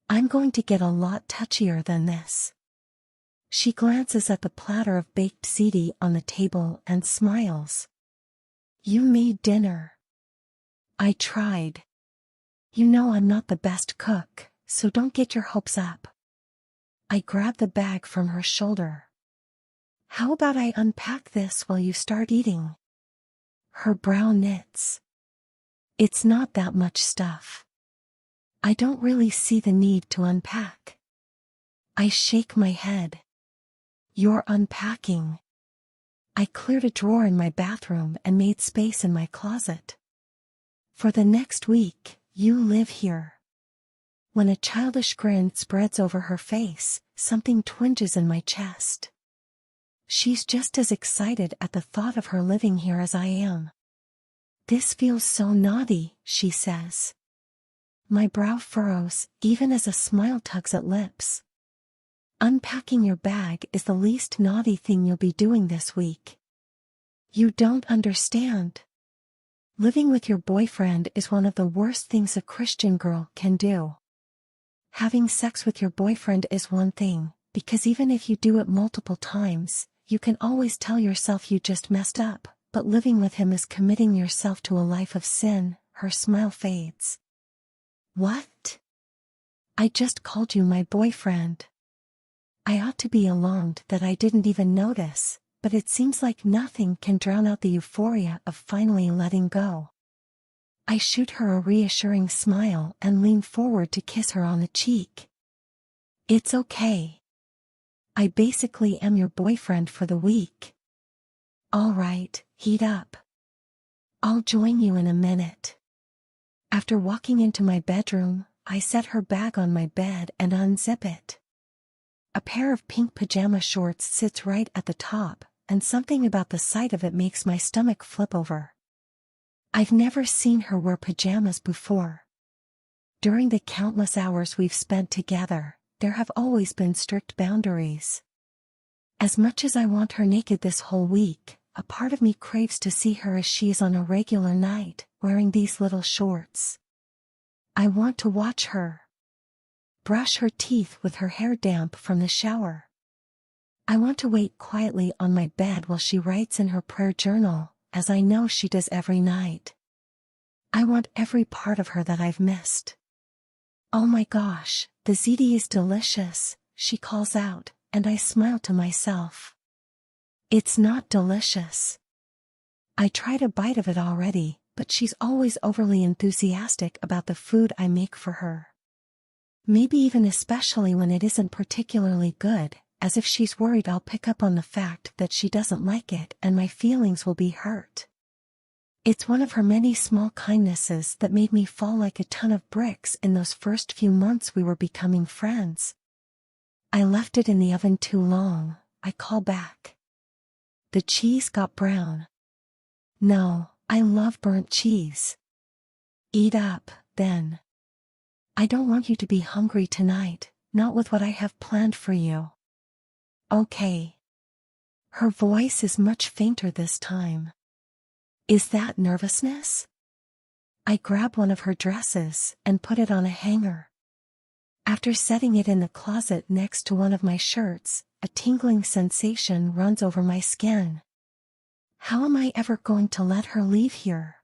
I'm going to get a lot touchier than this. She glances at the platter of baked ziti on the table and smiles. You made dinner. I tried. You know I'm not the best cook, so don't get your hopes up. I grab the bag from her shoulder. How about I unpack this while you start eating? Her brow knits. It's not that much stuff. I don't really see the need to unpack. I shake my head. You're unpacking. I cleared a drawer in my bathroom and made space in my closet. For the next week, you live here. When a childish grin spreads over her face, something twinges in my chest. She's just as excited at the thought of her living here as I am. This feels so naughty, she says. My brow furrows, even as a smile tugs at lips. Unpacking your bag is the least naughty thing you'll be doing this week. You don't understand. Living with your boyfriend is one of the worst things a Christian girl can do. Having sex with your boyfriend is one thing, because even if you do it multiple times, you can always tell yourself you just messed up, but living with him is committing yourself to a life of sin. Her smile fades. What? I just called you my boyfriend. I ought to be alarmed that I didn't even notice, but it seems like nothing can drown out the euphoria of finally letting go. I shoot her a reassuring smile and lean forward to kiss her on the cheek. It's okay. I basically am your boyfriend for the week. All right, heat up. I'll join you in a minute. After walking into my bedroom, I set her bag on my bed and unzip it. A pair of pink pajama shorts sits right at the top, and something about the sight of it makes my stomach flip over. I've never seen her wear pajamas before. During the countless hours we've spent together, there have always been strict boundaries. As much as I want her naked this whole week, a part of me craves to see her as she is on a regular night, wearing these little shorts. I want to watch her brush her teeth with her hair damp from the shower. I want to wait quietly on my bed while she writes in her prayer journal, as I know she does every night. I want every part of her that I've missed. Oh my gosh, the ziti is delicious, she calls out, and I smile to myself. It's not delicious. I tried a bite of it already, but she's always overly enthusiastic about the food I make for her. Maybe even especially when it isn't particularly good, as if she's worried I'll pick up on the fact that she doesn't like it and my feelings will be hurt. It's one of her many small kindnesses that made me fall like a ton of bricks in those first few months we were becoming friends. I left it in the oven too long, I call back. The cheese got brown. No, I love burnt cheese. Eat up, then. I don't want you to be hungry tonight, not with what I have planned for you. Okay. Her voice is much fainter this time. Is that nervousness? I grab one of her dresses and put it on a hanger. After setting it in the closet next to one of my shirts, a tingling sensation runs over my skin. How am I ever going to let her leave here?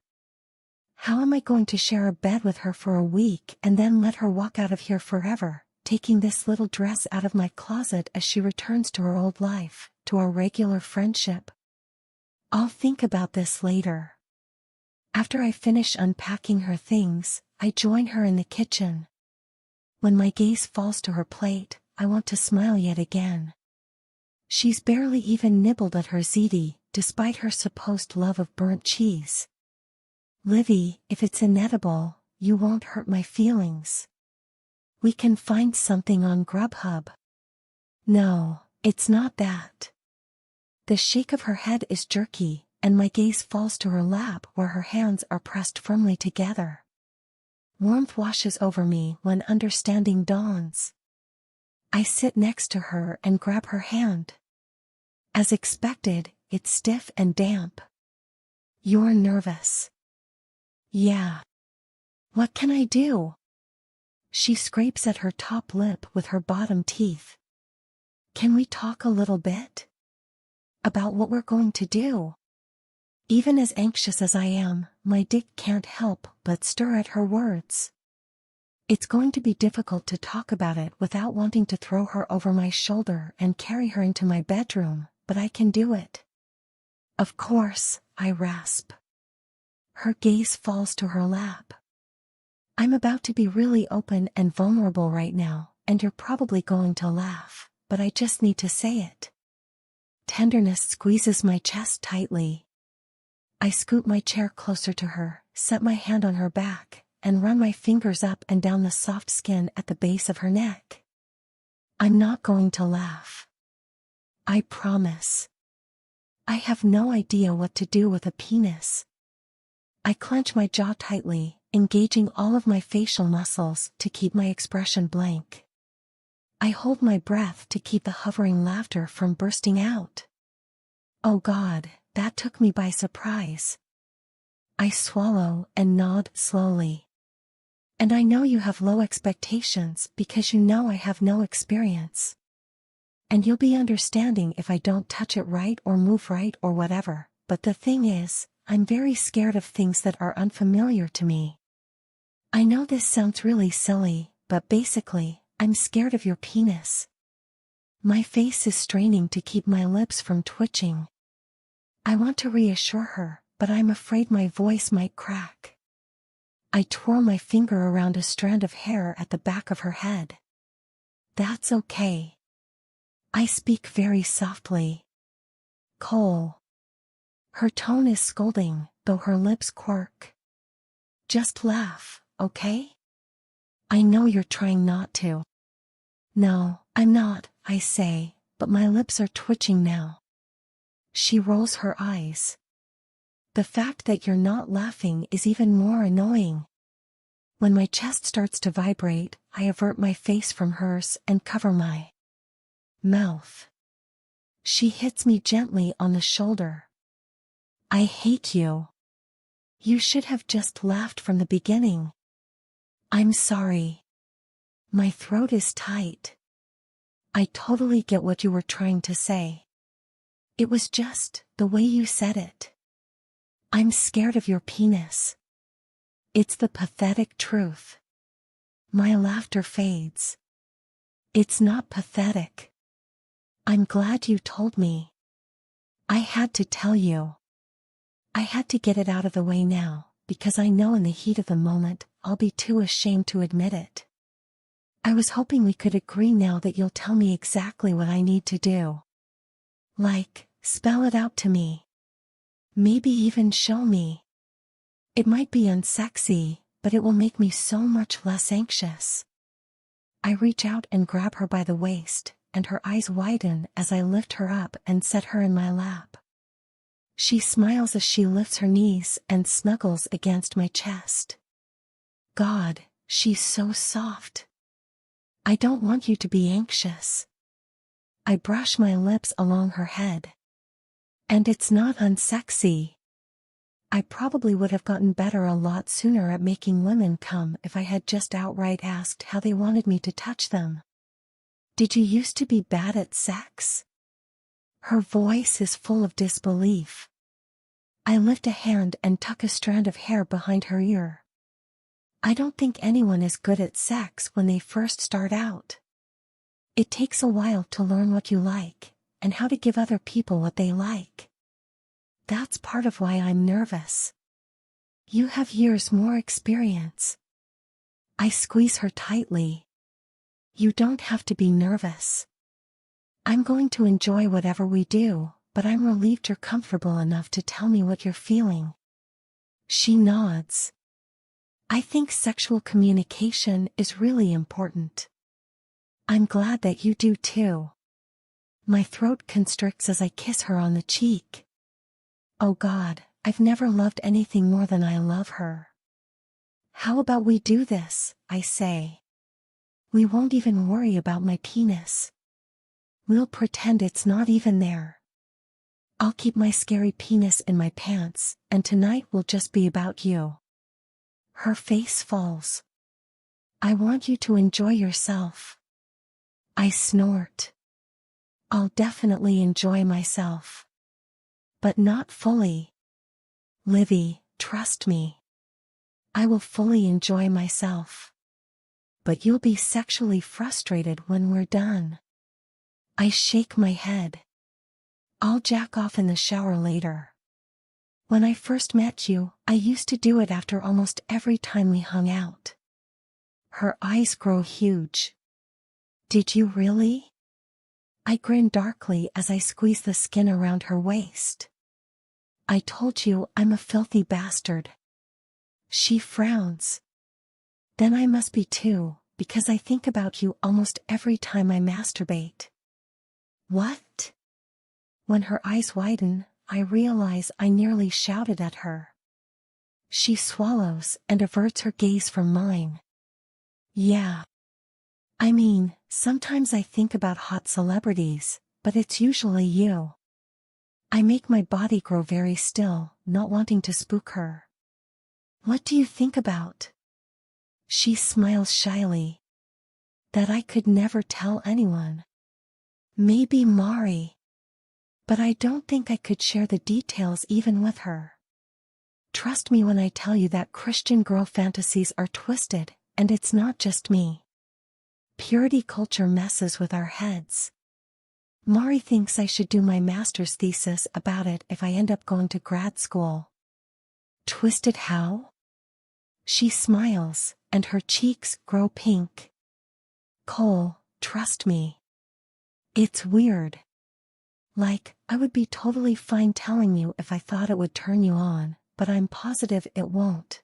How am I going to share a bed with her for a week and then let her walk out of here forever, taking this little dress out of my closet as she returns to her old life, to our regular friendship? I'll think about this later. After I finish unpacking her things, I join her in the kitchen. When my gaze falls to her plate, I want to smile yet again. She's barely even nibbled at her ziti, despite her supposed love of burnt cheese. Livy, if it's inedible, you won't hurt my feelings. We can find something on Grubhub. No, it's not that. The shake of her head is jerky, and my gaze falls to her lap where her hands are pressed firmly together. Warmth washes over me when understanding dawns. I sit next to her and grab her hand. As expected, it's stiff and damp. You're nervous. Yeah. What can I do? She scrapes at her top lip with her bottom teeth. Can we talk a little bit? About what we're going to do? Even as anxious as I am, my dick can't help but stir at her words. It's going to be difficult to talk about it without wanting to throw her over my shoulder and carry her into my bedroom, but I can do it. Of course, I rasp. Her gaze falls to her lap. I'm about to be really open and vulnerable right now, and you're probably going to laugh, but I just need to say it. Tenderness squeezes my chest tightly. I scoot my chair closer to her, set my hand on her back, and run my fingers up and down the soft skin at the base of her neck. I'm not going to laugh. I promise. I have no idea what to do with a penis. I clench my jaw tightly, engaging all of my facial muscles to keep my expression blank. I hold my breath to keep the hovering laughter from bursting out. Oh God, that took me by surprise. I swallow and nod slowly. And I know you have low expectations because you know I have no experience. And you'll be understanding if I don't touch it right or move right or whatever, but the thing is, I'm very scared of things that are unfamiliar to me. I know this sounds really silly, but basically, I'm scared of your penis. My face is straining to keep my lips from twitching. I want to reassure her, but I'm afraid my voice might crack. I twirl my finger around a strand of hair at the back of her head. That's okay. I speak very softly. Cole. Her tone is scolding, though her lips quirk. Just laugh, okay? I know you're trying not to. No, I'm not, I say, but my lips are twitching now. She rolls her eyes. The fact that you're not laughing is even more annoying. When my chest starts to vibrate, I avert my face from hers and cover my mouth. She hits me gently on the shoulder. I hate you. You should have just laughed from the beginning. I'm sorry. My throat is tight. I totally get what you were trying to say. It was just the way you said it. I'm scared of your penis. It's the pathetic truth. My laughter fades. It's not pathetic. I'm glad you told me. I had to tell you. I had to get it out of the way now, because I know in the heat of the moment, I'll be too ashamed to admit it. I was hoping we could agree now that you'll tell me exactly what I need to do. Like, spell it out to me. Maybe even show me. It might be unsexy, but it will make me so much less anxious. I reach out and grab her by the waist, and her eyes widen as I lift her up and set her in my lap. She smiles as she lifts her knees and snuggles against my chest. God, she's so soft. I don't want you to be anxious. I brush my lips along her head. And it's not unsexy. I probably would have gotten better a lot sooner at making women come if I had just outright asked how they wanted me to touch them. Did you used to be bad at sex? Her voice is full of disbelief. I lift a hand and tuck a strand of hair behind her ear. I don't think anyone is good at sex when they first start out. It takes a while to learn what you like, and how to give other people what they like. That's part of why I'm nervous. You have years more experience. I squeeze her tightly. You don't have to be nervous. I'm going to enjoy whatever we do, but I'm relieved you're comfortable enough to tell me what you're feeling. She nods. I think sexual communication is really important. I'm glad that you do too. My throat constricts as I kiss her on the cheek. Oh God, I've never loved anything more than I love her. How about we do this, I say. We won't even worry about my penis. We'll pretend it's not even there. I'll keep my scary penis in my pants, and tonight will just be about you. Her face falls. I want you to enjoy yourself. I snort. I'll definitely enjoy myself. But not fully. Livy, trust me. I will fully enjoy myself. But you'll be sexually frustrated when we're done. I shake my head. I'll jack off in the shower later. When I first met you, I used to do it after almost every time we hung out. Her eyes grow huge. Did you really? I grin darkly as I squeeze the skin around her waist. I told you I'm a filthy bastard. She frowns. Then I must be too, because I think about you almost every time I masturbate. What? When her eyes widen, I realize I nearly shouted at her. She swallows and averts her gaze from mine. Yeah. I mean, sometimes I think about hot celebrities, but it's usually you. I make my body grow very still, not wanting to spook her. What do you think about? She smiles shyly. That I could never tell anyone. Maybe Mari. But I don't think I could share the details even with her. Trust me when I tell you that Christian girl fantasies are twisted, and it's not just me. Purity culture messes with our heads. Mari thinks I should do my master's thesis about it if I end up going to grad school. Twisted how? She smiles, and her cheeks grow pink. Cole, trust me. It's weird. Like, I would be totally fine telling you if I thought it would turn you on, but I'm positive it won't.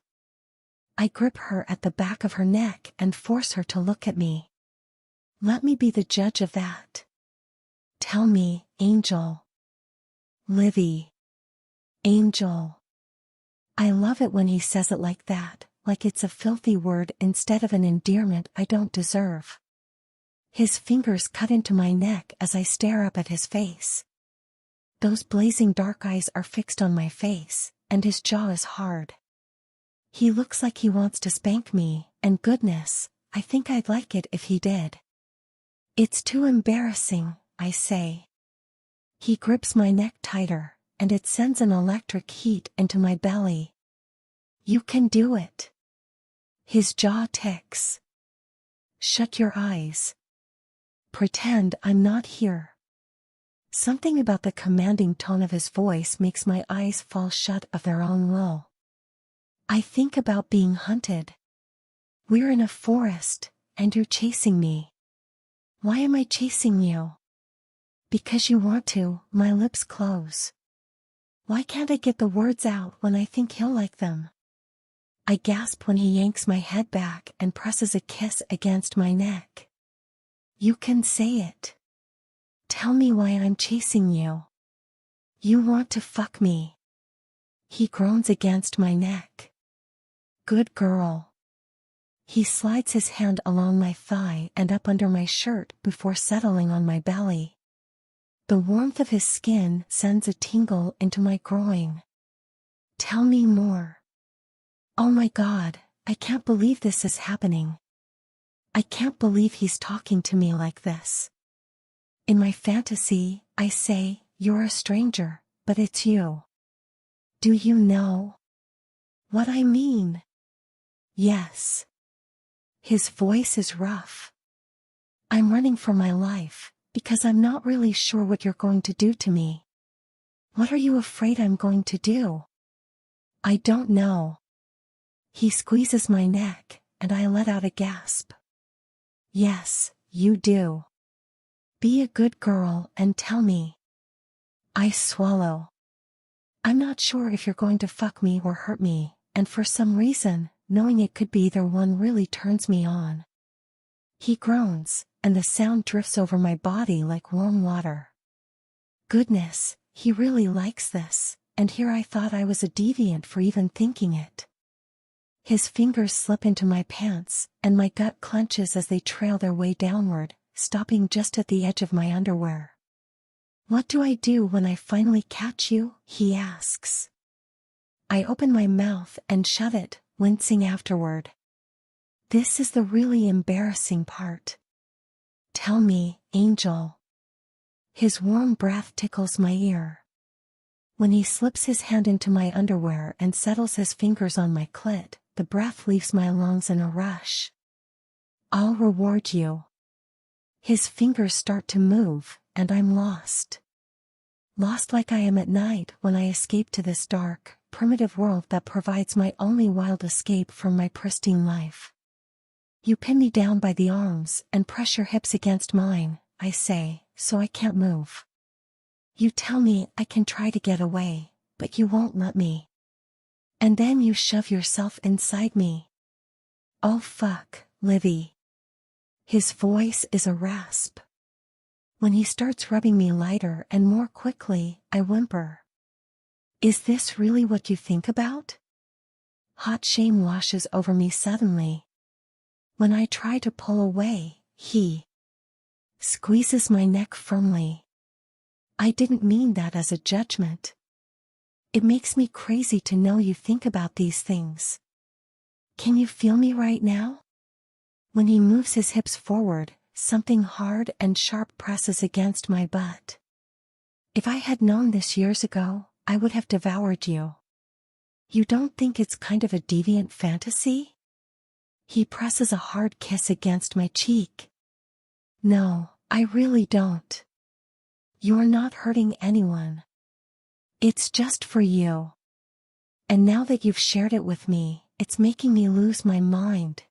I grip her at the back of her neck and force her to look at me. Let me be the judge of that. Tell me, angel. Livy. Angel. I love it when he says it like that, like it's a filthy word instead of an endearment I don't deserve. His fingers cut into my neck as I stare up at his face. Those blazing dark eyes are fixed on my face, and his jaw is hard. He looks like he wants to spank me, and goodness, I think I'd like it if he did. It's too embarrassing, I say. He grips my neck tighter, and it sends an electric heat into my belly. You can do it. His jaw ticks. Shut your eyes. Pretend I'm not here. Something about the commanding tone of his voice makes my eyes fall shut of their own will. I think about being hunted. We're in a forest, and you're chasing me. Why am I chasing you? Because you want to, my lips close. Why can't I get the words out when I think he'll like them? I gasp when he yanks my head back and presses a kiss against my neck. You can say it. Tell me why I'm chasing you. You want to fuck me. He groans against my neck. Good girl. He slides his hand along my thigh and up under my shirt before settling on my belly. The warmth of his skin sends a tingle into my groin. Tell me more. Oh my God, I can't believe this is happening. I can't believe he's talking to me like this. In my fantasy, I say, you're a stranger, but it's you. Do you know what I mean? Yes. His voice is rough. I'm running for my life, because I'm not really sure what you're going to do to me. What are you afraid I'm going to do? I don't know. He squeezes my neck, and I let out a gasp. Yes, you do. Be a good girl and tell me. I swallow. I'm not sure if you're going to fuck me or hurt me, and for some reason, knowing it could be either one really turns me on. He groans, and the sound drifts over my body like warm water. Goodness, he really likes this, and here I thought I was a deviant for even thinking it. His fingers slip into my pants, and my gut clenches as they trail their way downward, stopping just at the edge of my underwear. What do I do when I finally catch you? He asks. I open my mouth and shut it, wincing afterward. This is the really embarrassing part. Tell me, angel. His warm breath tickles my ear. When he slips his hand into my underwear and settles his fingers on my clit, the breath leaves my lungs in a rush. I'll reward you. His fingers start to move, and I'm lost. Lost like I am at night when I escape to this dark, primitive world that provides my only wild escape from my pristine life. You pin me down by the arms and press your hips against mine, I say, so I can't move. You tell me I can try to get away, but you won't let me. And then you shove yourself inside me. Oh fuck, Livy. His voice is a rasp. When he starts rubbing me lighter and more quickly, I whimper. Is this really what you think about? Hot shame washes over me suddenly. When I try to pull away, he squeezes my neck firmly. I didn't mean that as a judgment. It makes me crazy to know you think about these things. Can you feel me right now? When he moves his hips forward, something hard and sharp presses against my butt. If I had known this years ago, I would have devoured you. You don't think it's kind of a deviant fantasy? He presses a hard kiss against my cheek. No, I really don't. You're not hurting anyone. It's just for you. And now that you've shared it with me, it's making me lose my mind.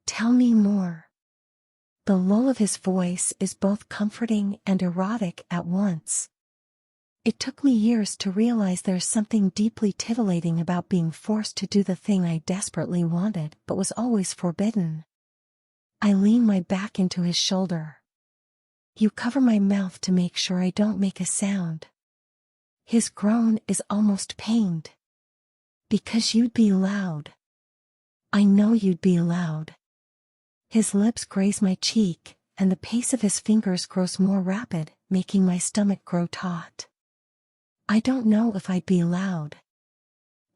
Tell me more. The lull of his voice is both comforting and erotic at once. It took me years to realize there's something deeply titillating about being forced to do the thing I desperately wanted but was always forbidden. I lean my back into his shoulder. You cover my mouth to make sure I don't make a sound. His groan is almost pained. Because you'd be loud. I know you'd be loud. His lips graze my cheek, and the pace of his fingers grows more rapid, making my stomach grow taut. I don't know if I'd be loud.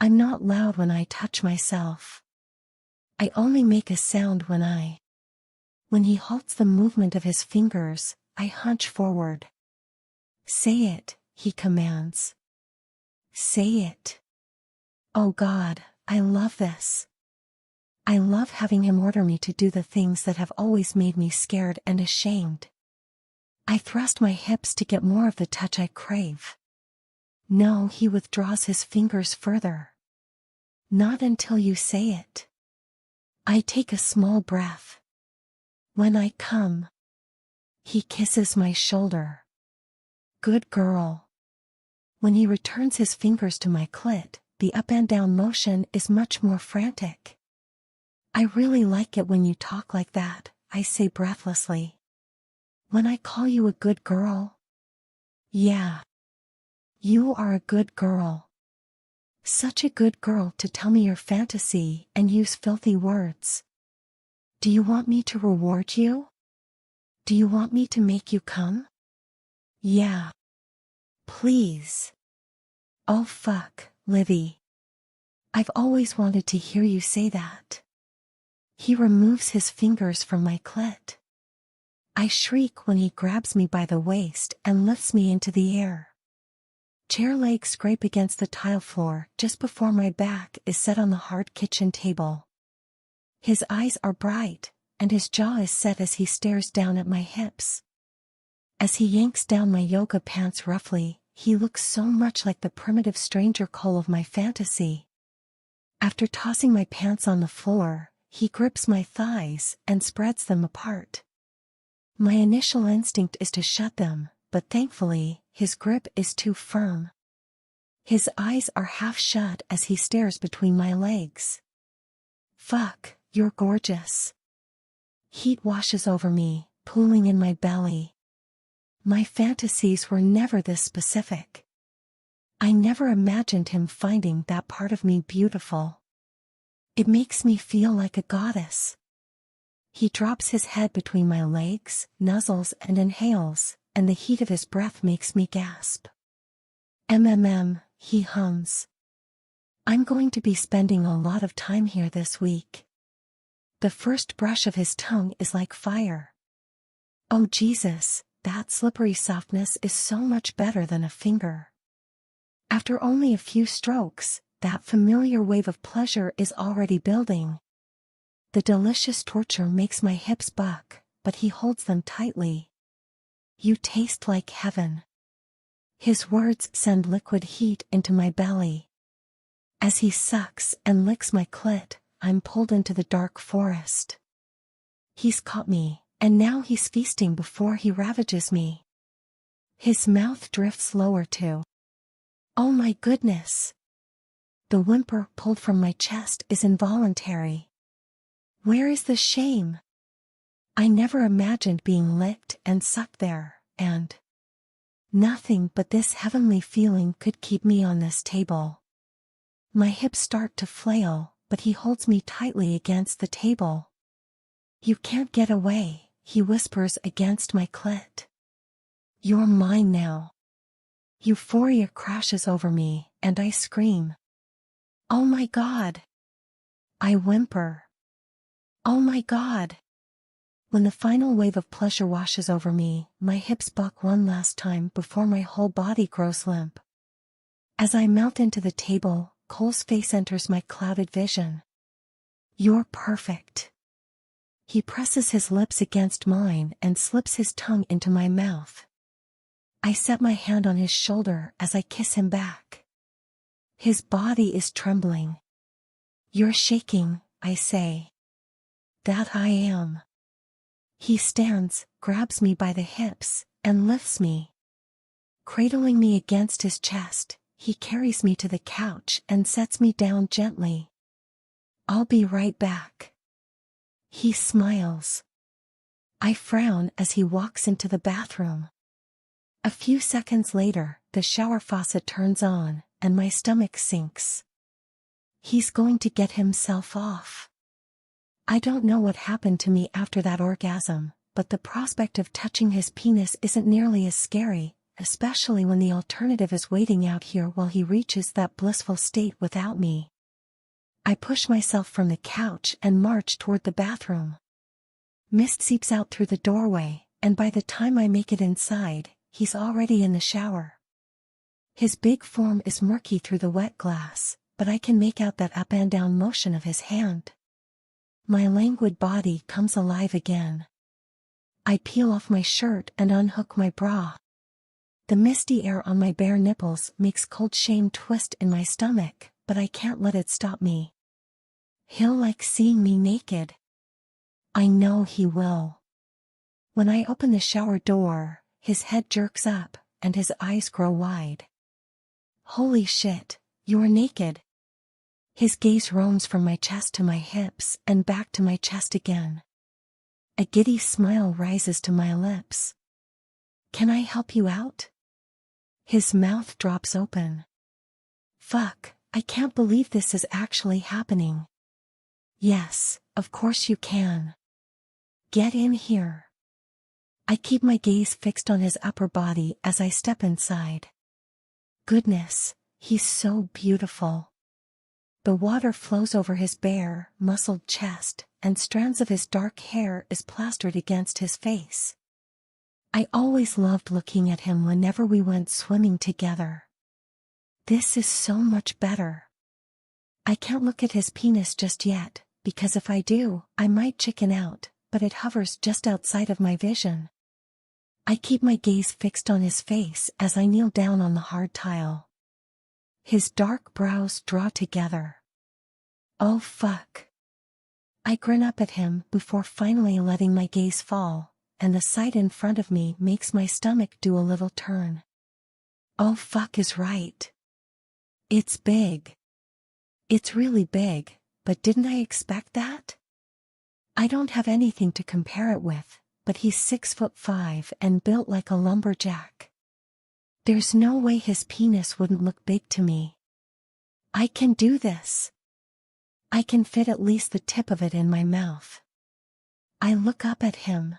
I'm not loud when I touch myself. I only make a sound when he halts the movement of his fingers, I hunch forward. Say it, he commands. Say it. Oh God, I love this. I love having him order me to do the things that have always made me scared and ashamed. I thrust my hips to get more of the touch I crave. No, he withdraws his fingers further. Not until you say it. I take a small breath. When I come, he kisses my shoulder. Good girl. When he returns his fingers to my clit, the up and down motion is much more frantic. I really like it when you talk like that, I say breathlessly. When I call you a good girl? Yeah. You are a good girl. Such a good girl to tell me your fantasy and use filthy words. Do you want me to reward you? Do you want me to make you come? Yeah. Please. Oh fuck, Livy. I've always wanted to hear you say that. He removes his fingers from my clit. I shriek when he grabs me by the waist and lifts me into the air. Chair legs scrape against the tile floor just before my back is set on the hard kitchen table. His eyes are bright, and his jaw is set as he stares down at my hips. As he yanks down my yoga pants roughly, he looks so much like the primitive stranger Cole of my fantasy. After tossing my pants on the floor, he grips my thighs and spreads them apart. My initial instinct is to shut them, but thankfully, his grip is too firm. His eyes are half shut as he stares between my legs. Fuck, you're gorgeous. Heat washes over me, pooling in my belly. My fantasies were never this specific. I never imagined him finding that part of me beautiful. It makes me feel like a goddess. He drops his head between my legs, nuzzles and inhales, and the heat of his breath makes me gasp. He hums. I'm going to be spending a lot of time here this week. The first brush of his tongue is like fire. Oh Jesus, that slippery softness is so much better than a finger. After only a few strokes, that familiar wave of pleasure is already building. The delicious torture makes my hips buck, but he holds them tightly. You taste like heaven. His words send liquid heat into my belly. As he sucks and licks my clit, I'm pulled into the dark forest. He's caught me, and now he's feasting before he ravages me. His mouth drifts lower too. Oh my goodness! The whimper pulled from my chest is involuntary. Where is the shame? I never imagined being licked and sucked there, and nothing but this heavenly feeling could keep me on this table. My hips start to flail, but he holds me tightly against the table. You can't get away, he whispers against my clit. You're mine now. Euphoria crashes over me, and I scream. Oh my God! I whimper. Oh my God! When the final wave of pleasure washes over me, my hips buck one last time before my whole body grows limp. As I melt into the table, Cole's face enters my clouded vision. You're perfect. He presses his lips against mine and slips his tongue into my mouth. I set my hand on his shoulder as I kiss him back. His body is trembling. You're shaking, I say. That I am. He stands, grabs me by the hips, and lifts me. Cradling me against his chest, he carries me to the couch and sets me down gently. I'll be right back. He smiles. I frown as he walks into the bathroom. A few seconds later, the shower faucet turns on, and my stomach sinks. He's going to get himself off. I don't know what happened to me after that orgasm, but the prospect of touching his penis isn't nearly as scary, especially when the alternative is waiting out here while he reaches that blissful state without me. I push myself from the couch and march toward the bathroom. Mist seeps out through the doorway, and by the time I make it inside, he's already in the shower. His big form is murky through the wet glass, but I can make out that up and down motion of his hand. My languid body comes alive again. I peel off my shirt and unhook my bra. The misty air on my bare nipples makes cold shame twist in my stomach, but I can't let it stop me. He'll like seeing me naked. I know he will. When I open the shower door, his head jerks up, and his eyes grow wide. Holy shit, you're naked. His gaze roams from my chest to my hips and back to my chest again. A giddy smile rises to my lips. Can I help you out? His mouth drops open. Fuck, I can't believe this is actually happening. Yes, of course you can. Get in here. I keep my gaze fixed on his upper body as I step inside. Goodness, he's so beautiful. The water flows over his bare, muscled chest, and strands of his dark hair is plastered against his face. I always loved looking at him whenever we went swimming together. This is so much better. I can't look at his penis just yet, because if I do, I might chicken out, but it hovers just outside of my vision. I keep my gaze fixed on his face as I kneel down on the hard tile. His dark brows draw together. Oh fuck. I grin up at him before finally letting my gaze fall, and the sight in front of me makes my stomach do a little turn. Oh fuck is right. It's big. It's really big, but didn't I expect that? I don't have anything to compare it with, but he's 6'5" and built like a lumberjack. There's no way his penis wouldn't look big to me. I can do this. I can fit at least the tip of it in my mouth. I look up at him.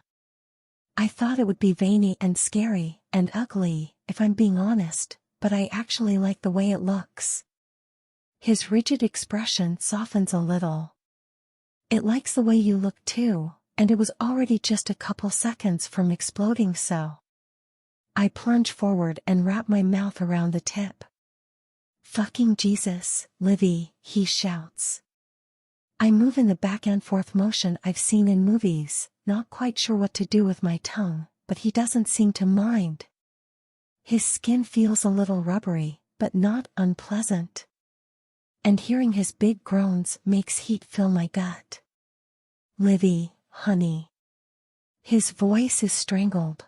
I thought it would be veiny and scary and ugly, if I'm being honest, but I actually like the way it looks. His rigid expression softens a little. It likes the way you look too, and it was already just a couple seconds from exploding so. I plunge forward and wrap my mouth around the tip. Fucking Jesus, Livy, he shouts. I move in the back and forth motion I've seen in movies, not quite sure what to do with my tongue, but he doesn't seem to mind. His skin feels a little rubbery, but not unpleasant. And hearing his big groans makes heat fill my gut. Livy, honey. His voice is strangled.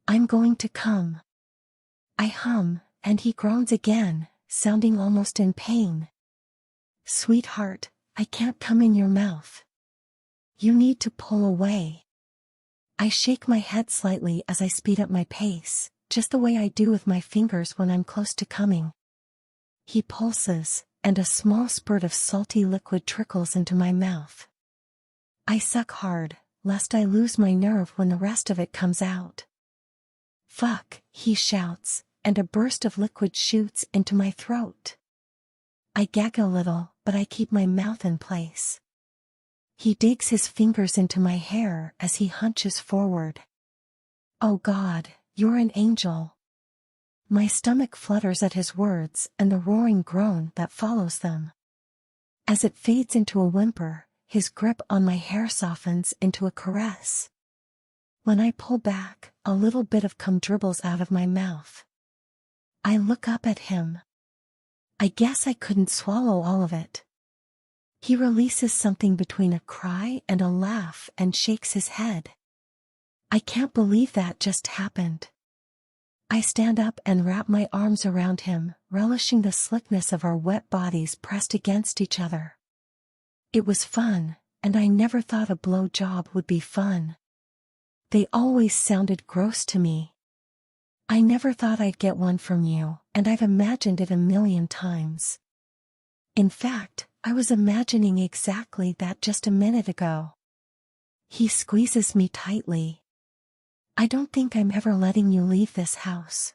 I'm going to come. I hum, and he groans again, sounding almost in pain. Sweetheart, I can't come in your mouth. You need to pull away. I shake my head slightly as I speed up my pace, just the way I do with my fingers when I'm close to coming. He pulses, and a small spurt of salty liquid trickles into my mouth. I suck hard, lest I lose my nerve when the rest of it comes out. Fuck, he shouts, and a burst of liquid shoots into my throat. I gag a little, but I keep my mouth in place. He digs his fingers into my hair as he hunches forward. Oh God, you're an angel. My stomach flutters at his words and the roaring groan that follows them. As it fades into a whimper, his grip on my hair softens into a caress. When I pull back, a little bit of cum dribbles out of my mouth. I look up at him. I guess I couldn't swallow all of it. He releases something between a cry and a laugh and shakes his head. I can't believe that just happened. I stand up and wrap my arms around him, relishing the slickness of our wet bodies pressed against each other. It was fun, and I never thought a blow job would be fun. They always sounded gross to me. I never thought I'd get one from you, and I've imagined it a million times. In fact, I was imagining exactly that just a minute ago. He squeezes me tightly. I don't think I'm ever letting you leave this house.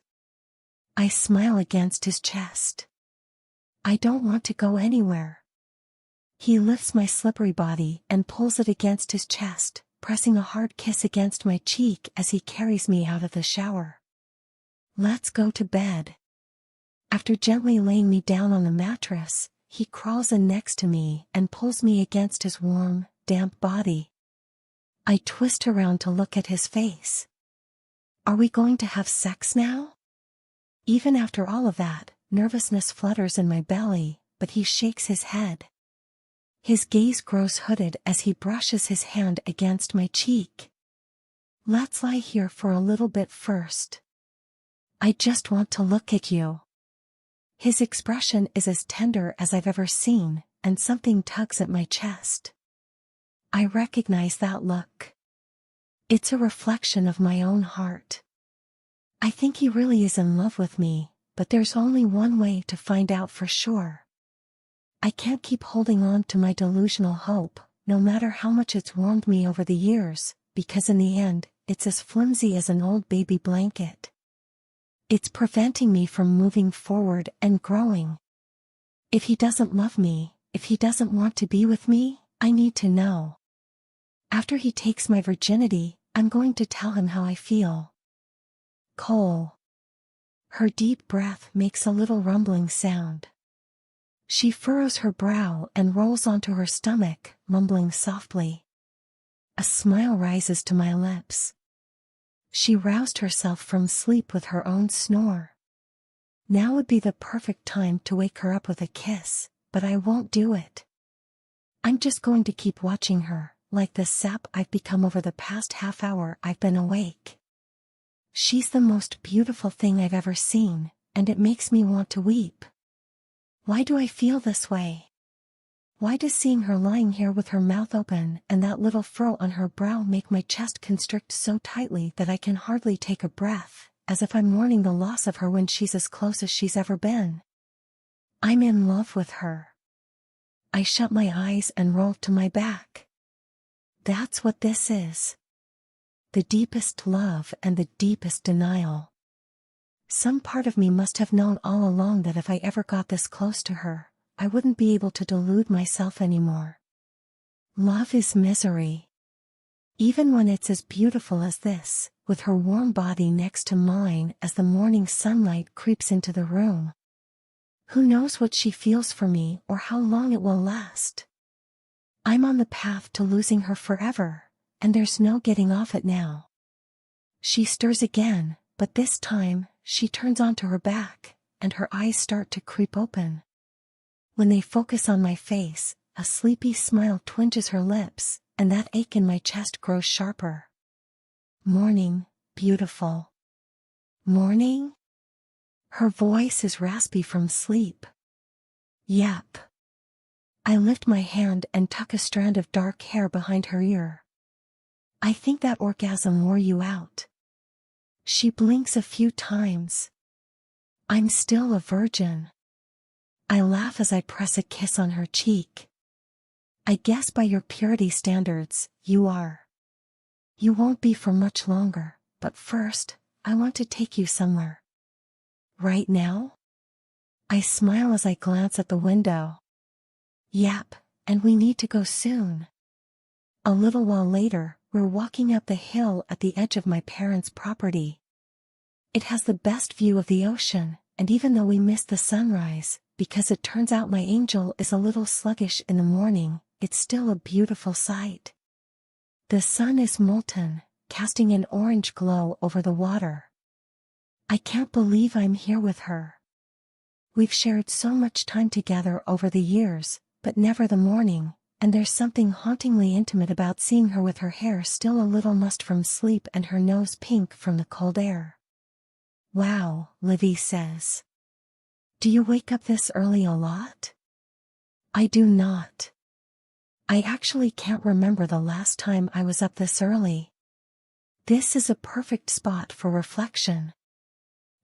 I smile against his chest. I don't want to go anywhere. He lifts my slippery body and pulls it against his chest, pressing a hard kiss against my cheek as he carries me out of the shower. Let's go to bed. After gently laying me down on the mattress, he crawls in next to me and pulls me against his warm, damp body. I twist around to look at his face. Are we going to have sex now? Even after all of that, nervousness flutters in my belly, but he shakes his head. His gaze grows hooded as he brushes his hand against my cheek. Let's lie here for a little bit first. I just want to look at you. His expression is as tender as I've ever seen, and something tugs at my chest. I recognize that look. It's a reflection of my own heart. I think he really is in love with me, but there's only one way to find out for sure. I can't keep holding on to my delusional hope, no matter how much it's warmed me over the years, because in the end, it's as flimsy as an old baby blanket. It's preventing me from moving forward and growing. If he doesn't love me, if he doesn't want to be with me, I need to know. After he takes my virginity, I'm going to tell him how I feel. Cole. Her deep breath makes a little rumbling sound. She furrows her brow and rolls onto her stomach, mumbling softly. A smile rises to my lips. She roused herself from sleep with her own snore. Now would be the perfect time to wake her up with a kiss, but I won't do it. I'm just going to keep watching her, like the sap I've become over the past half hour I've been awake. She's the most beautiful thing I've ever seen, and it makes me want to weep. Why do I feel this way? Why does seeing her lying here with her mouth open and that little furrow on her brow make my chest constrict so tightly that I can hardly take a breath, as if I'm mourning the loss of her when she's as close as she's ever been? I'm in love with her. I shut my eyes and roll to my back. That's what this is. The deepest love and the deepest denial. Some part of me must have known all along that if I ever got this close to her, I wouldn't be able to delude myself anymore. Love is misery. Even when it's as beautiful as this, with her warm body next to mine as the morning sunlight creeps into the room. Who knows what she feels for me or how long it will last? I'm on the path to losing her forever, and there's no getting off it now. She stirs again, but this time, she turns onto her back, and her eyes start to creep open. When they focus on my face, a sleepy smile twinges her lips, and that ache in my chest grows sharper. Morning, beautiful. Morning? Her voice is raspy from sleep. Yep. I lift my hand and tuck a strand of dark hair behind her ear. I think that orgasm wore you out. She blinks a few times. I'm still a virgin. I laugh as I press a kiss on her cheek. I guess by your purity standards, you are. You won't be for much longer, but first, I want to take you somewhere. Right now? I smile as I glance at the window. Yep, and we need to go soon. A little while later, we're walking up the hill at the edge of my parents' property. It has the best view of the ocean, and even though we missed the sunrise, because it turns out my angel is a little sluggish in the morning, it's still a beautiful sight. The sun is molten, casting an orange glow over the water. I can't believe I'm here with her. We've shared so much time together over the years, but never the morning, and there's something hauntingly intimate about seeing her with her hair still a little mussed from sleep and her nose pink from the cold air. Wow, Livy says. Do you wake up this early a lot? I do not. I actually can't remember the last time I was up this early. This is a perfect spot for reflection.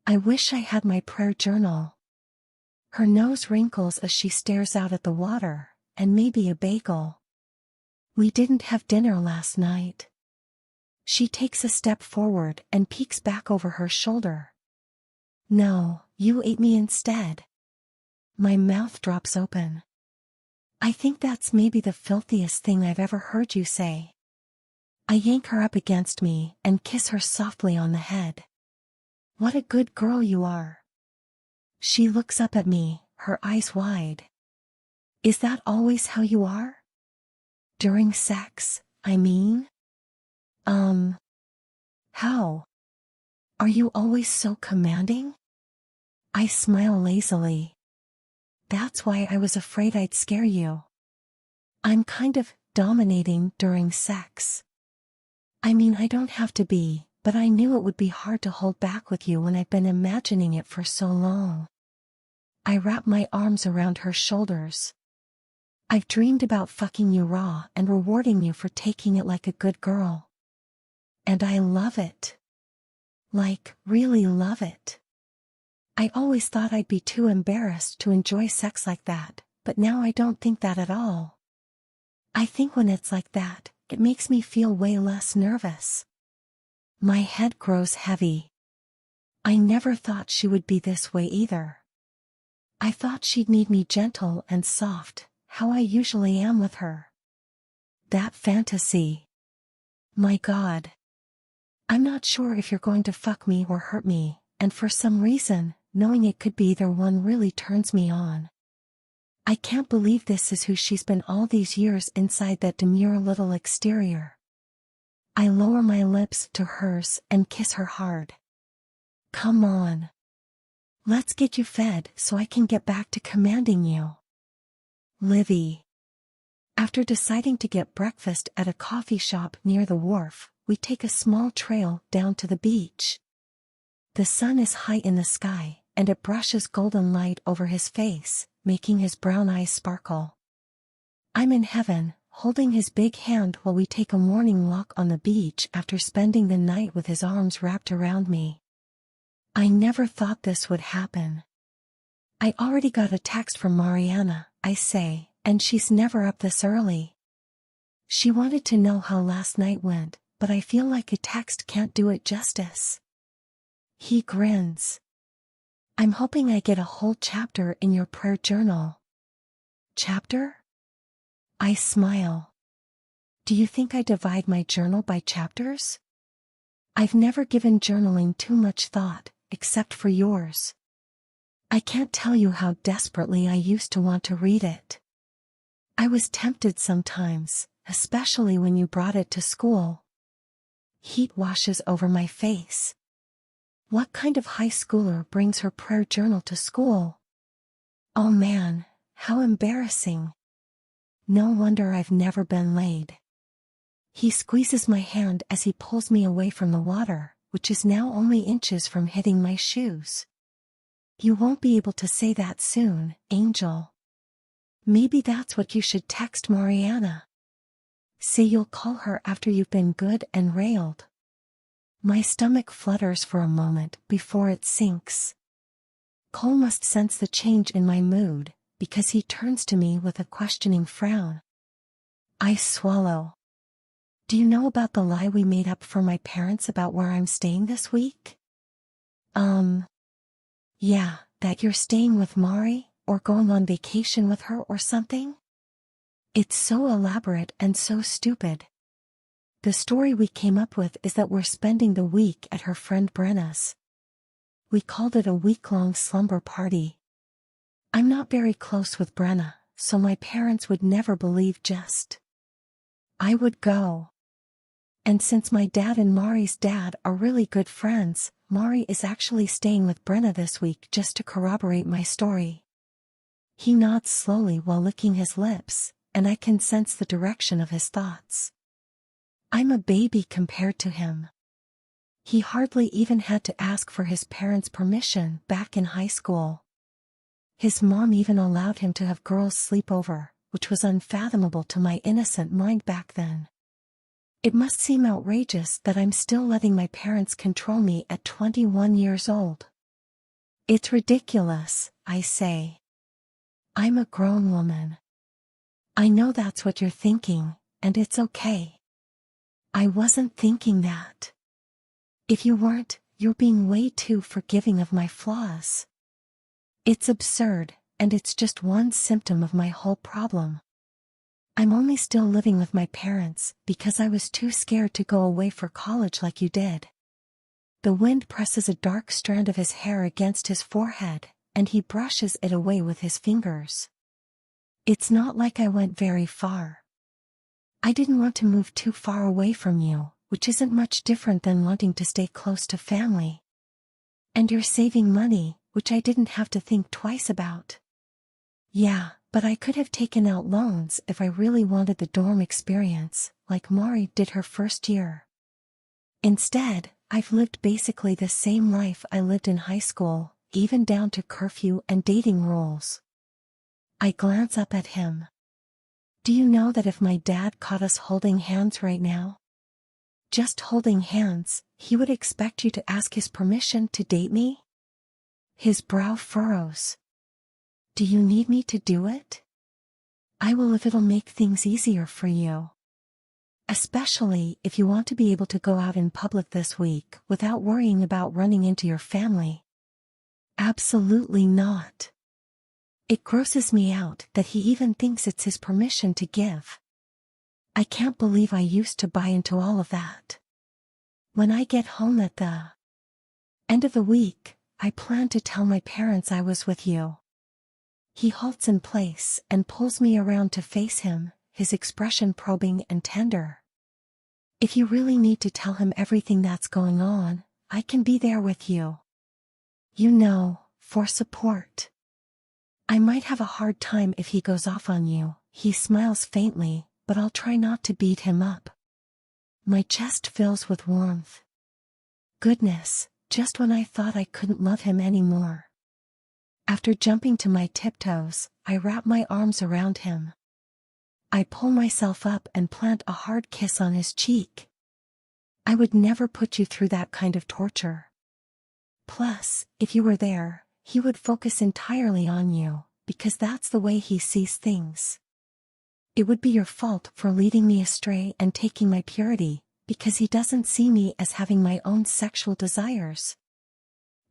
I wish I had my prayer journal. Her nose wrinkles as she stares out at the water, and maybe a bagel. We didn't have dinner last night. She takes a step forward and peeks back over her shoulder. No, you ate me instead. My mouth drops open. I think that's maybe the filthiest thing I've ever heard you say. I yank her up against me and kiss her softly on the head. What a good girl you are. She looks up at me, her eyes wide. Is that always how you are? During sex, I mean? How? Are you always so commanding? I smile lazily. That's why I was afraid I'd scare you. I'm kind of dominating during sex. I mean, I don't have to be, but I knew it would be hard to hold back with you when I've been imagining it for so long. I wrap my arms around her shoulders. I've dreamed about fucking you raw and rewarding you for taking it like a good girl. And I love it. Like, really love it. I always thought I'd be too embarrassed to enjoy sex like that, but now I don't think that at all. I think when it's like that, it makes me feel way less nervous. My head grows heavy. I never thought she would be this way either. I thought she'd need me gentle and soft, how I usually am with her. That fantasy. My God. I'm not sure if you're going to fuck me or hurt me, and for some reason, knowing it could be either one really turns me on. I can't believe this is who she's been all these years inside that demure little exterior. I lower my lips to hers and kiss her hard. Come on. Let's get you fed so I can get back to commanding you. Livy. After deciding to get breakfast at a coffee shop near the wharf, we take a small trail down to the beach. The sun is high in the sky, and it brushes golden light over his face, making his brown eyes sparkle. I'm in heaven, holding his big hand while we take a morning walk on the beach after spending the night with his arms wrapped around me. I never thought this would happen. I already got a text from Mariana, I say, and she's never up this early. She wanted to know how last night went, but I feel like a text can't do it justice. He grins. I'm hoping I get a whole chapter in your prayer journal. Chapter? I smile. Do you think I divide my journal by chapters? I've never given journaling too much thought, except for yours. I can't tell you how desperately I used to want to read it. I was tempted sometimes, especially when you brought it to school. Heat washes over my face. What kind of high schooler brings her prayer journal to school? Oh man, how embarrassing. No wonder I've never been laid. He squeezes my hand as he pulls me away from the water, which is now only inches from hitting my shoes. You won't be able to say that soon, Angel. Maybe that's what you should text Mariana. Say you'll call her after you've been good and railed. My stomach flutters for a moment before it sinks. Cole must sense the change in my mood, because he turns to me with a questioning frown. I swallow. Do you know about the lie we made up for my parents about where I'm staying this week? Yeah, that you're staying with Mari, or going on vacation with her or something? It's so elaborate and so stupid. The story we came up with is that we're spending the week at her friend Brenna's. We called it a week-long slumber party. I'm not very close with Brenna, so my parents would never believe I would go. And since my dad and Mari's dad are really good friends, Mari is actually staying with Brenna this week just to corroborate my story. He nods slowly while licking his lips, and I can sense the direction of his thoughts. I'm a baby compared to him. He hardly even had to ask for his parents' permission back in high school. His mom even allowed him to have girls sleep over, which was unfathomable to my innocent mind back then. It must seem outrageous that I'm still letting my parents control me at 21 years old. It's ridiculous, I say. I'm a grown woman. I know that's what you're thinking, and it's okay. I wasn't thinking that. If you weren't, you're being way too forgiving of my flaws. It's absurd, and it's just one symptom of my whole problem. I'm only still living with my parents because I was too scared to go away for college like you did. The wind presses a dark strand of his hair against his forehead, and he brushes it away with his fingers. It's not like I went very far. I didn't want to move too far away from you, which isn't much different than wanting to stay close to family. And you're saving money, which I didn't have to think twice about. Yeah, but I could have taken out loans if I really wanted the dorm experience, like Mari did her first year. Instead, I've lived basically the same life I lived in high school, even down to curfew and dating rules. I glance up at him. Do you know that if my dad caught us holding hands right now? Just holding hands, he would expect you to ask his permission to date me? His brow furrows. Do you need me to do it? I will if it'll make things easier for you. Especially if you want to be able to go out in public this week without worrying about running into your family. Absolutely not. It grosses me out that he even thinks it's his permission to give. I can't believe I used to buy into all of that. When I get home at the end of the week, I plan to tell my parents I was with you. He halts in place and pulls me around to face him, his expression probing and tender. If you really need to tell him everything that's going on, I can be there with you. You know, for support. I might have a hard time if he goes off on you, he smiles faintly, but I'll try not to beat him up. My chest fills with warmth. Goodness, just when I thought I couldn't love him anymore. After jumping to my tiptoes, I wrap my arms around him. I pull myself up and plant a hard kiss on his cheek. I would never put you through that kind of torture. Plus, if you were there, he would focus entirely on you, because that's the way he sees things. It would be your fault for leading me astray and taking my purity, because he doesn't see me as having my own sexual desires.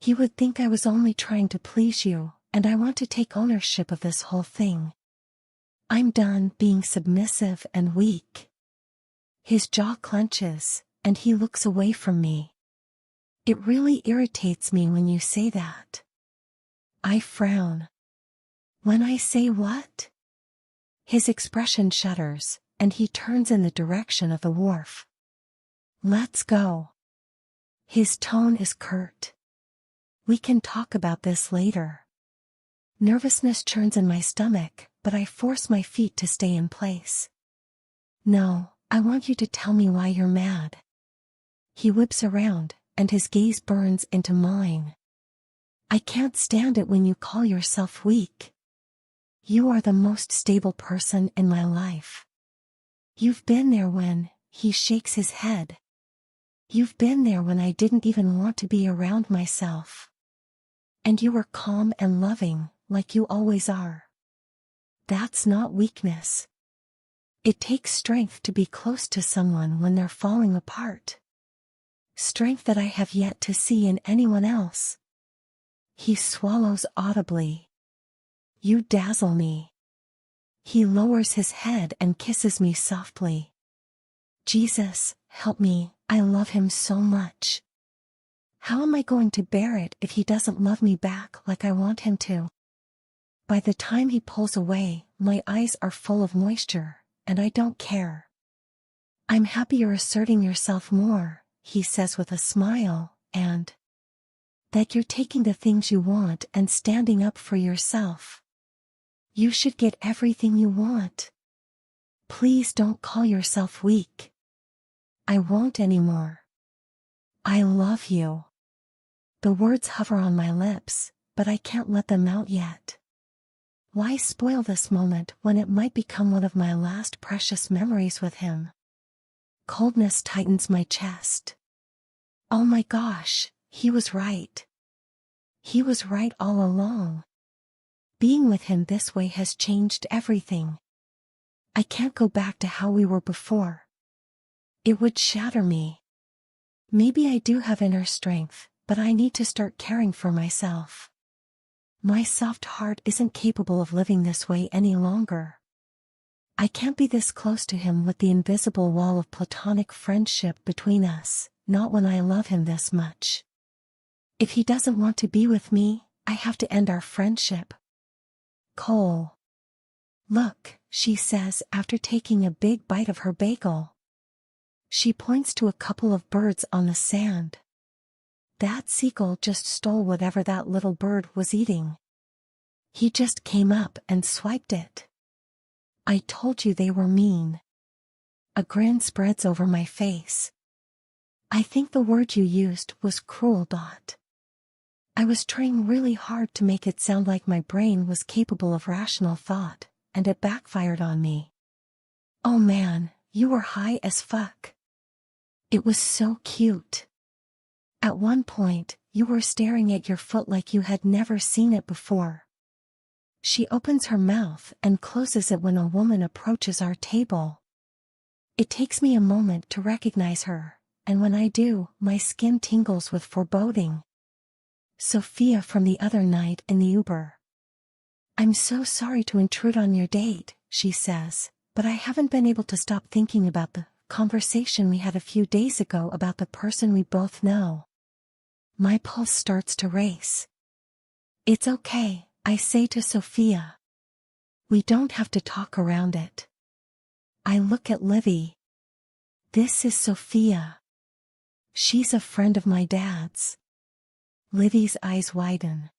He would think I was only trying to please you, and I want to take ownership of this whole thing. I'm done being submissive and weak. His jaw clenches, and he looks away from me. It really irritates me when you say that. I frown. When I say what? His expression shudders, and he turns in the direction of the wharf. Let's go. His tone is curt. We can talk about this later. Nervousness churns in my stomach, but I force my feet to stay in place. No, I want you to tell me why you're mad. He whips around, and his gaze burns into mine. I can't stand it when you call yourself weak. You are the most stable person in my life. You've been there when, he shakes his head. You've been there when I didn't even want to be around myself. And you were calm and loving, like you always are. That's not weakness. It takes strength to be close to someone when they're falling apart. Strength that I have yet to see in anyone else. He swallows audibly. You dazzle me. He lowers his head and kisses me softly. Jesus, help me, I love him so much. How am I going to bear it if he doesn't love me back like I want him to? By the time he pulls away, my eyes are full of moisture, and I don't care. I'm happy you're asserting yourself more, he says with a smile, and that you're taking the things you want and standing up for yourself. You should get everything you want. Please don't call yourself weak. I won't anymore. I love you. The words hover on my lips, but I can't let them out yet. Why spoil this moment when it might become one of my last precious memories with him? Coldness tightens my chest. Oh my gosh, he was right. He was right all along. Being with him this way has changed everything. I can't go back to how we were before. It would shatter me. Maybe I do have inner strength, but I need to start caring for myself. My soft heart isn't capable of living this way any longer. I can't be this close to him with the invisible wall of platonic friendship between us, not when I love him this much. If he doesn't want to be with me, I have to end our friendship. Cole. Look, she says after taking a big bite of her bagel. She points to a couple of birds on the sand. That seagull just stole whatever that little bird was eating. He just came up and swiped it. I told you they were mean. A grin spreads over my face. I think the word you used was cruel. I was trying really hard to make it sound like my brain was capable of rational thought, and it backfired on me. Oh man, you were high as fuck. It was so cute. At one point, you were staring at your foot like you had never seen it before. She opens her mouth and closes it when a woman approaches our table. It takes me a moment to recognize her, and when I do, my skin tingles with foreboding. Sophia from the other night in the Uber. I'm so sorry to intrude on your date, she says, but I haven't been able to stop thinking about the conversation we had a few days ago about the person we both know. My pulse starts to race. It's okay, I say to Sophia. We don't have to talk around it. I look at Livy. This is Sophia. She's a friend of my dad's. Livy's eyes widen.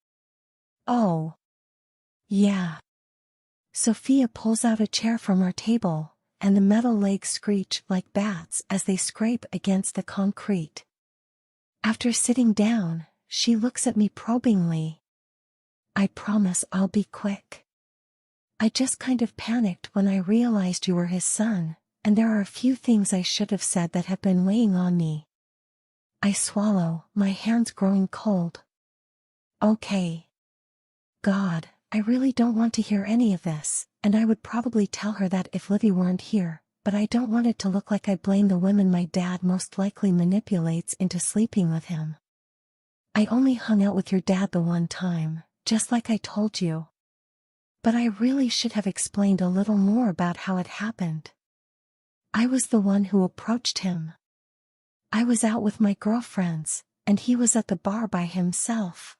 Oh. Yeah. Sophia pulls out a chair from our table, and the metal legs screech like bats as they scrape against the concrete. After sitting down, she looks at me probingly. I promise I'll be quick. I just kind of panicked when I realized you were his son, and there are a few things I should have said that have been weighing on me. I swallow, my hands growing cold. Okay. God, I really don't want to hear any of this, and I would probably tell her that if Livy weren't here, but I don't want it to look like I blame the women my dad most likely manipulates into sleeping with him. I only hung out with your dad the one time, just like I told you. But I really should have explained a little more about how it happened. I was the one who approached him. I was out with my girlfriends, and he was at the bar by himself.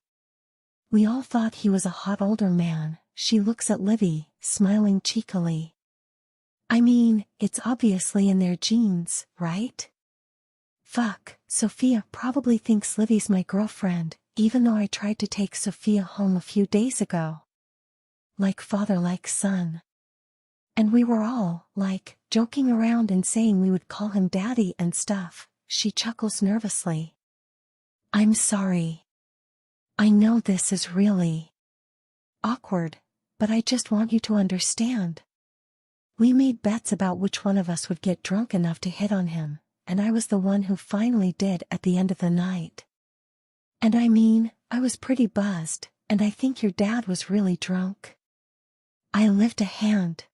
We all thought he was a hot older man. She looks at Livy, smiling cheekily. I mean, it's obviously in their genes, right? Fuck, Sophia probably thinks Livy's my girlfriend, even though I tried to take Sophia home a few days ago. Like father like son. And we were all, like, joking around and saying we would call him daddy and stuff. She chuckles nervously. I'm sorry. I know this is really awkward, but I just want you to understand. We made bets about which one of us would get drunk enough to hit on him, and I was the one who finally did at the end of the night. And I mean, I was pretty buzzed, and I think your dad was really drunk. I lift a hand.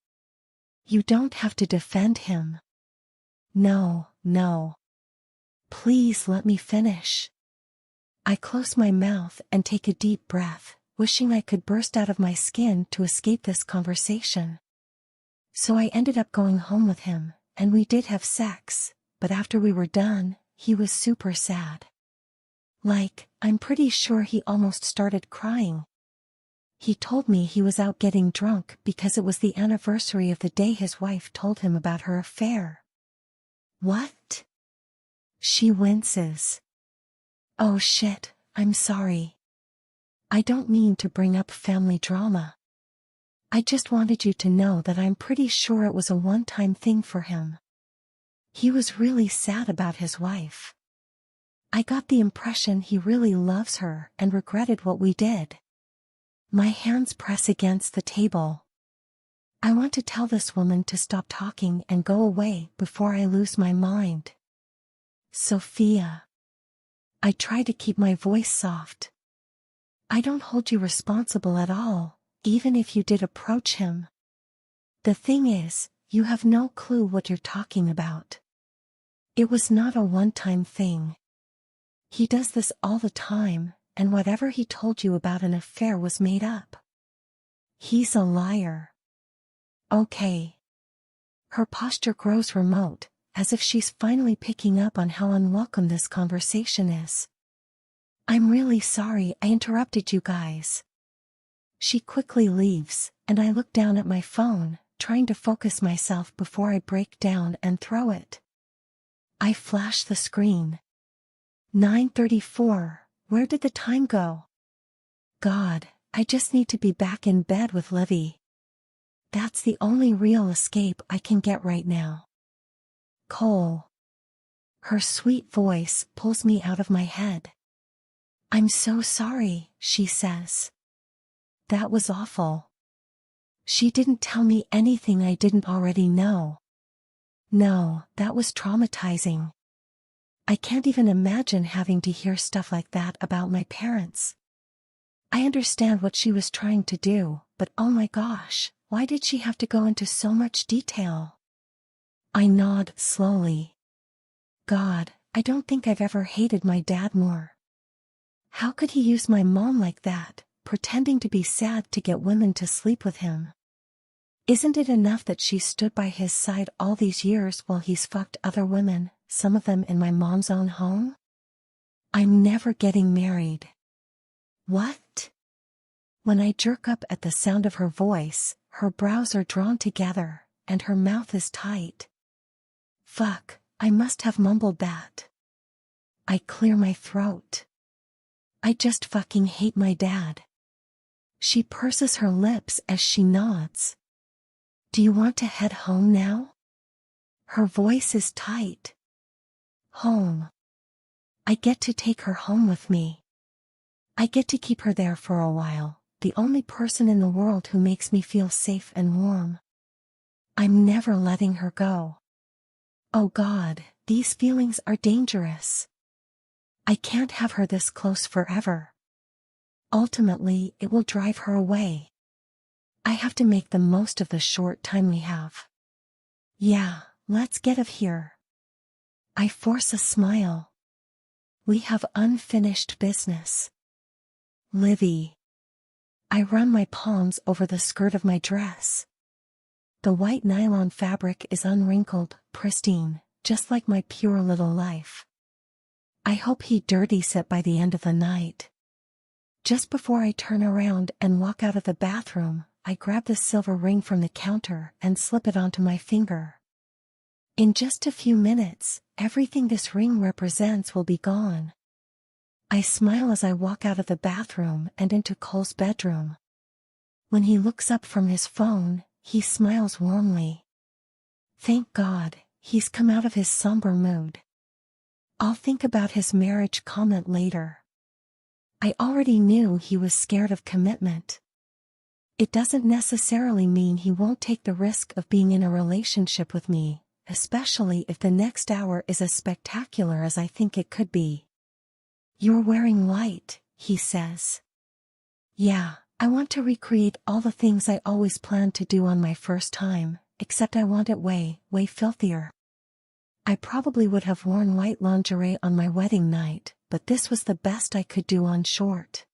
You don't have to defend him. No. Please let me finish. I close my mouth and take a deep breath, wishing I could burst out of my skin to escape this conversation. So I ended up going home with him, and we did have sex, but after we were done, he was super sad. Like, I'm pretty sure he almost started crying. He told me he was out getting drunk because it was the anniversary of the day his wife told him about her affair. What? She winces. Oh shit, I'm sorry. I don't mean to bring up family drama. I just wanted you to know that I'm pretty sure it was a one-time thing for him. He was really sad about his wife. I got the impression he really loves her and regretted what we did. My hands press against the table. I want to tell this woman to stop talking and go away before I lose my mind. Sophia. I try to keep my voice soft. I don't hold you responsible at all, even if you did approach him. The thing is, you have no clue what you're talking about. It was not a one-time thing. He does this all the time, and whatever he told you about an affair was made up. He's a liar. Okay. Her posture grows remote, as if she's finally picking up on how unwelcome this conversation is. I'm really sorry I interrupted you guys. She quickly leaves, and I look down at my phone, trying to focus myself before I break down and throw it. I flash the screen. 9:34, where did the time go? God, I just need to be back in bed with Livy. That's the only real escape I can get right now. Cole. Her sweet voice pulls me out of my head. I'm so sorry, she says. That was awful. She didn't tell me anything I didn't already know. No, that was traumatizing. I can't even imagine having to hear stuff like that about my parents. I understand what she was trying to do, but oh my gosh, why did she have to go into so much detail? I nod slowly. God, I don't think I've ever hated my dad more. How could he use my mom like that, pretending to be sad to get women to sleep with him? Isn't it enough that she stood by his side all these years while he's fucked other women, some of them in my mom's own home? I'm never getting married. What? When I jerk up at the sound of her voice, her brows are drawn together, and her mouth is tight. Fuck, I must have mumbled that. I clear my throat. I just fucking hate my dad. She purses her lips as she nods. Do you want to head home now? Her voice is tight. Home. I get to take her home with me. I get to keep her there for a while, the only person in the world who makes me feel safe and warm. I'm never letting her go. Oh God, these feelings are dangerous. I can't have her this close forever. Ultimately, it will drive her away. I have to make the most of the short time we have. Yeah, let's get of here. I force a smile. We have unfinished business. Livy. I run my palms over the skirt of my dress. The white nylon fabric is unwrinkled, pristine, just like my pure little life. I hope he dirties it by the end of the night. Just before I turn around and walk out of the bathroom, I grab the silver ring from the counter and slip it onto my finger. In just a few minutes, everything this ring represents will be gone. I smile as I walk out of the bathroom and into Cole's bedroom. When he looks up from his phone, he smiles warmly. Thank God, he's come out of his somber mood. I'll think about his marriage comment later. I already knew he was scared of commitment. It doesn't necessarily mean he won't take the risk of being in a relationship with me, especially if the next hour is as spectacular as I think it could be. You're wearing white, he says. Yeah, I want to recreate all the things I always planned to do on my first time, except I want it way, way filthier. I probably would have worn white lingerie on my wedding night, but this was the best I could do on short.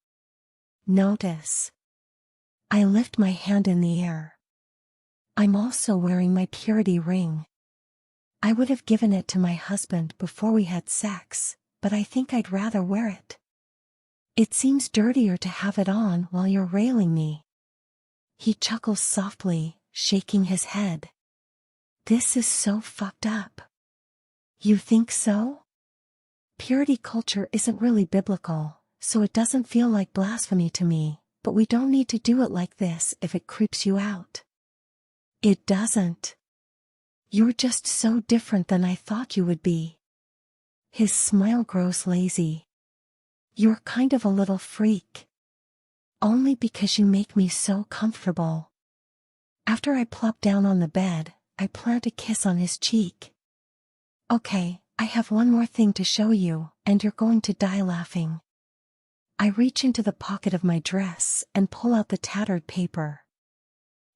Notice. I lift my hand in the air. I'm also wearing my purity ring. I would have given it to my husband before we had sex, but I think I'd rather wear it. It seems dirtier to have it on while you're railing me. He chuckles softly, shaking his head. This is so fucked up. You think so? Purity culture isn't really biblical, so it doesn't feel like blasphemy to me, but we don't need to do it like this if it creeps you out. It doesn't. You're just so different than I thought you would be. His smile grows lazy. You're kind of a little freak. Only because you make me so comfortable. After I plop down on the bed, I plant a kiss on his cheek. Okay, I have one more thing to show you, and you're going to die laughing. I reach into the pocket of my dress and pull out the tattered paper.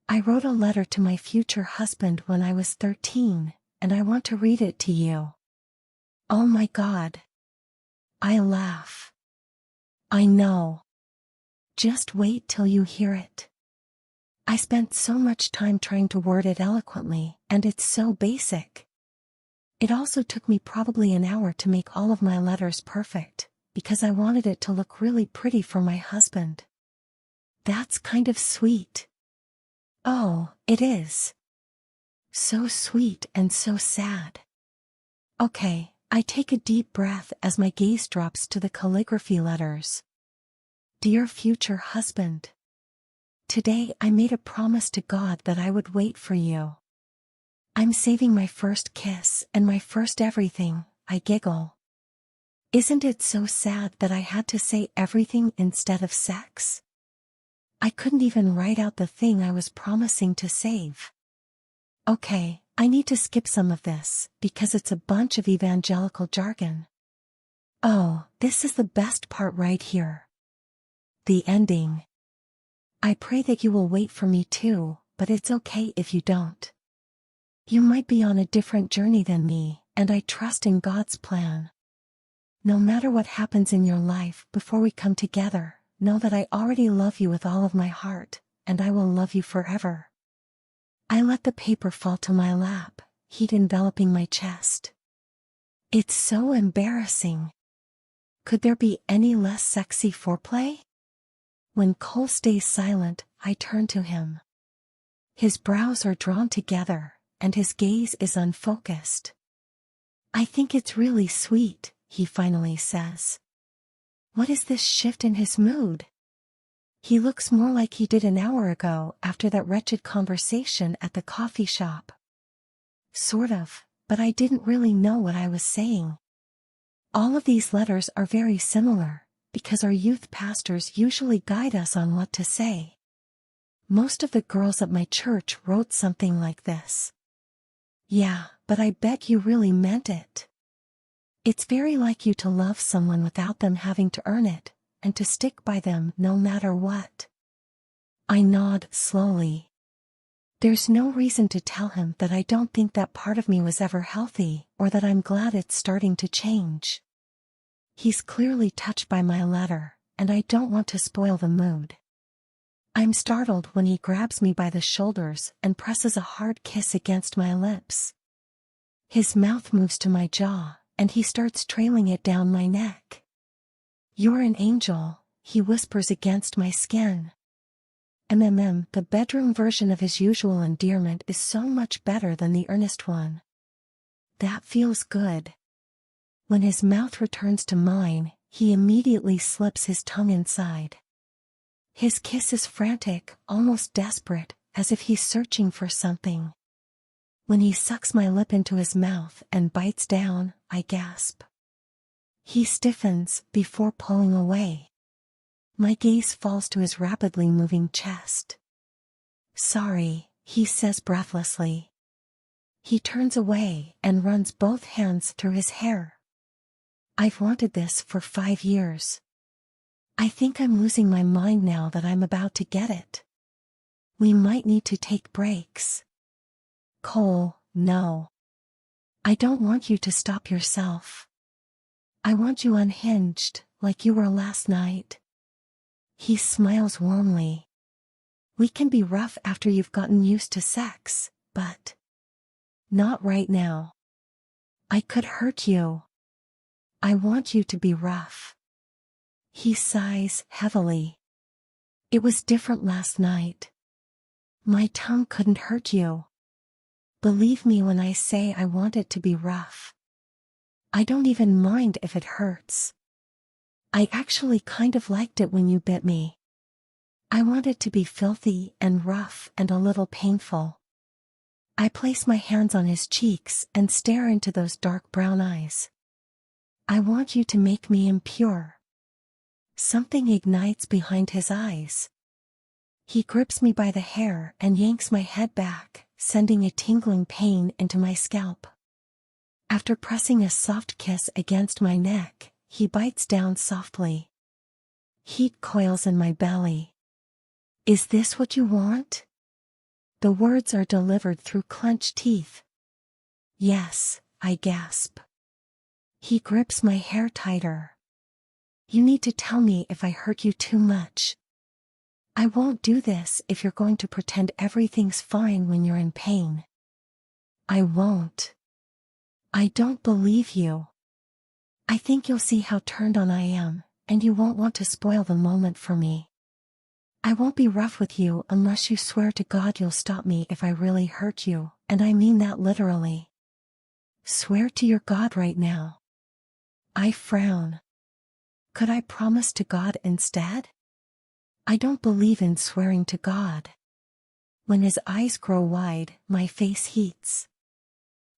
I wrote a letter to my future husband when I was 13, and I want to read it to you. Oh my God. I laugh. I know. Just wait till you hear it. I spent so much time trying to word it eloquently, and it's so basic. It also took me probably an hour to make all of my letters perfect, because I wanted it to look really pretty for my husband. That's kind of sweet. Oh, it is. So sweet and so sad. Okay, I take a deep breath as my gaze drops to the calligraphy letters. Dear future husband. Today I made a promise to God that I would wait for you. I'm saving my first kiss and my first everything, I giggle. Isn't it so sad that I had to say everything instead of sex? I couldn't even write out the thing I was promising to save. Okay, I need to skip some of this, because it's a bunch of evangelical jargon. Oh, this is the best part right here. The ending. I pray that you will wait for me too, but it's okay if you don't. You might be on a different journey than me, and I trust in God's plan. No matter what happens in your life before we come together, know that I already love you with all of my heart, and I will love you forever. I let the paper fall to my lap, heat enveloping my chest. It's so embarrassing. Could there be any less sexy foreplay? When Cole stays silent, I turn to him. His brows are drawn together, and his gaze is unfocused. I think it's really sweet, he finally says. What is this shift in his mood? He looks more like he did an hour ago after that wretched conversation at the coffee shop. Sort of, but I didn't really know what I was saying. All of these letters are very similar, because our youth pastors usually guide us on what to say. Most of the girls at my church wrote something like this. Yeah, but I bet you really meant it. It's very like you to love someone without them having to earn it, and to stick by them no matter what. I nod slowly. There's no reason to tell him that I don't think that part of me was ever healthy, or that I'm glad it's starting to change. He's clearly touched by my letter, and I don't want to spoil the mood. I'm startled when he grabs me by the shoulders and presses a hard kiss against my lips. His mouth moves to my jaw, and he starts trailing it down my neck. You're an angel, he whispers against my skin. The bedroom version of his usual endearment is so much better than the earnest one. That feels good. When his mouth returns to mine, he immediately slips his tongue inside. His kiss is frantic, almost desperate, as if he's searching for something. When he sucks my lip into his mouth and bites down, I gasp. He stiffens before pulling away. My gaze falls to his rapidly moving chest. Sorry, he says breathlessly. He turns away and runs both hands through his hair. I've wanted this for 5 years. I think I'm losing my mind now that I'm about to get it. We might need to take breaks. Cole, no. I don't want you to stop yourself. I want you unhinged, like you were last night. He smiles warmly. We can be rough after you've gotten used to sex, but not right now. I could hurt you. I want you to be rough. He sighs heavily. It was different last night. My tongue couldn't hurt you. Believe me when I say I want it to be rough. I don't even mind if it hurts. I actually kind of liked it when you bit me. I want it to be filthy and rough and a little painful. I place my hands on his cheeks and stare into those dark brown eyes. I want you to make me impure. Something ignites behind his eyes. He grips me by the hair and yanks my head back, sending a tingling pain into my scalp. After pressing a soft kiss against my neck, he bites down softly. Heat coils in my belly. Is this what you want? The words are delivered through clenched teeth. Yes, I gasp. He grips my hair tighter. You need to tell me if I hurt you too much. I won't do this if you're going to pretend everything's fine when you're in pain. I won't. I don't believe you. I think you'll see how turned on I am, and you won't want to spoil the moment for me. I won't be rough with you unless you swear to God you'll stop me if I really hurt you, and I mean that literally. Swear to your God right now. I frown. Could I promise to God instead? I don't believe in swearing to God. When his eyes grow wide, my face heats.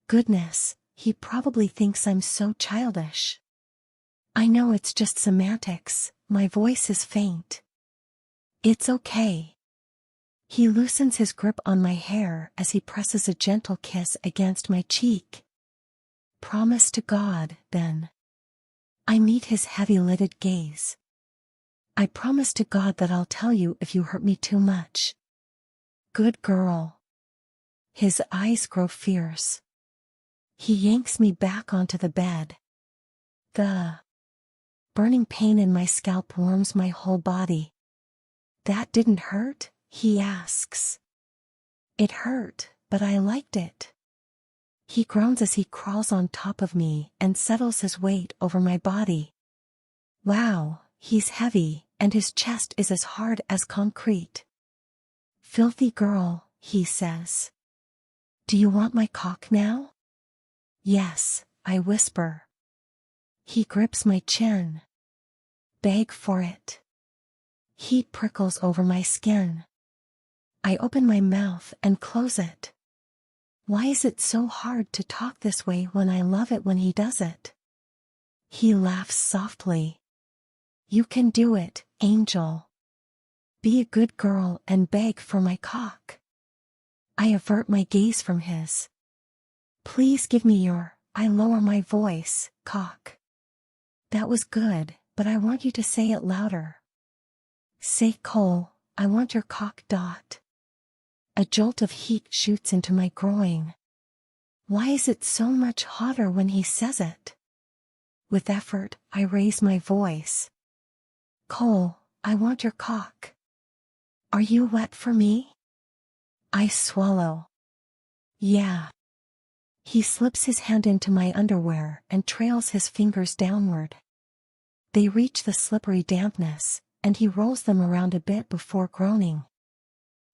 Goodness, he probably thinks I'm so childish. I know it's just semantics, my voice is faint. It's okay. He loosens his grip on my hair as he presses a gentle kiss against my cheek. Promise to God, then. I meet his heavy-lidded gaze. I promise to God that I'll tell you if you hurt me too much. Good girl. His eyes grow fierce. He yanks me back onto the bed. The burning pain in my scalp warms my whole body. That didn't hurt? He asks. It hurt, but I liked it. He groans as he crawls on top of me and settles his weight over my body. Wow, he's heavy, and his chest is as hard as concrete. Filthy girl, he says. Do you want my cock now? Yes, I whisper. He grips my chin. Beg for it. Heat prickles over my skin. I open my mouth and close it. Why is it so hard to talk this way when I love it when he does it? He laughs softly. You can do it, angel. Be a good girl and beg for my cock. I avert my gaze from his. Please give me your, I lower my voice, cock. That was good, but I want you to say it louder. Say Cole, I want your cock. A jolt of heat shoots into my groin. Why is it so much hotter when he says it? With effort, I raise my voice. Cole, I want your cock. Are you wet for me? I swallow. Yeah. He slips his hand into my underwear and trails his fingers downward. They reach the slippery dampness, and he rolls them around a bit before groaning.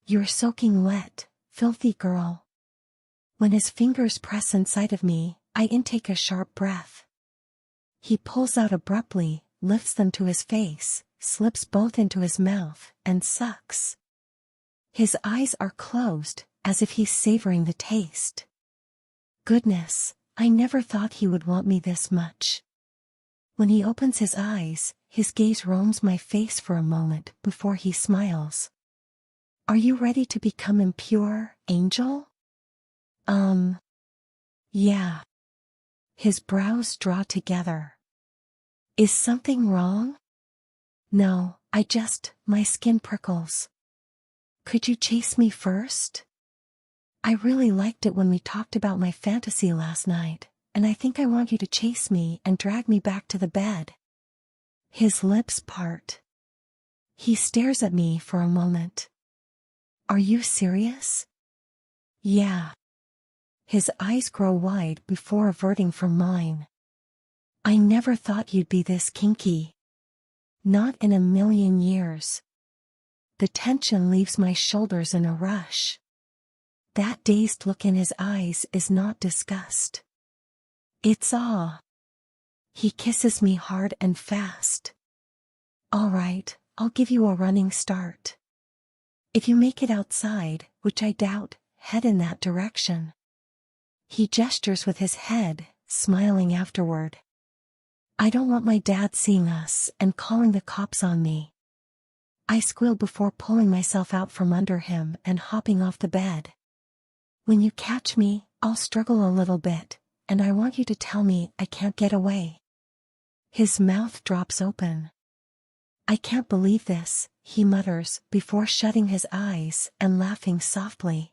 You're soaking wet, filthy girl. When his fingers press inside of me, I intake a sharp breath. He pulls out abruptly, lifts them to his face, slips both into his mouth, and sucks. His eyes are closed, as if he's savoring the taste. Goodness, I never thought he would want me this much. When he opens his eyes, his gaze roams my face for a moment before he smiles. Are you ready to become impure, angel? Yeah. His brows draw together. Is something wrong? No, my skin prickles. Could you chase me first? I really liked it when we talked about my fantasy last night, and I think I want you to chase me and drag me back to the bed. His lips part. He stares at me for a moment. Are you serious? Yeah. His eyes grow wide before averting from mine. I never thought you'd be this kinky. Not in a million years. The tension leaves my shoulders in a rush. That dazed look in his eyes is not disgust. It's awe. He kisses me hard and fast. All right, I'll give you a running start. If you make it outside, which I doubt, head in that direction. He gestures with his head, smiling afterward. I don't want my dad seeing us and calling the cops on me. I squealed before pulling myself out from under him and hopping off the bed. When you catch me, I'll struggle a little bit, and I want you to tell me I can't get away. His mouth drops open. I can't believe this, he mutters, before shutting his eyes and laughing softly.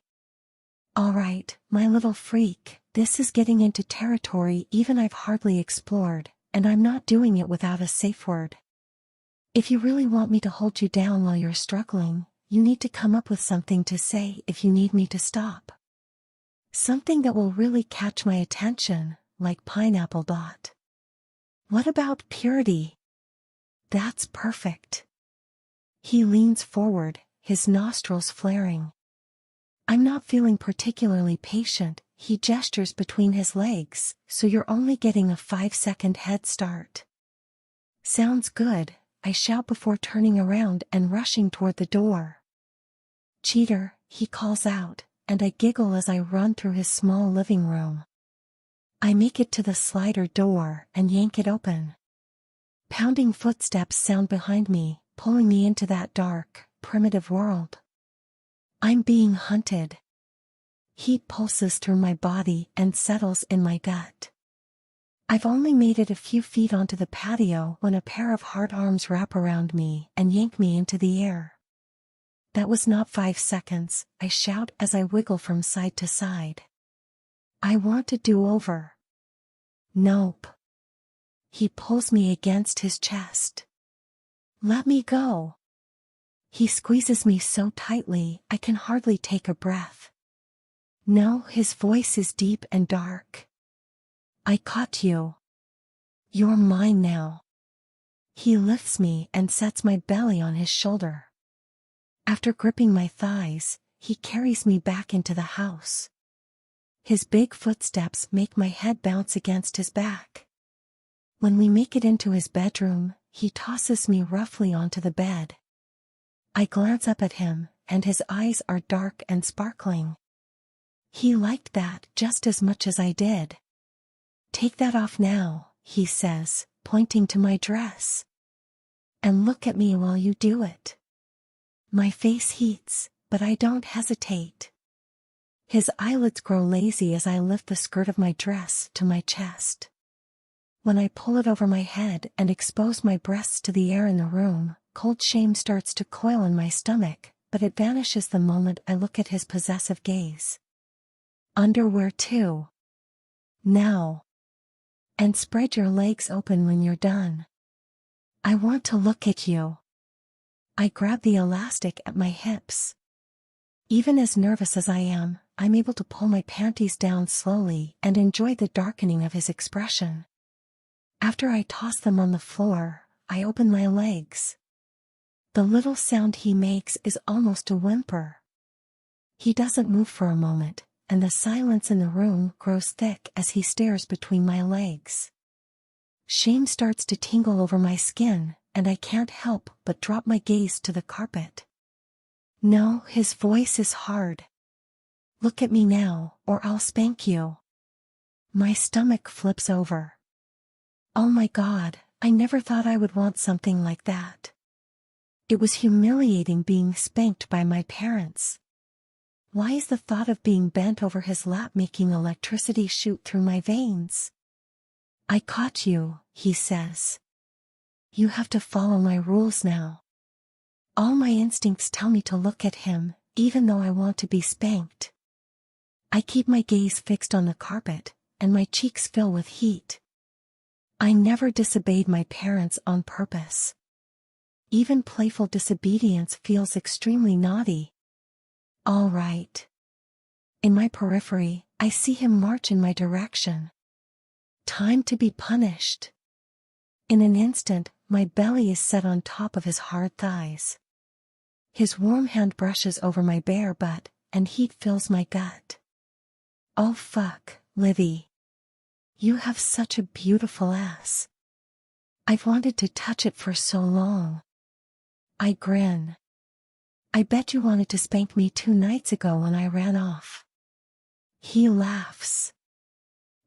All right, my little freak, this is getting into territory even I've hardly explored, and I'm not doing it without a safe word. If you really want me to hold you down while you're struggling, you need to come up with something to say if you need me to stop. Something that will really catch my attention, like pineapple dot. What about purity? That's perfect. He leans forward, his nostrils flaring. I'm not feeling particularly patient, he gestures between his legs, so you're only getting a 5-second head start. Sounds good, I shout before turning around and rushing toward the door. Cheater, he calls out, and I giggle as I run through his small living room. I make it to the slider door and yank it open. Pounding footsteps sound behind me, pulling me into that dark, primitive world. I'm being hunted. Heat pulses through my body and settles in my gut. I've only made it a few feet onto the patio when a pair of hard arms wrap around me and yank me into the air. That was not 5 seconds, I shout as I wiggle from side to side. I want a do-over. Nope. He pulls me against his chest. Let me go. He squeezes me so tightly I can hardly take a breath. No, his voice is deep and dark. I caught you. You're mine now. He lifts me and sets my belly on his shoulder. After gripping my thighs, he carries me back into the house. His big footsteps make my head bounce against his back. When we make it into his bedroom, he tosses me roughly onto the bed. I glance up at him, and his eyes are dark and sparkling. He liked that just as much as I did. Take that off now, he says, pointing to my dress. And look at me while you do it. My face heats, but I don't hesitate. His eyelids grow lazy as I lift the skirt of my dress to my chest. When I pull it over my head and expose my breasts to the air in the room, cold shame starts to coil in my stomach, but it vanishes the moment I look at his possessive gaze. Underwear too. Now. And spread your legs open when you're done. I want to look at you. I grab the elastic at my hips. Even as nervous as I am, I'm able to pull my panties down slowly and enjoy the darkening of his expression. After I toss them on the floor, I open my legs. The little sound he makes is almost a whimper. He doesn't move for a moment, and the silence in the room grows thick as he stares between my legs. Shame starts to tingle over my skin, and I can't help but drop my gaze to the carpet. No, his voice is hard. Look at me now, or I'll spank you. My stomach flips over. Oh my God, I never thought I would want something like that. It was humiliating being spanked by my parents. Why is the thought of being bent over his lap making electricity shoot through my veins? I caught you, he says. You have to follow my rules now. All my instincts tell me to look at him, even though I want to be spanked. I keep my gaze fixed on the carpet, and my cheeks fill with heat. I never disobeyed my parents on purpose. Even playful disobedience feels extremely naughty. All right. In my periphery, I see him march in my direction. Time to be punished. In an instant, my belly is set on top of his hard thighs. His warm hand brushes over my bare butt, and heat fills my gut. Oh fuck, Livy. You have such a beautiful ass. I've wanted to touch it for so long. I grin. I bet you wanted to spank me 2 nights ago when I ran off. He laughs.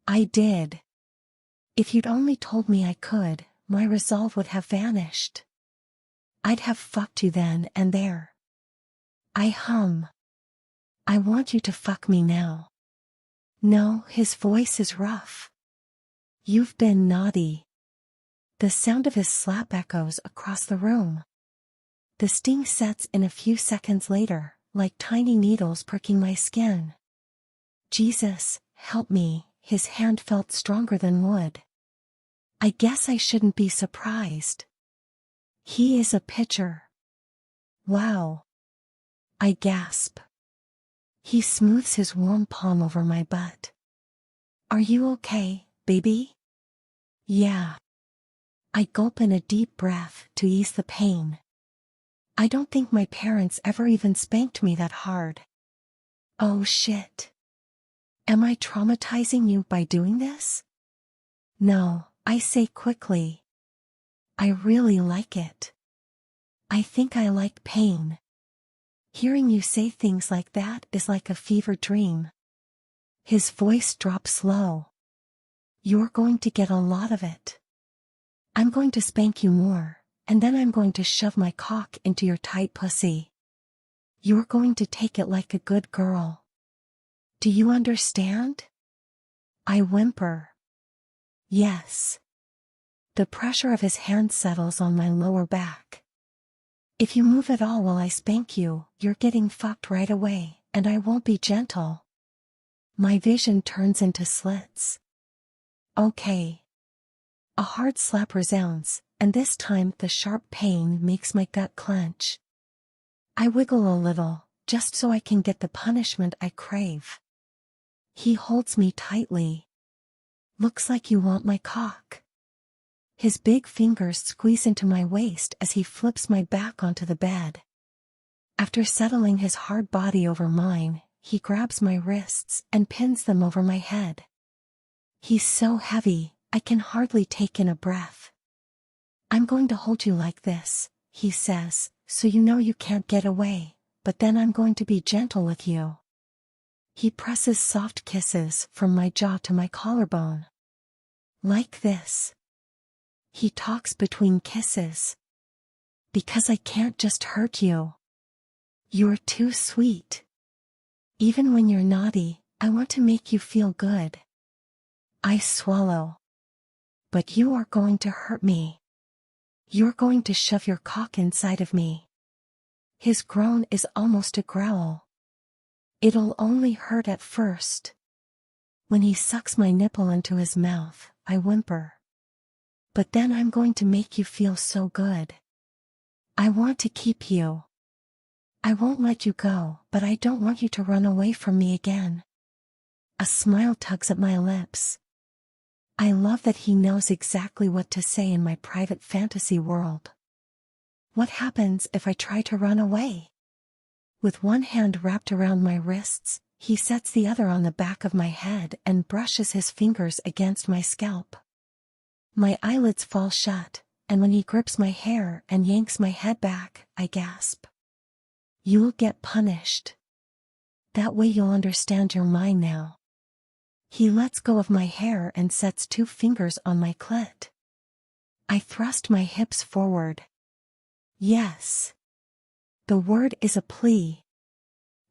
I did. If you'd only told me I could, my resolve would have vanished. I'd have fucked you then and there. I hum. I want you to fuck me now. No, his voice is rough. You've been naughty. The sound of his slap echoes across the room. The sting sets in a few seconds later, like tiny needles pricking my skin. Jesus, help me, his hand felt stronger than wood. I guess I shouldn't be surprised. He is a pitcher. Wow. I gasp. He smooths his warm palm over my butt. Are you okay, baby? Yeah. I gulp in a deep breath to ease the pain. I don't think my parents ever even spanked me that hard. Oh shit. Am I traumatizing you by doing this? No, I say quickly. I really like it. I think I like pain. Hearing you say things like that is like a fever dream. His voice drops low. You're going to get a lot of it. I'm going to spank you more, and then I'm going to shove my cock into your tight pussy. You're going to take it like a good girl. Do you understand? I whimper. Yes. The pressure of his hand settles on my lower back. If you move at all while I spank you, you're getting fucked right away, and I won't be gentle. My vision turns into slits. Okay. A hard slap resounds, and this time the sharp pain makes my gut clench. I wiggle a little, just so I can get the punishment I crave. He holds me tightly. Looks like you want my cock. His big fingers squeeze into my waist as he flips my back onto the bed. After settling his hard body over mine, he grabs my wrists and pins them over my head. He's so heavy, I can hardly take in a breath. I'm going to hold you like this, he says, so you know you can't get away, but then I'm going to be gentle with you. He presses soft kisses from my jaw to my collarbone. Like this. He talks between kisses. Because I can't just hurt you. You're too sweet. Even when you're naughty, I want to make you feel good. I swallow. But you are going to hurt me. You're going to shove your cock inside of me. His groan is almost a growl. It'll only hurt at first. When he sucks my nipple into his mouth, I whimper. But then I'm going to make you feel so good. I want to keep you. I won't let you go, but I don't want you to run away from me again. A smile tugs at my lips. I love that he knows exactly what to say in my private fantasy world. What happens if I try to run away? With one hand wrapped around my wrists, he sets the other on the back of my head and brushes his fingers against my scalp. My eyelids fall shut, and when he grips my hair and yanks my head back, I gasp. You'll get punished. That way you'll understand you're mine now. He lets go of my hair and sets 2 fingers on my clit. I thrust my hips forward. Yes. The word is a plea.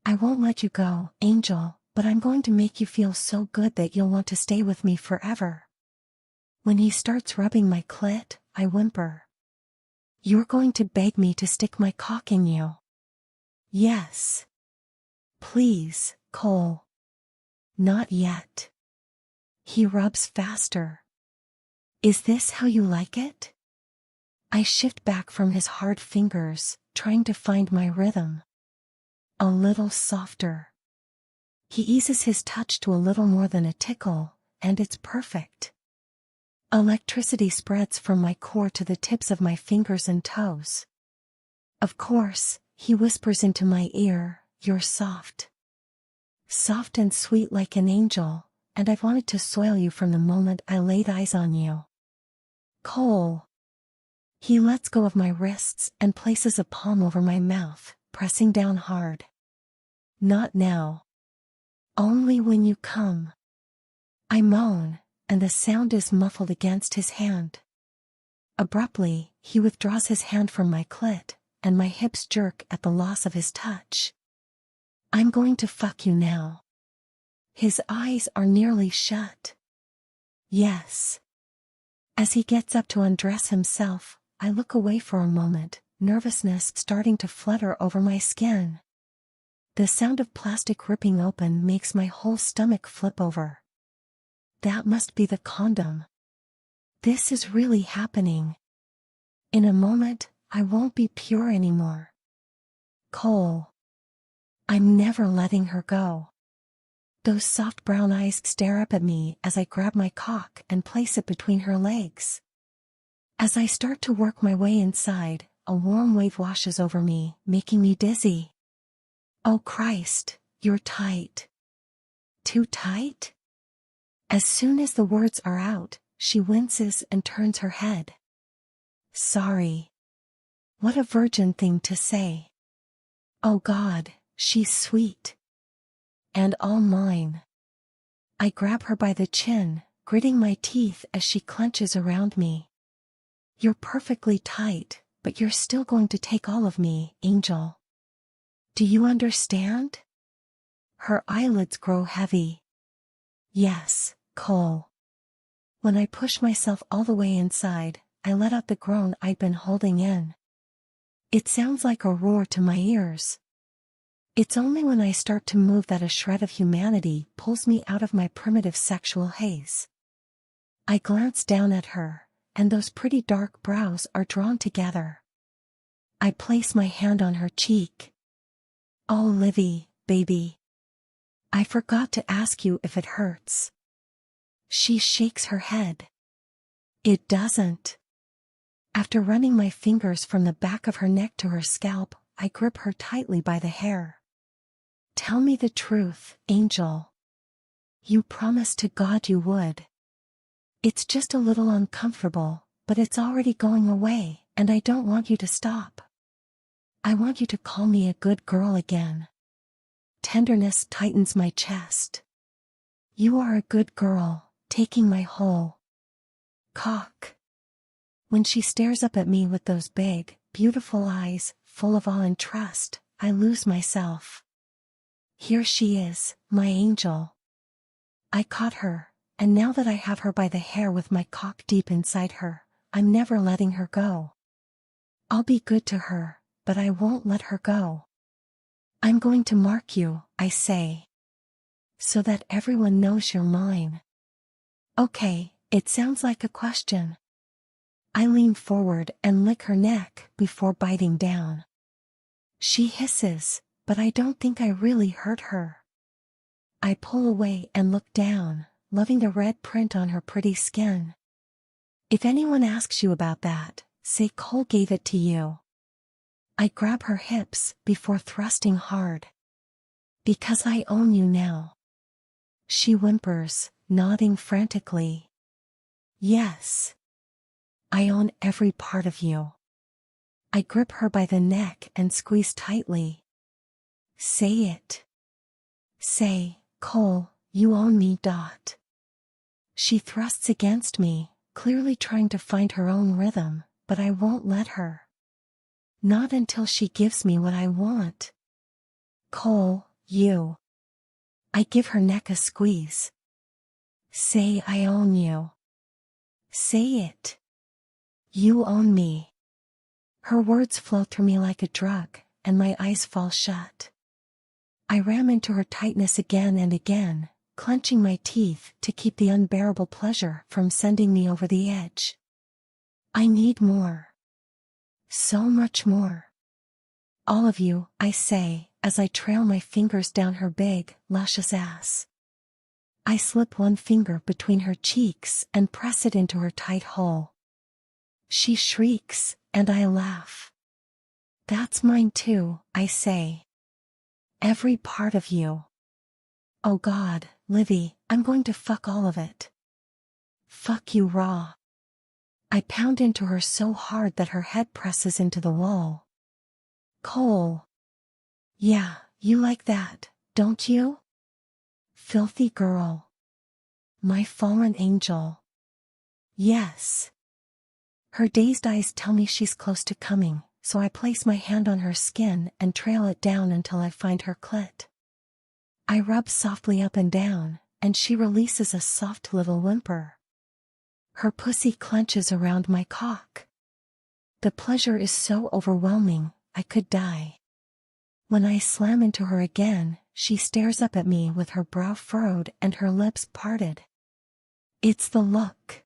I won't let you go, Angel, but I'm going to make you feel so good that you'll want to stay with me forever. When he starts rubbing my clit, I whimper. You're going to beg me to stick my cock in you. Yes. Please, Cole. Not yet. He rubs faster. Is this how you like it? I shift back from his hard fingers, trying to find my rhythm. A little softer. He eases his touch to a little more than a tickle, and it's perfect. Electricity spreads from my core to the tips of my fingers and toes. Of course, he whispers into my ear, you're soft. Soft and sweet like an angel, and I've wanted to soil you from the moment I laid eyes on you. Cole. He lets go of my wrists and places a palm over my mouth, pressing down hard. Not now. Only when you come. I moan, and the sound is muffled against his hand. Abruptly, he withdraws his hand from my clit, and my hips jerk at the loss of his touch. I'm going to fuck you now. His eyes are nearly shut. Yes. As he gets up to undress himself, I look away for a moment, nervousness starting to flutter over my skin. The sound of plastic ripping open makes my whole stomach flip over. That must be the condom. This is really happening. In a moment, I won't be pure anymore. Cole. I'm never letting her go. Those soft brown eyes stare up at me as I grab my cock and place it between her legs. As I start to work my way inside, a warm wave washes over me, making me dizzy. Oh Christ, you're tight. Too tight? As soon as the words are out, she winces and turns her head. Sorry. What a virgin thing to say. Oh God, she's sweet. And all mine. I grab her by the chin, gritting my teeth as she clenches around me. You're perfectly tight, but you're still going to take all of me, Angel. Do you understand? Her eyelids grow heavy. Yes, Cole. When I push myself all the way inside, I let out the groan I'd been holding in. It sounds like a roar to my ears. It's only when I start to move that a shred of humanity pulls me out of my primitive sexual haze. I glance down at her, and those pretty dark brows are drawn together. I place my hand on her cheek. Oh Livy, baby. I forgot to ask you if it hurts. She shakes her head. It doesn't. After running my fingers from the back of her neck to her scalp, I grip her tightly by the hair. Tell me the truth, Angel. You promised to God you would. It's just a little uncomfortable, but it's already going away, and I don't want you to stop. I want you to call me a good girl again. Tenderness tightens my chest. You are a good girl, taking my whole cock. When she stares up at me with those big, beautiful eyes, full of awe and trust, I lose myself. Here she is, my angel. I caught her, and now that I have her by the hair with my cock deep inside her, I'm never letting her go. I'll be good to her, but I won't let her go. I'm going to mark you, I say. So that everyone knows you're mine. Okay, it sounds like a question. I lean forward and lick her neck before biting down. She hisses, but I don't think I really hurt her. I pull away and look down, loving the red print on her pretty skin. If anyone asks you about that, say Cole gave it to you. I grab her hips before thrusting hard. Because I own you now. She whimpers, nodding frantically. Yes. I own every part of you. I grip her by the neck and squeeze tightly. Say it. Say, Cole, you own me. She thrusts against me, clearly trying to find her own rhythm, but I won't let her. Not until she gives me what I want. Cole, you. I give her neck a squeeze. Say I own you. Say it. You own me. Her words flow through me like a drug, and my eyes fall shut. I ram into her tightness again and again, clenching my teeth to keep the unbearable pleasure from sending me over the edge. I need more. So much more. All of you, I say, as I trail my fingers down her big, luscious ass. I slip one finger between her cheeks and press it into her tight hole. She shrieks, and I laugh. That's mine too, I say. Every part of you. Oh God, Livy, I'm going to fuck all of it. Fuck you raw. I pound into her so hard that her head presses into the wall. Cole. Yeah, you like that, don't you? Filthy girl. My fallen angel. Yes. Her dazed eyes tell me she's close to coming, so I place my hand on her skin and trail it down until I find her clit. I rub softly up and down, and she releases a soft little whimper. Her pussy clenches around my cock. The pleasure is so overwhelming, I could die. When I slam into her again, she stares up at me with her brow furrowed and her lips parted. It's the look.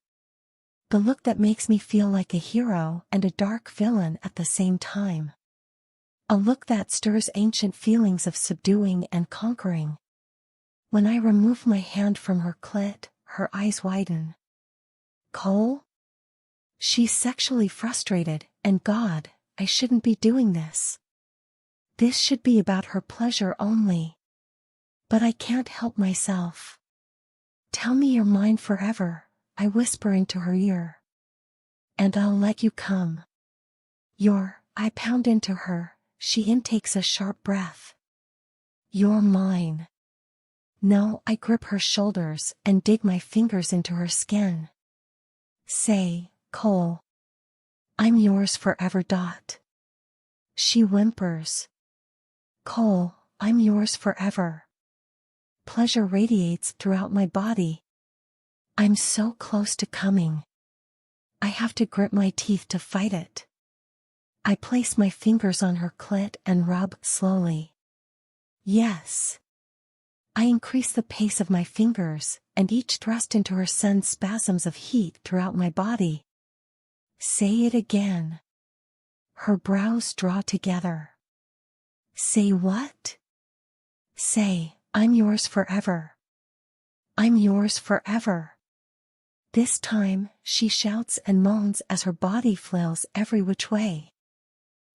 The look that makes me feel like a hero and a dark villain at the same time. A look that stirs ancient feelings of subduing and conquering. When I remove my hand from her clit, her eyes widen. Cole? She's sexually frustrated, and God, I shouldn't be doing this. This should be about her pleasure only. But I can't help myself. Tell me you're mine forever, I whisper into her ear. And I'll let you come. I pound into her. She intakes a sharp breath. You're mine. No, I grip her shoulders and dig my fingers into her skin. Say, Cole. I'm yours forever. She whimpers. Cole, I'm yours forever. Pleasure radiates throughout my body. I'm so close to coming. I have to grit my teeth to fight it. I place my fingers on her clit and rub slowly. Yes. I increase the pace of my fingers, and each thrust into her sends spasms of heat throughout my body. Say it again. Her brows draw together. Say what? Say, I'm yours forever. I'm yours forever. This time, she shouts and moans as her body flails every which way.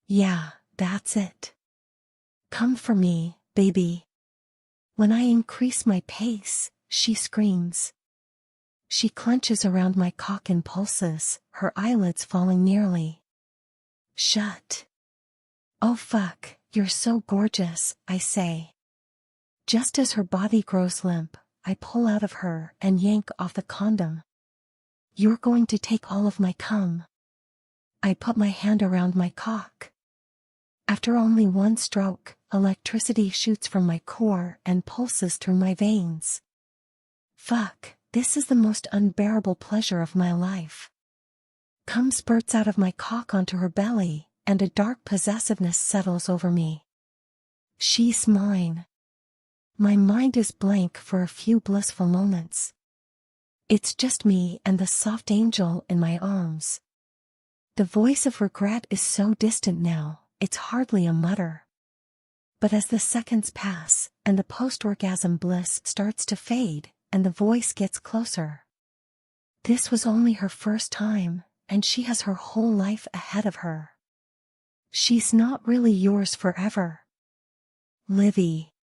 Yeah, that's it. Come for me, baby. When I increase my pace, she screams. She clenches around my cock and pulses, her eyelids falling nearly. Shut. Oh fuck, you're so gorgeous, I say. Just as her body grows limp, I pull out of her and yank off the condom. You're going to take all of my cum. I put my hand around my cock. After only one stroke, electricity shoots from my core and pulses through my veins. Fuck, this is the most unbearable pleasure of my life. Cum spurts out of my cock onto her belly, and a dark possessiveness settles over me. She's mine. My mind is blank for a few blissful moments. It's just me and the soft angel in my arms. The voice of regret is so distant now, it's hardly a mutter. But as the seconds pass, and the post-orgasm bliss starts to fade, and the voice gets closer. This was only her first time, and she has her whole life ahead of her. She's not really yours forever. Livy.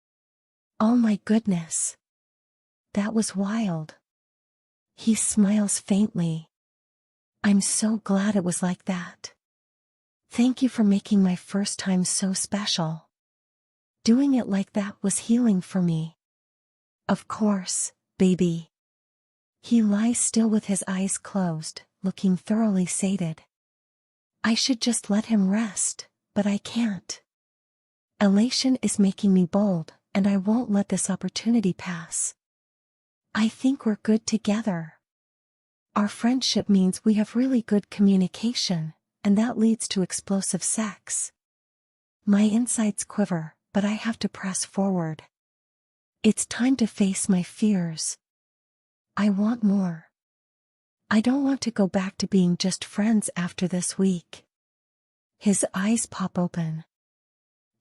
Oh my goodness. That was wild. He smiles faintly. I'm so glad it was like that. Thank you for making my first time so special. Doing it like that was healing for me. Of course, baby. He lies still with his eyes closed, looking thoroughly sated. I should just let him rest, but I can't. Elation is making me bold, and I won't let this opportunity pass. I think we're good together. Our friendship means we have really good communication, and that leads to explosive sex. My insides quiver, but I have to press forward. It's time to face my fears. I want more. I don't want to go back to being just friends after this week. His eyes pop open.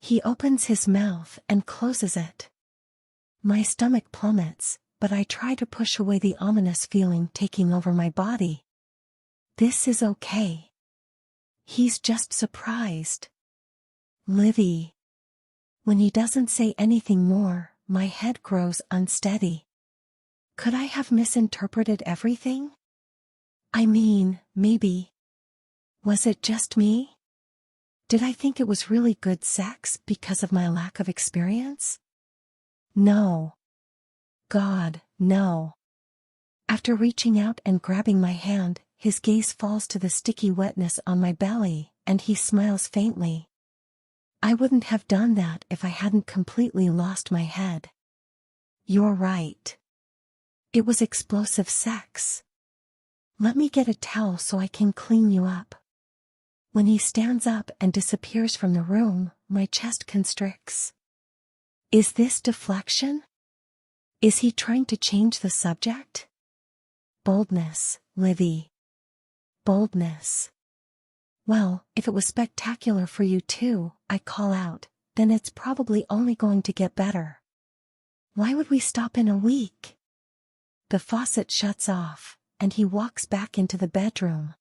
He opens his mouth and closes it. My stomach plummets, but I try to push away the ominous feeling taking over my body. This is okay. He's just surprised. Livy. When he doesn't say anything more, my head grows unsteady. Could I have misinterpreted everything? I mean, maybe. Was it just me? Did I think it was really good sex because of my lack of experience? No. God, no. After reaching out and grabbing my hand, his gaze falls to the sticky wetness on my belly, and he smiles faintly. I wouldn't have done that if I hadn't completely lost my head. You're right. It was explosive sex. Let me get a towel so I can clean you up. When he stands up and disappears from the room, my chest constricts. Is this deflection? Is he trying to change the subject? Boldness, Livy. Boldness. Well, if it was spectacular for you too, I call out, then it's probably only going to get better. Why would we stop in a week? The faucet shuts off, and he walks back into the bedroom.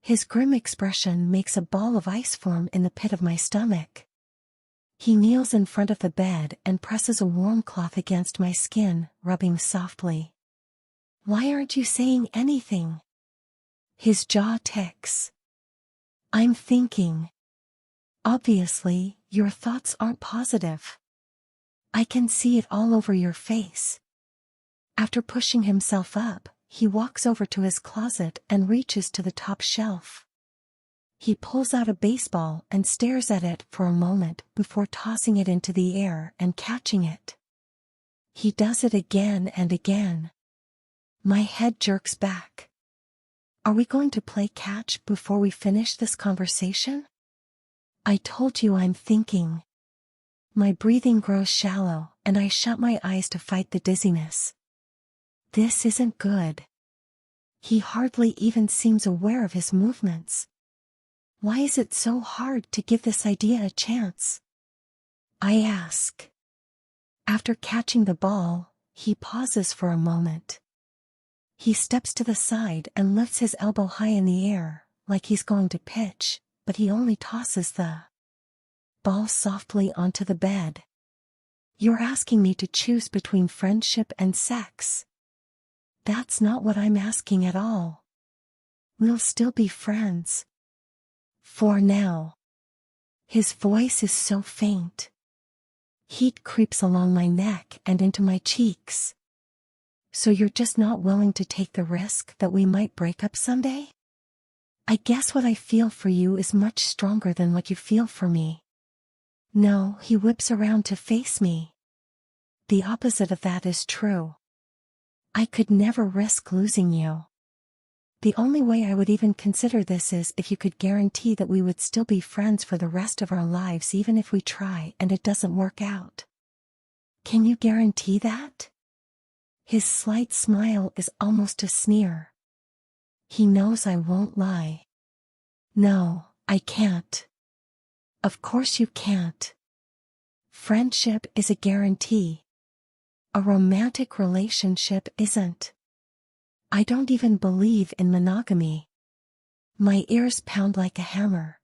His grim expression makes a ball of ice form in the pit of my stomach. He kneels in front of the bed and presses a warm cloth against my skin, rubbing softly. Why aren't you saying anything? His jaw ticks. I'm thinking. Obviously, your thoughts aren't positive. I can see it all over your face. After pushing himself up, he walks over to his closet and reaches to the top shelf. He pulls out a baseball and stares at it for a moment before tossing it into the air and catching it. He does it again and again. My head jerks back. Are we going to play catch before we finish this conversation? I told you I'm thinking. My breathing grows shallow, and I shut my eyes to fight the dizziness. This isn't good. He hardly even seems aware of his movements. Why is it so hard to give this idea a chance? I ask. After catching the ball, he pauses for a moment. He steps to the side and lifts his elbow high in the air, like he's going to pitch, but he only tosses the ball softly onto the bed. You're asking me to choose between friendship and sex. That's not what I'm asking at all. We'll still be friends. For now. His voice is so faint. Heat creeps along my neck and into my cheeks. So you're just not willing to take the risk that we might break up someday? I guess what I feel for you is much stronger than what you feel for me. No, he whips around to face me. The opposite of that is true. I could never risk losing you. The only way I would even consider this is if you could guarantee that we would still be friends for the rest of our lives even if we try and it doesn't work out. Can you guarantee that? His slight smile is almost a sneer. He knows I won't lie. No, I can't. Of course you can't. Friendship is a guarantee. A romantic relationship isn't. I don't even believe in monogamy. My ears pound like a hammer.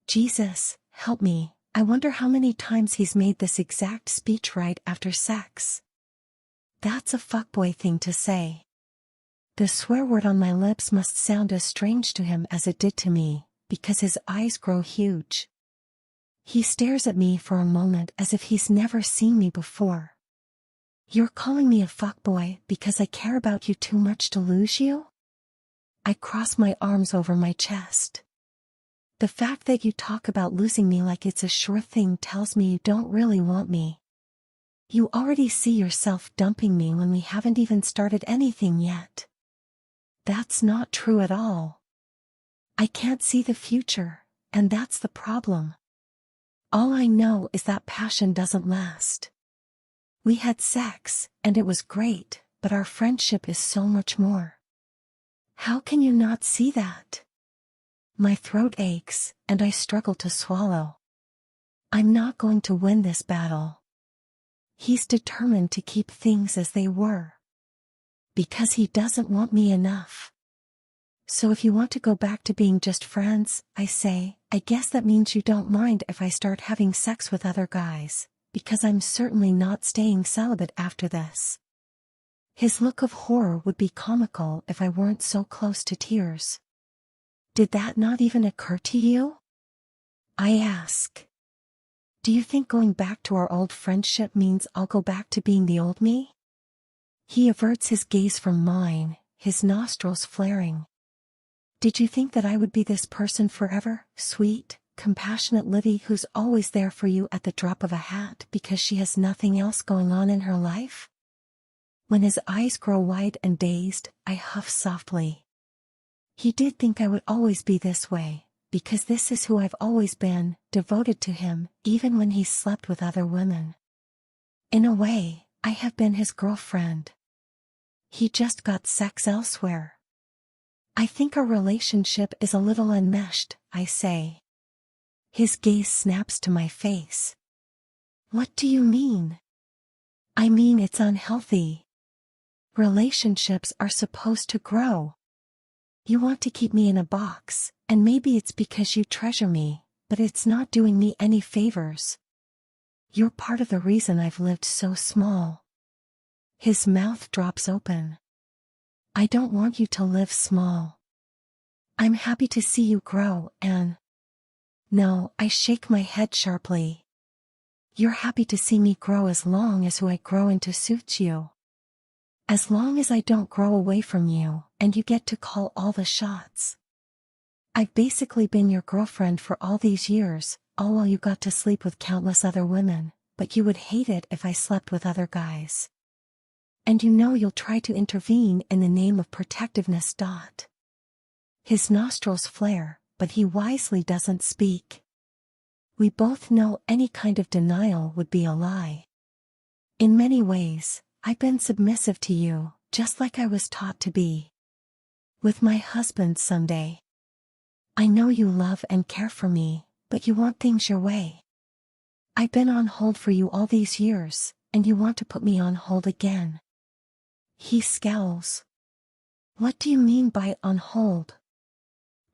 Jesus, help me, I wonder how many times he's made this exact speech right after sex. That's a fuckboy thing to say. The swear word on my lips must sound as strange to him as it did to me, because his eyes grow huge. He stares at me for a moment as if he's never seen me before. You're calling me a fuckboy because I care about you too much to lose you? I cross my arms over my chest. The fact that you talk about losing me like it's a sure thing tells me you don't really want me. You already see yourself dumping me when we haven't even started anything yet. That's not true at all. I can't see the future, and that's the problem. All I know is that passion doesn't last. We had sex, and it was great, but our friendship is so much more. How can you not see that? My throat aches, and I struggle to swallow. I'm not going to win this battle. He's determined to keep things as they were. Because he doesn't want me enough. So if you want to go back to being just friends, I say, I guess that means you don't mind if I start having sex with other guys, because I'm certainly not staying celibate after this. His look of horror would be comical if I weren't so close to tears. Did that not even occur to you? I ask. Do you think going back to our old friendship means I'll go back to being the old me? He averts his gaze from mine, his nostrils flaring. Did you think that I would be this person forever? Sweet, compassionate Livy who's always there for you at the drop of a hat because she has nothing else going on in her life? When his eyes grow wide and dazed, I huff softly. He did think I would always be this way, because this is who I've always been, devoted to him, even when he slept with other women. In a way, I have been his girlfriend. He just got sex elsewhere. I think our relationship is a little unmeshed, I say. His gaze snaps to my face. What do you mean? I mean it's unhealthy. Relationships are supposed to grow. You want to keep me in a box, and maybe it's because you treasure me, but it's not doing me any favors. You're part of the reason I've lived so small. His mouth drops open. I don't want you to live small. I'm happy to see you grow and... No, I shake my head sharply. You're happy to see me grow as long as who I grow into suits you. As long as I don't grow away from you, and you get to call all the shots. I've basically been your girlfriend for all these years, all while you got to sleep with countless other women, but you would hate it if I slept with other guys. And you know you'll try to intervene in the name of protectiveness. His nostrils flare, but he wisely doesn't speak. We both know any kind of denial would be a lie. In many ways, I've been submissive to you, just like I was taught to be. With my husband someday. I know you love and care for me, but you want things your way. I've been on hold for you all these years, and you want to put me on hold again. He scowls. What do you mean by on hold?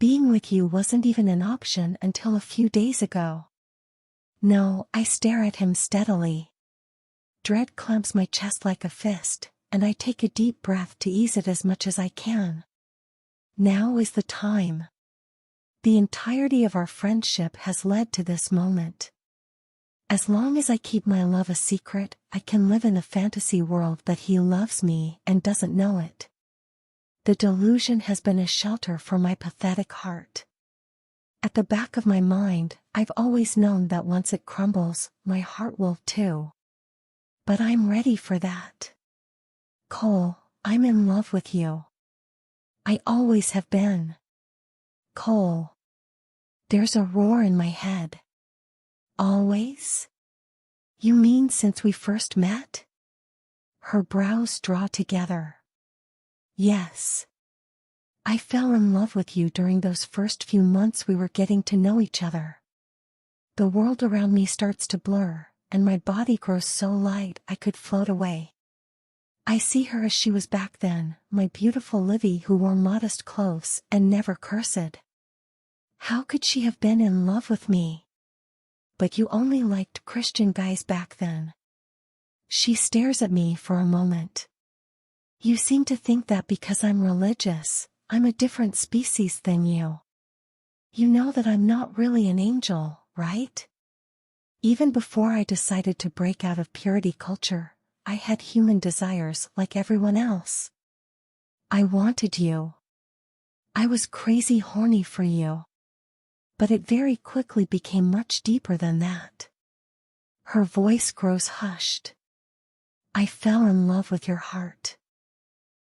Being with you wasn't even an option until a few days ago. No, I stare at him steadily. Dread clamps my chest like a fist, and I take a deep breath to ease it as much as I can. Now is the time. The entirety of our friendship has led to this moment. As long as I keep my love a secret, I can live in a fantasy world that he loves me and doesn't know it. The delusion has been a shelter for my pathetic heart. At the back of my mind, I've always known that once it crumbles, my heart will too. But I'm ready for that. Cole, I'm in love with you. I always have been. Cole. There's a roar in my head. Always? You mean since we first met? Her brows draw together. Yes. I fell in love with you during those first few months we were getting to know each other. The world around me starts to blur, and my body grows so light I could float away. I see her as she was back then, my beautiful Livy who wore modest clothes and never cursed. How could she have been in love with me? But you only liked Christian guys back then. She stares at me for a moment. You seem to think that because I'm religious, I'm a different species than you. You know that I'm not really an angel, right? Even before I decided to break out of purity culture, I had human desires like everyone else. I wanted you. I was crazy horny for you. But it very quickly became much deeper than that. Her voice grows hushed. I fell in love with your heart.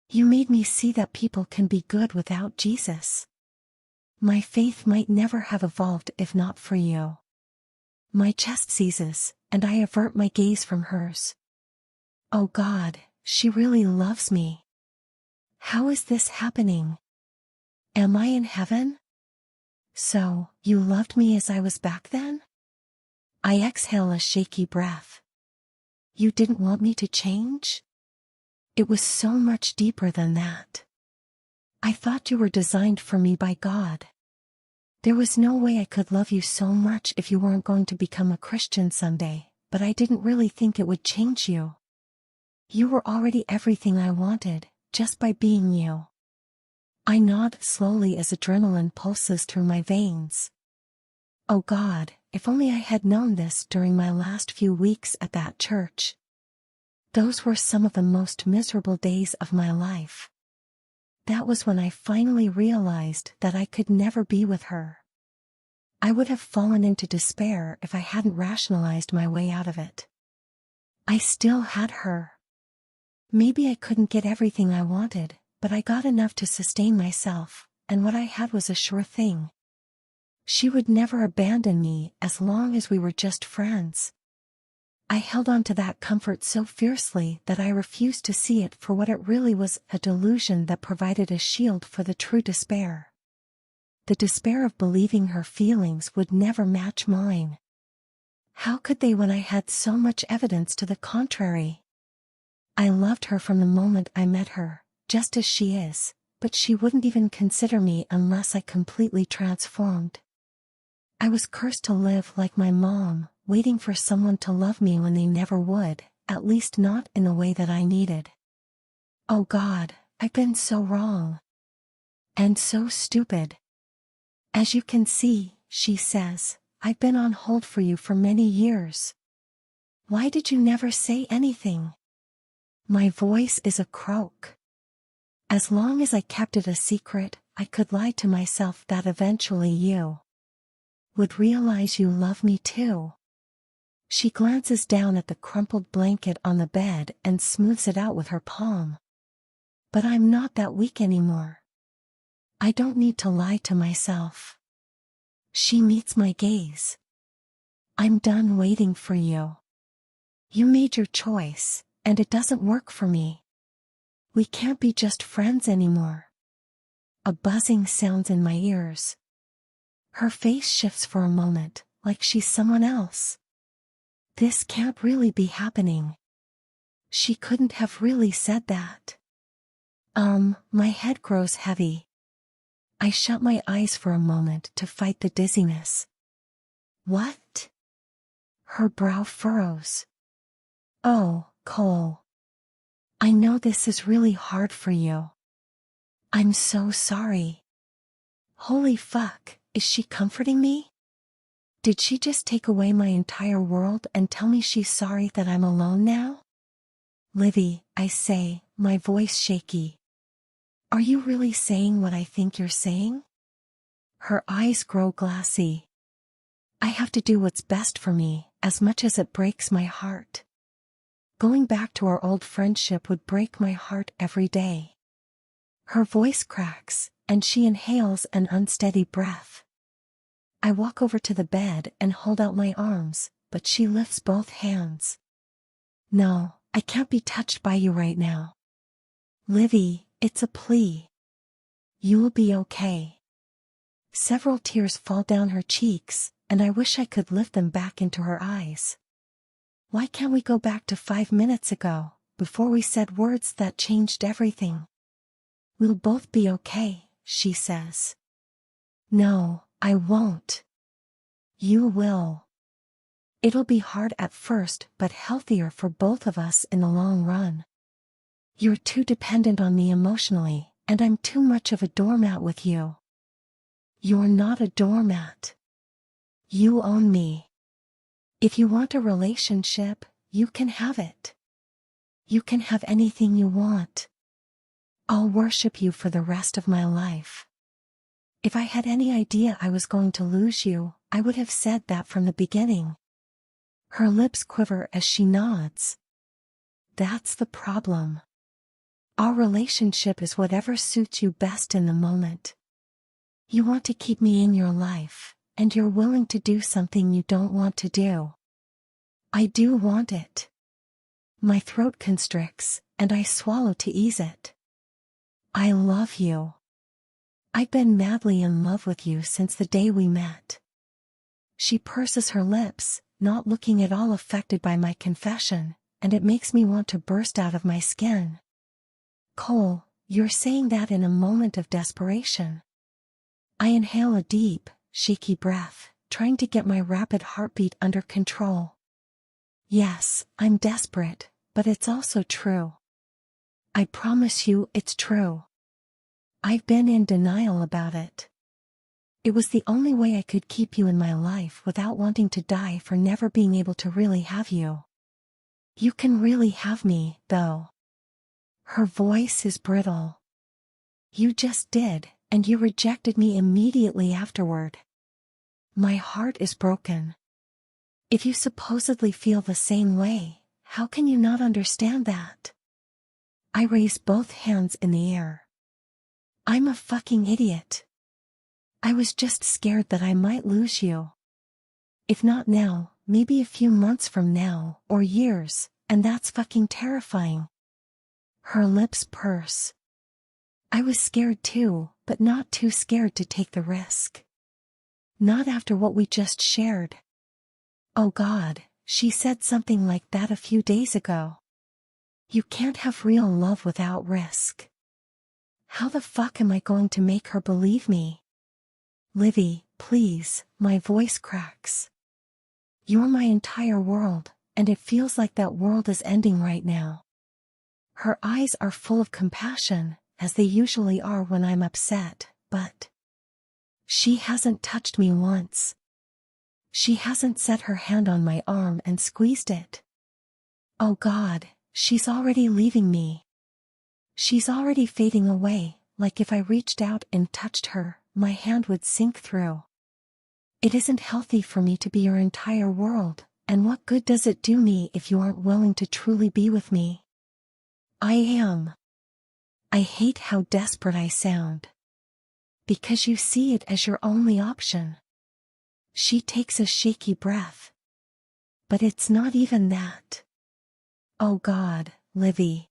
You made me see that people can be good without Jesus. My faith might never have evolved if not for you. My chest seizes, and I avert my gaze from hers. Oh God, she really loves me. How is this happening? Am I in heaven? So, you loved me as I was back then? I exhale a shaky breath. You didn't want me to change? It was so much deeper than that. I thought you were designed for me by God. There was no way I could love you so much if you weren't going to become a Christian someday, but I didn't really think it would change you. You were already everything I wanted, just by being you. I nod slowly as adrenaline pulses through my veins. Oh God, if only I had known this during my last few weeks at that church. Those were some of the most miserable days of my life. that was when I finally realized that I could never be with her. I would have fallen into despair if I hadn't rationalized my way out of it. I still had her. Maybe I couldn't get everything I wanted, but I got enough to sustain myself, and what I had was a sure thing. She would never abandon me as long as we were just friends. I held on to that comfort so fiercely that I refused to see it for what it really was, a delusion that provided a shield for the true despair. The despair of believing her feelings would never match mine. How could they when I had so much evidence to the contrary? I loved her from the moment I met her, just as she is, but she wouldn't even consider me unless I completely transformed. I was cursed to live like my mom, waiting for someone to love me when they never would, at least not in the way that I needed. Oh God, I've been so wrong. And so stupid. As you can see, she says, I've been on hold for you for many years. Why did you never say anything? My voice is a croak. As long as I kept it a secret, I could lie to myself that eventually you would realize you love me too. She glances down at the crumpled blanket on the bed and smooths it out with her palm. But I'm not that weak anymore. I don't need to lie to myself. She meets my gaze. I'm done waiting for you. You made your choice, and it doesn't work for me. We can't be just friends anymore. A buzzing sounds in my ears. Her face shifts for a moment, like she's someone else. This can't really be happening. She couldn't have really said that. My head grows heavy. I shut my eyes for a moment to fight the dizziness. What? Her brow furrows. Oh, Cole. I know this is really hard for you. I'm so sorry. Holy fuck, is she comforting me? Did she just take away my entire world and tell me she's sorry that I'm alone now? Livy, I say, my voice shaky. Are you really saying what I think you're saying? Her eyes grow glassy. I have to do what's best for me, as much as it breaks my heart. Going back to our old friendship would break my heart every day. Her voice cracks, and she inhales an unsteady breath. I walk over to the bed and hold out my arms, but she lifts both hands. No, I can't be touched by you right now. Livy, it's a plea. You will be okay. Several tears fall down her cheeks, and I wish I could lift them back into her eyes. Why can't we go back to 5 minutes ago, before we said words that changed everything? We'll both be okay, she says. No, I won't. You will. It'll be hard at first, but healthier for both of us in the long run. You're too dependent on me emotionally, and I'm too much of a doormat with you. You're not a doormat. You own me. If you want a relationship, you can have it. You can have anything you want. I'll worship you for the rest of my life. If I had any idea I was going to lose you, I would have said that from the beginning. Her lips quiver as she nods. That's the problem. Our relationship is whatever suits you best in the moment. You want to keep me in your life, and you're willing to do something you don't want to do. I do want it. My throat constricts, and I swallow to ease it. I love you. I've been madly in love with you since the day we met. She purses her lips, not looking at all affected by my confession, and it makes me want to burst out of my skin. Cole, you're saying that in a moment of desperation. I inhale a deep, shaky breath, trying to get my rapid heartbeat under control. Yes, I'm desperate, but it's also true. I promise you it's true. I've been in denial about it. It was the only way I could keep you in my life without wanting to die for never being able to really have you. You can really have me, though. Her voice is brittle. You just did, and you rejected me immediately afterward. My heart is broken. If you supposedly feel the same way, how can you not understand that? I raise both hands in the air. I'm a fucking idiot. I was just scared that I might lose you. If not now, maybe a few months from now, or years, and that's fucking terrifying. Her lips purse. I was scared too, but not too scared to take the risk. Not after what we just shared. Oh God, she said something like that a few days ago. You can't have real love without risk. How the fuck am I going to make her believe me? Livy, please, my voice cracks. You're my entire world, and it feels like that world is ending right now. Her eyes are full of compassion, as they usually are when I'm upset, but she hasn't touched me once. She hasn't set her hand on my arm and squeezed it. Oh God, she's already leaving me. She's already fading away, like if I reached out and touched her, my hand would sink through. It isn't healthy for me to be your entire world, and what good does it do me if you aren't willing to truly be with me? I am. I hate how desperate I sound. Because you see it as your only option. She takes a shaky breath. But it's not even that. Oh God, Livy.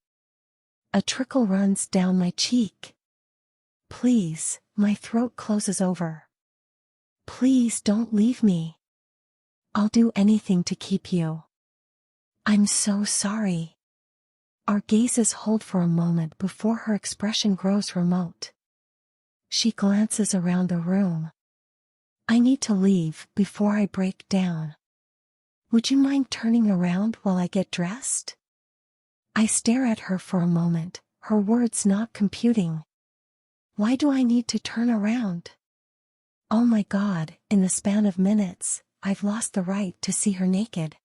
A trickle runs down my cheek. Please, my throat closes over. Please don't leave me. I'll do anything to keep you. I'm so sorry. Our gazes hold for a moment before her expression grows remote. She glances around the room. I need to leave before I break down. Would you mind turning around while I get dressed? I stare at her for a moment, her words not computing. Why do I need to turn around? Oh my God, in the span of minutes, I've lost the right to see her naked.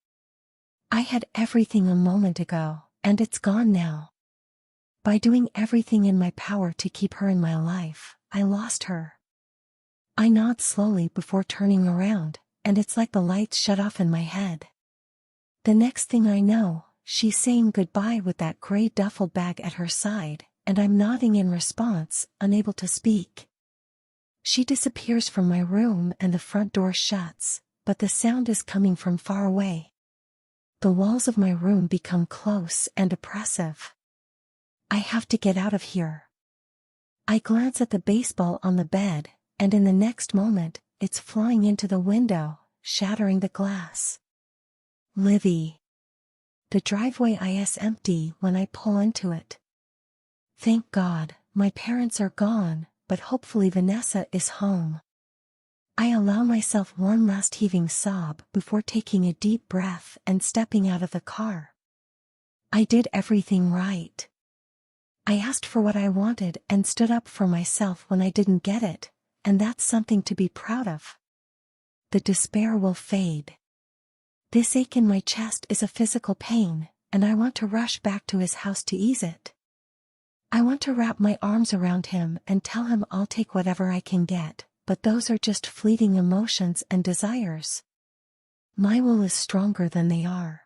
I had everything a moment ago, and it's gone now. By doing everything in my power to keep her in my life, I lost her. I nod slowly before turning around, and it's like the lights shut off in my head. The next thing I know, she's saying goodbye with that gray duffel bag at her side, and I'm nodding in response, unable to speak. She disappears from my room and the front door shuts, but the sound is coming from far away. The walls of my room become close and oppressive. I have to get out of here. I glance at the baseball on the bed, and in the next moment, it's flying into the window, shattering the glass. Livy. The driveway is empty when I pull into it. Thank God, my parents are gone, but hopefully Vanessa is home. I allow myself one last heaving sob before taking a deep breath and stepping out of the car. I did everything right. I asked for what I wanted and stood up for myself when I didn't get it, and that's something to be proud of. The despair will fade. This ache in my chest is a physical pain, and I want to rush back to his house to ease it. I want to wrap my arms around him and tell him I'll take whatever I can get, but those are just fleeting emotions and desires. My will is stronger than they are.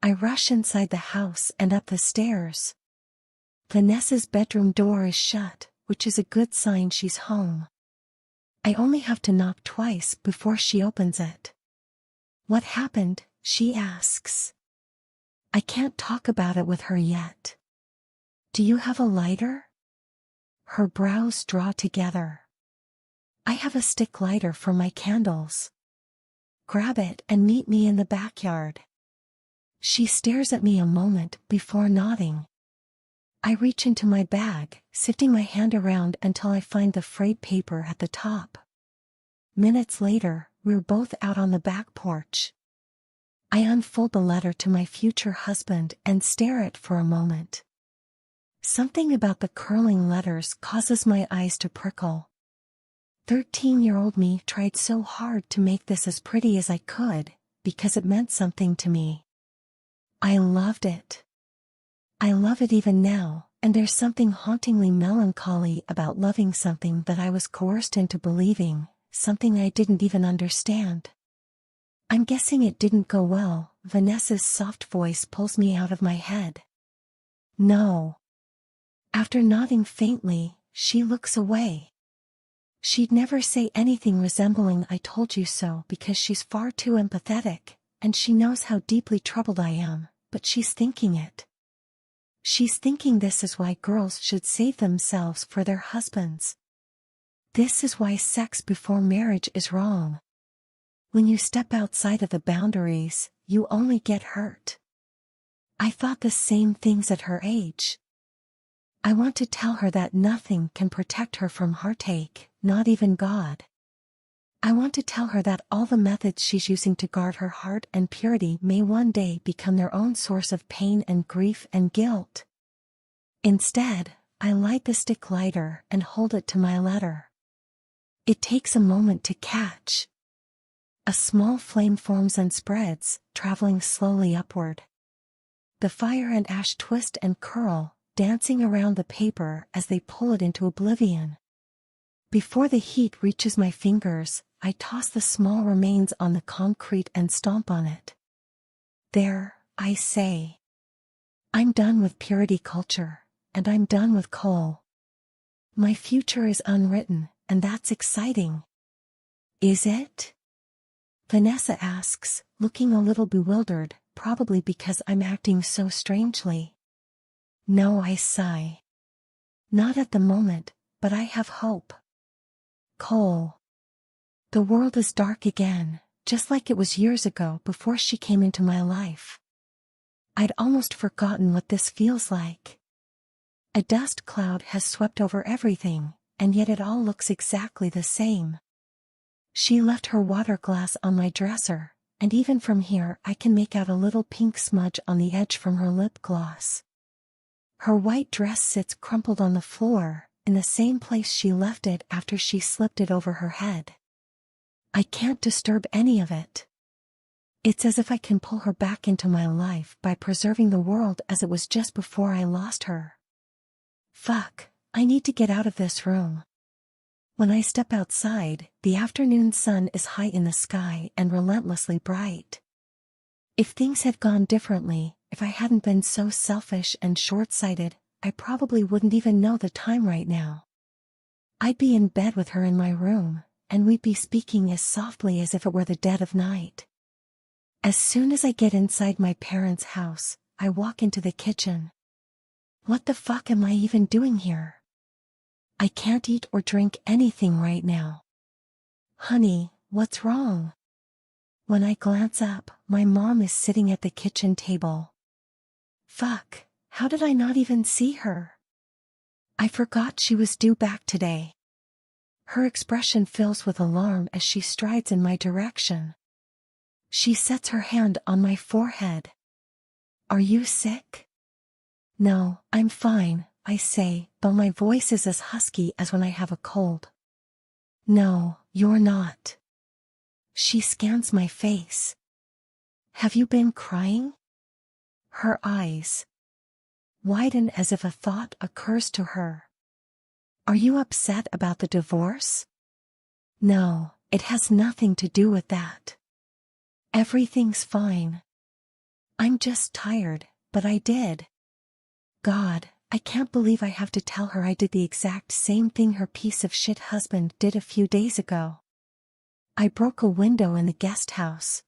I rush inside the house and up the stairs. Vanessa's bedroom door is shut, which is a good sign she's home. I only have to knock twice before she opens it. What happened? She asks. I can't talk about it with her yet. Do you have a lighter? Her brows draw together. I have a stick lighter for my candles. Grab it and meet me in the backyard. She stares at me a moment before nodding. I reach into my bag, sifting my hand around until I find the frayed paper at the top. Minutes later, we're both out on the back porch. I unfold the letter to my future husband and stare at it for a moment. Something about the curling letters causes my eyes to prickle. 13-year-old me tried so hard to make this as pretty as I could, because it meant something to me. I loved it. I love it even now, And there's something hauntingly melancholy about loving something that I was coerced into believing, something I didn't even understand. I'm guessing it didn't go well. Vanessa's soft voice pulls me out of my head. No. After nodding faintly, she looks away. She'd never say anything resembling "I told you so" because she's far too empathetic, and she knows how deeply troubled I am, but she's thinking it. She's thinking this is why girls should save themselves for their husbands. This is why sex before marriage is wrong. When you step outside of the boundaries, you only get hurt. I thought the same things at her age. I want to tell her that nothing can protect her from heartache, not even God. I want to tell her that all the methods she's using to guard her heart and purity may one day become their own source of pain and grief and guilt. Instead, I light the stick lighter and hold it to my letter. It takes a moment to catch. A small flame forms and spreads, traveling slowly upward. The fire and ash twist and curl, dancing around the paper as they pull it into oblivion. Before the heat reaches my fingers, I toss the small remains on the concrete and stomp on it. There, I say. I'm done with purity culture, and I'm done with coal. My future is unwritten, and that's exciting. Is it? Vanessa asks, looking a little bewildered, probably because I'm acting so strangely. No, I sigh. Not at the moment, but I have hope. Coal. The world is dark again, just like it was years ago before she came into my life. I'd almost forgotten what this feels like. A dust cloud has swept over everything, and yet it all looks exactly the same. She left her water glass on my dresser, and even from here I can make out a little pink smudge on the edge from her lip gloss. Her white dress sits crumpled on the floor, in the same place she left it after she slipped it over her head. I can't disturb any of it. It's as if I can pull her back into my life by preserving the world as it was just before I lost her. Fuck, I need to get out of this room. When I step outside, the afternoon sun is high in the sky and relentlessly bright. If things had gone differently, if I hadn't been so selfish and short-sighted, I probably wouldn't even know the time right now. I'd be in bed with her in my room, and we'd be speaking as softly as if it were the dead of night. As soon as I get inside my parents' house, I walk into the kitchen. What the fuck am I even doing here? I can't eat or drink anything right now. Honey, what's wrong? When I glance up, my mom is sitting at the kitchen table. Fuck, how did I not even see her? I forgot she was due back today. Her expression fills with alarm as she strides in my direction. She sets her hand on my forehead. Are you sick? No, I'm fine, I say, though my voice is as husky as when I have a cold. No, you're not. She scans my face. Have you been crying? Her eyes widen as if a thought occurs to her. Are you upset about the divorce? No, it has nothing to do with that. Everything's fine. I'm just tired, but I did. God, I can't believe I have to tell her I did the exact same thing her piece of shit husband did a few days ago. I broke a window in the guest house.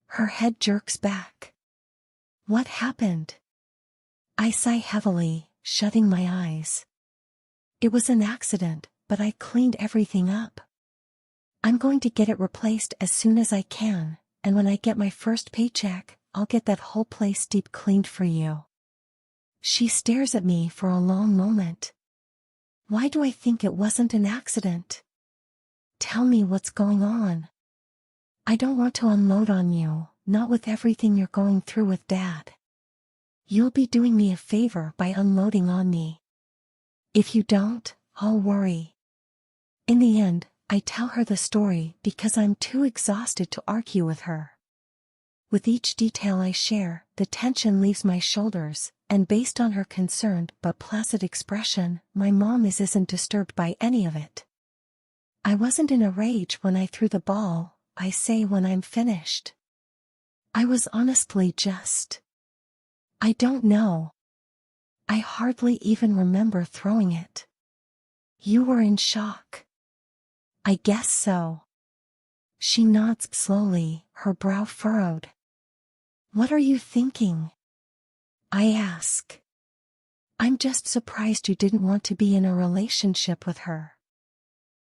Her head jerks back. What happened? I sigh heavily, shutting my eyes. It was an accident, but I cleaned everything up. I'm going to get it replaced as soon as I can, and when I get my first paycheck, I'll get that whole place deep cleaned for you. She stares at me for a long moment. Why do I think it wasn't an accident? Tell me what's going on. I don't want to unload on you, not with everything you're going through with Dad. You'll be doing me a favor by unloading on me. If you don't, I'll worry. In the end, I tell her the story because I'm too exhausted to argue with her. With each detail I share, the tension leaves my shoulders, and based on her concerned but placid expression, my mom isn't disturbed by any of it. I wasn't in a rage when I threw the ball, I say when I'm finished. I was honestly just... I don't know. I hardly even remember throwing it. You were in shock. I guess so. She nods slowly, her brow furrowed. What are you thinking? I ask. I'm just surprised you didn't want to be in a relationship with her.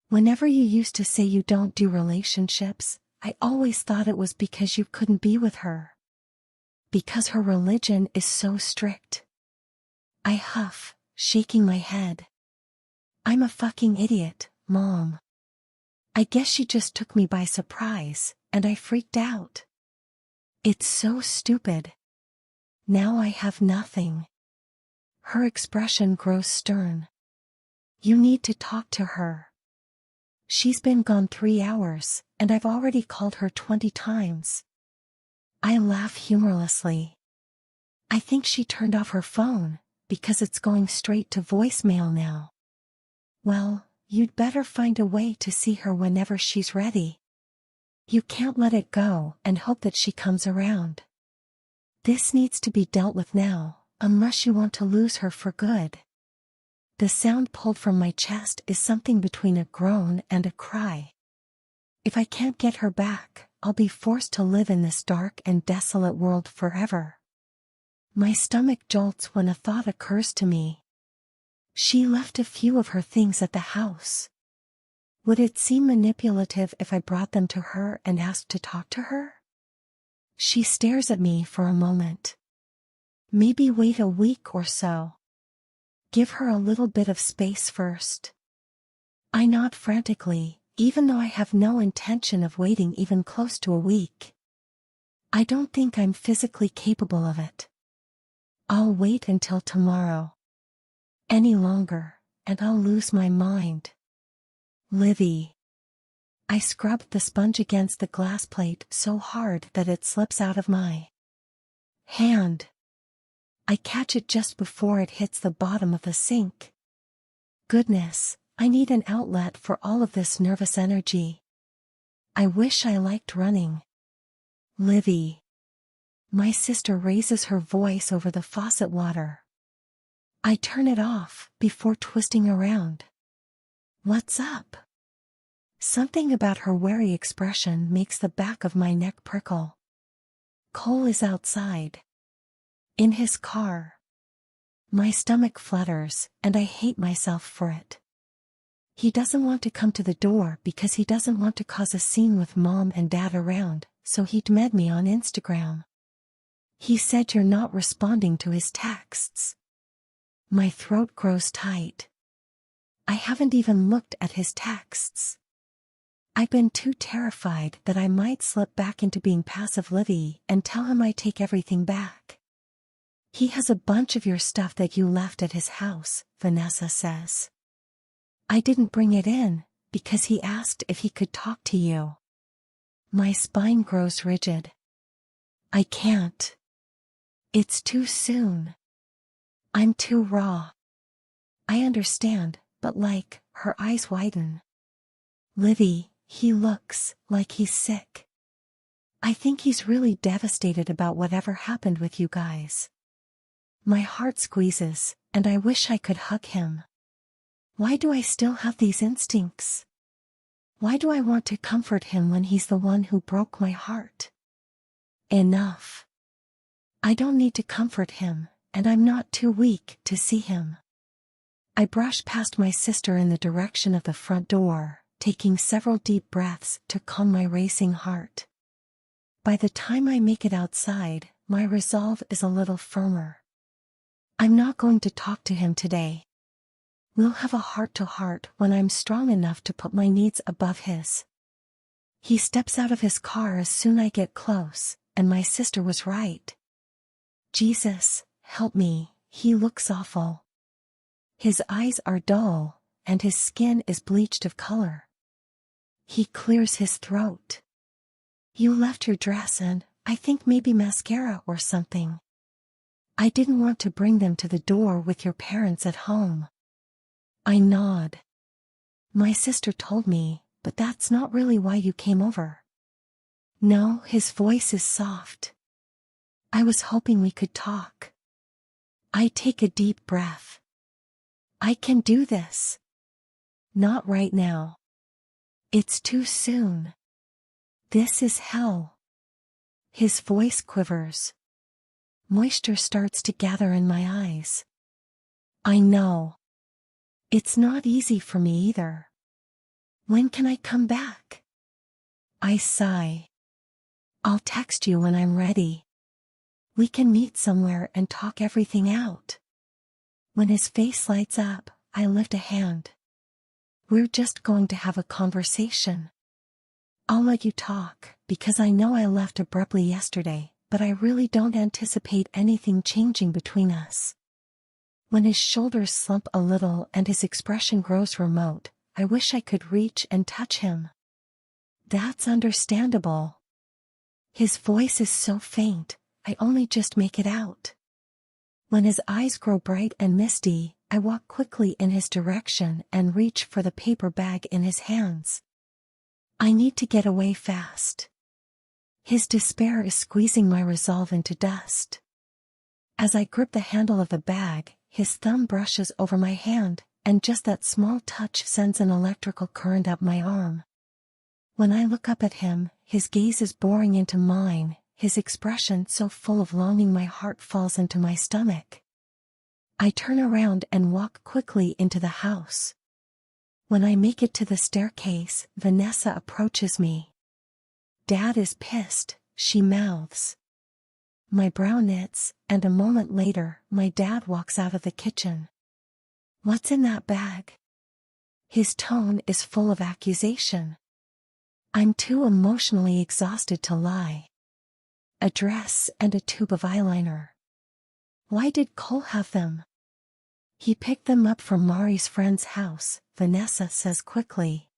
Whenever you used to say you don't do relationships, I always thought it was because you couldn't be with her. Because her religion is so strict. I huff, shaking my head. I'm a fucking idiot, Mom. I guess she just took me by surprise, and I freaked out. It's so stupid. Now I have nothing. Her expression grows stern. You need to talk to her. She's been gone 3 hours, and I've already called her 20 times. I laugh humorlessly. I think she turned off her phone, because it's going straight to voicemail now. Well, you'd better find a way to see her whenever she's ready. You can't let it go and hope that she comes around. This needs to be dealt with now, unless you want to lose her for good. The sound pulled from my chest is something between a groan and a cry. If I can't get her back, I'll be forced to live in this dark and desolate world forever. My stomach jolts when a thought occurs to me. She left a few of her things at the house. Would it seem manipulative if I brought them to her and asked to talk to her? She stares at me for a moment. Maybe wait a week or so. Give her a little bit of space first. I nod frantically, even though I have no intention of waiting even close to a week. I don't think I'm physically capable of it. I'll wait until tomorrow. Any longer, and I'll lose my mind. Livy. I scrubbed the sponge against the glass plate so hard that it slips out of my hand. I catch it just before it hits the bottom of the sink. Goodness, I need an outlet for all of this nervous energy. I wish I liked running. Livy. My sister raises her voice over the faucet water. I turn it off before twisting around. What's up? Something about her wary expression makes the back of my neck prickle. Cole is outside. In his car. My stomach flutters, and I hate myself for it. He doesn't want to come to the door because he doesn't want to cause a scene with Mom and Dad around, so he'd met me on Instagram. He said you're not responding to his texts. My throat grows tight. I haven't even looked at his texts. I've been too terrified that I might slip back into being passive Livy and tell him I take everything back. He has a bunch of your stuff that you left at his house, Vanessa says. I didn't bring it in, because he asked if he could talk to you. My spine grows rigid. I can't. It's too soon. I'm too raw. I understand, but her eyes widen. Livy, he looks like he's sick. I think he's really devastated about whatever happened with you guys. My heart squeezes, and I wish I could hug him. Why do I still have these instincts? Why do I want to comfort him when he's the one who broke my heart? Enough. I don't need to comfort him, and I'm not too weak to see him. I brush past my sister in the direction of the front door, taking several deep breaths to calm my racing heart. By the time I make it outside, my resolve is a little firmer. I'm not going to talk to him today. We'll have a heart-to-heart when I'm strong enough to put my needs above his. He steps out of his car as soon as I get close, and my sister was right. Jesus, help me, he looks awful. His eyes are dull, and his skin is bleached of color. He clears his throat. You left your dress and, I think maybe mascara or something. I didn't want to bring them to the door with your parents at home. I nod. My sister told me, but that's not really why you came over. No, his voice is soft. I was hoping we could talk. I take a deep breath. I can do this. Not right now. It's too soon. This is hell. His voice quivers. Moisture starts to gather in my eyes. I know. It's not easy for me either. When can I come back? I sigh. I'll text you when I'm ready. We can meet somewhere and talk everything out. When his face lights up, I lift a hand. We're just going to have a conversation. I'll let you talk, because I know I left abruptly yesterday, but I really don't anticipate anything changing between us. When his shoulders slump a little and his expression grows remote, I wish I could reach and touch him. That's understandable. His voice is so faint, I only just make it out. When his eyes grow bright and misty, I walk quickly in his direction and reach for the paper bag in his hands. I need to get away fast. His despair is squeezing my resolve into dust. As I grip the handle of the bag, his thumb brushes over my hand, and just that small touch sends an electrical current up my arm. When I look up at him, his gaze is boring into mine, his expression so full of longing my heart falls into my stomach. I turn around and walk quickly into the house. When I make it to the staircase, Vanessa approaches me. Dad is pissed, she mouths. My brow knits, and a moment later, my dad walks out of the kitchen. What's in that bag? His tone is full of accusation. I'm too emotionally exhausted to lie. A dress and a tube of eyeliner. Why did Cole have them? He picked them up from Mari's friend's house, Vanessa says quickly.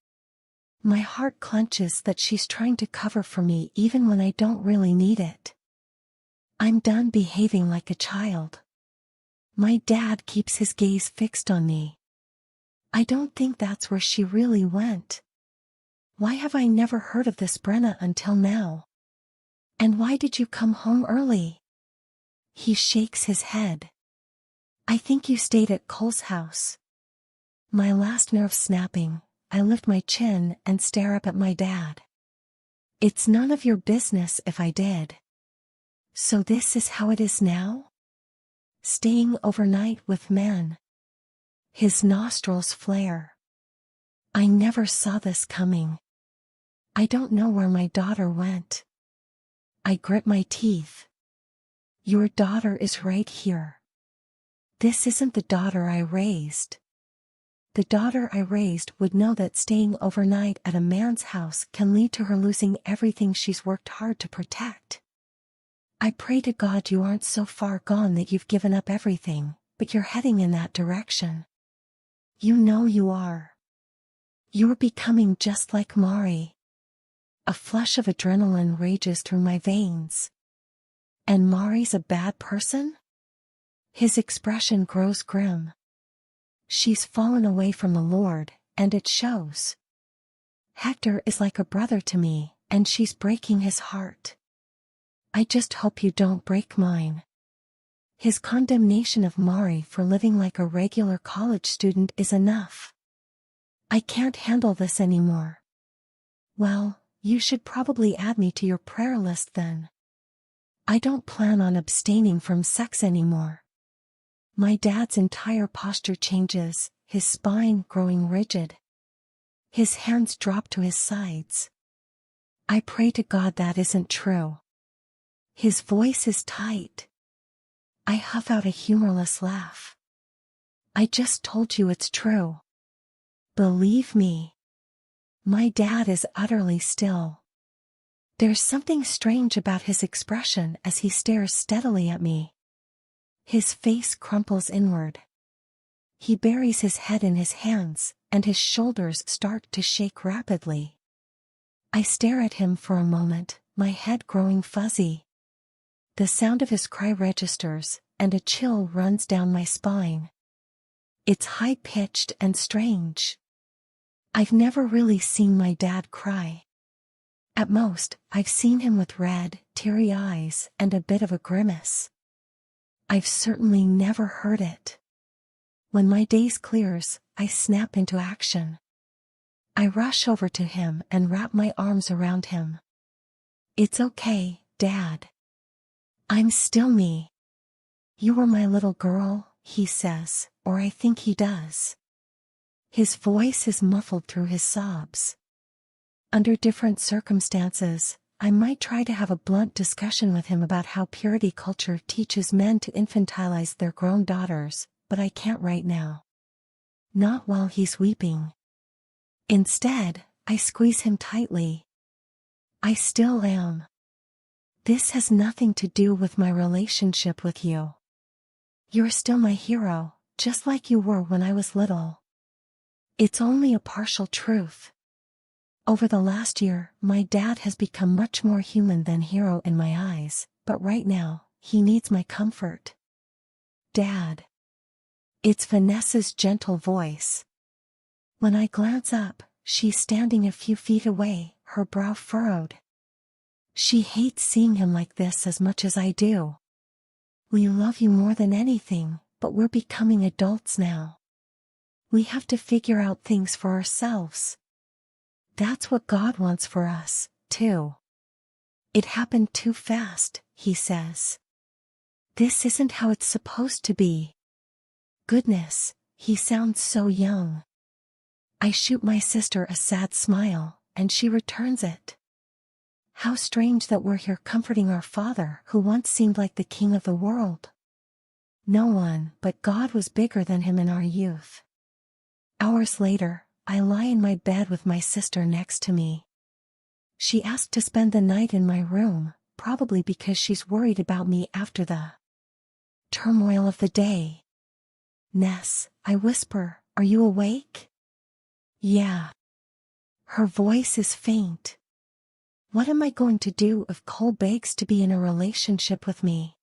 My heart clenches that she's trying to cover for me even when I don't really need it. I'm done behaving like a child. My dad keeps his gaze fixed on me. I don't think that's where she really went. Why have I never heard of this Brenna until now? And why did you come home early? He shakes his head. I think you stayed at Cole's house. My last nerve snapping, I lift my chin and stare up at my dad. It's none of your business if I did. So this is how it is now? Staying overnight with men. His nostrils flare. I never saw this coming. I don't know where my daughter went. I grit my teeth. Your daughter is right here. This isn't the daughter I raised. The daughter I raised would know that staying overnight at a man's house can lead to her losing everything she's worked hard to protect. I pray to God you aren't so far gone that you've given up everything, but you're heading in that direction. You know you are. You're becoming just like Mari. A flush of adrenaline rages through my veins. And Mari's a bad person? His expression grows grim. She's fallen away from the Lord, and it shows. Hector is like a brother to me, and she's breaking his heart. I just hope you don't break mine. His condemnation of Mari for living like a regular college student is enough. I can't handle this anymore. Well, you should probably add me to your prayer list then. I don't plan on abstaining from sex anymore. My dad's entire posture changes, his spine growing rigid. His hands drop to his sides. I pray to God that isn't true. His voice is tight. I huff out a humorless laugh. I just told you it's true. Believe me. My dad is utterly still. There's something strange about his expression as he stares steadily at me. His face crumples inward. He buries his head in his hands, and his shoulders start to shake rapidly. I stare at him for a moment, my head growing fuzzy. The sound of his cry registers, and a chill runs down my spine. It's high-pitched and strange. I've never really seen my dad cry. At most, I've seen him with red, teary eyes and a bit of a grimace. I've certainly never heard it. When my daze clears, I snap into action. I rush over to him and wrap my arms around him. "It's okay, Dad. I'm still me. You were my little girl," he says, or I think he does. His voice is muffled through his sobs. Under different circumstances, I might try to have a blunt discussion with him about how purity culture teaches men to infantilize their grown daughters, but I can't right now. Not while he's weeping. Instead, I squeeze him tightly. "I still am. This has nothing to do with my relationship with you. You're still my hero, just like you were when I was little. It's only a partial truth. Over the last year, my dad has become much more human than hero in my eyes, but right now, he needs my comfort." "Dad." It's Vanessa's gentle voice. When I glance up, she's standing a few feet away, her brow furrowed. She hates seeing him like this as much as I do. "We love you more than anything, but we're becoming adults now. We have to figure out things for ourselves. That's what God wants for us, too. It happened too fast," he says. "This isn't how it's supposed to be." Goodness, he sounds so young. I shoot my sister a sad smile, and she returns it. How strange that we're here comforting our father who once seemed like the king of the world. No one but God was bigger than him in our youth. Hours later, I lie in my bed with my sister next to me. She asked to spend the night in my room, probably because she's worried about me after the turmoil of the day. "Ness," I whisper, "are you awake?" "Yeah." Her voice is faint. What am I going to do if Cole begs to be in a relationship with me?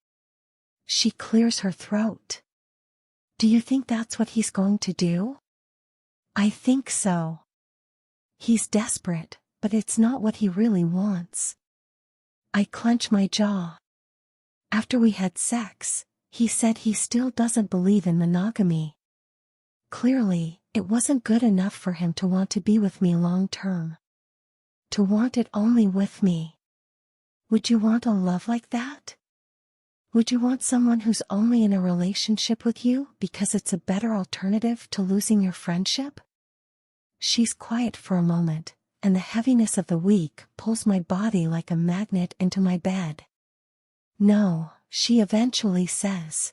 She clears her throat. "Do you think that's what he's going to do?" "I think so. He's desperate, but it's not what he really wants." I clench my jaw. After we had sex, he said he still doesn't believe in monogamy. Clearly, it wasn't good enough for him to want to be with me long term. To want it only with me. Would you want a love like that? Would you want someone who's only in a relationship with you because it's a better alternative to losing your friendship? She's quiet for a moment, and the heaviness of the week pulls my body like a magnet into my bed. "No," she eventually says.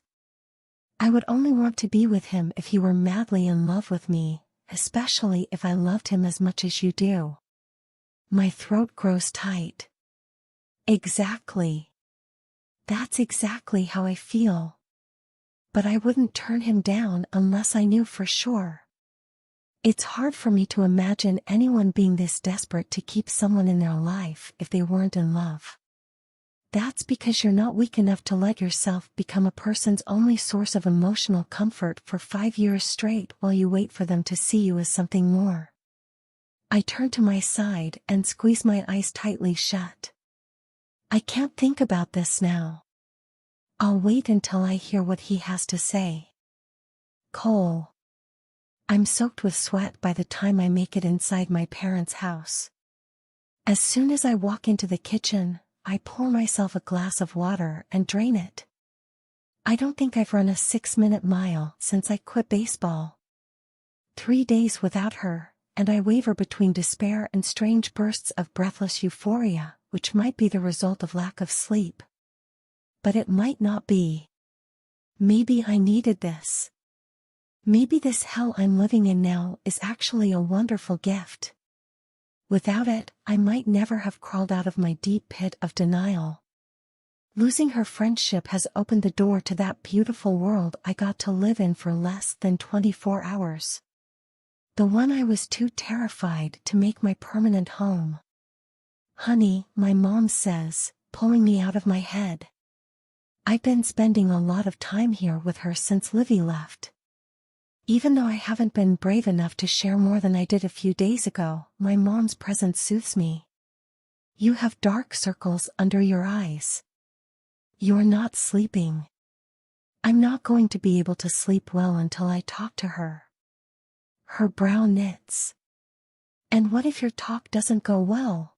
"I would only want to be with him if he were madly in love with me, especially if I loved him as much as you do." My throat grows tight. Exactly. That's exactly how I feel. But I wouldn't turn him down unless I knew for sure. It's hard for me to imagine anyone being this desperate to keep someone in their life if they weren't in love. That's because you're not weak enough to let yourself become a person's only source of emotional comfort for 5 years straight while you wait for them to see you as something more. I turn to my side and squeeze my eyes tightly shut. I can't think about this now. I'll wait until I hear what he has to say. Cole. I'm soaked with sweat by the time I make it inside my parents' house. As soon as I walk into the kitchen, I pour myself a glass of water and drain it. I don't think I've run a 6-minute mile since I quit baseball. 3 days without her, and I waver between despair and strange bursts of breathless euphoria, which might be the result of lack of sleep. But it might not be. Maybe I needed this. Maybe this hell I'm living in now is actually a wonderful gift. Without it, I might never have crawled out of my deep pit of denial. Losing her friendship has opened the door to that beautiful world I got to live in for less than 24 hours. The one I was too terrified to make my permanent home. "Honey," my mom says, pulling me out of my head. I've been spending a lot of time here with her since Livy left. Even though I haven't been brave enough to share more than I did a few days ago, my mom's presence soothes me. You have dark circles under your eyes. You're not sleeping. I'm not going to be able to sleep well until I talk to her. Her brow knits. And what if your talk doesn't go well?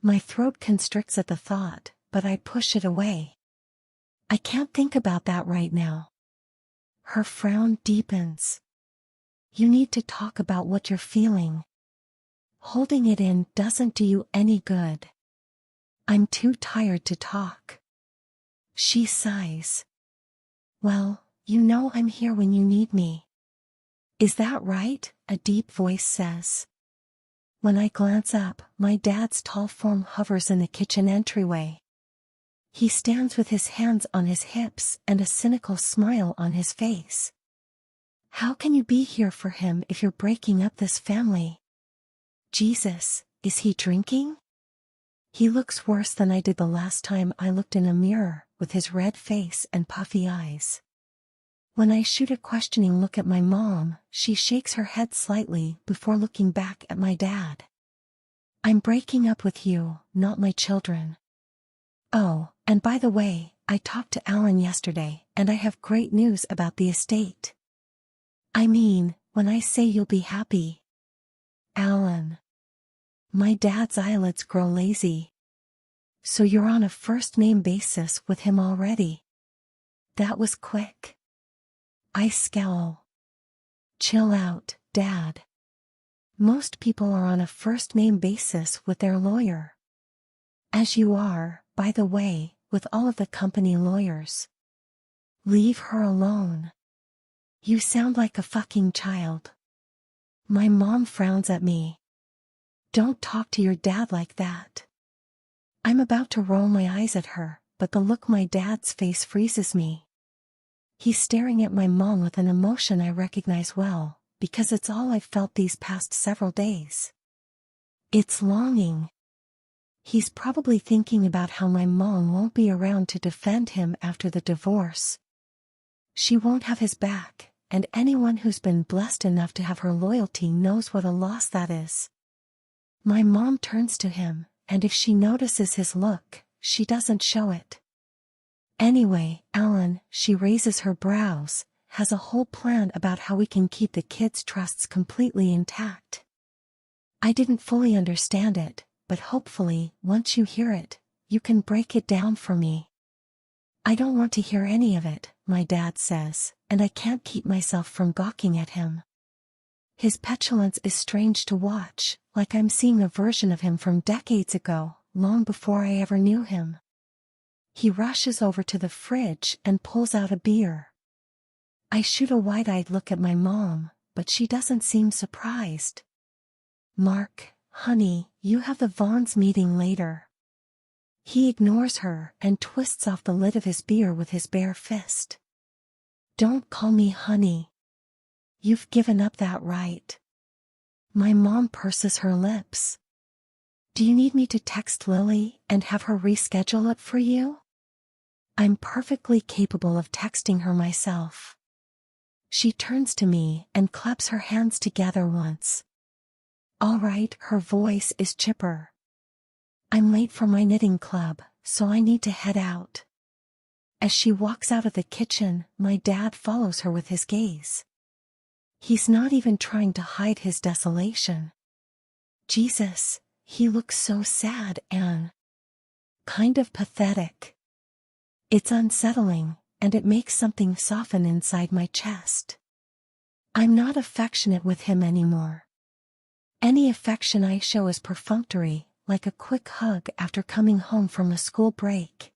My throat constricts at the thought, but I push it away. I can't think about that right now. Her frown deepens. You need to talk about what you're feeling. Holding it in doesn't do you any good. I'm too tired to talk. She sighs. Well, you know I'm here when you need me. Is that right? A deep voice says. When I glance up, my dad's tall form hovers in the kitchen entryway. He stands with his hands on his hips and a cynical smile on his face. How can you be here for him if you're breaking up this family? Jesus, is he drinking? He looks worse than I did the last time I looked in a mirror, with his red face and puffy eyes. When I shoot a questioning look at my mom, she shakes her head slightly before looking back at my dad. I'm breaking up with you, not my children. Oh, and by the way, I talked to Alan yesterday, and I have great news about the estate. I mean, when I say you'll be happy. Alan. My dad's eyelids grow lazy. So you're on a first-name basis with him already. That was quick. I scowl. Chill out, Dad. Most people are on a first-name basis with their lawyer. As you are, by the way, with all of the company lawyers. Leave her alone. You sound like a fucking child. My mom frowns at me. Don't talk to your dad like that. I'm about to roll my eyes at her, but the look my dad's face freezes me. He's staring at my mom with an emotion I recognize well, because it's all I've felt these past several days. It's longing. He's probably thinking about how my mom won't be around to defend him after the divorce. She won't have his back, and anyone who's been blessed enough to have her loyalty knows what a loss that is. My mom turns to him, and if she notices his look, she doesn't show it. Anyway, Alan, she raises her brows, has a whole plan about how we can keep the kids' trusts completely intact. I didn't fully understand it, but hopefully, once you hear it, you can break it down for me. I don't want to hear any of it, my dad says, and I can't keep myself from gawking at him. His petulance is strange to watch, like I'm seeing a version of him from decades ago, long before I ever knew him. He rushes over to the fridge and pulls out a beer. I shoot a wide-eyed look at my mom, but she doesn't seem surprised. Mark, honey, you have the Vaughn's meeting later. He ignores her and twists off the lid of his beer with his bare fist. Don't call me honey. You've given up that right. My mom purses her lips. Do you need me to text Lily and have her reschedule it for you? I'm perfectly capable of texting her myself. She turns to me and claps her hands together once. All right, her voice is chipper. I'm late for my knitting club, so I need to head out. As she walks out of the kitchen, my dad follows her with his gaze. He's not even trying to hide his desolation. Jesus, he looks so sad and kind of pathetic. It's unsettling, and it makes something soften inside my chest. I'm not affectionate with him anymore. Any affection I show is perfunctory, like a quick hug after coming home from a school break.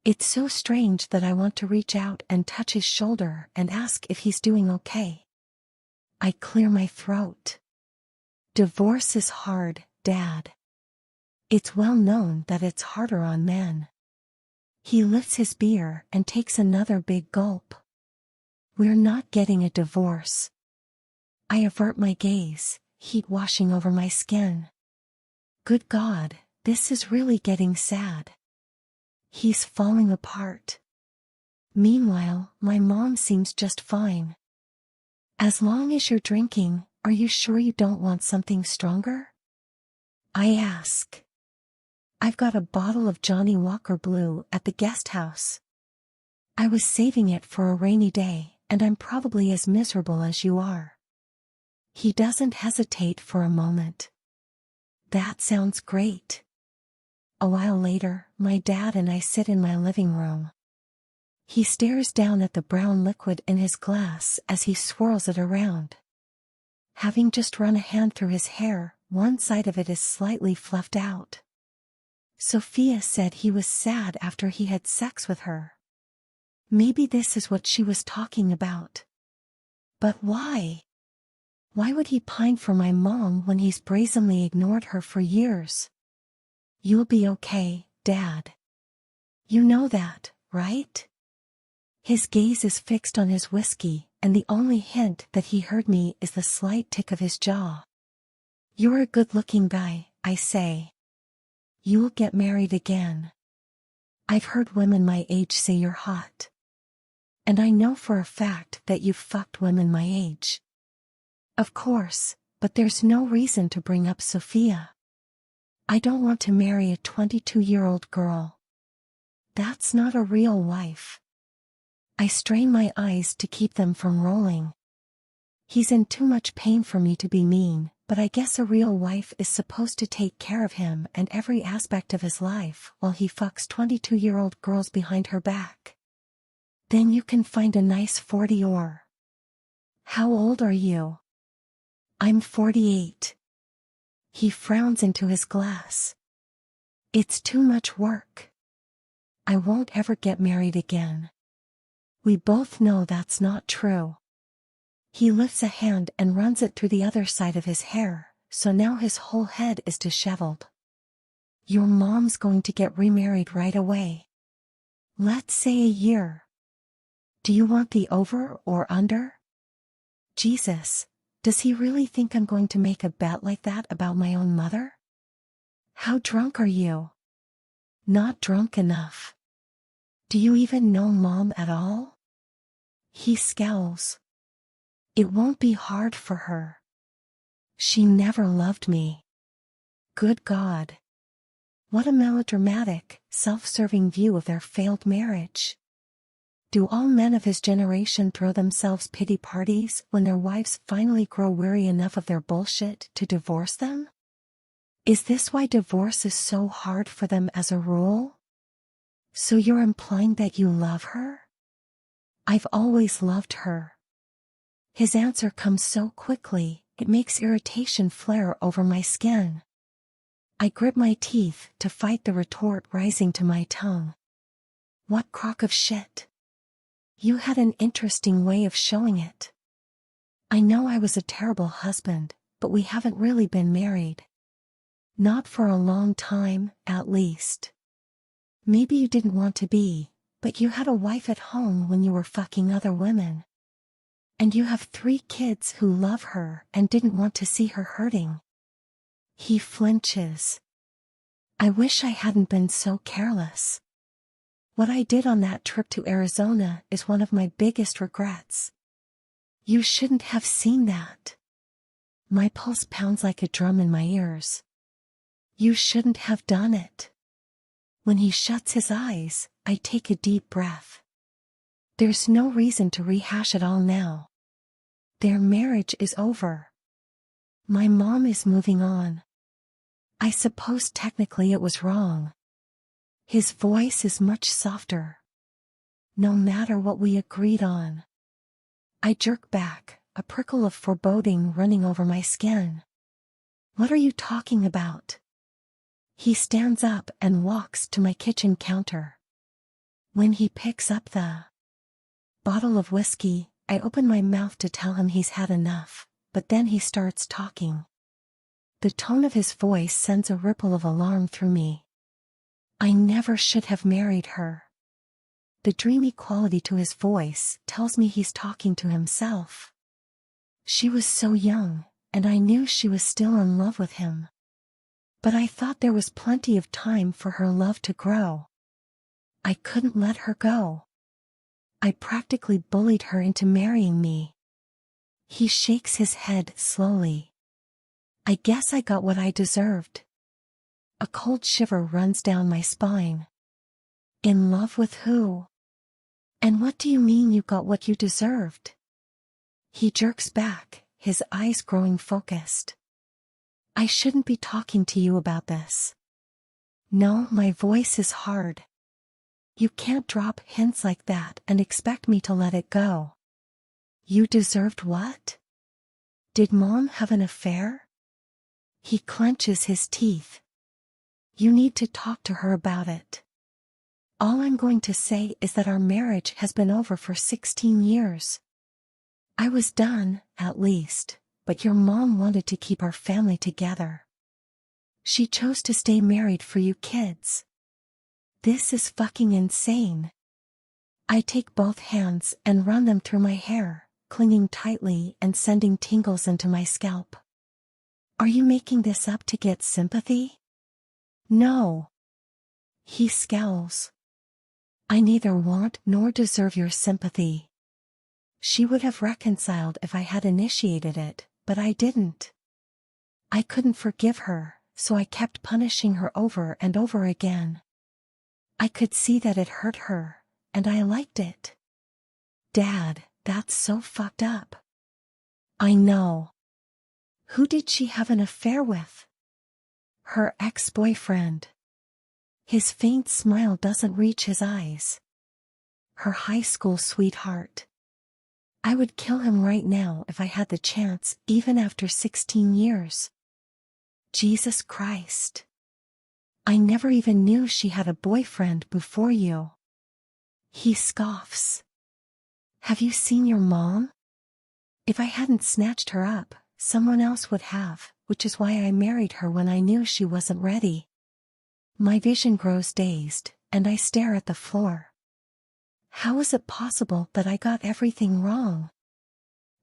It's so strange that I want to reach out and touch his shoulder and ask if he's doing okay. I clear my throat. Divorce is hard, Dad. It's well known that it's harder on men. He lifts his beer and takes another big gulp. We're not getting a divorce. I avert my gaze, heat washing over my skin. Good God, this is really getting sad. He's falling apart. Meanwhile, my mom seems just fine. As long as you're drinking, are you sure you don't want something stronger? I ask. I've got a bottle of Johnny Walker Blue at the guest house. I was saving it for a rainy day, and I'm probably as miserable as you are. He doesn't hesitate for a moment. That sounds great. A while later, my dad and I sit in my living room. He stares down at the brown liquid in his glass as he swirls it around. Having just run a hand through his hair, one side of it is slightly fluffed out. Sophia said he was sad after he had sex with her. Maybe this is what she was talking about. But why? Why would he pine for my mom when he's brazenly ignored her for years? You'll be okay, Dad. You know that, right? His gaze is fixed on his whiskey, and the only hint that he heard me is the slight tick of his jaw. You're a good-looking guy, I say. You'll get married again. I've heard women my age say you're hot. And I know for a fact that you've fucked women my age. Of course, but there's no reason to bring up Sophia. I don't want to marry a 22-year-old girl. That's not a real wife. I strain my eyes to keep them from rolling. He's in too much pain for me to be mean, but I guess a real wife is supposed to take care of him and every aspect of his life while he fucks 22-year-old girls behind her back. Then you can find a nice 40 or. How old are you? I'm 48. He frowns into his glass. It's too much work. I won't ever get married again. We both know that's not true. He lifts a hand and runs it through the other side of his hair, so now his whole head is disheveled. Your mom's going to get remarried right away. Let's say a year. Do you want the over or under? Jesus, does he really think I'm going to make a bet like that about my own mother? How drunk are you? Not drunk enough. Do you even know Mom at all? He scowls. It won't be hard for her. She never loved me. Good God. What a melodramatic, self-serving view of their failed marriage. Do all men of his generation throw themselves pity parties when their wives finally grow weary enough of their bullshit to divorce them? Is this why divorce is so hard for them as a rule? So you're implying that you love her? I've always loved her. His answer comes so quickly, it makes irritation flare over my skin. I grip my teeth to fight the retort rising to my tongue. What crock of shit. You had an interesting way of showing it. I know I was a terrible husband, but we haven't really been married. Not for a long time, at least. Maybe you didn't want to be, but you had a wife at home when you were fucking other women. And you have 3 kids who love her and didn't want to see her hurting. He flinches. I wish I hadn't been so careless. What I did on that trip to Arizona is one of my biggest regrets. You shouldn't have seen that. My pulse pounds like a drum in my ears. You shouldn't have done it. When he shuts his eyes, I take a deep breath. There's no reason to rehash it all now. Their marriage is over. My mom is moving on. I suppose technically it was wrong. His voice is much softer. No matter what we agreed on. I jerk back, a prickle of foreboding running over my skin. What are you talking about? He stands up and walks to my kitchen counter. When he picks up the bottle of whiskey, I open my mouth to tell him he's had enough, but then he starts talking. The tone of his voice sends a ripple of alarm through me. I never should have married her. The dreamy quality to his voice tells me he's talking to himself. She was so young, and I knew she was still in love with him. But I thought there was plenty of time for her love to grow. I couldn't let her go. I practically bullied her into marrying me. He shakes his head slowly. I guess I got what I deserved. A cold shiver runs down my spine. In love with who? And what do you mean you got what you deserved? He jerks back, his eyes growing focused. I shouldn't be talking to you about this. No, my voice is hard. You can't drop hints like that and expect me to let it go. You deserved what? Did Mom have an affair? He clenches his teeth. You need to talk to her about it. All I'm going to say is that our marriage has been over for 16 years. I was done, at least, but your mom wanted to keep our family together. She chose to stay married for you kids. This is fucking insane. I take both hands and run them through my hair, clinging tightly and sending tingles into my scalp. Are you making this up to get sympathy? No. He scowls. I neither want nor deserve your sympathy. She would have reconciled if I had initiated it, but I didn't. I couldn't forgive her, so I kept punishing her over and over again. I could see that it hurt her, and I liked it. Dad, that's so fucked up. I know. Who did she have an affair with? Her ex-boyfriend. His faint smile doesn't reach his eyes. Her high school sweetheart. I would kill him right now if I had the chance, even after 16 years. Jesus Christ. I never even knew she had a boyfriend before you. He scoffs. Have you seen your mom? If I hadn't snatched her up, someone else would have, which is why I married her when I knew she wasn't ready. My vision grows dazed, and I stare at the floor. How is it possible that I got everything wrong?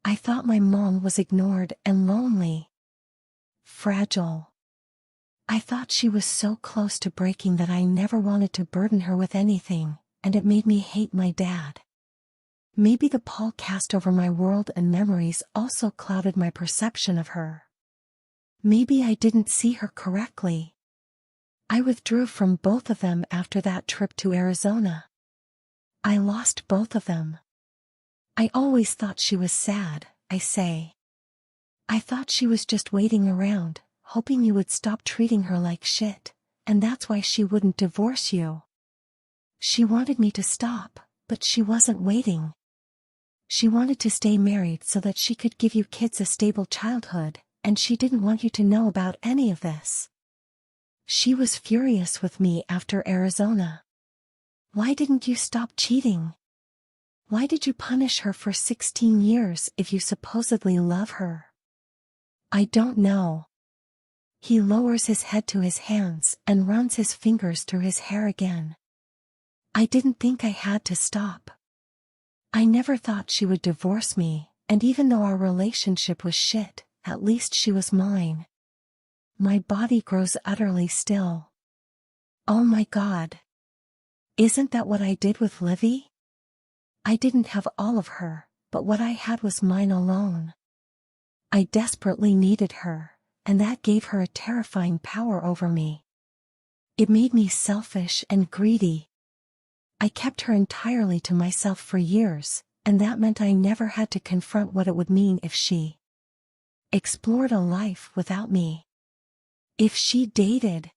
I thought my mom was ignored and lonely. Fragile. I thought she was so close to breaking that I never wanted to burden her with anything, and it made me hate my dad. Maybe the pall cast over my world and memories also clouded my perception of her. Maybe I didn't see her correctly. I withdrew from both of them after that trip to Arizona. I lost both of them. I always thought she was sad, I say. I thought she was just waiting around, hoping you would stop treating her like shit, and that's why she wouldn't divorce you. She wanted me to stop, but she wasn't waiting. She wanted to stay married so that she could give you kids a stable childhood, and she didn't want you to know about any of this. She was furious with me after Arizona. Why didn't you stop cheating? Why did you punish her for 16 years if you supposedly love her? I don't know. He lowers his head to his hands and runs his fingers through his hair again. I didn't think I had to stop. I never thought she would divorce me, and even though our relationship was shit, at least she was mine. My body grows utterly still. Oh my God. Isn't that what I did with Livy? I didn't have all of her, but what I had was mine alone. I desperately needed her, and that gave her a terrifying power over me. It made me selfish and greedy. I kept her entirely to myself for years, and that meant I never had to confront what it would mean if she explored a life without me. If she dated.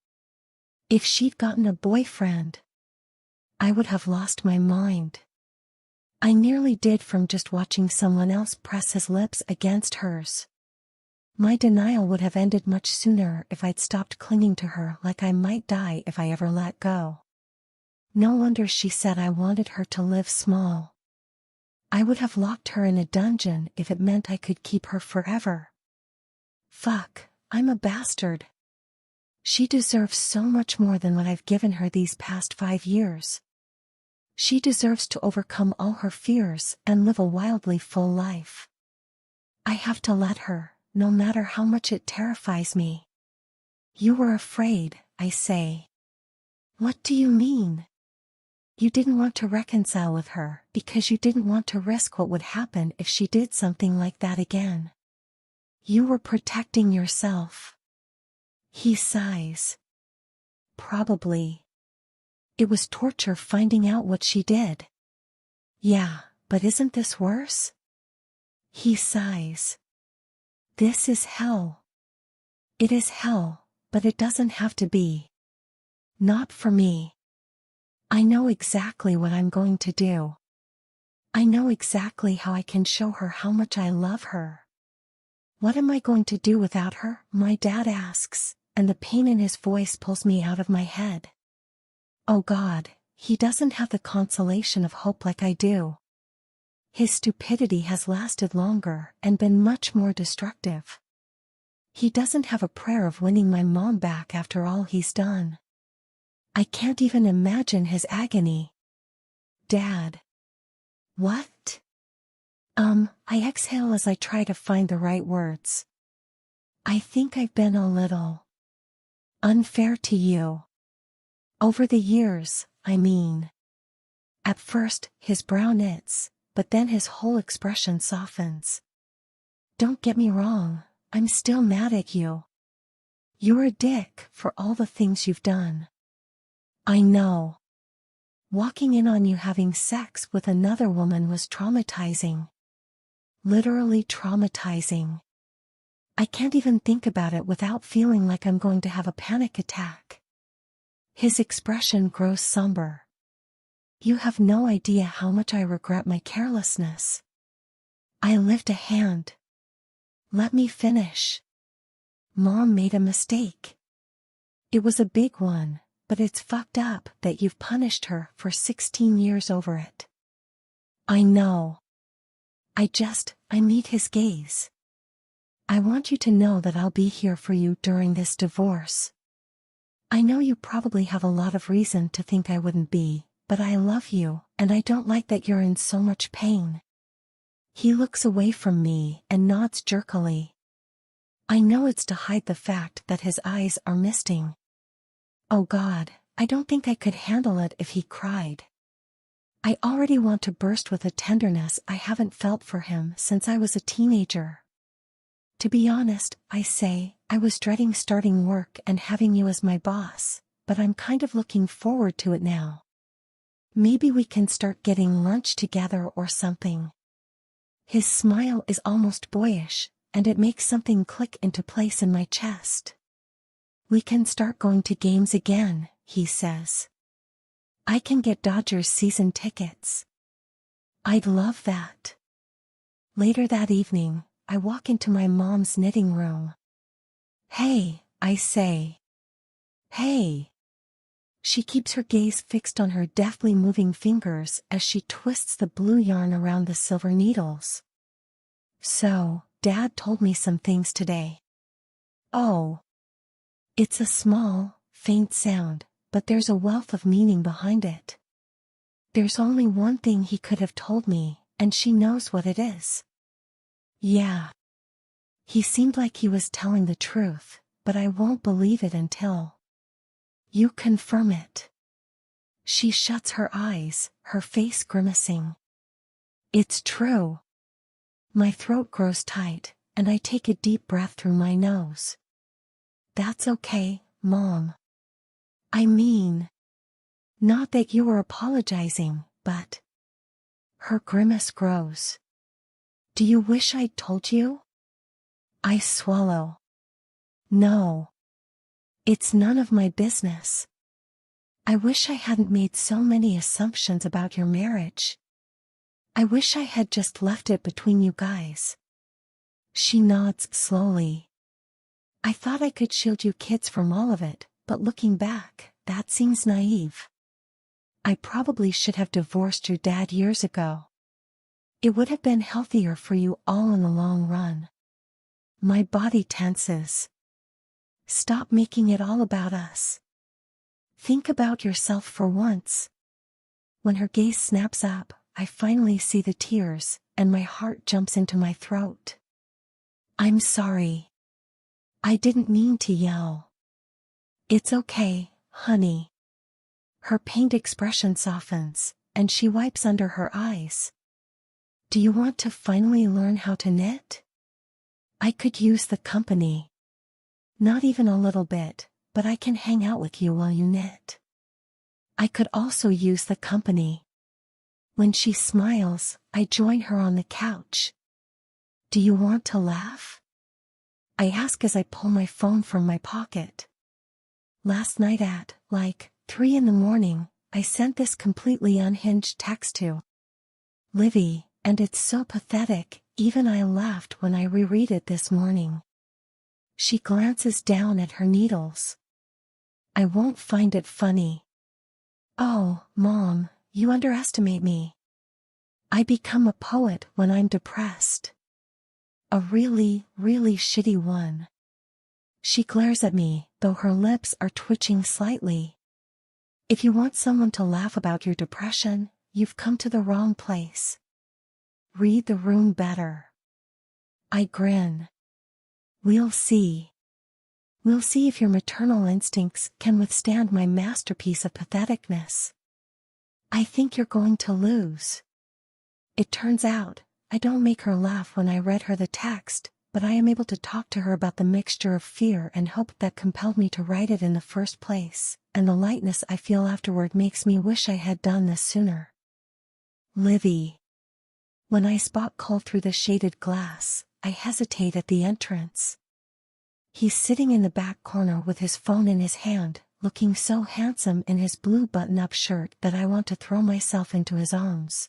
If she'd gotten a boyfriend. I would have lost my mind. I nearly did from just watching someone else press his lips against hers. My denial would have ended much sooner if I'd stopped clinging to her like I might die if I ever let go. No wonder she said I wanted her to live small. I would have locked her in a dungeon if it meant I could keep her forever. Fuck, I'm a bastard. She deserves so much more than what I've given her these past 5 years. She deserves to overcome all her fears and live a wildly full life. I have to let her, no matter how much it terrifies me. You were afraid, I say. What do you mean? You didn't want to reconcile with her because you didn't want to risk what would happen if she did something like that again. You were protecting yourself. He sighs. Probably. It was torture finding out what she did. Yeah, but isn't this worse? He sighs. This is hell. It is hell, but it doesn't have to be. Not for me. I know exactly what I'm going to do. I know exactly how I can show her how much I love her. What am I going to do without her? My dad asks, and the pain in his voice pulls me out of my head. Oh God, he doesn't have the consolation of hope like I do. His stupidity has lasted longer and been much more destructive. He doesn't have a prayer of winning my mom back after all he's done. I can't even imagine his agony. Dad. What? I exhale as I try to find the right words. I think I've been a little unfair to you. Over the years, I mean. At first, his brow knits, but then his whole expression softens. Don't get me wrong, I'm still mad at you. You're a dick for all the things you've done. I know. Walking in on you having sex with another woman was traumatizing. Literally traumatizing. I can't even think about it without feeling like I'm going to have a panic attack. His expression grows somber. You have no idea how much I regret my carelessness. I lifted a hand. Let me finish. Mom made a mistake. It was a big one, but it's fucked up that you've punished her for 16 years over it. I know. I meet his gaze. I want you to know that I'll be here for you during this divorce. I know you probably have a lot of reason to think I wouldn't be, but I love you, and I don't like that you're in so much pain. He looks away from me and nods jerkily. I know it's to hide the fact that his eyes are misting. Oh God, I don't think I could handle it if he cried. I already want to burst with a tenderness I haven't felt for him since I was a teenager. To be honest, I say, I was dreading starting work and having you as my boss, but I'm kind of looking forward to it now. Maybe we can start getting lunch together or something. His smile is almost boyish, and it makes something click into place in my chest. We can start going to games again, he says. I can get Dodgers season tickets. I'd love that. Later that evening, I walk into my mom's knitting room. Hey, I say. Hey. She keeps her gaze fixed on her deftly moving fingers as she twists the blue yarn around the silver needles. So, Dad told me some things today. Oh. It's a small, faint sound, but there's a wealth of meaning behind it. There's only one thing he could have told me, and she knows what it is. Yeah. He seemed like he was telling the truth, but I won't believe it until you confirm it. She shuts her eyes, her face grimacing. It's true. My throat grows tight, and I take a deep breath through my nose. That's okay, Mom. I mean, not that you were apologizing, but... Her grimace grows. Do you wish I'd told you? I swallow. No. It's none of my business. I wish I hadn't made so many assumptions about your marriage. I wish I had just left it between you guys. She nods slowly. I thought I could shield you kids from all of it, but looking back, that seems naive. I probably should have divorced your dad years ago. It would have been healthier for you all in the long run. My body tenses. Stop making it all about us. Think about yourself for once. When her gaze snaps up, I finally see the tears, and my heart jumps into my throat. I'm sorry. I didn't mean to yell. It's okay, honey. Her pained expression softens, and she wipes under her eyes. Do you want to finally learn how to knit? I could use the company. Not even a little bit, but I can hang out with you while you knit. I could also use the company. When she smiles, I join her on the couch. Do you want to laugh? I ask as I pull my phone from my pocket. Last night at, 3 in the morning, I sent this completely unhinged text to Livy, and it's so pathetic, even I laughed when I reread it this morning. She glances down at her needles. I won't find it funny. Oh, Mom, you underestimate me. I become a poet when I'm depressed. A really, really shitty one. She glares at me, though her lips are twitching slightly. If you want someone to laugh about your depression, you've come to the wrong place. Read the room better. I grin. We'll see. We'll see if your maternal instincts can withstand my masterpiece of patheticness. I think you're going to lose. It turns out, I don't make her laugh when I read her the text, but I am able to talk to her about the mixture of fear and hope that compelled me to write it in the first place, and the lightness I feel afterward makes me wish I had done this sooner. Livy. When I spot Cole through the shaded glass, I hesitate at the entrance. He's sitting in the back corner with his phone in his hand, looking so handsome in his blue button-up shirt that I want to throw myself into his arms.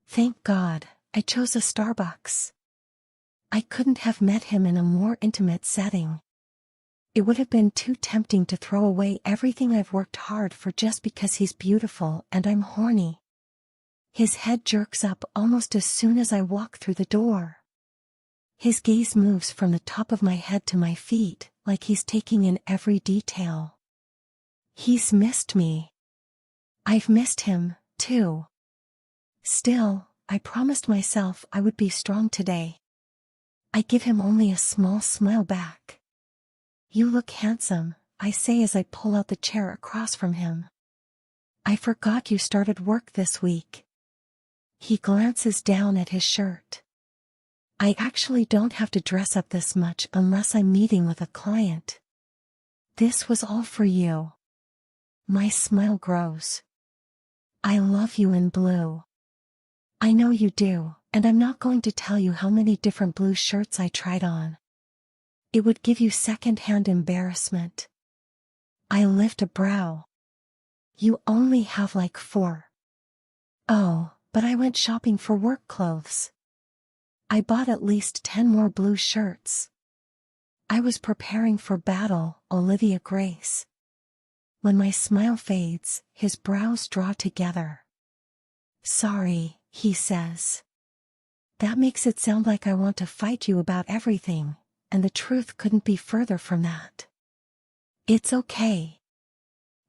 Thank God, I chose a Starbucks. I couldn't have met him in a more intimate setting. It would have been too tempting to throw away everything I've worked hard for just because he's beautiful and I'm horny. His head jerks up almost as soon as I walk through the door. His gaze moves from the top of my head to my feet, like he's taking in every detail. He's missed me. I've missed him, too. Still, I promised myself I would be strong today. I give him only a small smile back. You look handsome, I say as I pull out the chair across from him. I forgot you started work this week. He glances down at his shirt. I actually don't have to dress up this much unless I'm meeting with a client. This was all for you. My smile grows. I love you in blue. I know you do, and I'm not going to tell you how many different blue shirts I tried on. It would give you second-hand embarrassment. I lift a brow. You only have 4. Oh, but I went shopping for work clothes. I bought at least 10 more blue shirts. I was preparing for battle, Olivia Grace. When my smile fades, his brows draw together. Sorry, he says. That makes it sound like I want to fight you about everything, and the truth couldn't be further from that. It's okay.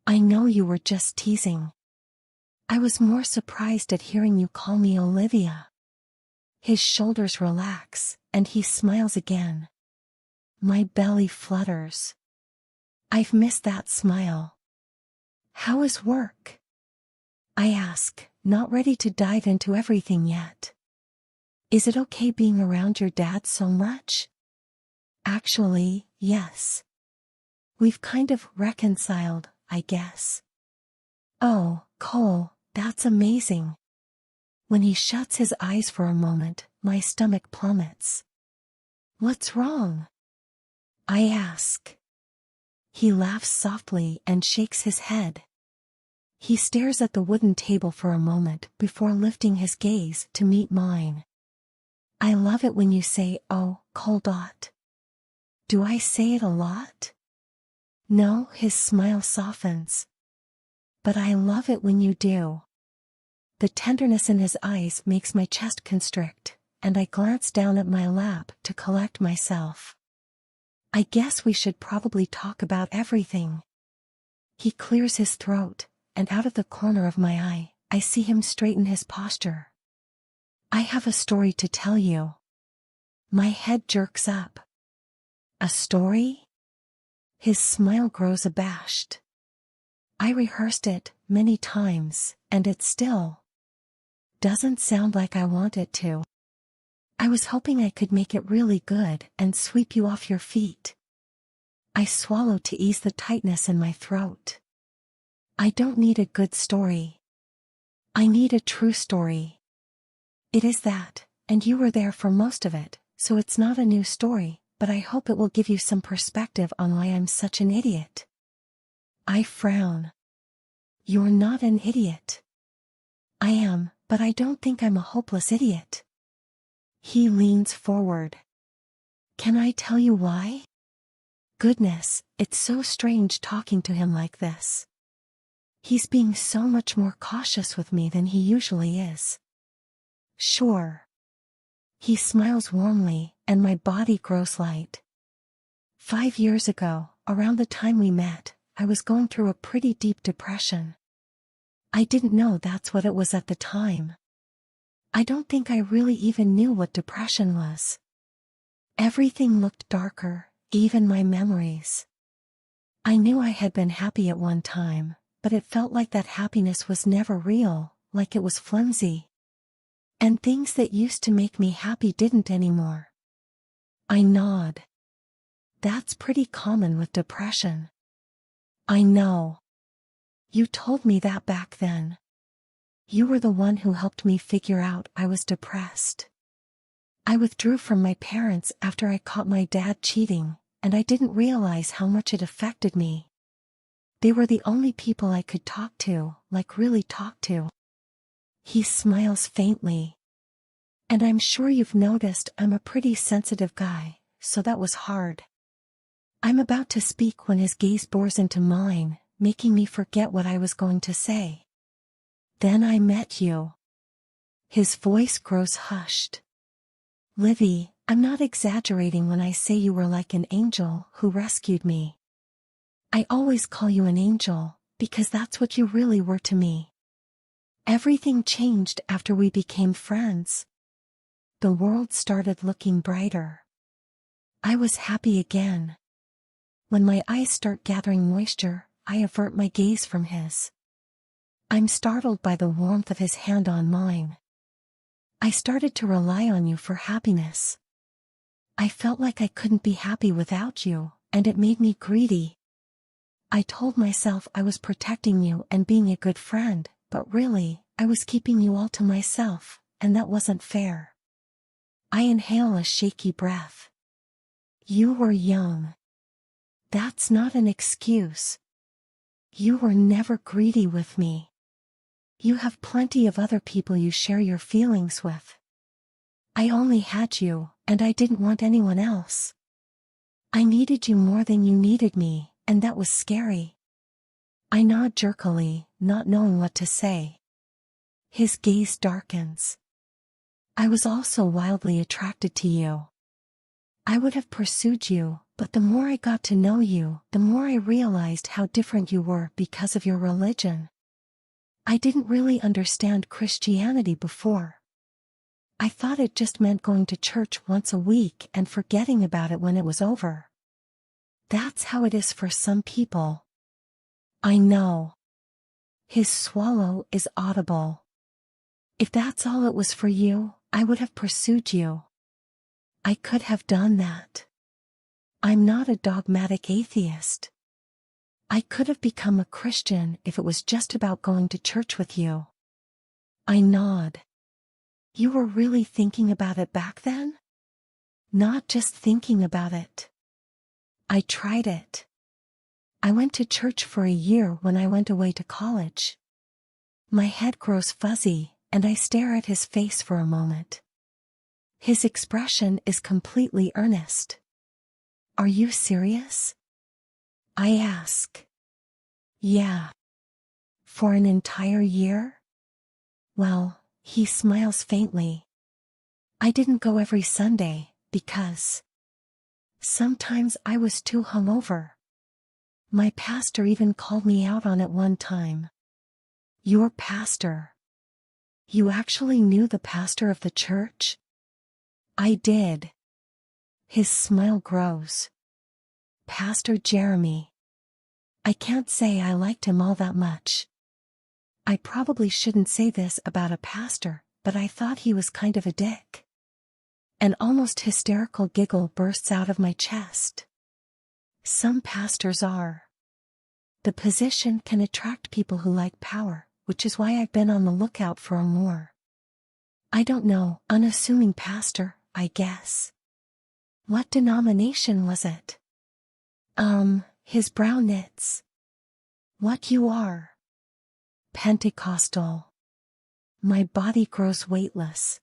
I know you were just teasing. I was more surprised at hearing you call me Olivia. His shoulders relax, and he smiles again. My belly flutters. I've missed that smile. How is work? I ask, not ready to dive into everything yet. Is it okay being around your dad so much? Actually, yes. We've kind of reconciled, I guess. Oh, Cole, that's amazing. When he shuts his eyes for a moment, my stomach plummets. What's wrong? I ask. He laughs softly and shakes his head. He stares at the wooden table for a moment before lifting his gaze to meet mine. I love it when you say, oh, Cole. Do I say it a lot? No, his smile softens. But I love it when you do. The tenderness in his eyes makes my chest constrict, and I glance down at my lap to collect myself. I guess we should probably talk about everything. He clears his throat, and out of the corner of my eye, I see him straighten his posture. I have a story to tell you. My head jerks up. A story? His smile grows abashed. I rehearsed it many times, and it still doesn't sound like I want it to. I was hoping I could make it really good and sweep you off your feet. I swallowed to ease the tightness in my throat. I don't need a good story. I need a true story. It is that, and you were there for most of it, so it's not a new story, but I hope it will give you some perspective on why I'm such an idiot. I frown. You're not an idiot. I am, but I don't think I'm a hopeless idiot. He leans forward. Can I tell you why? Goodness, it's so strange talking to him like this. He's being so much more cautious with me than he usually is. Sure. He smiles warmly, and my body grows light. 5 years ago, around the time we met, I was going through a pretty deep depression. I didn't know that's what it was at the time. I don't think I really even knew what depression was. Everything looked darker, even my memories. I knew I had been happy at one time, but it felt like that happiness was never real, like it was flimsy. And things that used to make me happy didn't anymore. I nod. That's pretty common with depression. I know. You told me that back then. You were the one who helped me figure out I was depressed. I withdrew from my parents after I caught my dad cheating, and I didn't realize how much it affected me. They were the only people I could talk to, like really talk to. He smiles faintly. And I'm sure you've noticed I'm a pretty sensitive guy, so that was hard. I'm about to speak when his gaze bores into mine, making me forget what I was going to say. Then I met you. His voice grows hushed. Livy, I'm not exaggerating when I say you were like an angel who rescued me. I always call you an angel, because that's what you really were to me. Everything changed after we became friends. The world started looking brighter. I was happy again. When my eyes start gathering moisture, I avert my gaze from his. I'm startled by the warmth of his hand on mine. I started to rely on you for happiness. I felt like I couldn't be happy without you, and it made me greedy. I told myself I was protecting you and being a good friend, but really, I was keeping you all to myself, and that wasn't fair. I inhale a shaky breath. You were young. That's not an excuse. You were never greedy with me. You have plenty of other people you share your feelings with. I only had you, and I didn't want anyone else. I needed you more than you needed me, and that was scary. I nod jerkily, not knowing what to say. His gaze darkens. I was also wildly attracted to you. I would have pursued you, but the more I got to know you, the more I realized how different you were because of your religion. I didn't really understand Christianity before. I thought it just meant going to church once a week and forgetting about it when it was over. That's how it is for some people. I know. His swallow is audible. If that's all it was for you, I would have pursued you. I could have done that. I'm not a dogmatic atheist. I could have become a Christian if it was just about going to church with you. I nod. You were really thinking about it back then? Not just thinking about it. I tried it. I went to church for a year when I went away to college. My head grows fuzzy, and I stare at his face for a moment. His expression is completely earnest. Are you serious? I ask. Yeah. For an entire year? Well, he smiles faintly. I didn't go every Sunday, because sometimes I was too hungover. My pastor even called me out on it one time. Your pastor? You actually knew the pastor of the church? I did. His smile grows. Pastor Jeremy. I can't say I liked him all that much. I probably shouldn't say this about a pastor, but I thought he was kind of a dick. An almost hysterical giggle bursts out of my chest. Some pastors are. The position can attract people who like power, which is why I've been on the lookout for a more, I don't know, unassuming pastor, I guess. What denomination was it? His brow knits. What you are? Pentecostal. My body grows weightless.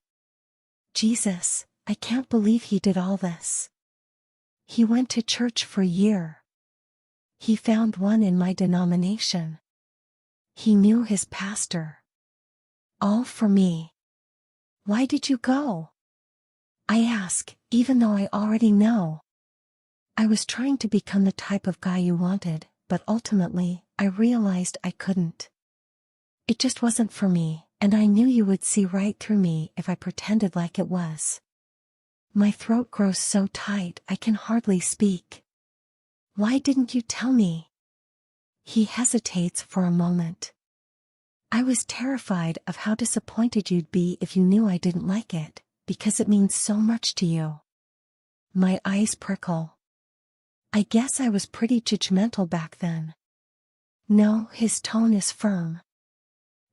Jesus, I can't believe he did all this. He went to church for a year. He found one in my denomination. He knew his pastor. All for me. Why did you go? I ask, even though I already know. I was trying to become the type of guy you wanted, but ultimately, I realized I couldn't. It just wasn't for me, and I knew you would see right through me if I pretended like it was. My throat grows so tight I can hardly speak. Why didn't you tell me? He hesitates for a moment. I was terrified of how disappointed you'd be if you knew I didn't like it, because it means so much to you. My eyes prickle. I guess I was pretty judgmental back then. No, his tone is firm.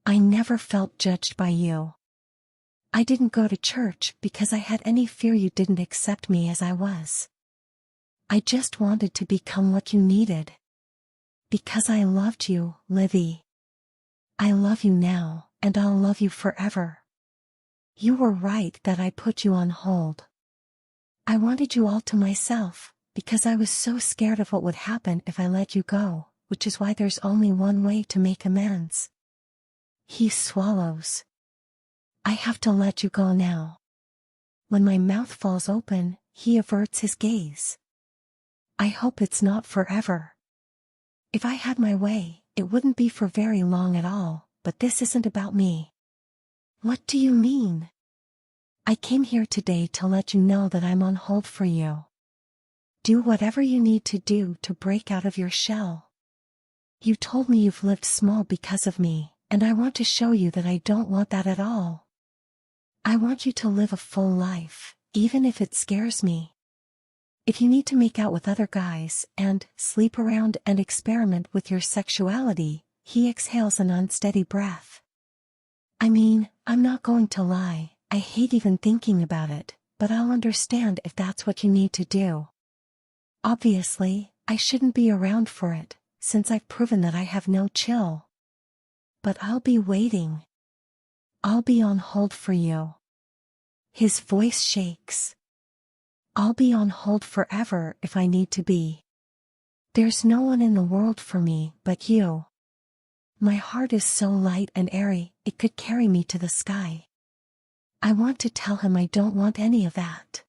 I never felt judged by you. I didn't go to church because I had any fear you didn't accept me as I was. I just wanted to become what you needed. Because I loved you, Livy. I love you now, and I'll love you forever. You were right that I put you on hold. I wanted you all to myself, because I was so scared of what would happen if I let you go, which is why there's only one way to make amends. He swallows. I have to let you go now. When my mouth falls open, he averts his gaze. I hope it's not forever. If I had my way, it wouldn't be for very long at all, but this isn't about me. What do you mean? I came here today to let you know that I'm on hold for you. Do whatever you need to do to break out of your shell. You told me you've lived small because of me, and I want to show you that I don't want that at all. I want you to live a full life, even if it scares me. If you need to make out with other guys and sleep around and experiment with your sexuality, he exhales an unsteady breath. I mean, I'm not going to lie, I hate even thinking about it, but I'll understand if that's what you need to do. Obviously, I shouldn't be around for it, since I've proven that I have no chill. But I'll be waiting. I'll be on hold for you. His voice shakes. I'll be on hold forever if I need to be. There's no one in the world for me but you. My heart is so light and airy, it could carry me to the sky. I want to tell him I don't want any of that.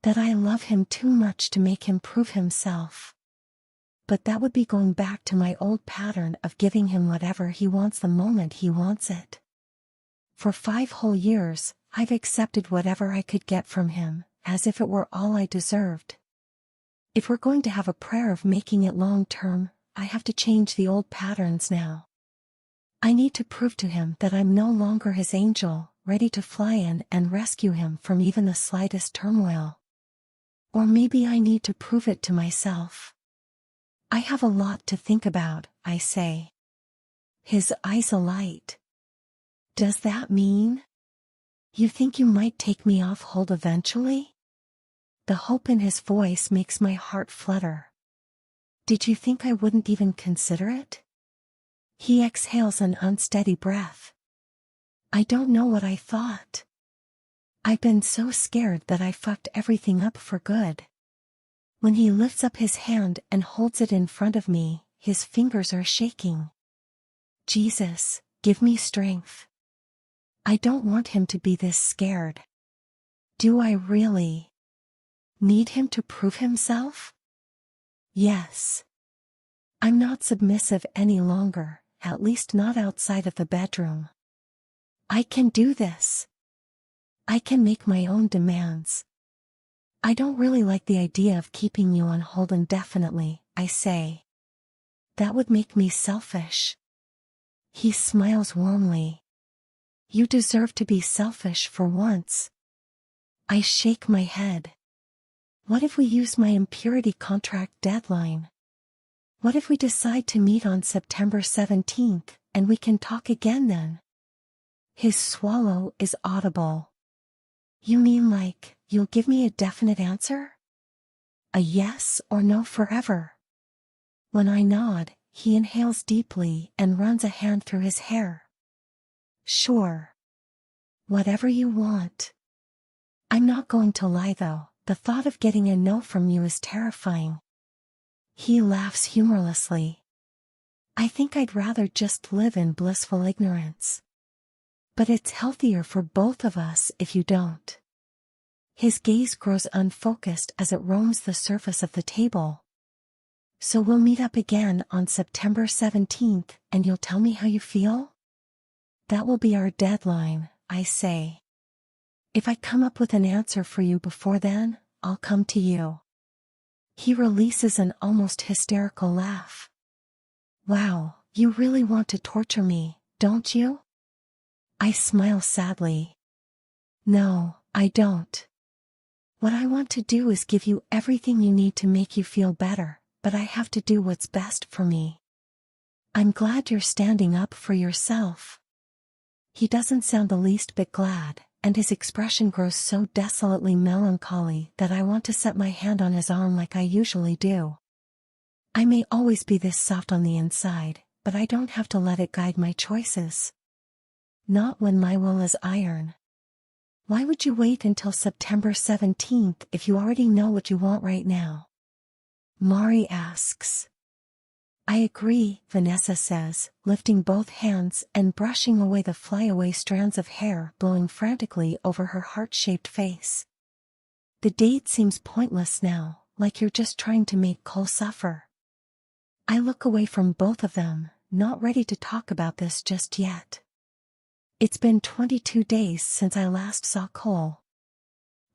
That I love him too much to make him prove himself. But that would be going back to my old pattern of giving him whatever he wants the moment he wants it. For 5 whole years, I've accepted whatever I could get from him, as if it were all I deserved. If we're going to have a prayer of making it long-term, I have to change the old patterns now. I need to prove to him that I'm no longer his angel, ready to fly in and rescue him from even the slightest turmoil. Or maybe I need to prove it to myself. I have a lot to think about, I say. His eyes alight. Does that mean? You think you might take me off hold eventually? The hope in his voice makes my heart flutter. Did you think I wouldn't even consider it? He exhales an unsteady breath. I don't know what I thought. I've been so scared that I fucked everything up for good. When he lifts up his hand and holds it in front of me, his fingers are shaking. Jesus, give me strength. I don't want him to be this scared. Do I really need him to prove himself? Yes. I'm not submissive any longer, at least not outside of the bedroom. I can do this. I can make my own demands. I don't really like the idea of keeping you on hold indefinitely, I say. that would make me selfish. He smiles warmly. You deserve to be selfish for once. I shake my head. What if we use my impurity contract deadline? What if we decide to meet on September 17th, and we can talk again then? His swallow is audible. You mean like, you'll give me a definite answer? A yes or no forever? When I nod, he inhales deeply and runs a hand through his hair. Sure. Whatever you want. I'm not going to lie though, the thought of getting a no from you is terrifying. He laughs humorlessly. I think I'd rather just live in blissful ignorance. But it's healthier for both of us if you don't. His gaze grows unfocused as it roams the surface of the table. So we'll meet up again on September 17th, and you'll tell me how you feel? That will be our deadline, I say. If I come up with an answer for you before then, I'll come to you. He releases an almost hysterical laugh. Wow, you really want to torture me, don't you? I smile sadly. No, I don't. What I want to do is give you everything you need to make you feel better, but I have to do what's best for me. I'm glad you're standing up for yourself. He doesn't sound the least bit glad, and his expression grows so desolately melancholy that I want to set my hand on his arm like I usually do. I may always be this soft on the inside, but I don't have to let it guide my choices. Not when my will is iron. Why would you wait until September 17th if you already know what you want right now? Mari asks. I agree, Vanessa says, lifting both hands and brushing away the flyaway strands of hair blowing frantically over her heart-shaped face. The date seems pointless now, like you're just trying to make Cole suffer. I look away from both of them, not ready to talk about this just yet. It's been 22 days since I last saw Cole.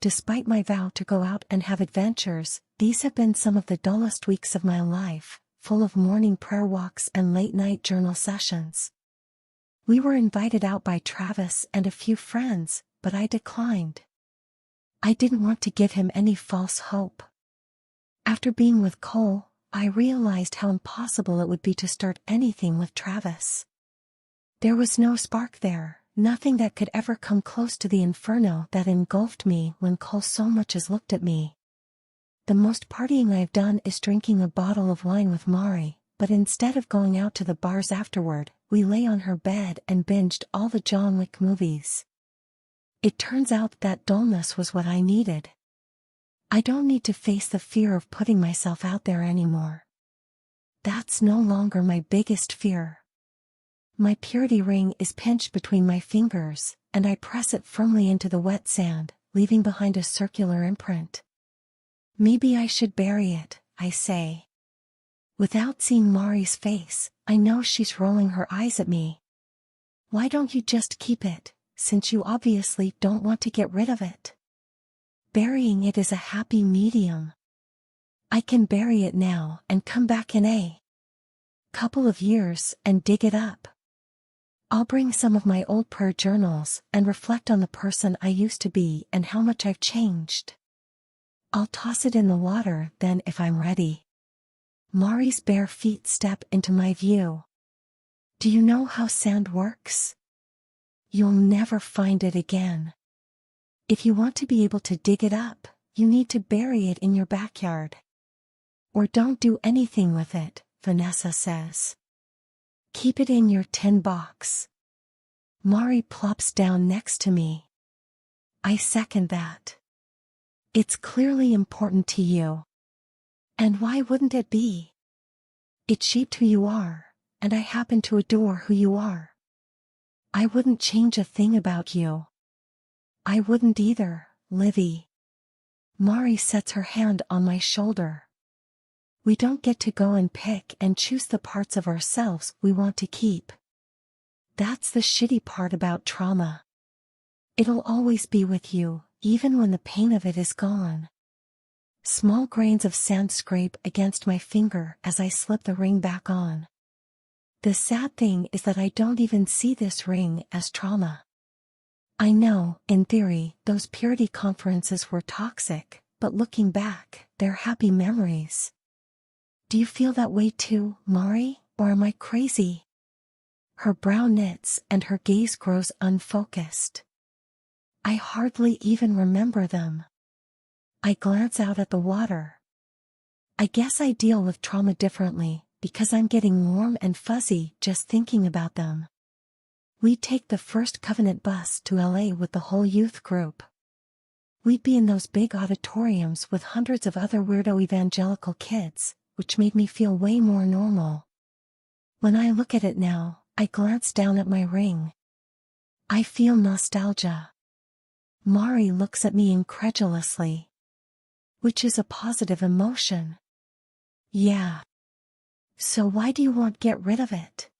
Despite my vow to go out and have adventures, these have been some of the dullest weeks of my life, full of morning prayer walks and late-night journal sessions. We were invited out by Travis and a few friends, but I declined. I didn't want to give him any false hope. After being with Cole, I realized how impossible it would be to start anything with Travis. There was no spark there, nothing that could ever come close to the inferno that engulfed me when Cole so much as looked at me. The most partying I've done is drinking a bottle of wine with Mari, but instead of going out to the bars afterward, we lay on her bed and binged all the John Wick movies. It turns out that dullness was what I needed. I don't need to face the fear of putting myself out there anymore. That's no longer my biggest fear. My purity ring is pinched between my fingers, and I press it firmly into the wet sand, leaving behind a circular imprint. Maybe I should bury it, I say. Without seeing Mari's face, I know she's rolling her eyes at me. Why don't you just keep it, since you obviously don't want to get rid of it? Burying it is a happy medium. I can bury it now and come back in a couple of years and dig it up. I'll bring some of my old prayer journals and reflect on the person I used to be and how much I've changed. I'll toss it in the water then if I'm ready. Mari's bare feet step into my view. Do you know how sand works? You'll never find it again. If you want to be able to dig it up, you need to bury it in your backyard. Or don't do anything with it, Vanessa says. Keep it in your tin box. Mari plops down next to me. I second that. It's clearly important to you. And why wouldn't it be? It shaped who you are, and I happen to adore who you are. I wouldn't change a thing about you. I wouldn't either, Livy. Mari sets her hand on my shoulder. We don't get to go and pick and choose the parts of ourselves we want to keep. That's the shitty part about trauma. It'll always be with you, even when the pain of it is gone. Small grains of sand scrape against my finger as I slip the ring back on. The sad thing is that I don't even see this ring as trauma. I know, in theory, those purity conferences were toxic, but looking back, they're happy memories. Do you feel that way too, Mari, or am I crazy? Her brow knits and her gaze grows unfocused. I hardly even remember them. I glance out at the water. I guess I deal with trauma differently, because I'm getting warm and fuzzy just thinking about them. We'd take the first Covenant bus to LA with the whole youth group. We'd be in those big auditoriums with hundreds of other weirdo evangelical kids, which made me feel way more normal. When I look at it now, I glance down at my ring. I feel nostalgia. Mari looks at me incredulously. Which is a positive emotion. Yeah. So why do you want to get rid of it?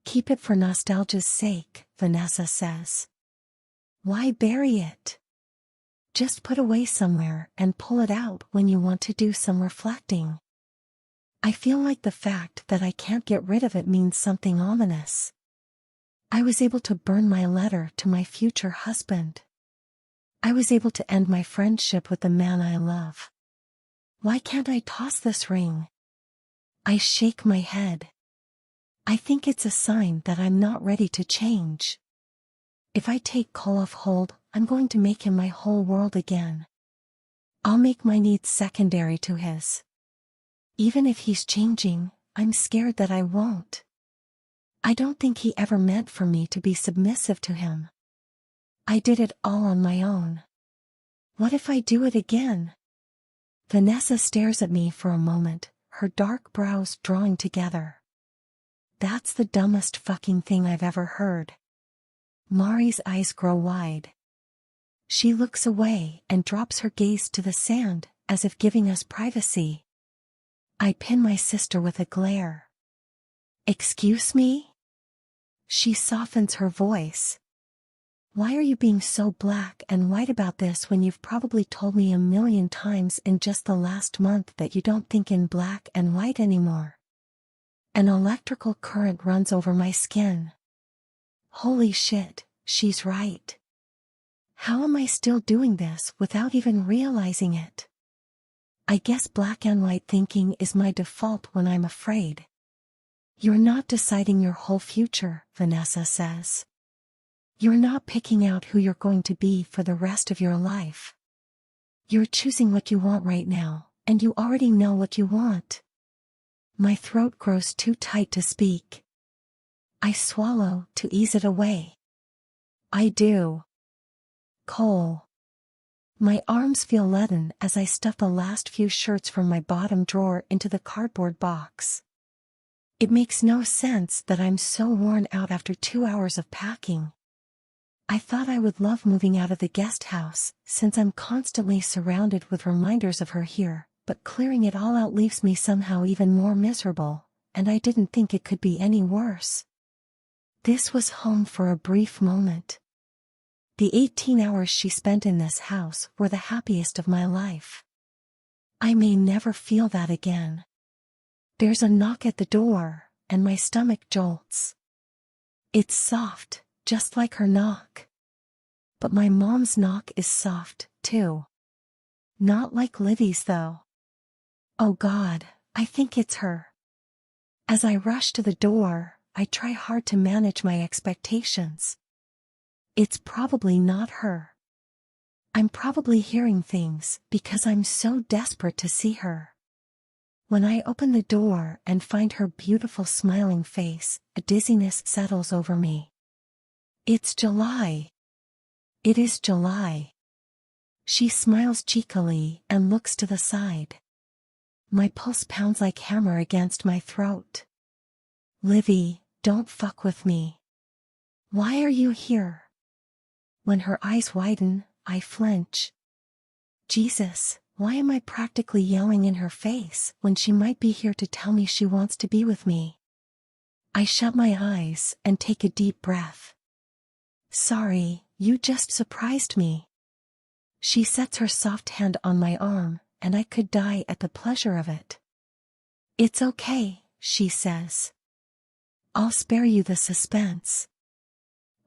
Keep it for nostalgia's sake, Vanessa says. Why bury it? Just put away somewhere and pull it out when you want to do some reflecting. I feel like the fact that I can't get rid of it means something ominous. I was able to burn my letter to my future husband. I was able to end my friendship with the man I love. Why can't I toss this ring? I shake my head. I think it's a sign that I'm not ready to change. If I take Koloff hold, I'm going to make him my whole world again. I'll make my needs secondary to his. Even if he's changing, I'm scared that I won't. I don't think he ever meant for me to be submissive to him. I did it all on my own. What if I do it again? Vanessa stares at me for a moment, her dark brows drawing together. That's the dumbest fucking thing I've ever heard. Mari's eyes grow wide. She looks away and drops her gaze to the sand, as if giving us privacy. I pin my sister with a glare. Excuse me? She softens her voice. Why are you being so black and white about this when you've probably told me 1,000,000 times in just the last month that you don't think in black and white anymore? An electrical current runs over my skin. Holy shit, she's right. How am I still doing this without even realizing it? I guess black and white thinking is my default when I'm afraid. You're not deciding your whole future, Vanessa says. You're not picking out who you're going to be for the rest of your life. You're choosing what you want right now, and you already know what you want. My throat grows too tight to speak. I swallow to ease it away. I do. Cole. My arms feel leaden as I stuff the last few shirts from my bottom drawer into the cardboard box. It makes no sense that I'm so worn out after 2 hours of packing. I thought I would love moving out of the guest house, since I'm constantly surrounded with reminders of her here, but clearing it all out leaves me somehow even more miserable, and I didn't think it could be any worse. This was home for a brief moment. The 18 hours she spent in this house were the happiest of my life. I may never feel that again. There's a knock at the door, and my stomach jolts. It's soft, just like her knock. But my mom's knock is soft, too. Not like Livy's though. Oh God, I think it's her. As I rush to the door, I try hard to manage my expectations. It's probably not her. I'm probably hearing things because I'm so desperate to see her. When I open the door and find her beautiful smiling face, a dizziness settles over me. It's July. It is July. She smiles cheekily and looks to the side. My pulse pounds like hammer against my throat. Livy, don't fuck with me. Why are you here? When her eyes widen, I flinch. Jesus, why am I practically yelling in her face when she might be here to tell me she wants to be with me? I shut my eyes and take a deep breath. Sorry, you just surprised me. She sets her soft hand on my arm, and I could die at the pleasure of it. It's okay, she says. I'll spare you the suspense.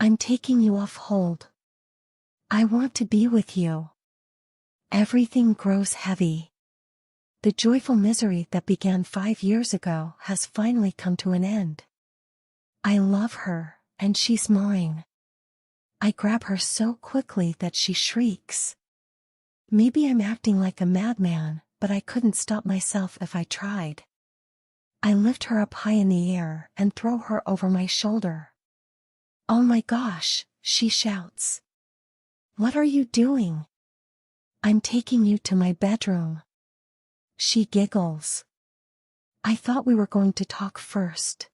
I'm taking you off hold. I want to be with you. Everything grows heavy. The joyful misery that began 5 years ago has finally come to an end. I love her, and she's mine. I grab her so quickly that she shrieks. Maybe I'm acting like a madman, but I couldn't stop myself if I tried. I lift her up high in the air and throw her over my shoulder. Oh my gosh, she shouts. What are you doing? I'm taking you to my bedroom. She giggles. I thought we were going to talk first.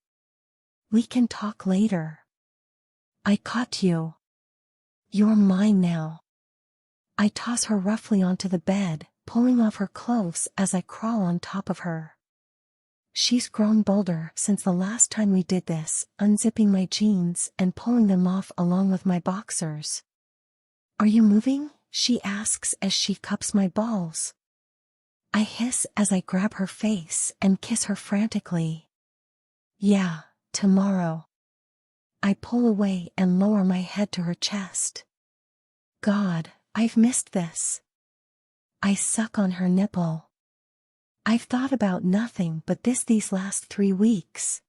We can talk later. I caught you. You're mine now. I toss her roughly onto the bed, pulling off her clothes as I crawl on top of her. She's grown bolder since the last time we did this, unzipping my jeans and pulling them off along with my boxers. Are you moving? She asks as she cups my balls. I hiss as I grab her face and kiss her frantically. Yeah, tomorrow. I pull away and lower my head to her chest. God, I've missed this. I suck on her nipple. I've thought about nothing but this these last 3 weeks.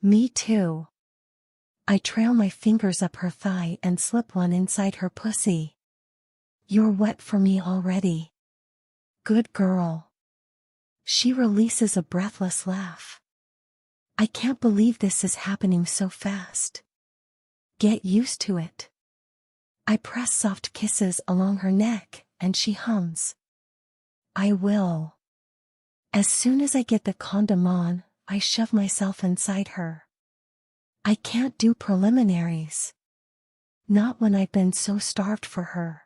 Me too. I trail my fingers up her thigh and slip one inside her pussy. You're wet for me already. Good girl. She releases a breathless laugh. I can't believe this is happening so fast. Get used to it. I press soft kisses along her neck, and she hums. I will. As soon as I get the condom on, I shove myself inside her. I can't do preliminaries. Not when I've been so starved for her.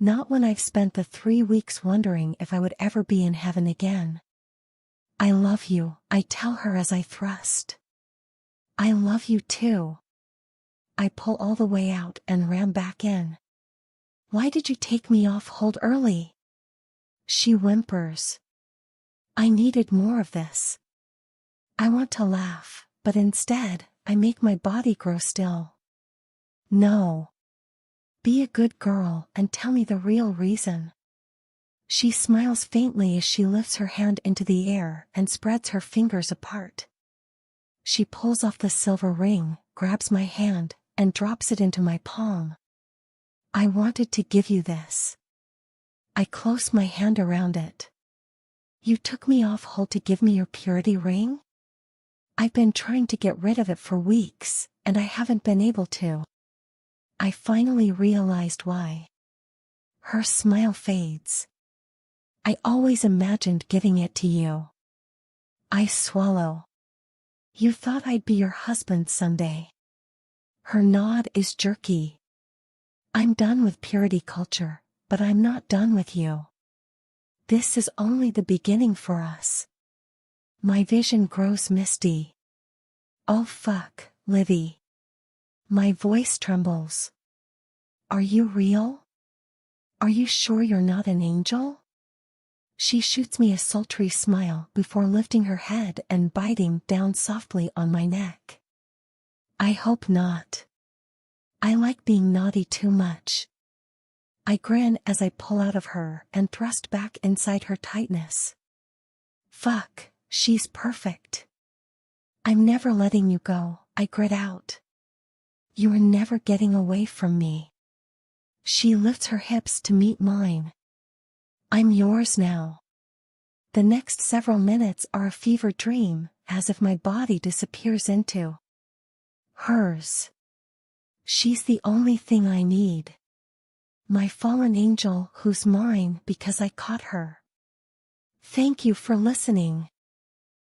Not when I've spent the 3 weeks wondering if I would ever be in heaven again. I love you, I tell her as I thrust. I love you too. I pull all the way out and ram back in. Why did you take me off hold early? She whimpers. I needed more of this. I want to laugh, but instead, I make my body grow still. No. Be a good girl and tell me the real reason. She smiles faintly as she lifts her hand into the air and spreads her fingers apart. She pulls off the silver ring, grabs my hand, and drops it into my palm. I wanted to give you this. I close my hand around it. You took me off hold to give me your purity ring? I've been trying to get rid of it for weeks, and I haven't been able to. I finally realized why. Her smile fades. I always imagined giving it to you. I swallow. You thought I'd be your husband someday. Her nod is jerky. I'm done with purity culture, but I'm not done with you. This is only the beginning for us. My vision grows misty. Oh fuck, Livy. My voice trembles. Are you real? Are you sure you're not an angel? She shoots me a sultry smile before lifting her head and biting down softly on my neck. I hope not. I like being naughty too much. I grin as I pull out of her and thrust back inside her tightness. Fuck, she's perfect. I'm never letting you go, I grit out. You are never getting away from me. She lifts her hips to meet mine. I'm yours now. The next several minutes are a fever dream, as if my body disappears into hers. She's the only thing I need. My fallen angel who's mine because I caught her. Thank you for listening.